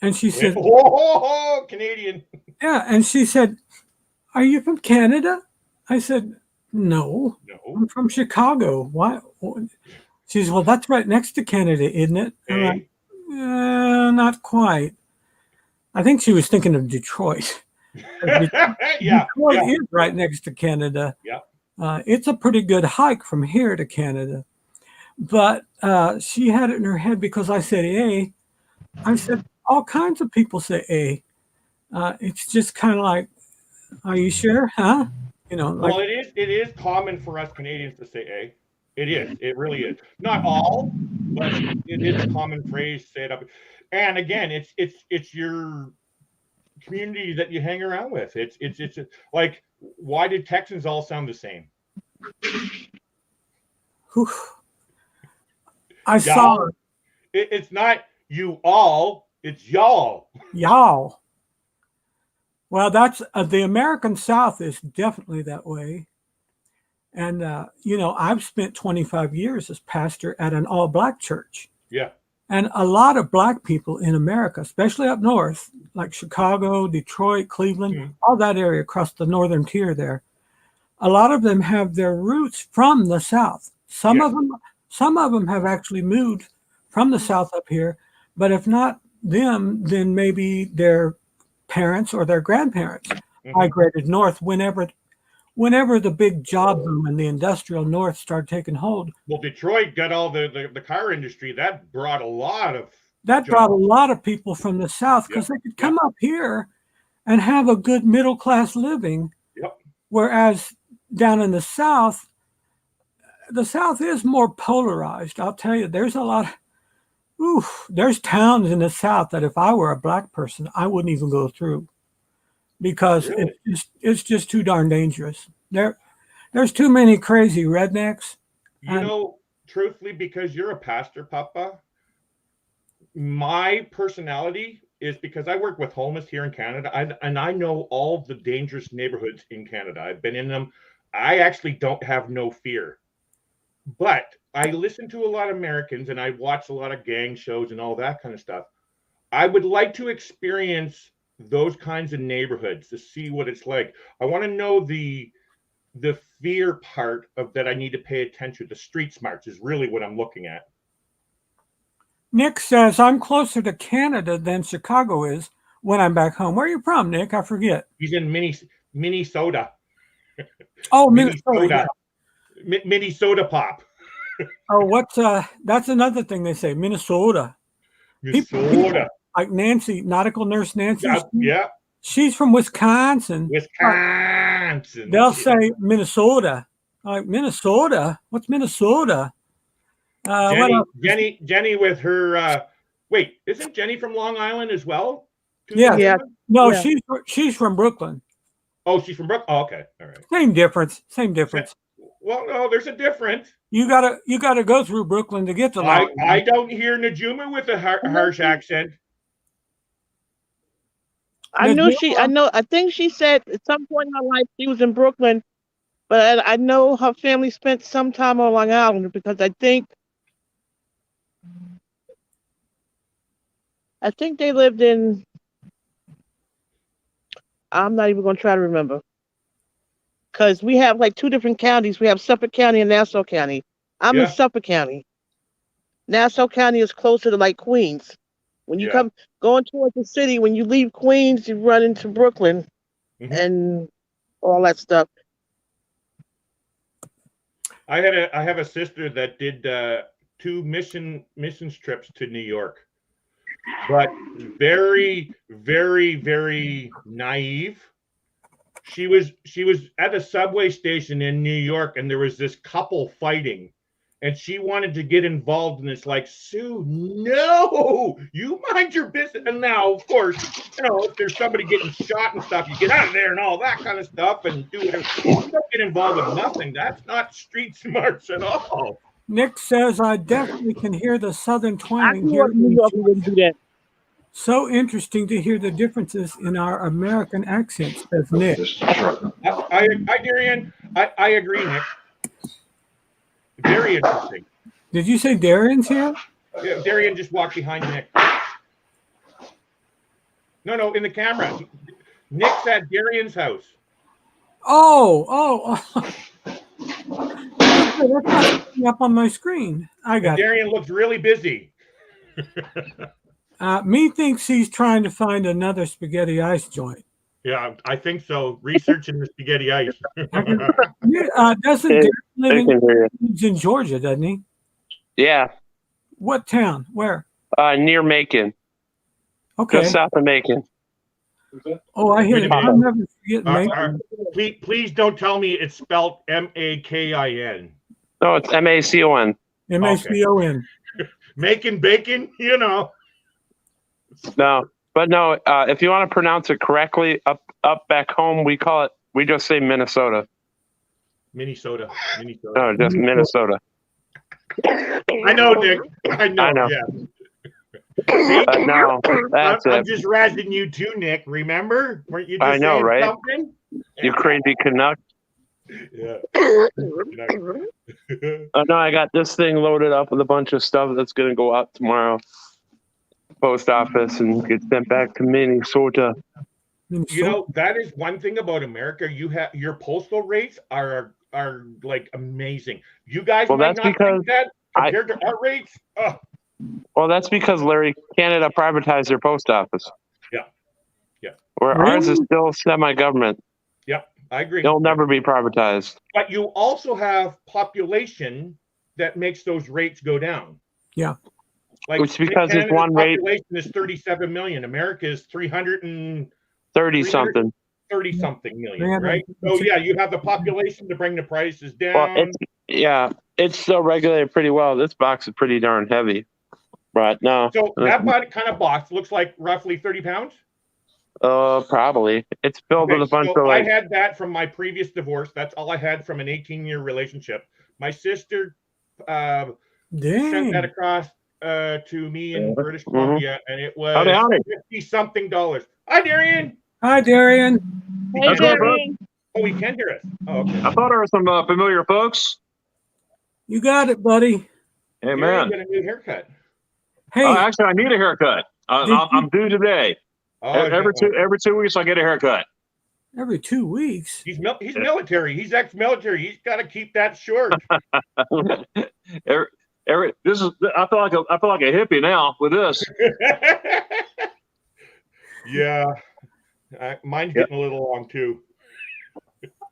[SPEAKER 1] And she said,
[SPEAKER 3] oh, Canadian.
[SPEAKER 1] yeah. And she said, are you from Canada? I said, no, I'm from Chicago. Why? She said, well, that's right next to Canada, isn't it? I'm like, not quite. I think she was thinking of Detroit.
[SPEAKER 3] Yeah.
[SPEAKER 1] Detroit is right next to Canada.
[SPEAKER 3] Yeah.
[SPEAKER 1] It's a pretty good hike from here to Canada. But she had it in her head because I said A. I said, all kinds of people say A. It's just kind of like, are you sure? Huh? You know, like,
[SPEAKER 3] Well, it is common for us Canadians to say A. It is. It really is. Not all, but it is a common phrase. Say it up. And again, it's your community that you hang around with. It's like, why did Texans all sound the same?
[SPEAKER 1] whew. I saw
[SPEAKER 3] it's not you all, it's y'all.
[SPEAKER 1] y'all. Well, that's the American South is definitely that way. And, you know, I've spent 25 years as pastor at an all black church.
[SPEAKER 3] Yeah.
[SPEAKER 1] And a lot of black people in America, especially up north, like Chicago, Detroit, Cleveland, all that area across the northern tier there, a lot of them have their roots from the South. Some of them have actually moved from the South up here, but if not them, then maybe their parents or their grandparents migrated north whenever the big job boom in the industrial north started taking hold.
[SPEAKER 3] Well, Detroit got all the car industry. That brought a lot of
[SPEAKER 1] people from the South because they could come up here and have a good middle class living.
[SPEAKER 3] Yep.
[SPEAKER 1] Whereas down in the South is more polarized. I'll tell you, there's a lot. There's towns in the South that if I were a black person, I wouldn't even go through because it's just too darn dangerous. There's too many crazy rednecks.
[SPEAKER 3] You know, truthfully, because you're a pastor, Papa, my personality is because I work with homeless here in Canada, and I know all the dangerous neighborhoods in Canada. I've been in them. I actually don't have no fear. But I listen to a lot of Americans and I watch a lot of gang shows and all that kind of stuff. I would like to experience those kinds of neighborhoods to see what it's like. I want to know the fear part of that. I need to pay attention. The street smarts is really what I'm looking at.
[SPEAKER 1] Nick says, I'm closer to Canada than Chicago is when I'm back home. Where are you from, Nick? I forget.
[SPEAKER 3] He's in Minnesota.
[SPEAKER 1] Oh, Minnesota.
[SPEAKER 3] Minnesota pop.
[SPEAKER 1] Oh, that's another thing they say, Minnesota. People like Nancy, nautical nurse Nancy.
[SPEAKER 3] Yeah.
[SPEAKER 1] She's from Wisconsin. They'll say Minnesota. Like, Minnesota? What's Minnesota?
[SPEAKER 3] Jenny with her, wait, isn't Jenny from Long Island as well?
[SPEAKER 1] Yeah. No, she's from Brooklyn.
[SPEAKER 3] Oh, she's from Brooklyn? Oh, okay. All right.
[SPEAKER 1] Same difference.
[SPEAKER 3] Well, no, there's a difference.
[SPEAKER 1] You gotta go through Brooklyn to get to Long Island.
[SPEAKER 3] I don't hear Najuma with a harsh accent.
[SPEAKER 8] I think she said at some point in her life she was in Brooklyn, but I know her family spent some time on Long Island because I think they lived in, I'm not even going to try to remember. Because we have like two different counties. We have Suffolk County and Nassau County. I'm in Suffolk County. Nassau County is closer to like Queens. When you going towards the city, when you leave Queens, you run into Brooklyn and all that stuff.
[SPEAKER 3] I have a sister that did 2 missions trips to New York, but very, very, very naive. She was at a subway station in New York, and there was this couple fighting, and she wanted to get involved, and it's like, Sue, no, you mind your business. And now, of course, if there's somebody getting shot and stuff, you get out of there and all that kind of stuff and do whatever. You don't get involved with nothing. That's not street smarts at all.
[SPEAKER 1] Nick says, I definitely can hear the Southern
[SPEAKER 8] I
[SPEAKER 1] twang
[SPEAKER 8] grew
[SPEAKER 1] here.
[SPEAKER 8] up in New York and wouldn't do that.
[SPEAKER 1] So interesting to hear the differences in our American accents, says Nick.
[SPEAKER 3] I Darian, I agree, Nick. Very interesting.
[SPEAKER 1] Did you say Darian's here?
[SPEAKER 3] Yeah, Darian just walked behind Nick. No, in the camera. Nick's at Darian's house.
[SPEAKER 1] Oh. That's not coming up on my screen. I got it.
[SPEAKER 3] Darian looks really busy.
[SPEAKER 1] Methinks he's trying to find another spaghetti ice joint.
[SPEAKER 3] Yeah, I think so. Researching the spaghetti ice.
[SPEAKER 1] Doesn't Darian lives in Georgia, doesn't he?
[SPEAKER 9] Yeah,
[SPEAKER 1] What town? Where?
[SPEAKER 9] near Macon,
[SPEAKER 1] Okay.
[SPEAKER 9] just south of Macon.
[SPEAKER 1] Oh, I hear it. I'll never forget Macon.
[SPEAKER 3] Please don't tell me it's spelled Makin.
[SPEAKER 9] No, it's Macon.
[SPEAKER 1] Macon.
[SPEAKER 3] Making bacon,
[SPEAKER 9] No, but no. If you want to pronounce it correctly, up back home, we just say Minnesota.
[SPEAKER 3] Minnesota.
[SPEAKER 9] No, just Minnesota.
[SPEAKER 3] I know, Nick. I know. Yeah.
[SPEAKER 9] No, that's
[SPEAKER 3] I'm
[SPEAKER 9] it.
[SPEAKER 3] just razzing you too, Nick. Remember? Weren't you just
[SPEAKER 9] I know,
[SPEAKER 3] saying
[SPEAKER 9] right?
[SPEAKER 3] something?
[SPEAKER 9] You crazy Canuck.
[SPEAKER 3] Yeah.
[SPEAKER 9] No, I got this thing loaded up with a bunch of stuff that's going to go out tomorrow. Post office and get sent back to Minnesota.
[SPEAKER 3] That is one thing about America. You have your postal rates are like amazing. You guys might not think that compared to our rates.
[SPEAKER 9] Well, that's because Larry, Canada privatized their post office.
[SPEAKER 3] Yeah.
[SPEAKER 9] Where ours is still semi-government.
[SPEAKER 3] Yep, I agree.
[SPEAKER 9] They'll never be privatized.
[SPEAKER 3] But you also have population that makes those rates go down.
[SPEAKER 1] Yeah.
[SPEAKER 3] Like
[SPEAKER 9] it's because
[SPEAKER 3] Canada's
[SPEAKER 9] it's one rate.
[SPEAKER 3] Population is 37 million. America is
[SPEAKER 9] 330 something.
[SPEAKER 3] 30 something million, right? So yeah, you have the population to bring the prices down.
[SPEAKER 9] Well, it's still regulated pretty well. This box is pretty darn heavy. But no.
[SPEAKER 3] So that kind of box looks like roughly 30 pounds?
[SPEAKER 9] Probably. It's filled with a bunch of
[SPEAKER 3] I had that from my previous divorce. That's all I had from an 18-year relationship. My sister sent that across to me in British Columbia, and it was $50-something. Hi, Darian.
[SPEAKER 1] Hi, Darian.
[SPEAKER 10] Hey, Darian.
[SPEAKER 3] Oh, he can hear us. Oh, okay.
[SPEAKER 10] I thought there were some familiar folks.
[SPEAKER 1] You got it, buddy.
[SPEAKER 10] Hey,
[SPEAKER 3] Darian
[SPEAKER 10] man.
[SPEAKER 3] got a new haircut.
[SPEAKER 1] Hey,
[SPEAKER 10] actually, I need a haircut. I'm due today. Every 2 weeks, I get a haircut.
[SPEAKER 1] Every 2 weeks.
[SPEAKER 3] He's military. He's ex-military. He's got to keep that short.
[SPEAKER 10] I feel like a hippie now with this.
[SPEAKER 3] Yeah, mine's getting a little long too.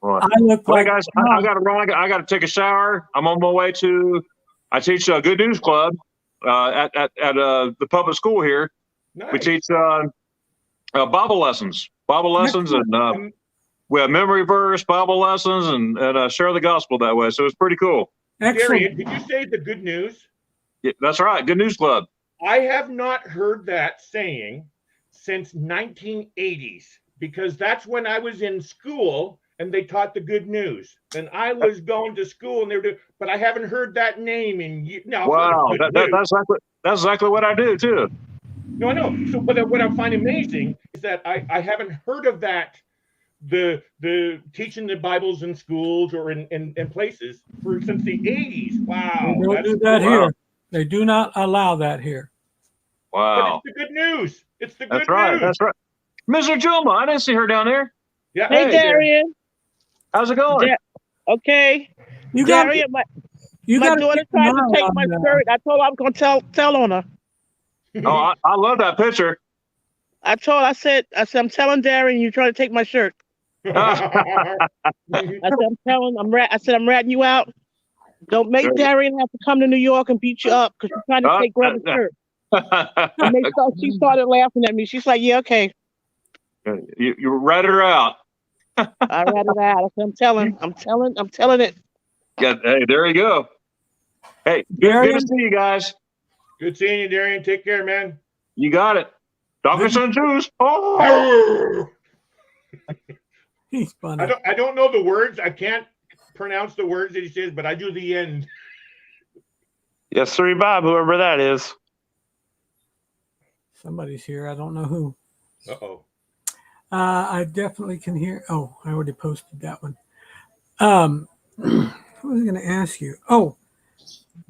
[SPEAKER 1] I look like
[SPEAKER 10] guys. I got to run. I got to take a shower. I'm on my way to. I teach a Good News Club at the public school here.
[SPEAKER 3] Nice.
[SPEAKER 10] We teach Bible lessons, and we have memory verse, Bible lessons, and share the gospel that way. So it's pretty cool.
[SPEAKER 3] Darian, did you say the Good News?
[SPEAKER 10] Yeah, that's right. Good News Club.
[SPEAKER 3] I have not heard that saying since 1980s, because that's when I was in school and they taught the Good News. And I was going to school and they were doing, but I haven't heard that name in years.
[SPEAKER 10] Wow, that's exactly what I do too.
[SPEAKER 3] No, I know. So, but what I find amazing is that I haven't heard of that, the teaching the Bibles in schools or in places since the 80s. Wow.
[SPEAKER 1] They don't do that here. They do not allow that here.
[SPEAKER 10] Wow.
[SPEAKER 3] But it's the good news. It's the good
[SPEAKER 10] That's right.
[SPEAKER 3] news.
[SPEAKER 10] That's right. Mr. Juma, I didn't see her down there.
[SPEAKER 3] Yeah.
[SPEAKER 8] Hey, Darian.
[SPEAKER 10] How's it going?
[SPEAKER 8] Okay.
[SPEAKER 1] You got
[SPEAKER 8] Darian, my
[SPEAKER 1] got
[SPEAKER 8] daughter tried to take my shirt. I told her I was going to tell on her.
[SPEAKER 10] Oh, I love that picture.
[SPEAKER 8] I said, I'm telling Darian you trying to take my shirt. I said, I'm ratting you out. Don't make Darian have to come to New York and beat you up because you're trying to take Grandma's shirt. She started laughing at me. She's like, yeah, okay.
[SPEAKER 10] You ratted her out.
[SPEAKER 8] I read it out. I'm telling it.
[SPEAKER 10] Yeah, hey, there you go. Hey, good to see you guys.
[SPEAKER 3] Good seeing you, Darian. Take care, man.
[SPEAKER 10] You got it. Dr. Sun Shoes. Oh!
[SPEAKER 1] He's funny.
[SPEAKER 3] I don't know the words. I can't pronounce the words that he says, but I do the end.
[SPEAKER 9] Yes, sir, Bob, whoever that is.
[SPEAKER 1] Somebody's here. I don't know who.
[SPEAKER 3] Uh-oh.
[SPEAKER 1] I definitely can hear. Oh, I already posted that one. What was I going to ask you? Oh,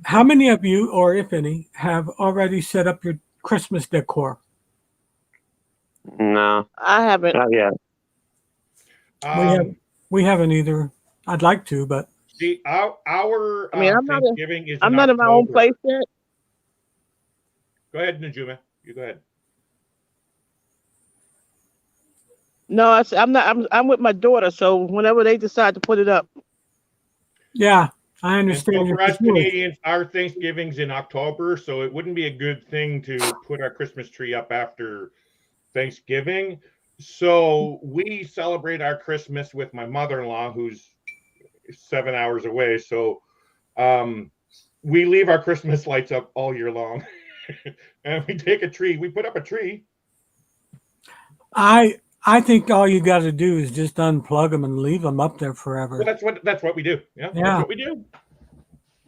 [SPEAKER 1] how many of you, or if any, have already set up your Christmas decor?
[SPEAKER 9] No,
[SPEAKER 8] I haven't.
[SPEAKER 9] not yet.
[SPEAKER 1] We haven't either. I'd like to, but
[SPEAKER 3] See, our
[SPEAKER 8] I mean, I'm not.
[SPEAKER 3] Thanksgiving is
[SPEAKER 8] I'm
[SPEAKER 3] in
[SPEAKER 8] not in my own
[SPEAKER 3] October.
[SPEAKER 8] place yet.
[SPEAKER 3] Go ahead, Najuma. You go ahead.
[SPEAKER 8] No, I'm not. I'm with my daughter. So whenever they decide to put it up.
[SPEAKER 1] yeah, I
[SPEAKER 3] And
[SPEAKER 1] understand.
[SPEAKER 3] so
[SPEAKER 1] your
[SPEAKER 3] for us
[SPEAKER 1] situation.
[SPEAKER 3] Canadians, our Thanksgiving's in October, so it wouldn't be a good thing to put our Christmas tree up after Thanksgiving. So we celebrate our Christmas with my mother-in-law, who's 7 hours away. So we leave our Christmas lights up all year long. And we take a tree. We put up a tree.
[SPEAKER 1] I think all you got to do is just unplug them and leave them up there forever.
[SPEAKER 3] Well, that's what we do. Yeah,
[SPEAKER 1] Yeah.
[SPEAKER 3] that's what we do.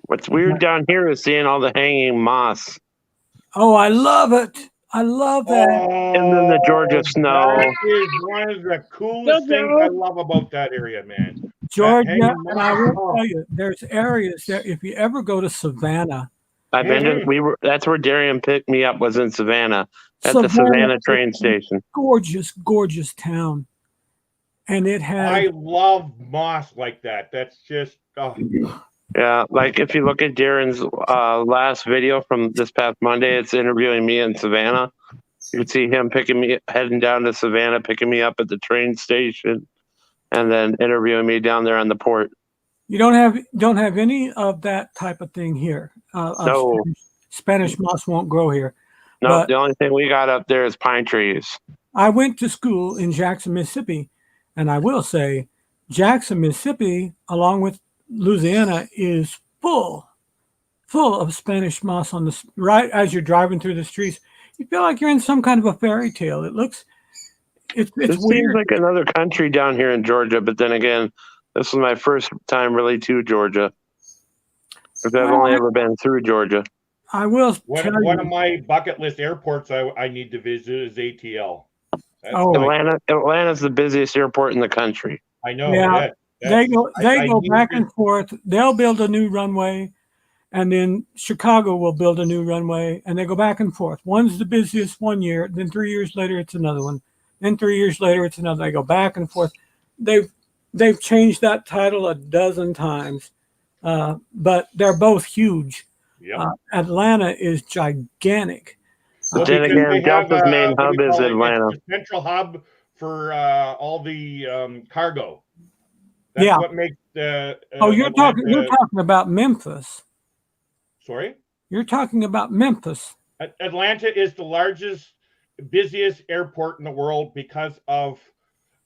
[SPEAKER 9] What's weird down here is seeing all the hanging moss
[SPEAKER 1] Oh, I love it. I love that.
[SPEAKER 9] and then the Georgia snow.
[SPEAKER 3] That is one of the coolest things I love about that area, man.
[SPEAKER 1] Georgia,
[SPEAKER 3] hanging
[SPEAKER 1] and I will
[SPEAKER 3] moss.
[SPEAKER 1] tell you, there's areas that if you ever go to Savannah,
[SPEAKER 9] I've been to, that's where Darian picked me up, was in Savannah at the Savannah train station.
[SPEAKER 1] Gorgeous, gorgeous town. And it has
[SPEAKER 3] I love moss like that. That's just
[SPEAKER 9] Yeah, like if you look at Darren's last video from this past Monday, it's interviewing me in Savannah. You can see him heading down to Savannah, picking me up at the train station, and then interviewing me down there on the port.
[SPEAKER 1] you don't have any of that type of thing here.
[SPEAKER 9] No.
[SPEAKER 1] Spanish moss won't grow here.
[SPEAKER 9] No,
[SPEAKER 1] But
[SPEAKER 9] the only thing we got up there is pine trees.
[SPEAKER 1] I went to school in Jackson, Mississippi, and I will say Jackson, Mississippi, along with Louisiana, is full of Spanish moss on the right as you're driving through the streets. You feel like you're in some kind of a fairy tale. It's
[SPEAKER 9] It
[SPEAKER 1] weird.
[SPEAKER 9] seems like another country down here in Georgia, but then again, this was my first time really to Georgia. Because I've only ever been through Georgia.
[SPEAKER 1] I will
[SPEAKER 3] one
[SPEAKER 1] tell you.
[SPEAKER 3] of my bucket list airports I need to visit is ATL.
[SPEAKER 9] Atlanta's the busiest airport in the country.
[SPEAKER 3] I know.
[SPEAKER 1] Yeah, they go
[SPEAKER 3] I
[SPEAKER 1] back
[SPEAKER 3] need
[SPEAKER 1] and forth. They'll build a new runway, and then Chicago will build a new runway, and they go back and forth. One's the busiest one year, then 3 years later it's another one, then 3 years later it's another. They go back and forth. They've changed that title a dozen times, but they're both huge.
[SPEAKER 3] Yep.
[SPEAKER 1] Atlanta is gigantic.
[SPEAKER 9] But then
[SPEAKER 3] because
[SPEAKER 9] again,
[SPEAKER 3] they have,
[SPEAKER 9] Delta's main
[SPEAKER 3] what do
[SPEAKER 9] hub
[SPEAKER 3] you
[SPEAKER 9] is
[SPEAKER 3] call it?
[SPEAKER 9] Atlanta.
[SPEAKER 3] It's the central hub for all the cargo. That's
[SPEAKER 1] Yeah.
[SPEAKER 3] what makes the.
[SPEAKER 1] You're
[SPEAKER 3] Atlanta-
[SPEAKER 1] talking about Memphis.
[SPEAKER 3] Sorry.
[SPEAKER 1] You're talking about Memphis.
[SPEAKER 3] Atlanta is the largest, busiest airport in the world because of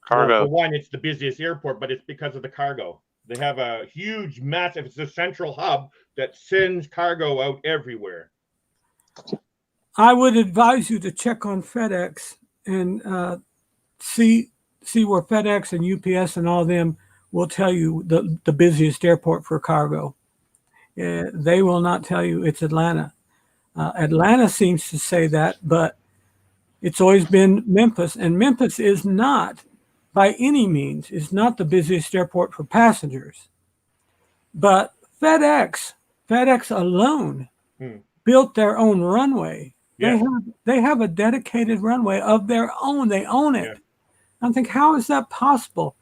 [SPEAKER 9] Cargo.
[SPEAKER 3] For one, it's the busiest airport, but it's because of the cargo. They have a huge, massive. It's a central hub that sends cargo out everywhere.
[SPEAKER 1] I would advise you to check on FedEx and see where FedEx and UPS and all of them will tell you the busiest airport for cargo. They will not tell you it's Atlanta. Atlanta seems to say that, but it's always been Memphis, and Memphis is not, by any means, is not the busiest airport for passengers. But FedEx alone built their own runway.
[SPEAKER 3] Yeah.
[SPEAKER 1] They have a dedicated runway of their own. They own it. I think, how is that possible?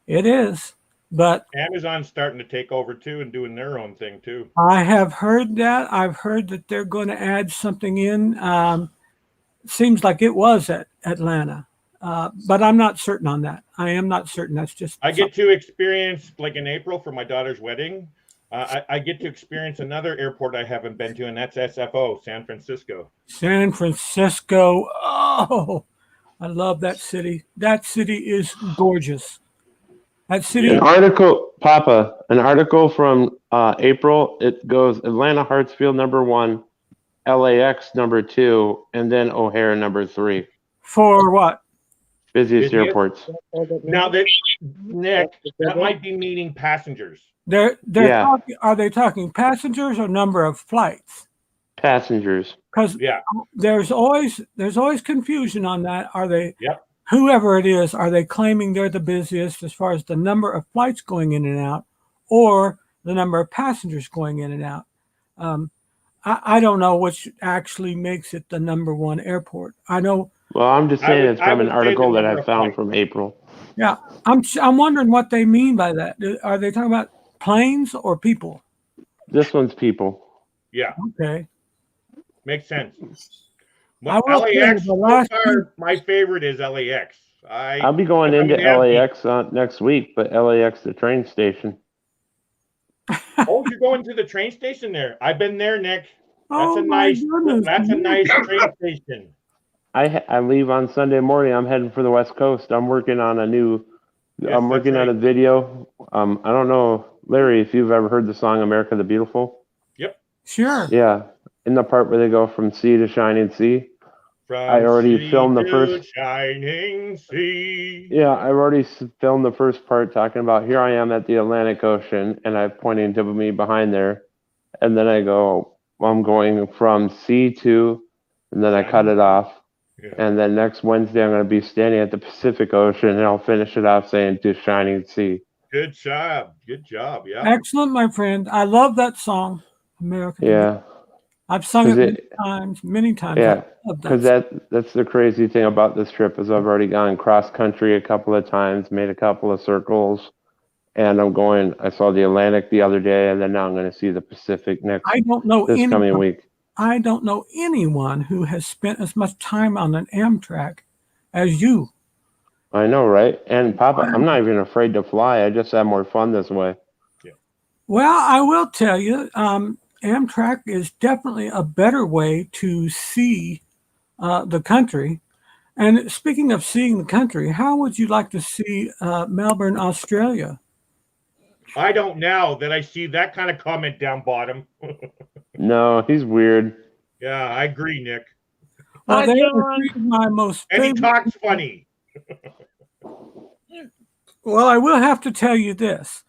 [SPEAKER 1] It is. But
[SPEAKER 3] Amazon's starting to take over too and doing their own thing too.
[SPEAKER 1] I have heard that. I've heard that they're going to add something in. Seems like it was at Atlanta, but I'm not certain on that. I am not certain. That's just.
[SPEAKER 3] I get to experience, like in April for my daughter's wedding, I get to experience another airport I haven't been to, and that's SFO, San Francisco.
[SPEAKER 1] San Francisco. Oh, I love that city. That city is gorgeous. at City.
[SPEAKER 9] An article, Papa, an article from April. It goes Atlanta Hartsfield #1, LAX #2, and then O'Hare #3.
[SPEAKER 1] For what?
[SPEAKER 9] Busiest airports.
[SPEAKER 3] Now that Nick, that might be meaning passengers.
[SPEAKER 1] They're
[SPEAKER 9] Yeah.
[SPEAKER 1] talking, are they talking passengers or number of flights?
[SPEAKER 9] Passengers.
[SPEAKER 1] Because
[SPEAKER 3] Yeah.
[SPEAKER 1] there's always confusion on that. Are they
[SPEAKER 3] Yep.
[SPEAKER 1] whoever it is, are they claiming they're the busiest as far as the number of flights going in and out, or the number of passengers going in and out? I don't know which actually makes it the #1 airport. I know.
[SPEAKER 9] Well, I'm just saying it's
[SPEAKER 3] I
[SPEAKER 9] from an
[SPEAKER 3] would say
[SPEAKER 9] article
[SPEAKER 3] the
[SPEAKER 9] that
[SPEAKER 3] number
[SPEAKER 9] I
[SPEAKER 3] of
[SPEAKER 9] found
[SPEAKER 3] flights.
[SPEAKER 9] from April.
[SPEAKER 1] Yeah, I'm wondering what they mean by that. Are they talking about planes or people?
[SPEAKER 9] This one's people.
[SPEAKER 3] Yeah,
[SPEAKER 1] Okay.
[SPEAKER 3] makes sense.
[SPEAKER 1] I will tell you
[SPEAKER 3] LAX,
[SPEAKER 1] the
[SPEAKER 3] so
[SPEAKER 1] last
[SPEAKER 3] far, my favorite is LAX.
[SPEAKER 9] I'll be going into
[SPEAKER 3] I'm happy.
[SPEAKER 9] LAX next week, but LAX the train station.
[SPEAKER 3] Oh, you're going to the train station there? I've been there, Nick. That's
[SPEAKER 1] Oh
[SPEAKER 3] a
[SPEAKER 1] my
[SPEAKER 3] nice.
[SPEAKER 1] goodness.
[SPEAKER 3] That's a nice train station.
[SPEAKER 9] I leave on Sunday morning. I'm heading for the West Coast. I'm working on a new.
[SPEAKER 3] Yes,
[SPEAKER 9] I'm
[SPEAKER 3] that's
[SPEAKER 9] working on a
[SPEAKER 3] right.
[SPEAKER 9] video. I don't know, Larry, if you've ever heard the song "America the Beautiful."
[SPEAKER 1] Sure.
[SPEAKER 9] Yeah, in the part where they go from sea to shining sea.
[SPEAKER 3] From
[SPEAKER 9] I already
[SPEAKER 3] sea
[SPEAKER 9] filmed the
[SPEAKER 3] to
[SPEAKER 9] first-
[SPEAKER 3] shining sea.
[SPEAKER 9] Yeah, I've already filmed the first part talking about here I am at the Atlantic Ocean, and I'm pointing to me behind there, and then I go, well, I'm going from sea to, and then I cut it off.
[SPEAKER 3] Yeah.
[SPEAKER 9] And then next Wednesday, I'm going to be standing at the Pacific Ocean, and I'll finish it off saying to shining sea.
[SPEAKER 3] Good job. Good job. Yeah.
[SPEAKER 1] Excellent, my friend. I love that song, America.
[SPEAKER 9] Yeah,
[SPEAKER 1] I've sung it
[SPEAKER 9] 'Cause
[SPEAKER 1] many times.
[SPEAKER 9] yeah,
[SPEAKER 1] I love
[SPEAKER 9] because
[SPEAKER 1] that.
[SPEAKER 9] that's the crazy thing about this trip is I've already gone cross country a couple of times, made a couple of circles, and I saw the Atlantic the other day, and then now I'm going to see the Pacific next
[SPEAKER 1] I don't know
[SPEAKER 9] this coming
[SPEAKER 1] anyone.
[SPEAKER 9] week.
[SPEAKER 1] I don't know anyone who has spent as much time on an Amtrak as you.
[SPEAKER 9] I know, right? And Papa, I'm not even afraid to fly. I just have more fun this way.
[SPEAKER 1] Well, I will tell you, Amtrak is definitely a better way to see the country. And speaking of seeing the country, how would you like to see Melbourne, Australia?
[SPEAKER 3] I don't now that I see that kind of comment down bottom.
[SPEAKER 9] No, he's weird.
[SPEAKER 3] Yeah, I agree, Nick.
[SPEAKER 8] Hi,
[SPEAKER 1] They are
[SPEAKER 8] John.
[SPEAKER 1] three of my most
[SPEAKER 3] And he
[SPEAKER 1] favorite.
[SPEAKER 3] talks funny.
[SPEAKER 1] Well, I will have to tell you this.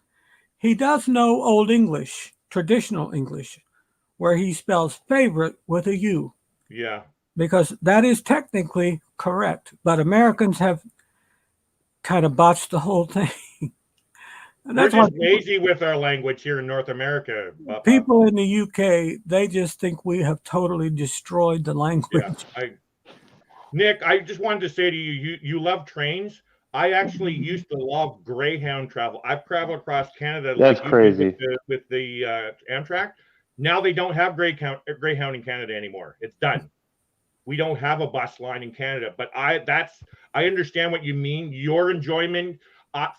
[SPEAKER 1] He does know Old English, traditional English, where he spells favorite with a U,
[SPEAKER 3] Yeah.
[SPEAKER 1] because that is technically correct. But Americans have kind of botched the whole thing. And
[SPEAKER 3] We're
[SPEAKER 1] that's why
[SPEAKER 3] just lazy with our language here in North America. Papa.
[SPEAKER 1] people in the UK, they just think we have totally destroyed the language.
[SPEAKER 3] Yeah, Nick, I just wanted to say to you, you love trains. I actually used to love Greyhound travel. I've traveled across Canada.
[SPEAKER 9] That's
[SPEAKER 3] you did
[SPEAKER 9] crazy.
[SPEAKER 3] with the Amtrak. Now they don't have Greyhound in Canada anymore. It's done. We don't have a bus line in Canada. But I understand what you mean. Your enjoyment.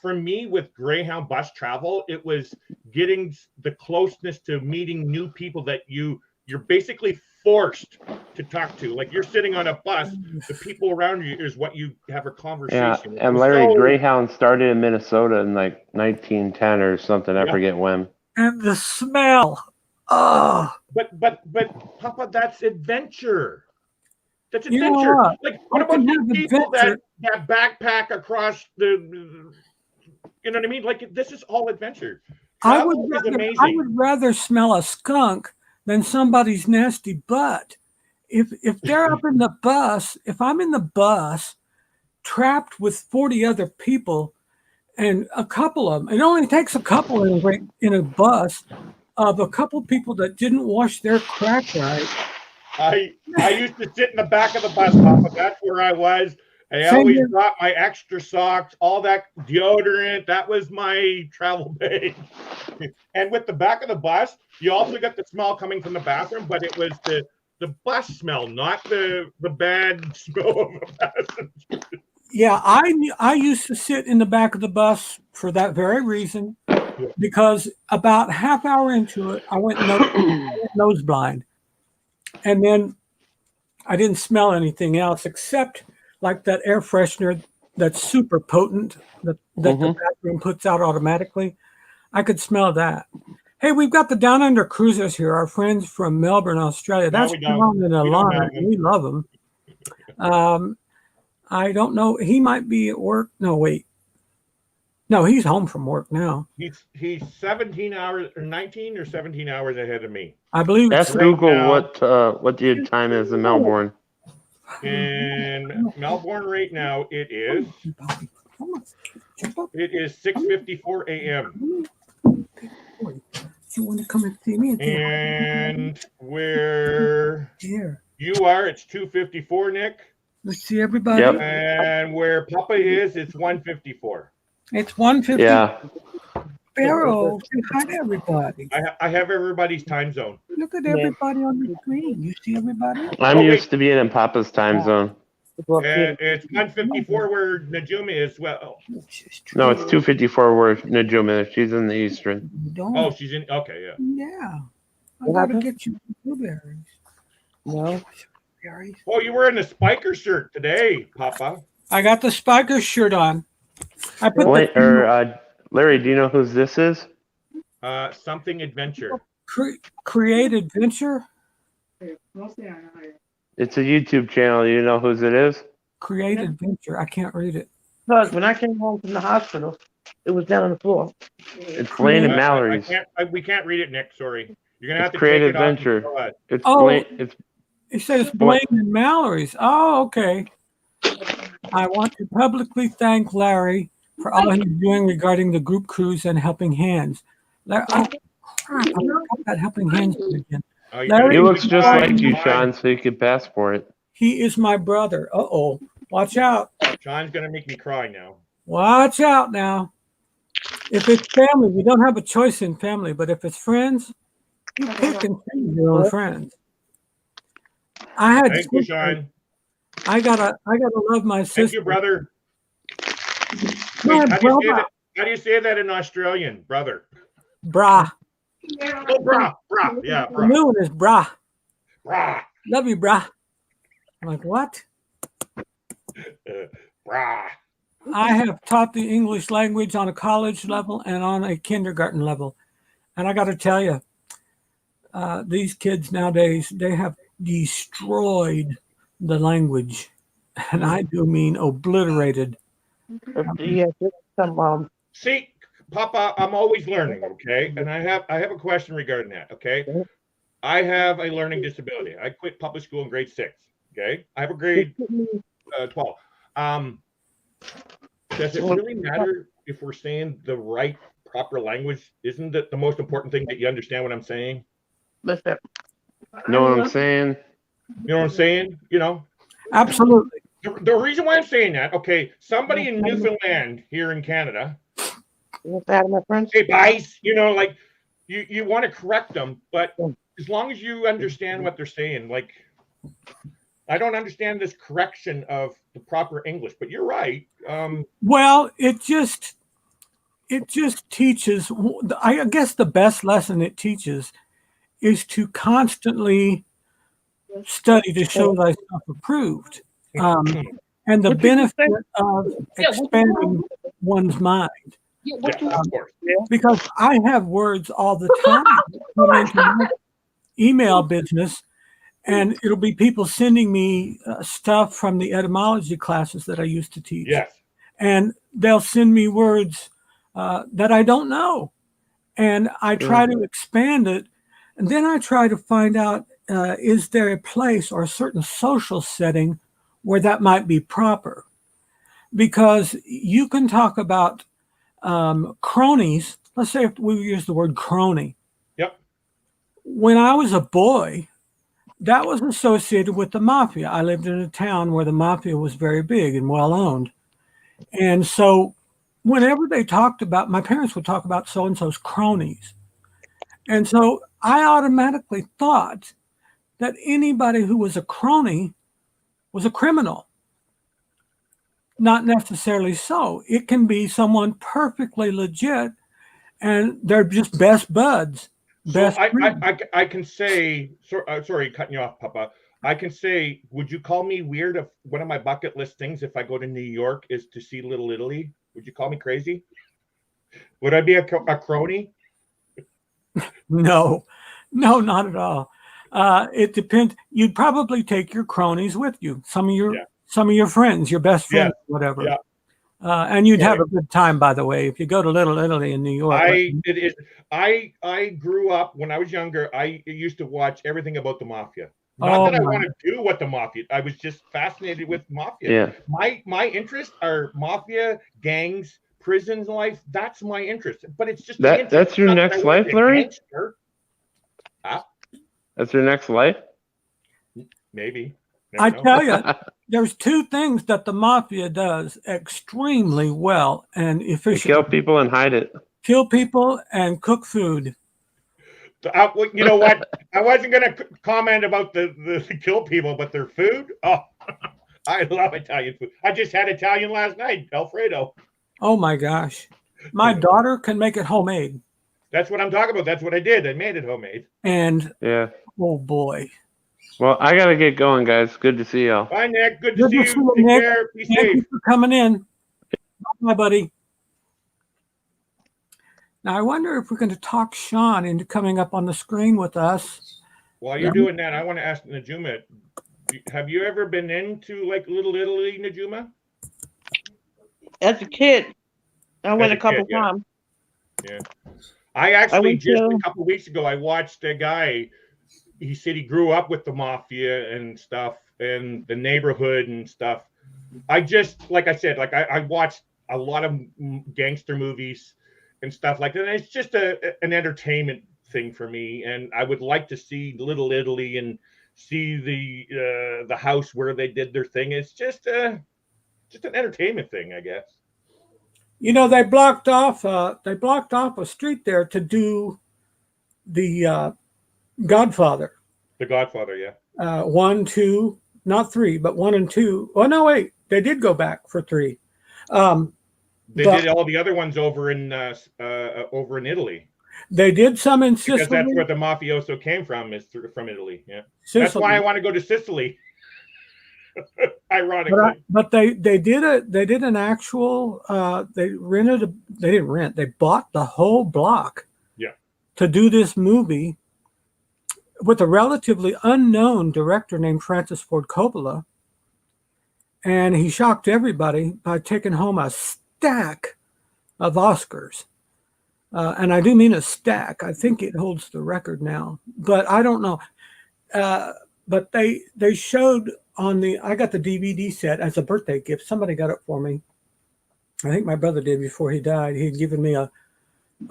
[SPEAKER 3] For me, with Greyhound bus travel, it was getting the closeness to meeting new people that you're basically forced to talk to. Like you're sitting on a bus, the people around you is what you have a conversation.
[SPEAKER 9] Yeah, and Larry, Greyhound started in Minnesota in like 1910 or something. I
[SPEAKER 3] Yeah.
[SPEAKER 9] forget when.
[SPEAKER 1] And the smell. Oh,
[SPEAKER 3] But Papa, that's adventure. That's
[SPEAKER 1] You know
[SPEAKER 3] adventure.
[SPEAKER 1] what?
[SPEAKER 3] Like what
[SPEAKER 1] I
[SPEAKER 3] about
[SPEAKER 1] can
[SPEAKER 3] the
[SPEAKER 1] have
[SPEAKER 3] people
[SPEAKER 1] adventure.
[SPEAKER 3] that backpack across the you know what I mean? Like this is all adventure.
[SPEAKER 1] I
[SPEAKER 3] Travel is amazing.
[SPEAKER 1] would rather smell a skunk than somebody's nasty butt. If they're up in the bus, if I'm in the bus trapped with 40 other people, and a couple of them, it only takes a couple in a bus of a couple people that didn't wash their crack right.
[SPEAKER 3] I used to sit in the back of the bus, Papa. That's where I was. I
[SPEAKER 1] Same
[SPEAKER 3] always
[SPEAKER 1] here.
[SPEAKER 3] brought my extra socks, all that deodorant. That was my travel bag. And with the back of the bus, you also got the smell coming from the bathroom, but it was the bus smell, not the bad smell of a passenger.
[SPEAKER 1] Yeah, I used to sit in the back of the bus for that very reason, because about half hour into it, I went nose blind, and then I didn't smell anything else except like that air freshener that's super potent that the bathroom puts out automatically. I could smell that. Hey, we've got the Down Under Cruisers here, our friends from Melbourne, Australia.
[SPEAKER 3] No,
[SPEAKER 1] That's
[SPEAKER 3] we don't.
[SPEAKER 1] John and
[SPEAKER 3] We don't
[SPEAKER 1] Alana.
[SPEAKER 3] have them.
[SPEAKER 1] We love them. I don't know. He might be at work. No, wait. No, he's home from work now.
[SPEAKER 3] He's 17 hours or 19 or 17 hours ahead of me.
[SPEAKER 1] I believe it's
[SPEAKER 9] Ask Google what the time is in Melbourne.
[SPEAKER 3] In Melbourne right now, it is 6:54 a.m.
[SPEAKER 1] You want to come and see me?
[SPEAKER 3] And where
[SPEAKER 1] Here.
[SPEAKER 3] you are, it's 2:54, Nick.
[SPEAKER 1] Let's see everybody.
[SPEAKER 9] Yep.
[SPEAKER 3] And where Papa is, it's 1:54.
[SPEAKER 1] It's 1:50.
[SPEAKER 9] Yeah.
[SPEAKER 1] Barrow, say hi to everybody.
[SPEAKER 3] I have everybody's time zone.
[SPEAKER 1] Look at everybody on the screen. You see everybody?
[SPEAKER 9] I'm
[SPEAKER 3] Oh, wait.
[SPEAKER 9] used to being in Papa's time zone.
[SPEAKER 3] And it's 1:54 where Najumi is. Well,
[SPEAKER 9] No, it's 2:54 where Najuma is. She's in the Eastern.
[SPEAKER 3] oh, she's in. Okay, yeah.
[SPEAKER 1] Yeah. I
[SPEAKER 8] What
[SPEAKER 1] gotta
[SPEAKER 8] happened?
[SPEAKER 1] get you blueberries.
[SPEAKER 8] No.
[SPEAKER 1] Berries.
[SPEAKER 3] Oh, you were in the Spiker shirt today, Papa.
[SPEAKER 1] I got the Spiker shirt on. I put
[SPEAKER 9] Wait, Larry, do you know whose this is?
[SPEAKER 3] Something adventure.
[SPEAKER 1] Create Adventure.
[SPEAKER 9] It's a YouTube channel. You know whose it is?
[SPEAKER 1] Create Adventure. I can't read it.
[SPEAKER 8] Look, when I came home from the hospital, it was down on the floor.
[SPEAKER 9] It's Blaine and Mallory's.
[SPEAKER 3] We can't read it, Nick. Sorry. You're gonna have
[SPEAKER 9] It's
[SPEAKER 3] to
[SPEAKER 9] Create
[SPEAKER 3] take it off and
[SPEAKER 9] Adventure.
[SPEAKER 3] show us.
[SPEAKER 9] It's
[SPEAKER 1] Oh.
[SPEAKER 9] Blaine. It's
[SPEAKER 1] It says Blaine and Mallory's. Oh, okay. I want to publicly thank Larry for all he's doing regarding the group cruise and Helping Hands. Larry, oh, crap, I forgot that Helping Hands thing again.
[SPEAKER 3] Oh, you
[SPEAKER 1] Larry,
[SPEAKER 9] he looks just
[SPEAKER 3] Fine,
[SPEAKER 9] like you,
[SPEAKER 3] fine.
[SPEAKER 9] Sean, so you can pass for it.
[SPEAKER 1] He is my brother. Uh-oh. Watch out.
[SPEAKER 3] Sean's gonna make me cry now.
[SPEAKER 1] Watch out now. If it's family, we don't have a choice in family, but if it's friends, you pick and choose your own friends. I had
[SPEAKER 3] Thank you,
[SPEAKER 1] sisters.
[SPEAKER 3] Sean.
[SPEAKER 1] I gotta love my sister.
[SPEAKER 3] Thank you, brother.
[SPEAKER 1] My
[SPEAKER 3] Wait,
[SPEAKER 1] brother.
[SPEAKER 3] how do you say that in Australian, brother?
[SPEAKER 1] Brah.
[SPEAKER 3] Oh, brah. Yeah,
[SPEAKER 1] The new one is brah.
[SPEAKER 3] brah.
[SPEAKER 1] Love you, brah. I'm like, what?
[SPEAKER 3] Brah.
[SPEAKER 1] I have taught the English language on a college level and on a kindergarten level. And I got to tell you, these kids nowadays, they have destroyed the language. And I do mean obliterated.
[SPEAKER 8] Yeah, some
[SPEAKER 3] See, Papa, I'm always learning, okay? And I have a question regarding that, okay? I have a learning disability. I quit public school in grade 6, okay? I have a grade 12. Does it really matter if we're saying the right, proper language? Isn't it the most important thing that you understand what I'm saying?
[SPEAKER 8] listen.
[SPEAKER 9] Know what I'm saying?
[SPEAKER 3] You know what I'm saying? You know?
[SPEAKER 1] Absolutely.
[SPEAKER 3] The reason why I'm saying that, okay, somebody in Newfoundland here in Canada,
[SPEAKER 8] What's that, my friends?
[SPEAKER 3] hey, guys, you know, like, you want to correct them, but as long as you understand what they're saying, like, I don't understand this correction of the proper English, but you're right.
[SPEAKER 1] Well, it just teaches, I guess the best lesson it teaches is to constantly study to show thyself approved. And the benefit of expanding one's mind.
[SPEAKER 3] Yeah, of course.
[SPEAKER 1] Because I have words all the time that come into my email business, and it'll be people sending me stuff from the etymology classes that I used to teach.
[SPEAKER 3] Yes.
[SPEAKER 1] And they'll send me words that I don't know. And I try to expand it. And then I try to find out, is there a place or a certain social setting where that might be proper? Because you can talk about cronies. Let's say if we use the word crony.
[SPEAKER 3] Yep.
[SPEAKER 1] When I was a boy, that was associated with the mafia. I lived in a town where the mafia was very big and well owned. And so whenever they talked about, my parents would talk about so-and-so's cronies. And so I automatically thought that anybody who was a crony was a criminal. Not necessarily so. It can be someone perfectly legit and they're just best buds.
[SPEAKER 3] So
[SPEAKER 1] Best friends.
[SPEAKER 3] I can say, sorry, cutting you off, Papa. I can say, would you call me weird if one of my bucket list things if I go to New York is to see Little Italy? Would you call me crazy? Would I be a crony?
[SPEAKER 1] No, not at all. It depends. You'd probably take your cronies with you. Some of your friends, your best friends, whatever.
[SPEAKER 3] Yeah.
[SPEAKER 1] And you'd have a good time, by the way, if you go to Little Italy in New York.
[SPEAKER 3] I grew up when I was younger. I used to watch everything about the mafia. Not that I want to do what the mafia. I was just fascinated with mafia.
[SPEAKER 9] Yeah.
[SPEAKER 3] My interests are mafia, gangs, prisons, life. That's my interest. But it's just
[SPEAKER 9] that's your next life, Larry. That's your next life.
[SPEAKER 3] Maybe.
[SPEAKER 1] I tell you, there's two things that the mafia does extremely well and efficiently.
[SPEAKER 9] Kill people and hide it.
[SPEAKER 1] Kill people and cook food.
[SPEAKER 3] You know what? I wasn't going to comment about the kill people, but their food. Oh, I love Italian food. I just had Italian last night, Alfredo.
[SPEAKER 1] Oh my gosh, my daughter can make it homemade.
[SPEAKER 3] That's what I'm talking about. That's what I did. I made it homemade.
[SPEAKER 1] And
[SPEAKER 9] yeah,
[SPEAKER 1] oh boy.
[SPEAKER 9] Well, I gotta get going, guys. Good to see y'all.
[SPEAKER 3] Bye, Nick. Good to see you. Take
[SPEAKER 1] Nick.
[SPEAKER 3] care. Be
[SPEAKER 1] Thank
[SPEAKER 3] safe.
[SPEAKER 1] you for coming in. Bye, buddy. Now, I wonder if we're going to talk Sean into coming up on the screen with us.
[SPEAKER 3] While you're doing that, I want to ask Najuma, have you ever been into like Little Italy, Najuma?
[SPEAKER 8] As a kid, I went a couple times.
[SPEAKER 3] Yeah. I actually just a couple of weeks ago, I watched a guy. He said he grew up with the mafia and stuff and the neighborhood and stuff. I just, like I said, like I watched a lot of gangster movies and stuff like that. And it's just an entertainment thing for me. And I would like to see Little Italy and see the house where they did their thing. It's just an entertainment thing, I guess.
[SPEAKER 1] You know, they blocked off a street there to do the Godfather.
[SPEAKER 3] The Godfather, yeah.
[SPEAKER 1] 1, 2, not 3, but 1 and 2. Oh no, wait, they did go back for 3.
[SPEAKER 3] They did all the other ones over in Italy.
[SPEAKER 1] They did some in Sicily.
[SPEAKER 3] Because that's where the mafioso came from, is from Italy. Yeah, that's why I want to go to Sicily. Ironically,
[SPEAKER 1] but they did an actual. They didn't rent. They bought the whole block.
[SPEAKER 3] Yeah.
[SPEAKER 1] To do this movie with a relatively unknown director named Francis Ford Coppola, and he shocked everybody by taking home a stack of Oscars. And I do mean a stack. I think it holds the record now, but I don't know. But they showed on I got the DVD set as a birthday gift. Somebody got it for me. I think my brother did before he died. He'd given me a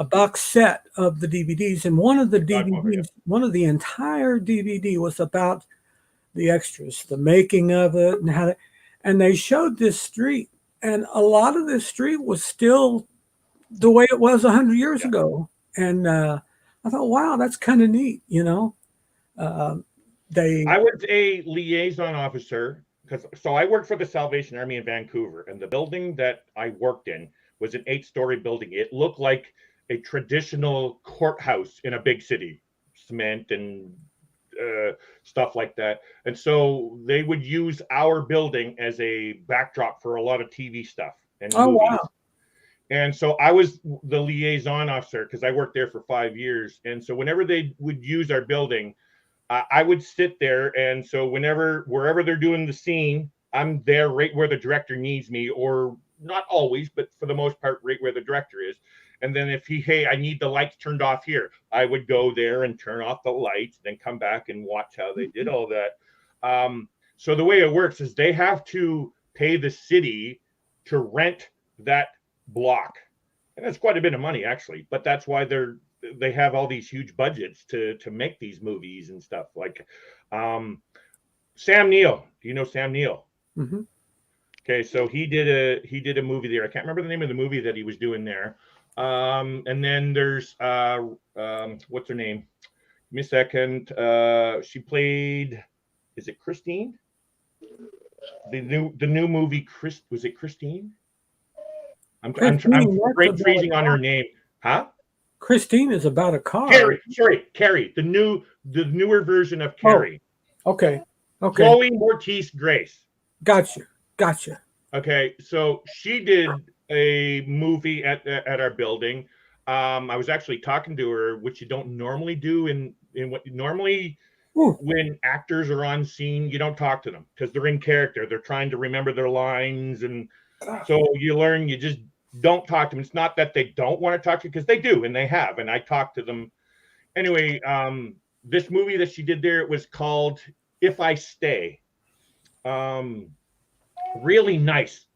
[SPEAKER 1] box set of the DVDs, and one of the DVDs, one of the entire DVD was about the extras, the making of it, and and they showed this street, and a lot of this street was still the way it was 100 years ago. And I thought, wow, that's kind of neat, you know. I
[SPEAKER 3] was a liaison officer so I worked for the Salvation Army in Vancouver, and the building that I worked in was an 8-story building. It looked like a traditional courthouse in a big city, cement and stuff like that. And so they would use our building as a backdrop for a lot of TV stuff and movies. Wow. And so I was the liaison officer because I worked there for 5 years. And so whenever they would use our building, I would sit there. And so wherever they're doing the scene, I'm there right where the director needs me, or not always, but for the most part, right where the director is. And then if hey, I need the lights turned off here, I would go there and turn off the lights, then come back and watch how they did all that. So the way it works is they have to pay the city to rent that block. And that's quite a bit of money, actually. But that's why they have all these huge budgets to make these movies and stuff. Like Sam Neill. Do you know Sam Neill?
[SPEAKER 1] Mm-hmm.
[SPEAKER 3] Okay, so he did a movie there. I can't remember the name of the movie that he was doing there. And then there's what's her name? Give me a second. She played, is it Christine? The new movie, was it Christine? I'm great freezing on her name. Huh?
[SPEAKER 1] Christine is about a car.
[SPEAKER 3] Carrie. The newer version of Carrie.
[SPEAKER 1] Oh, okay. Okay.
[SPEAKER 3] Chloe Mortiz Grace.
[SPEAKER 1] Gotcha.
[SPEAKER 3] Okay, so she did a movie at our building. I was actually talking to her, which you don't normally do in what normally when actors are on scene, you don't talk to them because they're in character. They're trying to remember their lines, and so you just don't talk to them. It's not that they don't want to talk to you, because they do, and they have, and I talked to them. Anyway, this movie that she did there, it was called If I Stay. Really nice.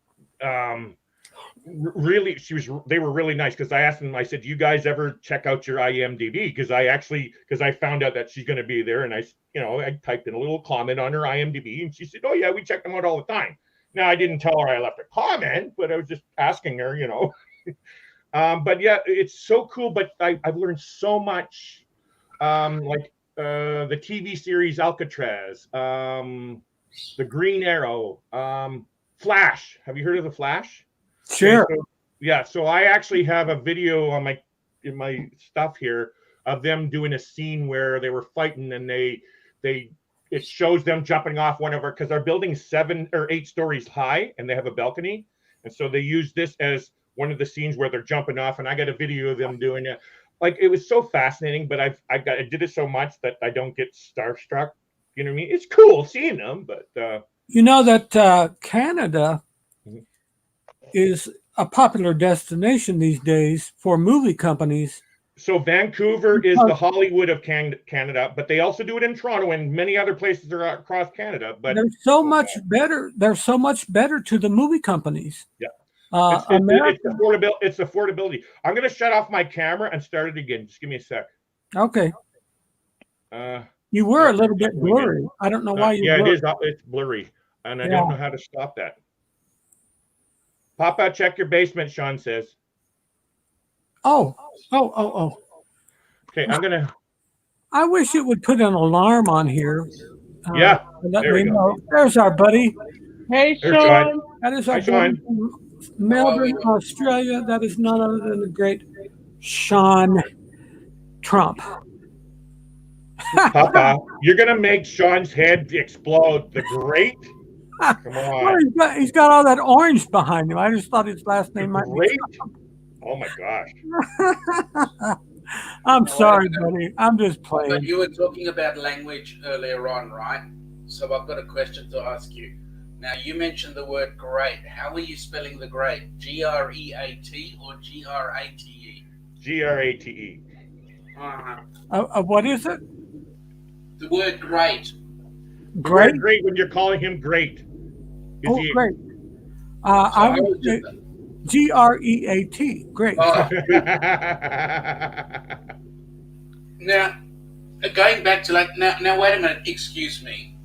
[SPEAKER 3] Really, they were really nice, because I asked them, I said, do you guys ever check out your IMDb? Because I found out that she's going to be there, and I typed in a little comment on her IMDb, and she said, oh yeah, we check them out all the time. Now, I didn't tell her I left a comment, but I was just asking her, but yeah, it's so cool. But I've learned so much, like the TV series Alcatraz, the Green Arrow, Flash. Have you heard of the Flash?
[SPEAKER 1] Sure.
[SPEAKER 3] Okay, so I actually have a video on in my stuff here of them doing a scene where they were fighting, and it shows them jumping off because our building's 7 or 8 stories high, and they have a balcony, and so they use this as one of the scenes where they're jumping off, and I got a video of them doing it. Like, it was so fascinating, but I did it so much that I don't get starstruck. You know what I mean? It's cool seeing them, but
[SPEAKER 1] you know that Canada is a popular destination these days for movie companies.
[SPEAKER 3] So Vancouver is the Hollywood of Canada, but they also do it in Toronto and many other places across Canada. But
[SPEAKER 1] they're so much better. They're so much better to the movie companies.
[SPEAKER 3] Yeah.
[SPEAKER 1] It's
[SPEAKER 3] affordability. I'm going to shut off my camera and start it again. Just give me a sec.
[SPEAKER 1] Okay. You were a little bit blurry. I don't know why you.
[SPEAKER 3] Yeah, it is. It's blurry, and I don't know how to stop that. Papa, check your basement, Sean says.
[SPEAKER 1] Oh.
[SPEAKER 3] Okay, I'm gonna.
[SPEAKER 1] I wish it would put an alarm on here.
[SPEAKER 3] Yeah.
[SPEAKER 1] Let me know. There's our buddy.
[SPEAKER 7] Hey,
[SPEAKER 3] There's
[SPEAKER 7] Sean.
[SPEAKER 1] That is our buddy from Melbourne, Australia. That is none other than the great Sean Trump.
[SPEAKER 3] Papa, you're gonna make Sean's head explode. The great. Come on.
[SPEAKER 1] Well, he's got all that orange behind him. I just thought his last name might be Trump.
[SPEAKER 3] Oh my gosh.
[SPEAKER 1] I'm sorry, buddy. I'm just playing.
[SPEAKER 11] But you were talking about language earlier on, right? So I've got a question to ask you. Now, you mentioned the word great. How are you spelling the great? G-R-E-A-T or G-R-A-T-E?
[SPEAKER 3] G-R-A-T-E.
[SPEAKER 1] What is it?
[SPEAKER 11] The word great.
[SPEAKER 1] Great?
[SPEAKER 3] Great when you're calling him great.
[SPEAKER 1] Great. I would say G-R-E-A-T. Great.
[SPEAKER 11] Now, going back to now wait a minute, excuse me.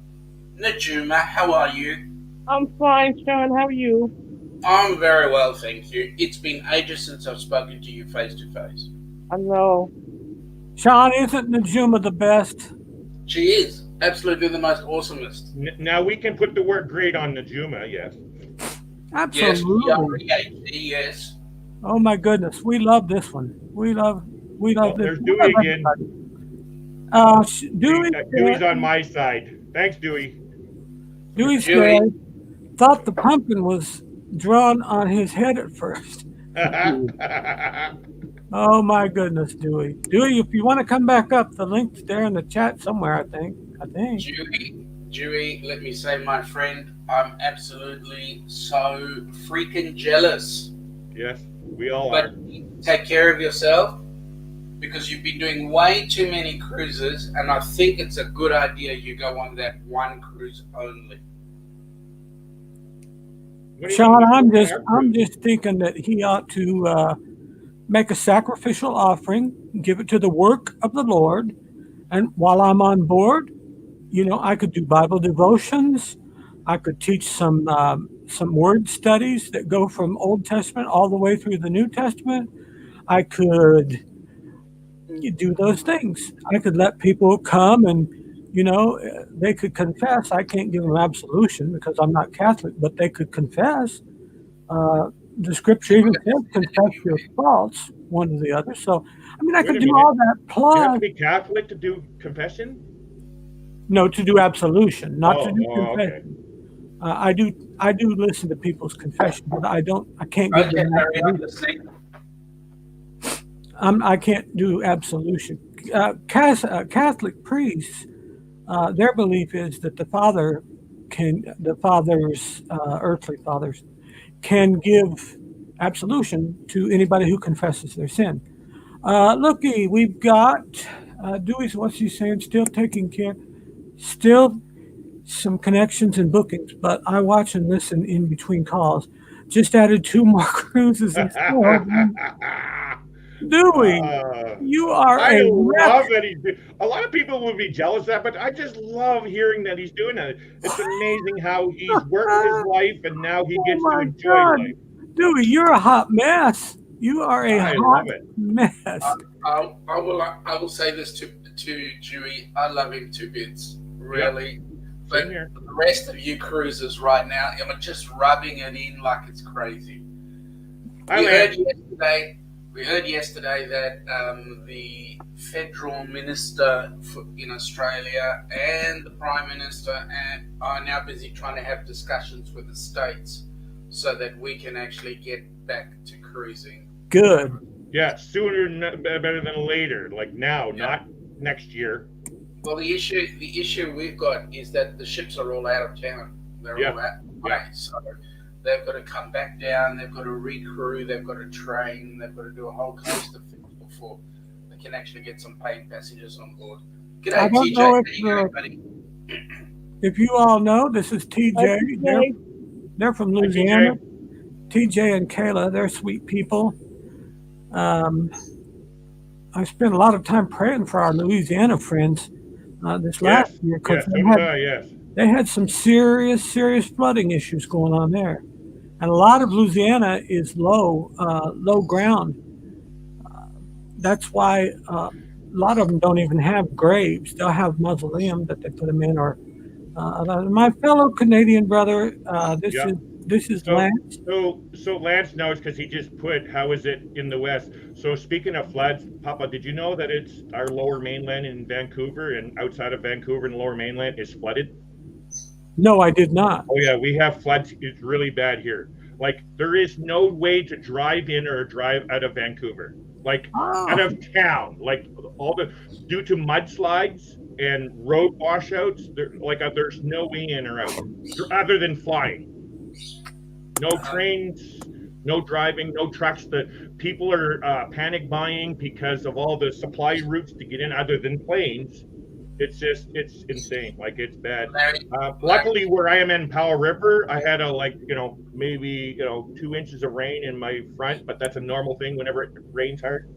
[SPEAKER 11] Najuma, how are you?
[SPEAKER 7] I'm fine, Sean. How are you?
[SPEAKER 11] I'm very well, thank you. It's been ages since I've spoken to you face to face.
[SPEAKER 7] I know.
[SPEAKER 1] Sean, isn't Najuma the best?
[SPEAKER 11] She is. Absolutely the most awesomest.
[SPEAKER 3] Now we can put the word great on Najuma, yes.
[SPEAKER 1] Absolutely.
[SPEAKER 11] Yes.
[SPEAKER 1] Oh my goodness. We love this one. We love this.
[SPEAKER 3] There's Dewey again. Dewey's on my side. Thanks, Dewey.
[SPEAKER 1] Dewey's thought the pumpkin was drawn on his head at first. Oh my goodness, Dewey. Dewey, if you want to come back up, the link's there in the chat somewhere, I think.
[SPEAKER 11] Dewey, let me say, my friend, I'm absolutely so freaking jealous.
[SPEAKER 3] Yes, we all are.
[SPEAKER 11] Take care of yourself, because you've been doing way too many cruises, and I think it's a good idea you go on that one cruise only.
[SPEAKER 1] Sean, I'm just thinking that he ought to make a sacrificial offering, give it to the work of the Lord, and while I'm on board, I could do Bible devotions. I could teach some word studies that go from Old Testament all the way through the New Testament. I could do those things. I could let people come and, they could confess. I can't give them absolution because I'm not Catholic, but they could confess. The scripture even says confess your faults, one or the other. So, I could do all that. Plus,
[SPEAKER 3] you have to be Catholic to do confession?
[SPEAKER 1] No, to do absolution, not to do
[SPEAKER 3] okay.
[SPEAKER 1] confession. I do listen to people's confession, but I can't give
[SPEAKER 11] Okay,
[SPEAKER 1] them
[SPEAKER 11] Larry, I'm
[SPEAKER 1] absolution.
[SPEAKER 11] listening.
[SPEAKER 1] I can't do absolution. Catholic priests, their belief is that the earthly fathers can give absolution to anybody who confesses their sin. Looky, we've got Dewey's, what's he saying? Still taking care. Still some connections and bookings, but I watch and listen in between calls. Just added 2 more cruises and still. Dewey, you are
[SPEAKER 3] I
[SPEAKER 1] a
[SPEAKER 3] love that he's a lot of people would be jealous of that, but I just love hearing that he's doing that. It's amazing how he's worked his life and now he gets to enjoy life.
[SPEAKER 1] Dewey, you're a hot mess. You are a
[SPEAKER 3] I
[SPEAKER 1] hot
[SPEAKER 3] love it.
[SPEAKER 1] mess.
[SPEAKER 11] I will say this to Dewey. I love him to bits, really. But
[SPEAKER 3] here.
[SPEAKER 11] the rest of you cruisers right now, I'm just rubbing it in like it's crazy. We heard yesterday that the federal minister in Australia and the Prime Minister are now busy trying to have discussions with the states so that we can actually get back to cruising.
[SPEAKER 1] Good.
[SPEAKER 3] Yeah, sooner better than later. Like now, not next year.
[SPEAKER 11] Well, the issue we've got is that the ships are all out of town. They're all out of the way. So they've got to come back down. They've got to recrew. They've got to train. They've got to do a whole host of things before they can actually get some paying passengers on board.
[SPEAKER 1] I
[SPEAKER 11] G'day,
[SPEAKER 1] don't
[SPEAKER 11] TJ.
[SPEAKER 1] know
[SPEAKER 11] How you going, buddy?
[SPEAKER 1] if you all know, this is TJ. They're from Louisiana. TJ and Kayla, they're sweet people. I spent a lot of time praying for our Louisiana friends this last year because they had some serious flooding issues going on there, and a lot of Louisiana is low ground. That's why a lot of them don't even have graves. They'll have mausoleum that they put them in. Or my fellow Canadian brother, this is Lance.
[SPEAKER 3] So Lance knows because he just put, how is it in the West? So speaking of floods, Papa, did you know that it's our lower mainland in Vancouver and outside of Vancouver and the lower mainland is flooded?
[SPEAKER 1] No, I did not.
[SPEAKER 3] Oh yeah, we have floods. It's really bad here. Like there is no way to drive in or drive out of Vancouver, like out of town, like due to mudslides and road washouts. There's no way in or out other than flying. No trains, no driving, no trucks. The people are panic buying because of all the supply routes to get in other than planes. It's insane. Like it's bad. Luckily where I am in Powell River, I had maybe 2 inches of rain in my front, but that's a normal thing whenever it rains hard.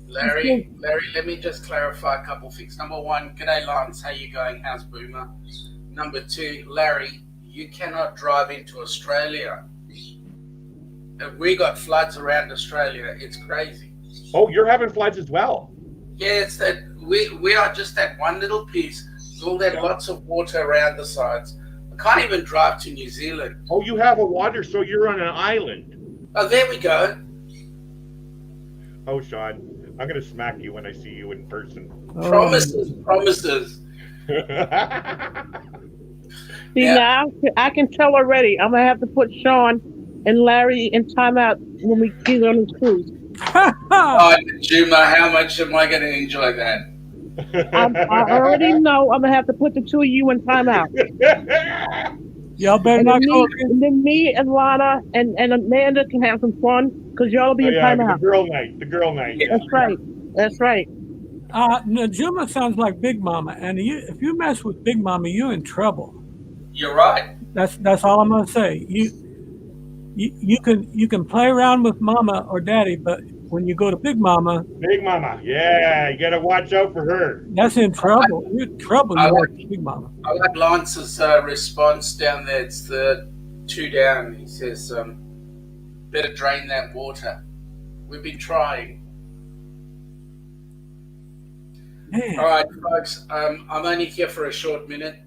[SPEAKER 11] Larry, let me just clarify a couple things. Number one, g'day Lance, how you going? How's Boomer? Number two, Larry, you cannot drive into Australia. We got floods around Australia. It's crazy.
[SPEAKER 3] Oh, you're having floods as well.
[SPEAKER 11] Yeah, it's that we are just that one little piece. There's all that lots of water around the sides. I can't even drive to New Zealand.
[SPEAKER 3] Oh, you have a water, so you're on an island.
[SPEAKER 11] Oh, there we go.
[SPEAKER 3] Oh, Sean, I'm gonna smack you when I see you in person.
[SPEAKER 11] Promises.
[SPEAKER 8] See, now I can tell already. I'm gonna have to put Sean and Larry in timeout when we get on his cruise.
[SPEAKER 11] Oh, Juma, how much am I going to enjoy that?
[SPEAKER 8] I already know I'm gonna have to put the two of you in timeout.
[SPEAKER 1] Y'all better not go.
[SPEAKER 8] And then me and Lana and Amanda can have some fun because y'all will be in timeout.
[SPEAKER 3] The girl night.
[SPEAKER 8] Yeah. That's right.
[SPEAKER 1] Najuma sounds like Big Mama, and if you mess with Big Mama, you're in trouble.
[SPEAKER 11] You're right.
[SPEAKER 1] That's all I'm gonna say. You can play around with Mama or Daddy, but when you go to Big Mama,
[SPEAKER 3] yeah, you gotta watch out for her.
[SPEAKER 1] That's in trouble. You're in trouble. You like Big Mama.
[SPEAKER 11] I like Lance's response down there. It's the 2 down. He says, "Better drain that water." We've been trying.
[SPEAKER 1] Man.
[SPEAKER 11] All right, folks. I'm only here for a short minute.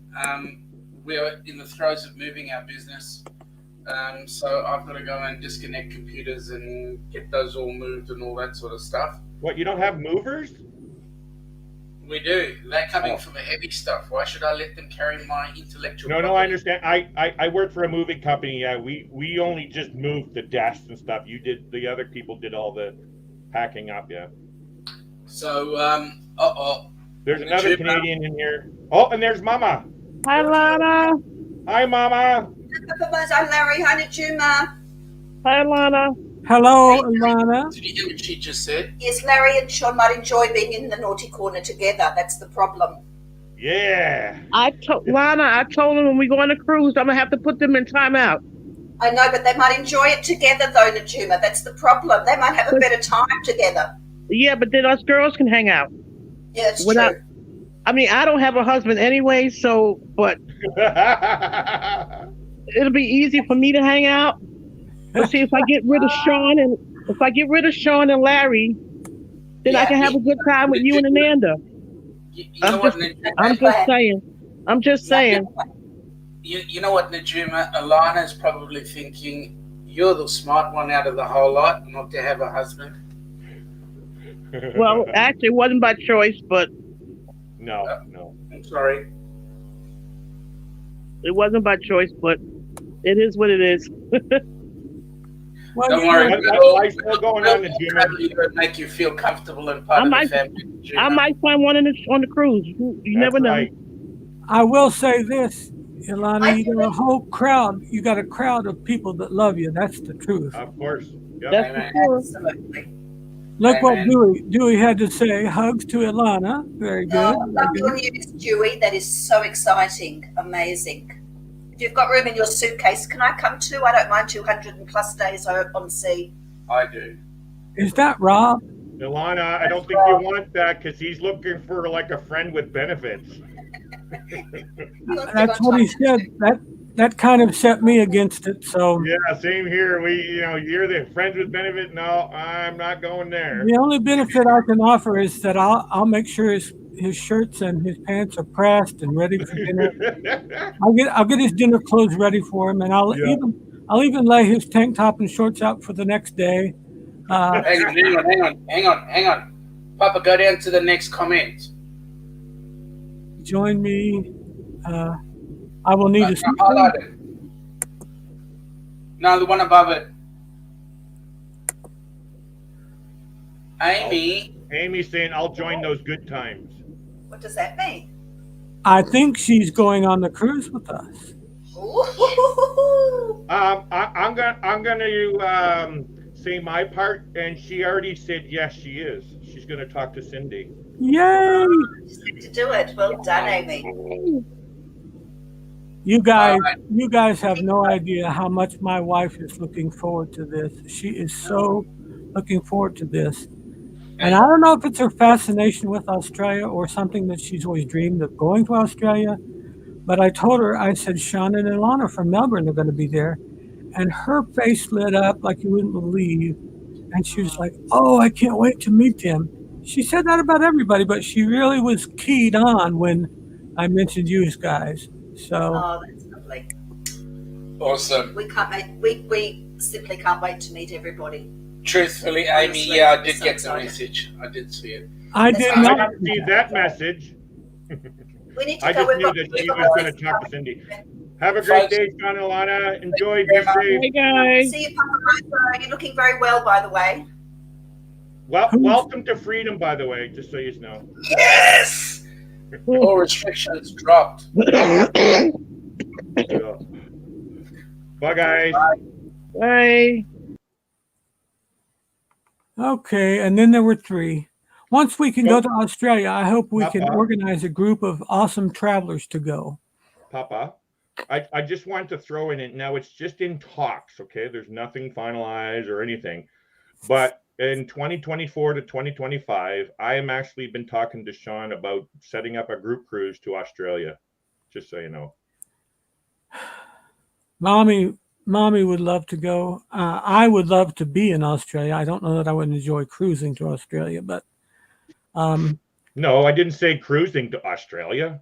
[SPEAKER 11] We are in the throes of moving our business. So I've got to go and disconnect computers and get those all moved and all that sort of stuff.
[SPEAKER 3] What, you don't have movers?
[SPEAKER 11] We do. They're coming for the heavy stuff. Why should I let them carry my intellectual?
[SPEAKER 3] No, I
[SPEAKER 11] property?
[SPEAKER 3] understand. I work for a moving company. Yeah, we only just moved the desks and stuff. You did, the other people did all the packing up. Yeah.
[SPEAKER 11] So,
[SPEAKER 3] There's another Canadian in here. Oh, and there's Mama.
[SPEAKER 8] Hi, Lana.
[SPEAKER 3] Hi, Mama.
[SPEAKER 12] I'm Larry. Hi, Najuma.
[SPEAKER 8] Hi, Lana.
[SPEAKER 1] Hello, Alana.
[SPEAKER 11] Did you hear what she just said?
[SPEAKER 12] Yes, Larry and Sean might enjoy being in the naughty corner together. That's the problem.
[SPEAKER 3] Yeah.
[SPEAKER 8] I told them when we go on a cruise, I'm gonna have to put them in timeout.
[SPEAKER 12] I know, but they might enjoy it together, though, Najuma. That's the problem. They might have a better time together.
[SPEAKER 8] Yeah, but then us girls can hang out.
[SPEAKER 12] Yeah, it's true.
[SPEAKER 8] I mean, I don't have a husband anyway, so but it'll be easy for me to hang out. But see, if I get rid of Sean and Larry, then I can have a good time with you and Amanda. I'm just saying.
[SPEAKER 11] You know what, Najuma? Alana's probably thinking you're the smart one out of the whole lot, not to have a husband.
[SPEAKER 8] Well, actually, it wasn't by choice, but
[SPEAKER 3] no.
[SPEAKER 11] I'm sorry.
[SPEAKER 8] It wasn't by choice, but it is what it is.
[SPEAKER 1] Well,
[SPEAKER 11] Don't worry.
[SPEAKER 3] Life's still going on,
[SPEAKER 11] Najuma. Make you feel comfortable and part of the family. Najuma.
[SPEAKER 8] I might find one on the cruise. You never know.
[SPEAKER 3] Right.
[SPEAKER 1] I will say this, Ilana, you got a whole crowd. You got a crowd of people that love you. That's the truth.
[SPEAKER 3] Of course. Yep.
[SPEAKER 8] That's the truth.
[SPEAKER 12] Absolutely.
[SPEAKER 1] Look what Dewey had to say. Hugs to Ilana. Very good.
[SPEAKER 12] Oh, love your news, Dewey. That is so exciting. Amazing. If you've got room in your suitcase, can I come too? I don't mind 200+ days on sea.
[SPEAKER 11] I do.
[SPEAKER 1] Is that Rob?
[SPEAKER 3] Ilana, I don't think you want that because he's looking for like a friend with benefits.
[SPEAKER 1] That's what he said. That kind of set me against it. So
[SPEAKER 3] yeah, same here. You're the friends with benefit. No, I'm not going there.
[SPEAKER 1] the only benefit I can offer is that I'll make sure his shirts and his pants are pressed and ready for dinner. I'll get his dinner clothes ready for him, and I'll even lay his tank top and shorts out for the next day.
[SPEAKER 11] Hang on. Papa, go down to the next comment.
[SPEAKER 1] Join me. I will need a
[SPEAKER 11] highlight it. No, the one above it.
[SPEAKER 3] Amy's saying, I'll join those good times.
[SPEAKER 12] What does that mean?
[SPEAKER 1] I think she's going on the cruise with us.
[SPEAKER 3] I'm gonna say my part, and she already said yes, she is. She's gonna talk to Cindy.
[SPEAKER 1] Yay!
[SPEAKER 12] To do it. Well done, Amy.
[SPEAKER 1] You guys have no idea how much my wife is looking forward to this. She is so looking forward to this. And I don't know if it's her fascination with Australia or something that she's always dreamed of going to Australia. But I told her, I said, Sean and Ilana from Melbourne are going to be there. And her face lit up like you wouldn't believe. And she was like, oh, I can't wait to meet them. She said that about everybody, but she really was keyed on when I mentioned you guys. So.
[SPEAKER 12] Oh, that's lovely.
[SPEAKER 11] Awesome.
[SPEAKER 12] We simply can't wait to meet everybody.
[SPEAKER 11] Truthfully, Amy, yeah, I did get the message. I did see it.
[SPEAKER 1] I
[SPEAKER 3] didn't see that message.
[SPEAKER 12] We need to
[SPEAKER 3] I
[SPEAKER 12] go
[SPEAKER 3] just
[SPEAKER 12] with
[SPEAKER 3] knew that she was going to talk to Cindy. Have a great day, Sean and Ilana. Enjoy. Be safe.
[SPEAKER 8] Hey, guys.
[SPEAKER 12] See you, Papa Rosa. You're looking very well, by the way.
[SPEAKER 3] Well, welcome to freedom, by the way, just so you know.
[SPEAKER 11] Yes! All restrictions dropped.
[SPEAKER 3] Bye, guys.
[SPEAKER 8] Bye.
[SPEAKER 1] Okay, and then there were 3. Once we can go to Australia, I hope we can organize a group of awesome travelers to go.
[SPEAKER 3] Papa, I just wanted to throw in it. Now it's just in talks, okay? There's nothing finalized or anything. But in 2024 to 2025, I am actually been talking to Sean about setting up a group cruise to Australia, just so you know.
[SPEAKER 1] Mommy would love to go. I would love to be in Australia. I don't know that I would enjoy cruising to Australia, but
[SPEAKER 3] no, I didn't say cruising to Australia.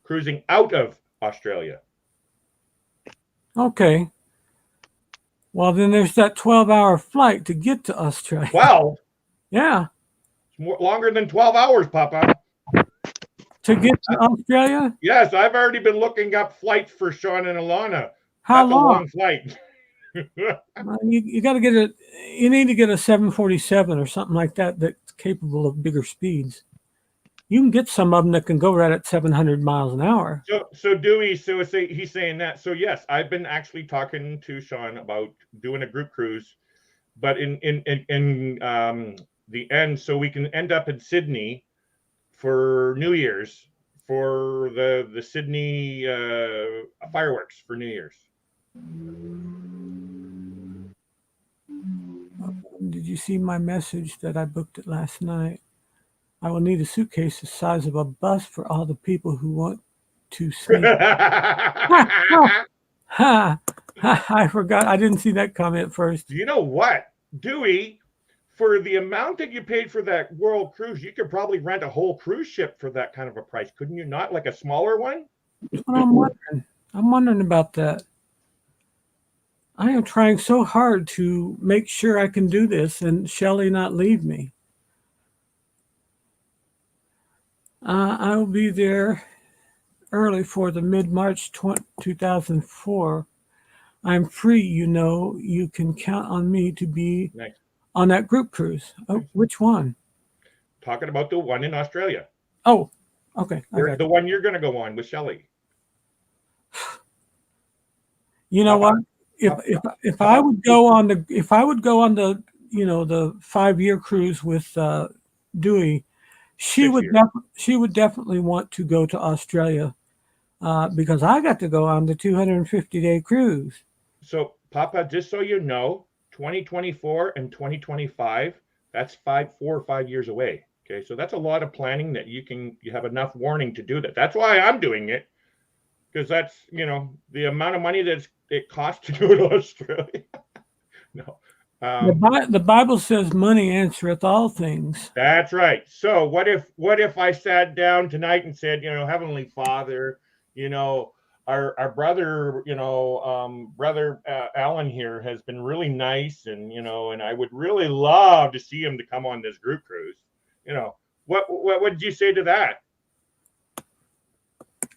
[SPEAKER 3] Cruising out of Australia.
[SPEAKER 1] Okay. Well, then there's that 12-hour flight to get to Australia.
[SPEAKER 3] 12?
[SPEAKER 1] Yeah.
[SPEAKER 3] It's longer than 12 hours, Papa.
[SPEAKER 1] To get to Australia?
[SPEAKER 3] Yes, I've already been looking up flights for Sean and Alana.
[SPEAKER 1] How
[SPEAKER 3] That's
[SPEAKER 1] long?
[SPEAKER 3] a long flight.
[SPEAKER 1] You got to get a. You need to get a 747 or something like that that's capable of bigger speeds. You can get some of them that can go right at 700 miles an hour.
[SPEAKER 3] So Dewey, he's saying that. So yes, I've been actually talking to Sean about doing a group cruise, but in the end, so we can end up in Sydney for New Year's for the Sydney fireworks for New Year's.
[SPEAKER 1] Did you see my message that I booked it last night? I will need a suitcase the size of a bus for all the people who want to see. I forgot. I didn't see that comment first.
[SPEAKER 3] You know what, Dewey? For the amount that you paid for that world cruise, you could probably rent a whole cruise ship for that kind of a price, couldn't you not? Like a smaller one?
[SPEAKER 1] That's what I'm wondering. I'm wondering about that. I am trying so hard to make sure I can do this and Shelley not leave me. I will be there early for the mid-March 2004. I'm free, you know. You can count on me to be on that group cruise. Oh, which one?
[SPEAKER 3] Talking about the one in Australia.
[SPEAKER 1] Oh, okay.
[SPEAKER 3] The one you're going to go on with Shelley.
[SPEAKER 1] You know what? If I would go on the the 5-year cruise with Dewey, she would definitely want to go to Australia because I got to go on the 250-day cruise.
[SPEAKER 3] So, Papa, just so you know, 2024 and 2025, that's 4 or 5 years away. Okay, so that's a lot of planning that you have enough warning to do that. That's why I'm doing it, because that's the amount of money that it costs to go to Australia. No.
[SPEAKER 1] The Bible says money answereth all things.
[SPEAKER 3] That's right. So what if I sat down tonight and said, Heavenly Father, our brother, brother Alan here has been really nice, and I would really love to see him to come on this group cruise. What would you say to that?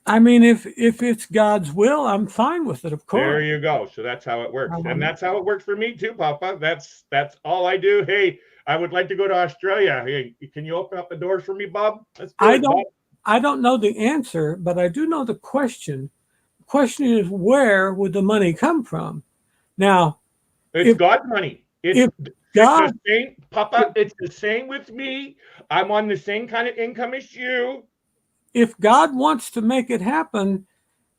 [SPEAKER 1] I mean, if it's God's will, I'm fine with it, of course.
[SPEAKER 3] There you go. So that's how it works. And that's how it works for me too, Papa. That's all I do. Hey, I would like to go to Australia. Hey, can you open up the doors for me, Bob?
[SPEAKER 1] I don't know the answer, but I do know the question. The question is, where would the money come from? Now,
[SPEAKER 3] it's God's money. It's the same, Papa. It's the same with me. I'm on the same kind of income as you.
[SPEAKER 1] If God wants to make it happen,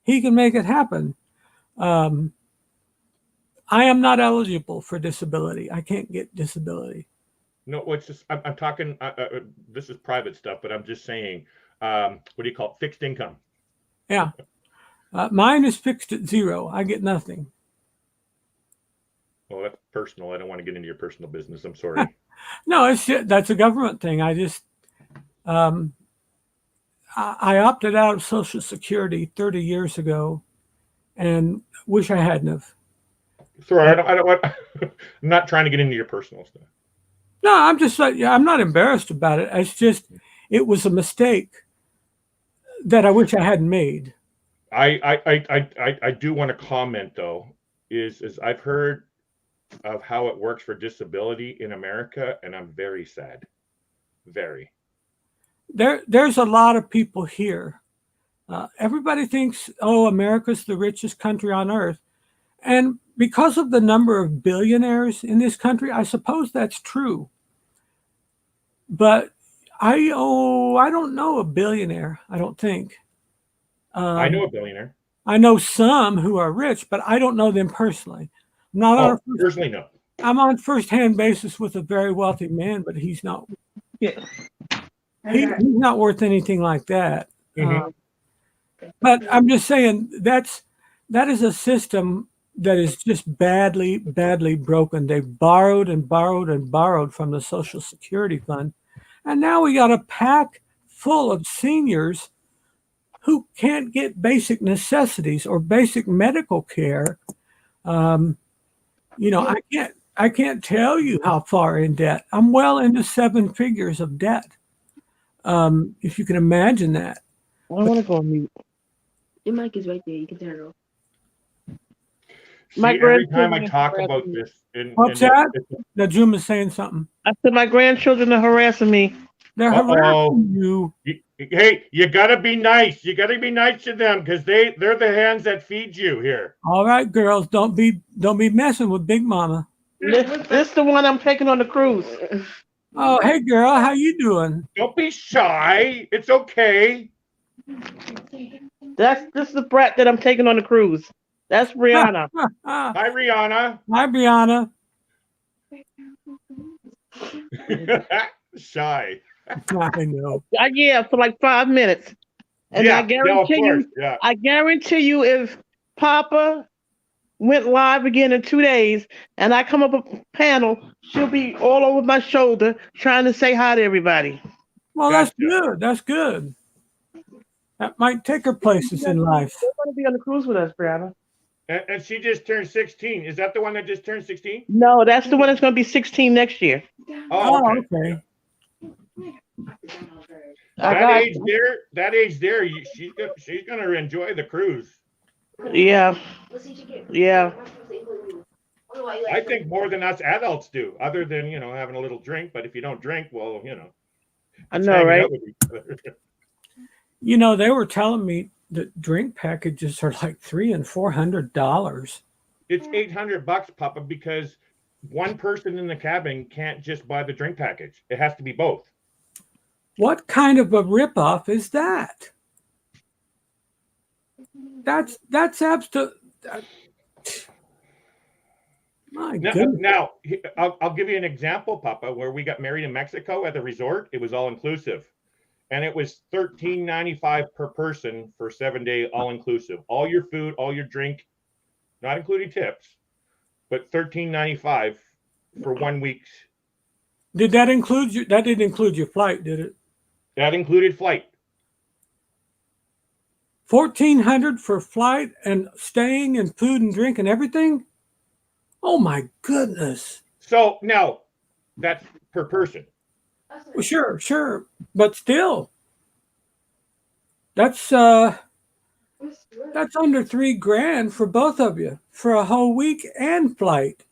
[SPEAKER 1] he can make it happen. I am not eligible for disability. I can't get disability.
[SPEAKER 3] No, it's just, I'm talking, this is private stuff, but I'm just saying, what do you call it? Fixed income.
[SPEAKER 1] Yeah. Mine is fixed at 0. I get nothing.
[SPEAKER 3] Well, that's personal. I don't want to get into your personal business. I'm sorry.
[SPEAKER 1] No, that's a government thing. I just, I opted out of Social Security 30 years ago, and wish I hadn't have.
[SPEAKER 3] Sorry, I don't want. I'm not trying to get into your personal stuff.
[SPEAKER 1] No, I'm just I'm not embarrassed about it. It's just it was a mistake that I wish I hadn't made.
[SPEAKER 3] I do want to comment though. Is I've heard of how it works for disability in America, and I'm very sad. Very.
[SPEAKER 1] There's a lot of people here. Everybody thinks, oh, America's the richest country on earth. And because of the number of billionaires in this country, I suppose that's true. But I don't know a billionaire, I don't think.
[SPEAKER 3] I know a billionaire.
[SPEAKER 1] I know some who are rich, but I don't know them personally.
[SPEAKER 3] Personally, no.
[SPEAKER 1] I'm on first-hand basis with a very wealthy man, but he's not. Yeah. He's not worth anything like that.
[SPEAKER 3] Mm-hmm.
[SPEAKER 1] But I'm just saying that is a system that is just badly, badly broken. They borrowed and borrowed and borrowed from the Social Security Fund. And now we got a pack full of seniors who can't get basic necessities or basic medical care. I can't tell you how far in debt. I'm well into 7 figures of debt. If you can imagine that.
[SPEAKER 8] I want to go on mute.
[SPEAKER 13] Your mic is right there. You can turn it off.
[SPEAKER 3] See,
[SPEAKER 8] My
[SPEAKER 3] every time I
[SPEAKER 8] grandchildren
[SPEAKER 3] talk
[SPEAKER 8] are
[SPEAKER 3] about
[SPEAKER 8] harassing me.
[SPEAKER 3] this,
[SPEAKER 1] What's that? Najum is saying something.
[SPEAKER 8] I said my grandchildren are harassing me.
[SPEAKER 1] They're harassing you.
[SPEAKER 3] Hey, you gotta be nice. You gotta be nice to them because they're the hands that feed you here.
[SPEAKER 1] All right, girls, don't be messing with Big Mama.
[SPEAKER 8] This the one I'm taking on the cruise.
[SPEAKER 1] Oh, hey, girl, how you doing?
[SPEAKER 3] Don't be shy. It's okay.
[SPEAKER 8] This is the brat that I'm taking on the cruise. That's Brianna.
[SPEAKER 3] Hi, Rihanna.
[SPEAKER 1] Hi, Brianna.
[SPEAKER 3] Shy.
[SPEAKER 1] I know.
[SPEAKER 8] Yeah, for like 5 minutes. And
[SPEAKER 3] Yeah,
[SPEAKER 8] I guarantee
[SPEAKER 3] of course,
[SPEAKER 8] you,
[SPEAKER 3] yeah.
[SPEAKER 8] I guarantee you, if Papa went live again in 2 days and I come up a panel, she'll be all over my shoulder trying to say hi to everybody.
[SPEAKER 1] Well, that's good. That's good. That might take her places in life.
[SPEAKER 8] They're going to be on the cruise with us, Brianna.
[SPEAKER 3] And she just turned 16. Is that the one that just turned 16?
[SPEAKER 8] No, that's the one that's going to be 16 next year.
[SPEAKER 3] Oh, okay.
[SPEAKER 1] Okay.
[SPEAKER 3] That age there, she's gonna enjoy the cruise.
[SPEAKER 8] Yeah. Yeah.
[SPEAKER 3] I think more than us adults do, other than having a little drink. But if you don't drink, well,
[SPEAKER 8] I know, right?
[SPEAKER 1] They were telling me that drink packages are like $300 and $400.
[SPEAKER 3] It's $800, Papa, because one person in the cabin can't just buy the drink package. It has to be both.
[SPEAKER 1] What kind of a ripoff is that? That's absolute. My goodness.
[SPEAKER 3] Now, I'll give you an example, Papa, where we got married in Mexico at the resort. It was all inclusive, and it was $13.95 per person for 7-day all inclusive. All your food, all your drink, not including tips, but $13.95 for 1 week.
[SPEAKER 1] Did that include you? That didn't include your flight, did it?
[SPEAKER 3] That included flight.
[SPEAKER 1] $1,400 for flight and staying and food and drink and everything. Oh my goodness!
[SPEAKER 3] So now, that's per person.
[SPEAKER 1] Well, sure, but still, that's under $3,000 for both of you for a whole week and flight.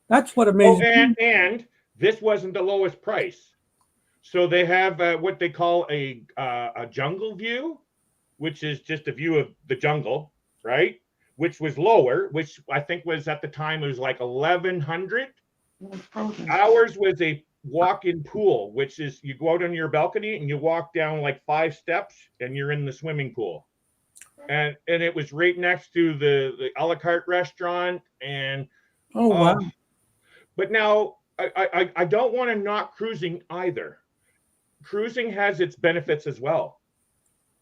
[SPEAKER 1] That's what amazing.
[SPEAKER 3] Oh, and this wasn't the lowest price. So they have what they call a jungle view, which is just a view of the jungle, right? Which was lower, which I think was at the time, it was like 1,100. Ours was a walk-in pool, which is you go out on your balcony and you walk down like 5 steps and you're in the swimming pool. And it was right next to the a la carte restaurant. And
[SPEAKER 1] oh, wow.
[SPEAKER 3] But now I don't want to knock cruising either. Cruising has its benefits as well.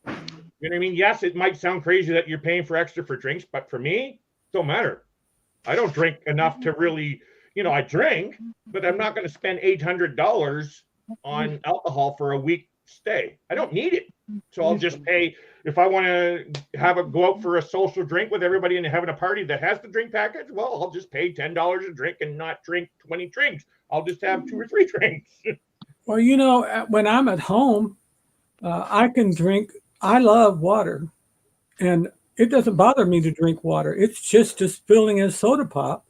[SPEAKER 3] You know what I mean? Yes, it might sound crazy that you're paying for extra for drinks, but for me, it don't matter. I don't drink enough to really, I drink, but I'm not going to spend $800 on alcohol for a week stay. I don't need it. So I'll just pay. If I want to go out for a social drink with everybody and having a party that has the drink package, well, I'll just pay $10 a drink and not drink 20 drinks. I'll just have 2 or 3 drinks.
[SPEAKER 1] Well, when I'm at home, I can drink. I love water, and it doesn't bother me to drink water. It's just as filling as soda pop.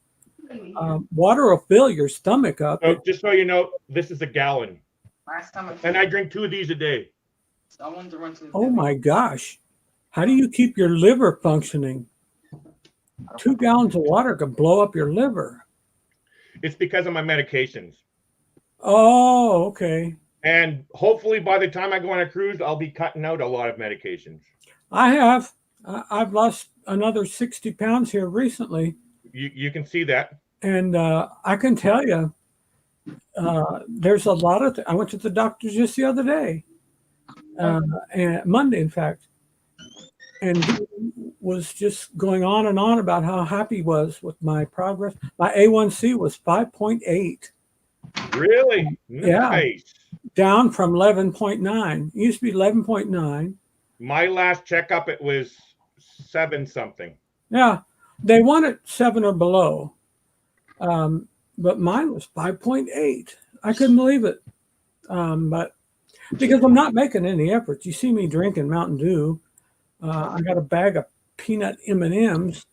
[SPEAKER 1] Water will fill your stomach up.
[SPEAKER 3] So just so you know, this is a gallon. And I drink 2 of these a day.
[SPEAKER 1] Oh my gosh. How do you keep your liver functioning? 2 gallons of water could blow up your liver.
[SPEAKER 3] It's because of my medications.
[SPEAKER 1] Oh, okay.
[SPEAKER 3] And hopefully by the time I go on a cruise, I'll be cutting out a lot of medications.
[SPEAKER 1] I have. I've lost another 60 pounds here recently.
[SPEAKER 3] You can see that.
[SPEAKER 1] And I can tell you, there's a lot of I went to the doctor just the other day, and Monday, in fact, and he was just going on and on about how happy he was with my progress. My A1C was 5.8.
[SPEAKER 3] Really?
[SPEAKER 1] Yeah.
[SPEAKER 3] Nice.
[SPEAKER 1] Down from 11.9. It used to be 11.9.
[SPEAKER 3] My last checkup, it was 7 something.
[SPEAKER 1] Yeah. They want it 7 or below. But mine was 5.8. I couldn't believe it. But because I'm not making any efforts. You see me drinking Mountain Dew. I got a bag of peanut M&Ms.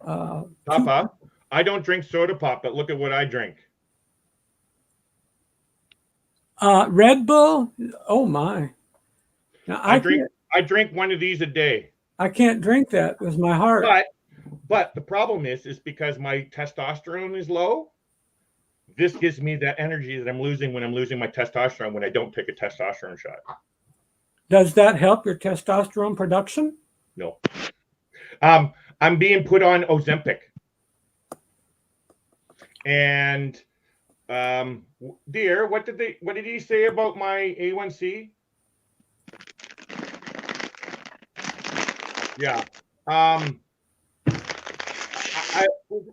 [SPEAKER 3] Papa, I don't drink soda pop, but look at what I drink.
[SPEAKER 1] Red Bull. Oh my! Now
[SPEAKER 3] I drink one of these a day.
[SPEAKER 1] I can't drink that with my heart.
[SPEAKER 3] But the problem is because my testosterone is low. This gives me that energy that I'm losing when I'm losing my testosterone when I don't take a testosterone shot.
[SPEAKER 1] Does that help your testosterone production?
[SPEAKER 3] No. I'm being put on Ozempic. And dear, what did he say about my A1C? Yeah. I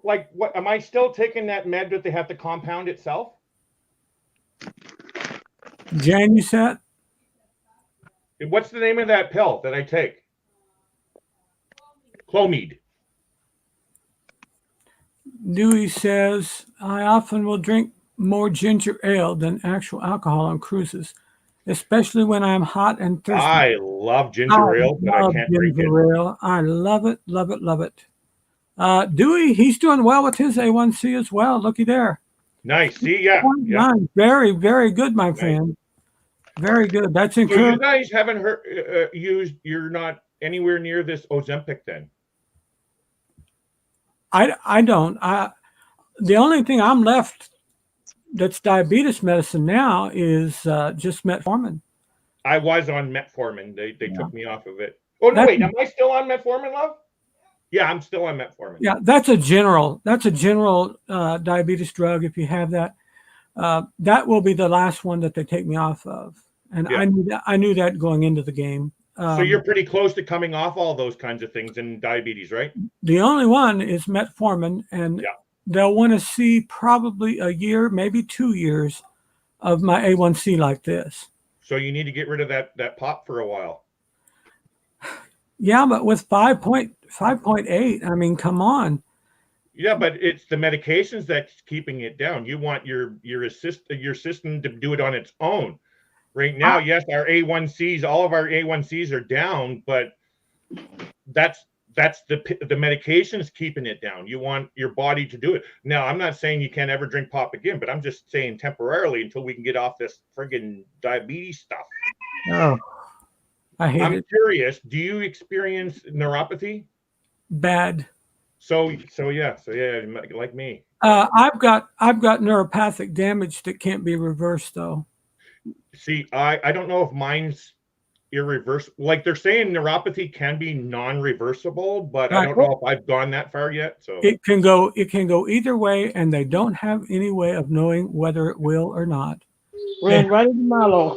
[SPEAKER 3] like, what am I still taking that med that they have to compound itself?
[SPEAKER 1] Januset.
[SPEAKER 3] What's the name of that pill that I take? Clomid.
[SPEAKER 1] Dewey says, I often will drink more ginger ale than actual alcohol on cruises, especially when I'm hot and thirsty.
[SPEAKER 3] I love ginger ale, but I can't drink it.
[SPEAKER 1] Ale. I love it, love it, love it. Dewey, he's doing well with his A1C as well. Looky there.
[SPEAKER 3] Nice. See, yeah.
[SPEAKER 1] Very, very good, my friend. Very good. That's
[SPEAKER 3] So
[SPEAKER 1] encouraging.
[SPEAKER 3] you guys haven't you're not anywhere near this Ozempic then?
[SPEAKER 1] I don't. The only thing I'm left that's diabetes medicine now is just metformin.
[SPEAKER 3] I was on metformin. They took me off of it. Oh no, wait, am I still on metformin, love? Yeah, I'm still on metformin.
[SPEAKER 1] Yeah, that's a general diabetes drug. If you have that, that will be the last one that they take me off of. And
[SPEAKER 3] Yeah.
[SPEAKER 1] I knew that going into the game.
[SPEAKER 3] So you're pretty close to coming off all those kinds of things in diabetes, right?
[SPEAKER 1] The only one is metformin, and they'll want to see probably a year, maybe 2 years of my A1C like this.
[SPEAKER 3] So you need to get rid of that pop for a while.
[SPEAKER 1] Yeah, but with 5.8, I mean, come on.
[SPEAKER 3] Yeah, but it's the medications that's keeping it down. You want your system to do it on its own. Right now, yes, our A1Cs, all of our A1Cs are down, but that's the medications keeping it down. You want your body to do it. Now, I'm not saying you can't ever drink pop again, but I'm just saying temporarily until we can get off this friggin' diabetes stuff.
[SPEAKER 1] Oh, I'm
[SPEAKER 3] curious. Do you experience neuropathy?
[SPEAKER 1] Bad.
[SPEAKER 3] So yeah, like me.
[SPEAKER 1] I've got neuropathic damage that can't be reversed though.
[SPEAKER 3] See, I don't know if mine's irreversible. Like they're saying neuropathy can be non-reversible, but I don't know if I've gone that far yet. So
[SPEAKER 1] it can go either way, and they don't have any way of knowing whether it will or not.
[SPEAKER 8] Ran right into Marlo.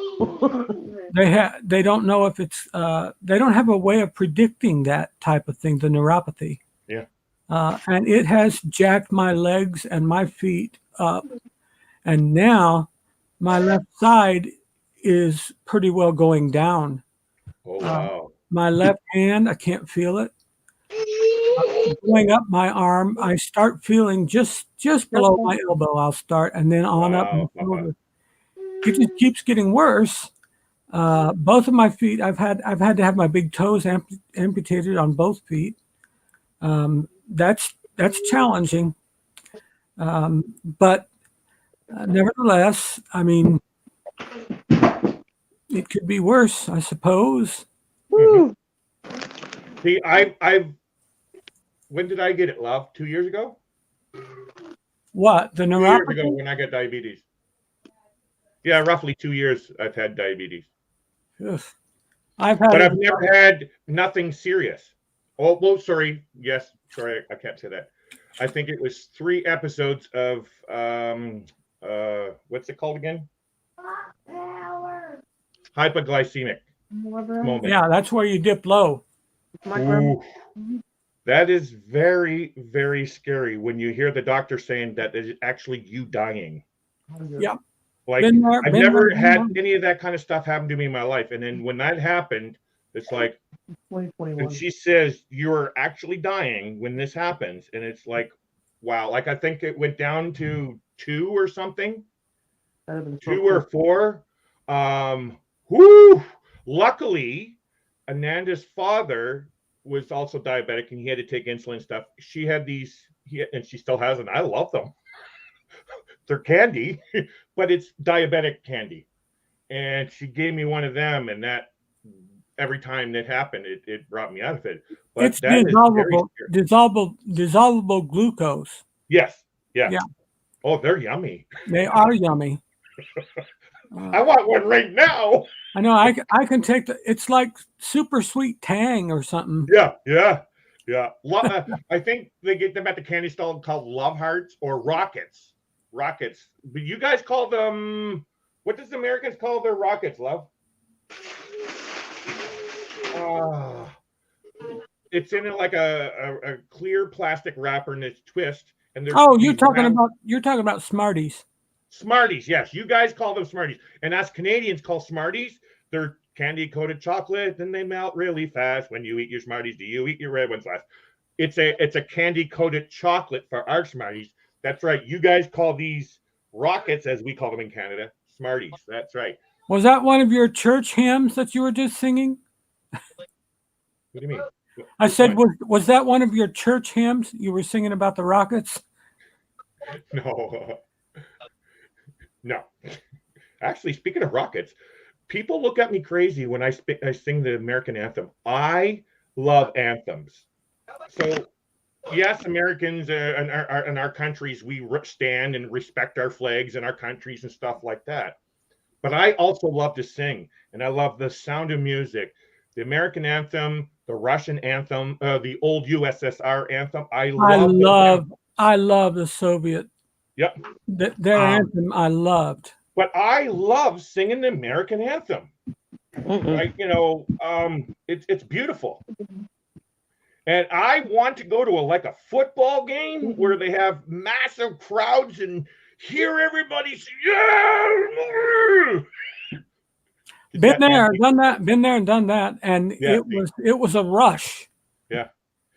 [SPEAKER 1] They don't know if it's they don't have a way of predicting that type of thing, the neuropathy.
[SPEAKER 3] Yeah.
[SPEAKER 1] And it has jacked my legs and my feet up, and now my left side is pretty well going down.
[SPEAKER 3] Oh wow.
[SPEAKER 1] My left hand, I can't feel it. Going up my arm, I start feeling just below my elbow. I'll start, and then on up my shoulder. It just keeps getting worse. Both of my feet, I've had to have my big toes amputated on both feet. That's challenging. But nevertheless, I mean, it could be worse, I suppose.
[SPEAKER 3] Mm-hmm. See, when did I get it, love? 2 years ago?
[SPEAKER 1] What? The
[SPEAKER 3] 2 years
[SPEAKER 1] neuropathy?
[SPEAKER 3] ago when I got diabetes. Yeah, roughly 2 years I've had diabetes.
[SPEAKER 1] Ugh.
[SPEAKER 3] But I've never had nothing serious. Oh, well, sorry. Yes, sorry, I can't say that. I think it was 3 episodes of what's it called again? Hypoglycemic moment.
[SPEAKER 1] Yeah, that's where you dip low.
[SPEAKER 3] Ooh. That is very, very scary when you hear the doctor saying that it's actually you dying.
[SPEAKER 1] Yeah.
[SPEAKER 3] Like I've never had any of that kind of stuff happen to me in my life. And then when that happened, it's like, and she says, you're actually dying when this happens. And it's like, wow. Like, I think it went down to 2 or something, 2 or 4. Whoo! Luckily, Ananda's father was also diabetic and he had to take insulin and stuff. She had these, and she still has them. I love them. They're candy, but it's diabetic candy. And she gave me one of them, and that every time that happened, it brought me out of it. But
[SPEAKER 1] It's
[SPEAKER 3] that is very
[SPEAKER 1] dissolvable glucose.
[SPEAKER 3] Yes. Yeah.
[SPEAKER 1] Yeah.
[SPEAKER 3] Oh, they're yummy.
[SPEAKER 1] They are yummy.
[SPEAKER 3] I want one right now.
[SPEAKER 1] I know. I can take it's like super sweet Tang or something.
[SPEAKER 3] Yeah. I think they get them at the candy store called Love Hearts or Rockets. Rockets. But you guys call them, what does the Americans call their rockets, Love? It's in like a clear plastic wrapper and it's twist. And
[SPEAKER 1] you're talking about Smarties.
[SPEAKER 3] Smarties, yes. You guys call them Smarties. And us Canadians call Smarties. They're candy-coated chocolate, and they melt really fast when you eat your Smarties. Do you eat your red ones last? It's a candy-coated chocolate for our Smarties. That's right. You guys call these rockets, as we call them in Canada, Smarties. That's right.
[SPEAKER 1] Was that one of your church hymns that you were just singing?
[SPEAKER 3] What do you mean?
[SPEAKER 1] I said, was that one of your church hymns you were singing about the rockets?
[SPEAKER 3] No. Actually, speaking of rockets, people look at me crazy when I sing the American anthem. I love anthems. So, yes, Americans in our countries, we stand and respect our flags and our countries and stuff like that. But I also love to sing, and I love the sound of music. The American anthem, the Russian anthem, the old USSR anthem. I
[SPEAKER 1] love the Soviet.
[SPEAKER 3] Yep.
[SPEAKER 1] Their anthem I loved.
[SPEAKER 3] But I love singing the American anthem. Like, it's beautiful. And I want to go to a football game where they have massive crowds and hear everybody say, yeah.
[SPEAKER 1] Been there and done that, and it was a rush.
[SPEAKER 3] Yeah.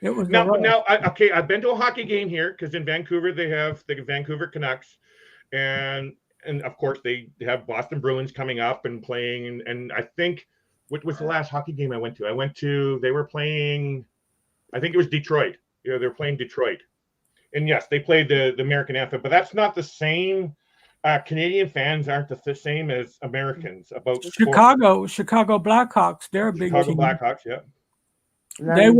[SPEAKER 1] It was
[SPEAKER 3] I've been to a hockey game here because in Vancouver they have the Vancouver Canucks, and of course they have Boston Bruins coming up and playing. And I think what was the last hockey game I went to? They were playing, I think it was Detroit. They were playing Detroit, and yes, they played the American anthem, but that's not the same. Canadian fans aren't the same as Americans about
[SPEAKER 1] Chicago Blackhawks. They're a big team.
[SPEAKER 3] Chicago Blackhawks, yeah.
[SPEAKER 1] They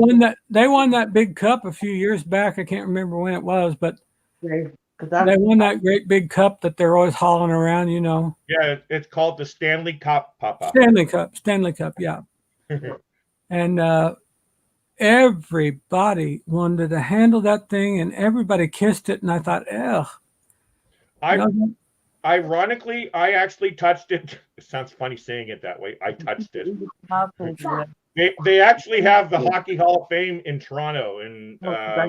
[SPEAKER 1] won that big cup a few years back. I can't remember when it was, but they won that great big cup that they're always hauling around,
[SPEAKER 3] Yeah, it's called the Stanley Cup, Papa.
[SPEAKER 1] Stanley Cup, yeah. And everybody wanted to handle that thing, and everybody kissed it, and I thought,
[SPEAKER 3] Ironically, I actually touched it. It sounds funny saying it that way. I touched it. They actually have the Hockey Hall of Fame in Toronto, and so I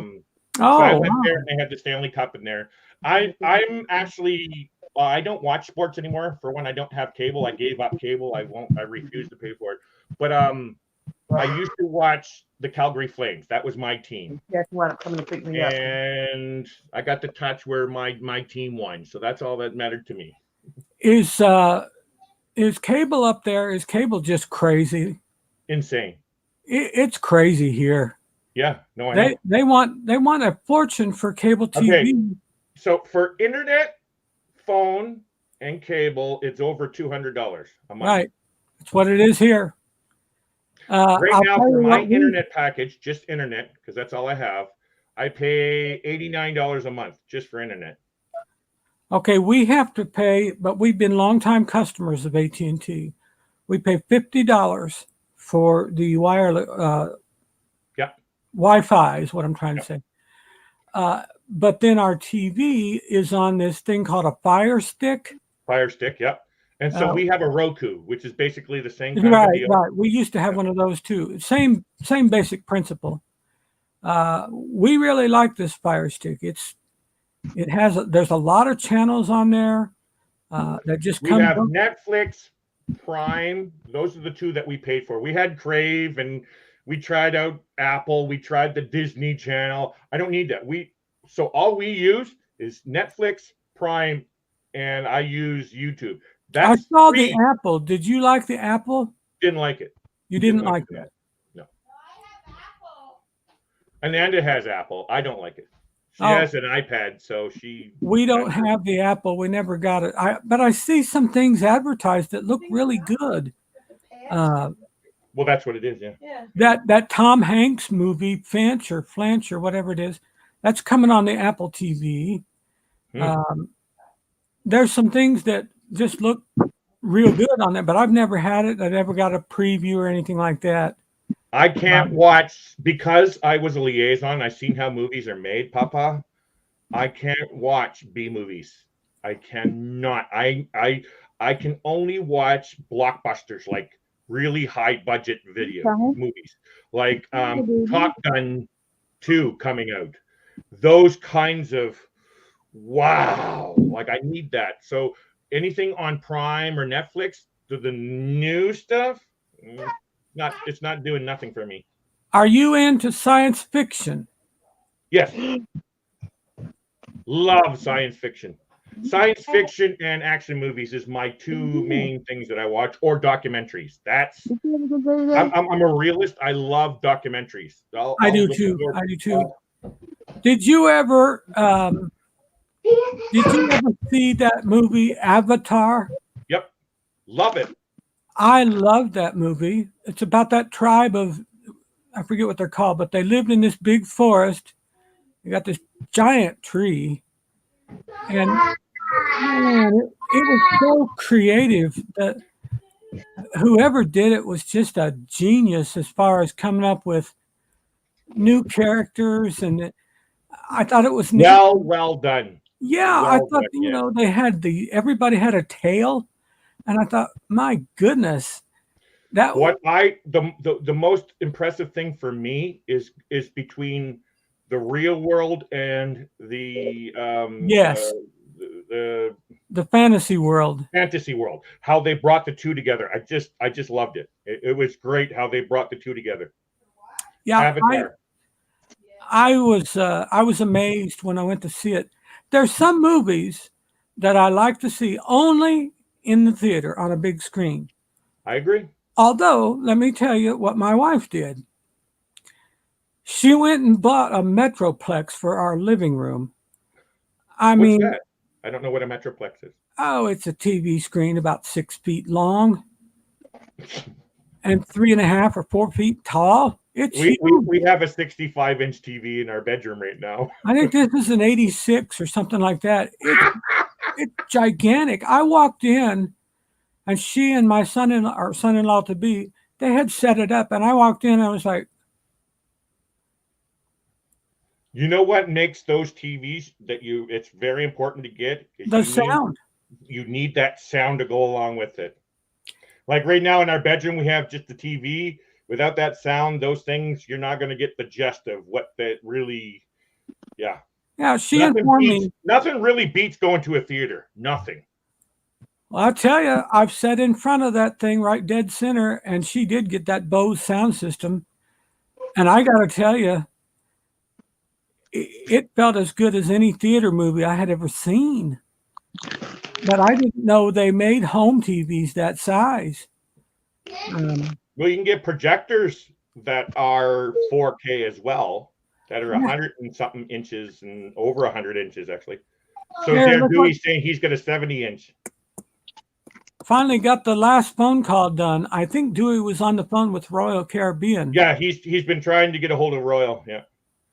[SPEAKER 3] went there and they had the Stanley Cup in there. I'm actually I don't watch sports anymore. For one, I don't have cable. I gave up cable. I refuse to pay for it. But I used to watch the Calgary Flames. That was my team.
[SPEAKER 8] That's what coming to pick me up.
[SPEAKER 3] And I got to touch where my team won. So that's all that mattered to me.
[SPEAKER 1] Is cable up there? Is cable just crazy?
[SPEAKER 3] Insane.
[SPEAKER 1] It's crazy here.
[SPEAKER 3] Yeah, no, I know.
[SPEAKER 1] They want a fortune for cable TV.
[SPEAKER 3] Okay. So for internet, phone, and cable, it's over $200 a month.
[SPEAKER 1] Right. That's what it is here.
[SPEAKER 3] Right now, for my internet package, just internet, because that's all I have, I pay $89 a month just for internet.
[SPEAKER 1] Okay, we have to pay, but we've been longtime customers of AT&T. We pay $50 for the wireless Wi-Fi is what I'm trying to say. But then our TV is on this thing called a Fire Stick.
[SPEAKER 3] Fire Stick, yep. And so we have a Roku, which is basically the same kind of deal.
[SPEAKER 1] Right. We used to have one of those too. Same basic principle. We really like this Fire Stick. There's a lot of channels on there that just come.
[SPEAKER 3] We have Netflix, Prime. Those are the two that we paid for. We had Crave, and we tried out Apple. We tried the Disney Channel. I don't need that. So all we use is Netflix, Prime, and I use YouTube.
[SPEAKER 1] I
[SPEAKER 3] That's
[SPEAKER 1] saw
[SPEAKER 3] free.
[SPEAKER 1] the apple. Did you like the apple?
[SPEAKER 3] Didn't like it.
[SPEAKER 1] You didn't like that.
[SPEAKER 3] No. Ananda has Apple. I don't like it. She
[SPEAKER 1] Oh.
[SPEAKER 3] has an iPad, so she.
[SPEAKER 1] We don't have the apple. We never got it. But I see some things advertised that look really good.
[SPEAKER 3] Well, that's what it is. Yeah.
[SPEAKER 1] That Tom Hanks movie, Finch or whatever it is, that's coming on the Apple TV. There's some things that just look real good on it, but I've never had it. I never got a preview or anything like that.
[SPEAKER 3] I can't watch because I was a liaison. I've seen how movies are made, Papa. I can't watch B movies. I cannot. I can only watch blockbusters, like really high budget movies, like Top Gun 2 coming out. Those kinds of wow, like I need that. So anything on Prime or Netflix, the new stuff, it's not doing nothing for me.
[SPEAKER 1] Are you into science fiction?
[SPEAKER 3] Yes. Love science fiction. Science fiction and action movies is my two main things that I watch, or documentaries. I'm a realist. I love documentaries.
[SPEAKER 1] I do too. Did you ever see that movie Avatar?
[SPEAKER 3] Yep. Love it.
[SPEAKER 1] I love that movie. It's about that tribe of, I forget what they're called, but they lived in this big forest. You got this giant tree, and man, it was so creative that whoever did it was just a genius as far as coming up with new characters, and I thought it was neat.
[SPEAKER 3] Well done.
[SPEAKER 1] Yeah, I thought they had everybody had a tail, and I thought, my goodness,
[SPEAKER 3] the most impressive thing for me is between the real world and the
[SPEAKER 1] the fantasy world.
[SPEAKER 3] Fantasy world. How they brought the two together. I just loved it. It was great how they brought the two together.
[SPEAKER 1] Yeah,
[SPEAKER 3] Avatar.
[SPEAKER 1] I was amazed when I went to see it. There's some movies that I like to see only in the theater on a big screen.
[SPEAKER 3] I agree.
[SPEAKER 1] Although, let me tell you what my wife did. She went and bought a Metroplex for our living room.
[SPEAKER 3] What's that? I don't know what a Metroplex is.
[SPEAKER 1] Oh, it's a TV screen about 6 feet long and 3.5 or 4 feet tall.
[SPEAKER 3] We have a 65-inch TV in our bedroom right now.
[SPEAKER 1] I think this is an 86 or something like that. It's gigantic. I walked in, and she and my son-in-law to be, they had set it up, and I walked in, and I was like,
[SPEAKER 3] you know what makes those TVs it's very important to get?
[SPEAKER 1] The sound.
[SPEAKER 3] You need that sound to go along with it. Like right now in our bedroom, we have just the TV. Without that sound, those things, you're not going to get the gist of what that really, yeah.
[SPEAKER 1] Yeah, she informed me.
[SPEAKER 3] Nothing really beats going to a theater. Nothing.
[SPEAKER 1] Well, I'll tell you, I've sat in front of that thing right dead center, and she did get that Bose sound system. And I got to tell you, it felt as good as any theater movie I had ever seen. But I didn't know they made home TVs that size.
[SPEAKER 3] Well, you can get projectors that are 4K as well, that are 100 and something inches and over 100 inches, actually. So Dewey's saying he's got a 70-inch.
[SPEAKER 1] Finally got the last phone call done. I think Dewey was on the phone with Royal Caribbean.
[SPEAKER 3] Yeah, he's been trying to get a hold of Royal.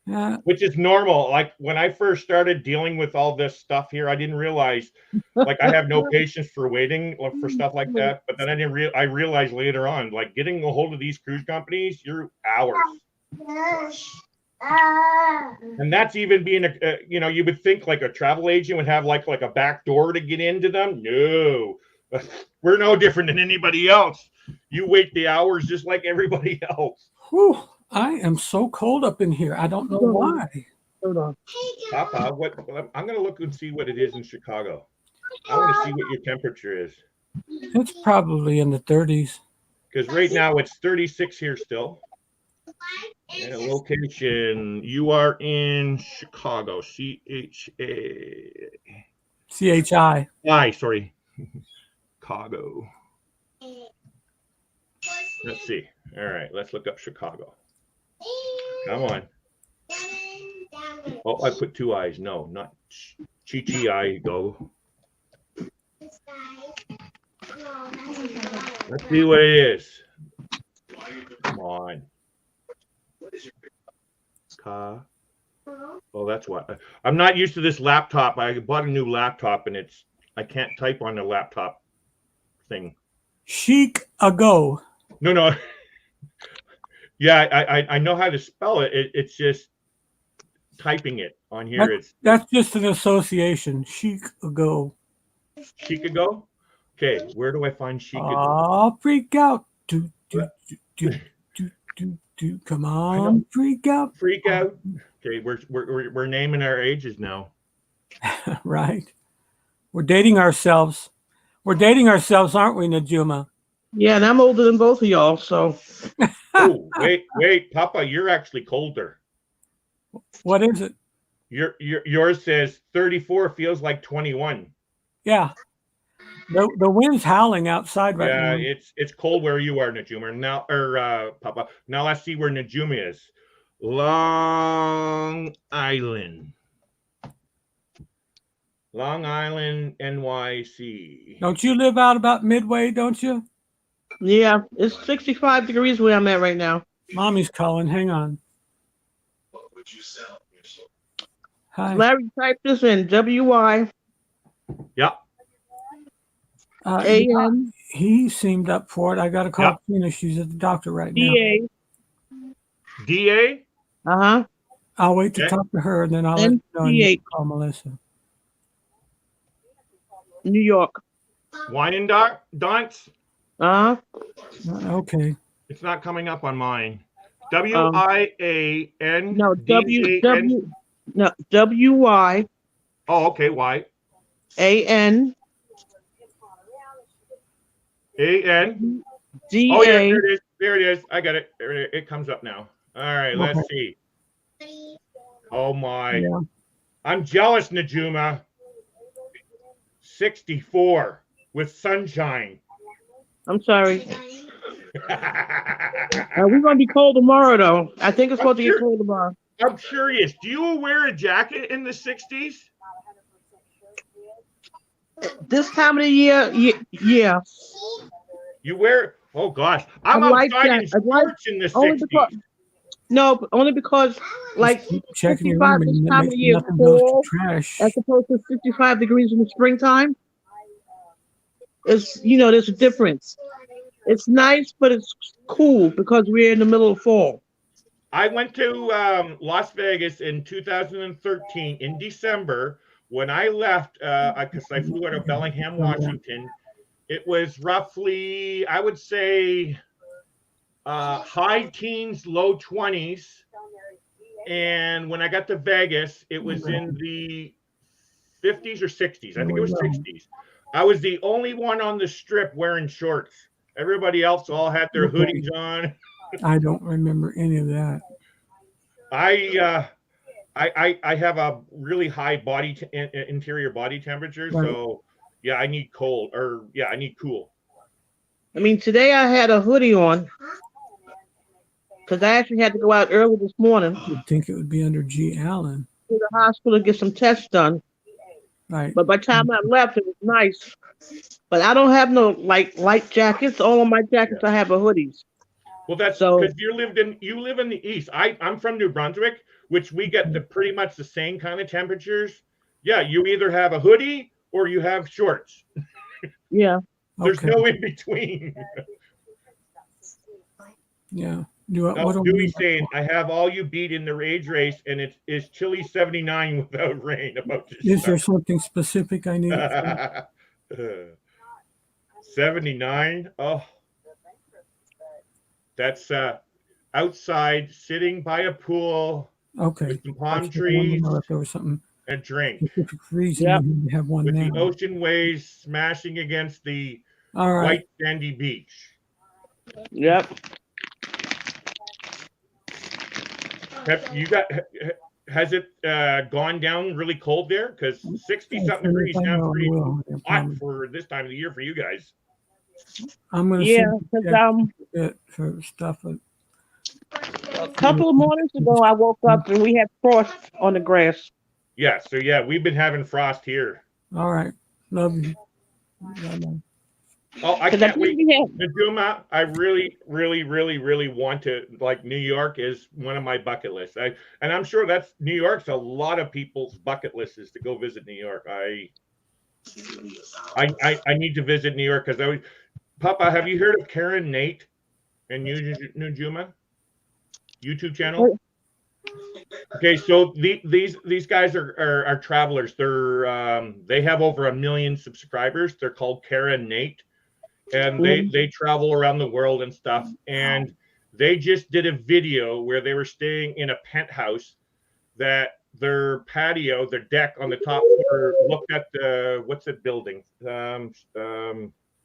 [SPEAKER 3] Yeah, which is normal. Like when I first started dealing with all this stuff here, I didn't realize, like, I have no patience for waiting for stuff like that. But then I realized later on, like, getting a hold of these cruise companies, you're hours. And that's even being you would think like a travel agent would have like a back door to get into them. No, we're no different than anybody else. You wait the hours just like everybody else.
[SPEAKER 1] Whew. I am so cold up in here. I don't know why.
[SPEAKER 8] Hold on.
[SPEAKER 3] Papa, I'm going to look and see what it is in Chicago. I want to see what your temperature is.
[SPEAKER 1] It's probably in the 30s.
[SPEAKER 3] Because right now it's 36 here still. And location, you are in Chicago. CHI.
[SPEAKER 1] CHI.
[SPEAKER 3] Sorry. Chicago. Let's see. All right, let's look up Chicago. Come on. Oh, I put two eyes. No, not Chicago. Let's see what it is. Come on. Oh, that's what. I'm not used to this laptop. I bought a new laptop and I can't type on the laptop thing.
[SPEAKER 1] Chicago.
[SPEAKER 3] No. Yeah, I know how to spell it. It's just typing it on here.
[SPEAKER 1] That's just an association. Chicago.
[SPEAKER 3] Chicago? Okay, where do I find Chicago?
[SPEAKER 1] Oh, freak out. Do. Come on, freak out.
[SPEAKER 3] Freak out. Okay, we're naming our ages now.
[SPEAKER 1] Right. We're dating ourselves. We're dating ourselves, aren't we, Najuma?
[SPEAKER 8] Yeah, and I'm older than both of y'all, so.
[SPEAKER 3] Oh, wait, Papa, you're actually colder.
[SPEAKER 1] What is it?
[SPEAKER 3] Yours says 34 feels like 21.
[SPEAKER 1] Yeah. The wind's howling outside right now.
[SPEAKER 3] Yeah, it's cold where you are, Najuma. Now, Papa. Now let's see where Najuma is. Long Island, NYC.
[SPEAKER 1] Don't you live out about Midway, don't you?
[SPEAKER 8] Yeah, it's 65 degrees where I'm at right now.
[SPEAKER 1] Mommy's calling. Hang on. Hi.
[SPEAKER 8] Larry typed this in. WY.
[SPEAKER 3] Yeah.
[SPEAKER 8] AM.
[SPEAKER 1] He seemed up for it. I got to call Tina. She's at the doctor right now.
[SPEAKER 8] DA.
[SPEAKER 3] DA?
[SPEAKER 8] Uh-huh.
[SPEAKER 1] I'll wait to talk to her, and then I'll let you know and you call Melissa.
[SPEAKER 8] New York.
[SPEAKER 3] Wine and Dance?
[SPEAKER 8] Uh-huh.
[SPEAKER 1] Okay.
[SPEAKER 3] It's not coming up on mine. WIAN.
[SPEAKER 8] No, WY.
[SPEAKER 3] Oh, okay. Y.
[SPEAKER 8] AN.
[SPEAKER 3] AN.
[SPEAKER 8] DA.
[SPEAKER 3] Oh, yeah, there it is. There it is. I got it. It comes up now. All right, let's see. Oh, my.
[SPEAKER 1] Yeah.
[SPEAKER 3] I'm jealous, Najuma. 64 with sunshine.
[SPEAKER 8] I'm sorry. We're going to be cold tomorrow, though. I think it's supposed to get cold tomorrow.
[SPEAKER 3] I'm curious. Do you wear a jacket in the 60s?
[SPEAKER 8] This time of the year, yeah.
[SPEAKER 3] You wear? Oh gosh, I'm outside in shorts in the 60s.
[SPEAKER 8] Only because like 65 this time of the year fall, as opposed to 55 degrees in the springtime. It's there's a difference. It's nice, but it's cool because we're in the middle of fall.
[SPEAKER 3] I went to Las Vegas in 2013 in December. When I left, because I flew out of Bellingham, Washington, it was roughly, I would say, high teens, low 20s. And when I got to Vegas, it was in the 50s or 60s. I think it was 60s. I was the only one on the strip wearing shorts. Everybody else all had their hoodies on.
[SPEAKER 1] I don't remember any of that.
[SPEAKER 3] I have a really high interior body temperature, so yeah, I need cold I need cool.
[SPEAKER 8] I mean, today I had a hoodie on because I actually had to go out early this morning.
[SPEAKER 1] You'd think it would be under G. Allen.
[SPEAKER 8] To the hospital to get some tests done.
[SPEAKER 1] Right.
[SPEAKER 8] But by the time I left, it was nice. But I don't have no light jackets. All of my jackets I have are hoodies.
[SPEAKER 3] Well, that's because you live in the east. I'm from New Brunswick, which we get pretty much the same kind of temperatures. Yeah, you either have a hoodie or you have shorts.
[SPEAKER 8] Yeah.
[SPEAKER 3] There's no in between.
[SPEAKER 1] Yeah.
[SPEAKER 3] Dewey's saying, I have all you beat in the age race, and it's chilly 79 without rain.
[SPEAKER 1] Is there something specific I need?
[SPEAKER 3] 79? Oh. That's outside, sitting by a pool.
[SPEAKER 1] Okay.
[SPEAKER 3] With some palm trees.
[SPEAKER 1] If there was something.
[SPEAKER 3] And drink.
[SPEAKER 1] Specific reason you have one
[SPEAKER 3] with
[SPEAKER 1] now.
[SPEAKER 3] the ocean waves smashing against the white sandy beach.
[SPEAKER 8] Yep.
[SPEAKER 3] has it gone down really cold there? Because 60-something degrees sounds pretty hot for this time of the year for you guys.
[SPEAKER 1] I'm gonna
[SPEAKER 8] Yeah,
[SPEAKER 1] send you
[SPEAKER 8] because
[SPEAKER 1] a bit for stuff.
[SPEAKER 8] a couple of mornings ago I woke up and we had frost on the grass.
[SPEAKER 3] Yeah, so yeah, we've been having frost here.
[SPEAKER 1] All right, love you. Bye-bye.
[SPEAKER 3] Oh, I
[SPEAKER 8] 'Cause I
[SPEAKER 3] can't wait.
[SPEAKER 8] think we had-
[SPEAKER 3] Najuma, I really, really, really, really want to, like, New York is one of my bucket lists. And I'm sure that's New York's a lot of people's bucket list is to go visit New York. I need to visit New York because Papa, have you heard of Karen Nate and Najuma YouTube channel? Okay, so these guys are travelers. They have over 1 million subscribers. They're called Karen Nate, and they travel around the world and stuff. And they just did a video where they were staying in a penthouse that their patio, their deck on the top floor looked at what's that building?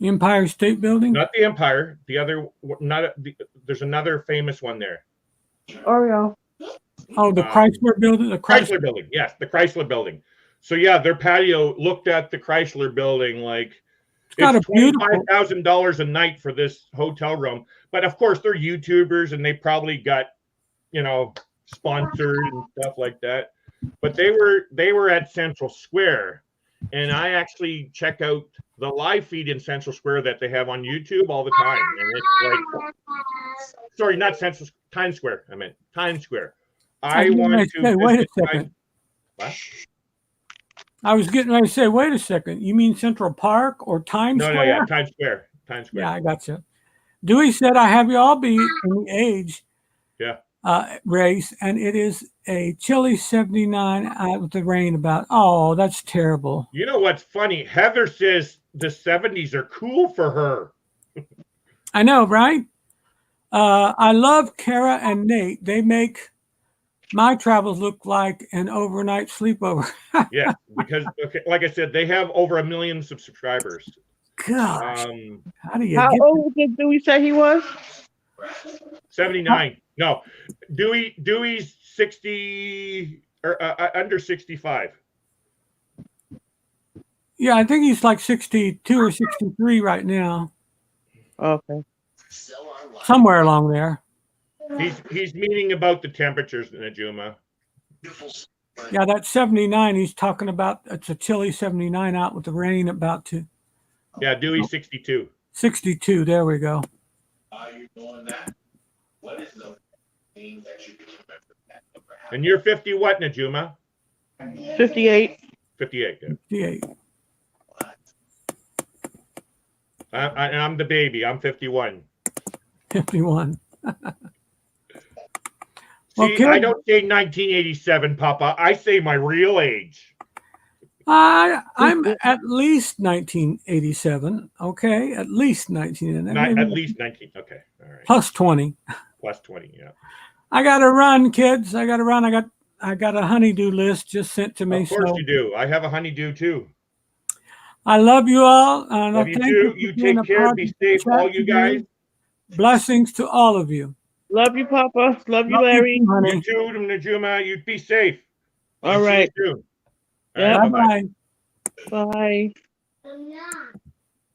[SPEAKER 1] Empire State Building?
[SPEAKER 3] Not the Empire. The other, there's another famous one there.
[SPEAKER 8] Oreo.
[SPEAKER 1] Oh, the Chrysler Building. The
[SPEAKER 3] Chrysler Building. Yes, the Chrysler Building. So yeah, their patio looked at the Chrysler Building like it's $25,000 a night for this hotel room. But of course, they're YouTubers and they probably got, sponsored and stuff like that. But they were at Central Square, and I actually check out the live feed in Central Square that they have on YouTube all the time. And it's like, sorry, not Central, Times Square. I meant Times Square. I want to.
[SPEAKER 1] Wait a second.
[SPEAKER 3] What?
[SPEAKER 1] I was getting ready to say, wait a second. You mean Central Park or Times Square?
[SPEAKER 3] No, yeah, Times Square. Times Square.
[SPEAKER 1] Yeah, I got you. Dewey said, I have you all be in the age race, and it is a chilly 79 out with the rain about. Oh, that's terrible.
[SPEAKER 3] You know what's funny? Heather says the 70s are cool for her.
[SPEAKER 1] I know, right? I love Kara and Nate. They make my travels look like an overnight sleepover.
[SPEAKER 3] Yeah, because like I said, they have over 1 million subscribers.
[SPEAKER 1] Gosh,
[SPEAKER 8] how old did we say he was?
[SPEAKER 3] 79. No, Dewey's 60 or under 65.
[SPEAKER 1] Yeah, I think he's like 62 or 63 right now.
[SPEAKER 8] Okay.
[SPEAKER 1] Somewhere along there.
[SPEAKER 3] He's meaning about the temperatures, Najuma.
[SPEAKER 1] Yeah, that 79 he's talking about. It's a chilly 79 out with the rain about to.
[SPEAKER 3] Yeah, Dewey's 62.
[SPEAKER 1] 62. There we go.
[SPEAKER 14] Are you doing that? What is the thing that you can remember that ever happened?
[SPEAKER 3] And you're 50 what, Najuma?
[SPEAKER 8] 58.
[SPEAKER 3] 58. Yeah.
[SPEAKER 1] 58.
[SPEAKER 3] I'm the baby. I'm 51.
[SPEAKER 1] 51.
[SPEAKER 3] See, I don't say 1987, Papa. I say my real age.
[SPEAKER 1] I'm at least 1987. Okay, at least 19.
[SPEAKER 3] At least 19. Okay, all right.
[SPEAKER 1] Plus 20.
[SPEAKER 3] Plus 20. Yeah.
[SPEAKER 1] I got to run, kids. I got to run. I got a honeydew list just sent to me.
[SPEAKER 3] Of course you do. I have a honeydew too.
[SPEAKER 1] I love you all.
[SPEAKER 3] Love you too. You take care. Be safe, all you guys.
[SPEAKER 1] Blessings to all of you.
[SPEAKER 8] Love you, Papa. Love you, Larry.
[SPEAKER 3] You too, Najuma. You be safe.
[SPEAKER 8] All right.
[SPEAKER 3] See you soon.
[SPEAKER 8] Yeah.
[SPEAKER 1] Bye-bye.
[SPEAKER 8] Bye.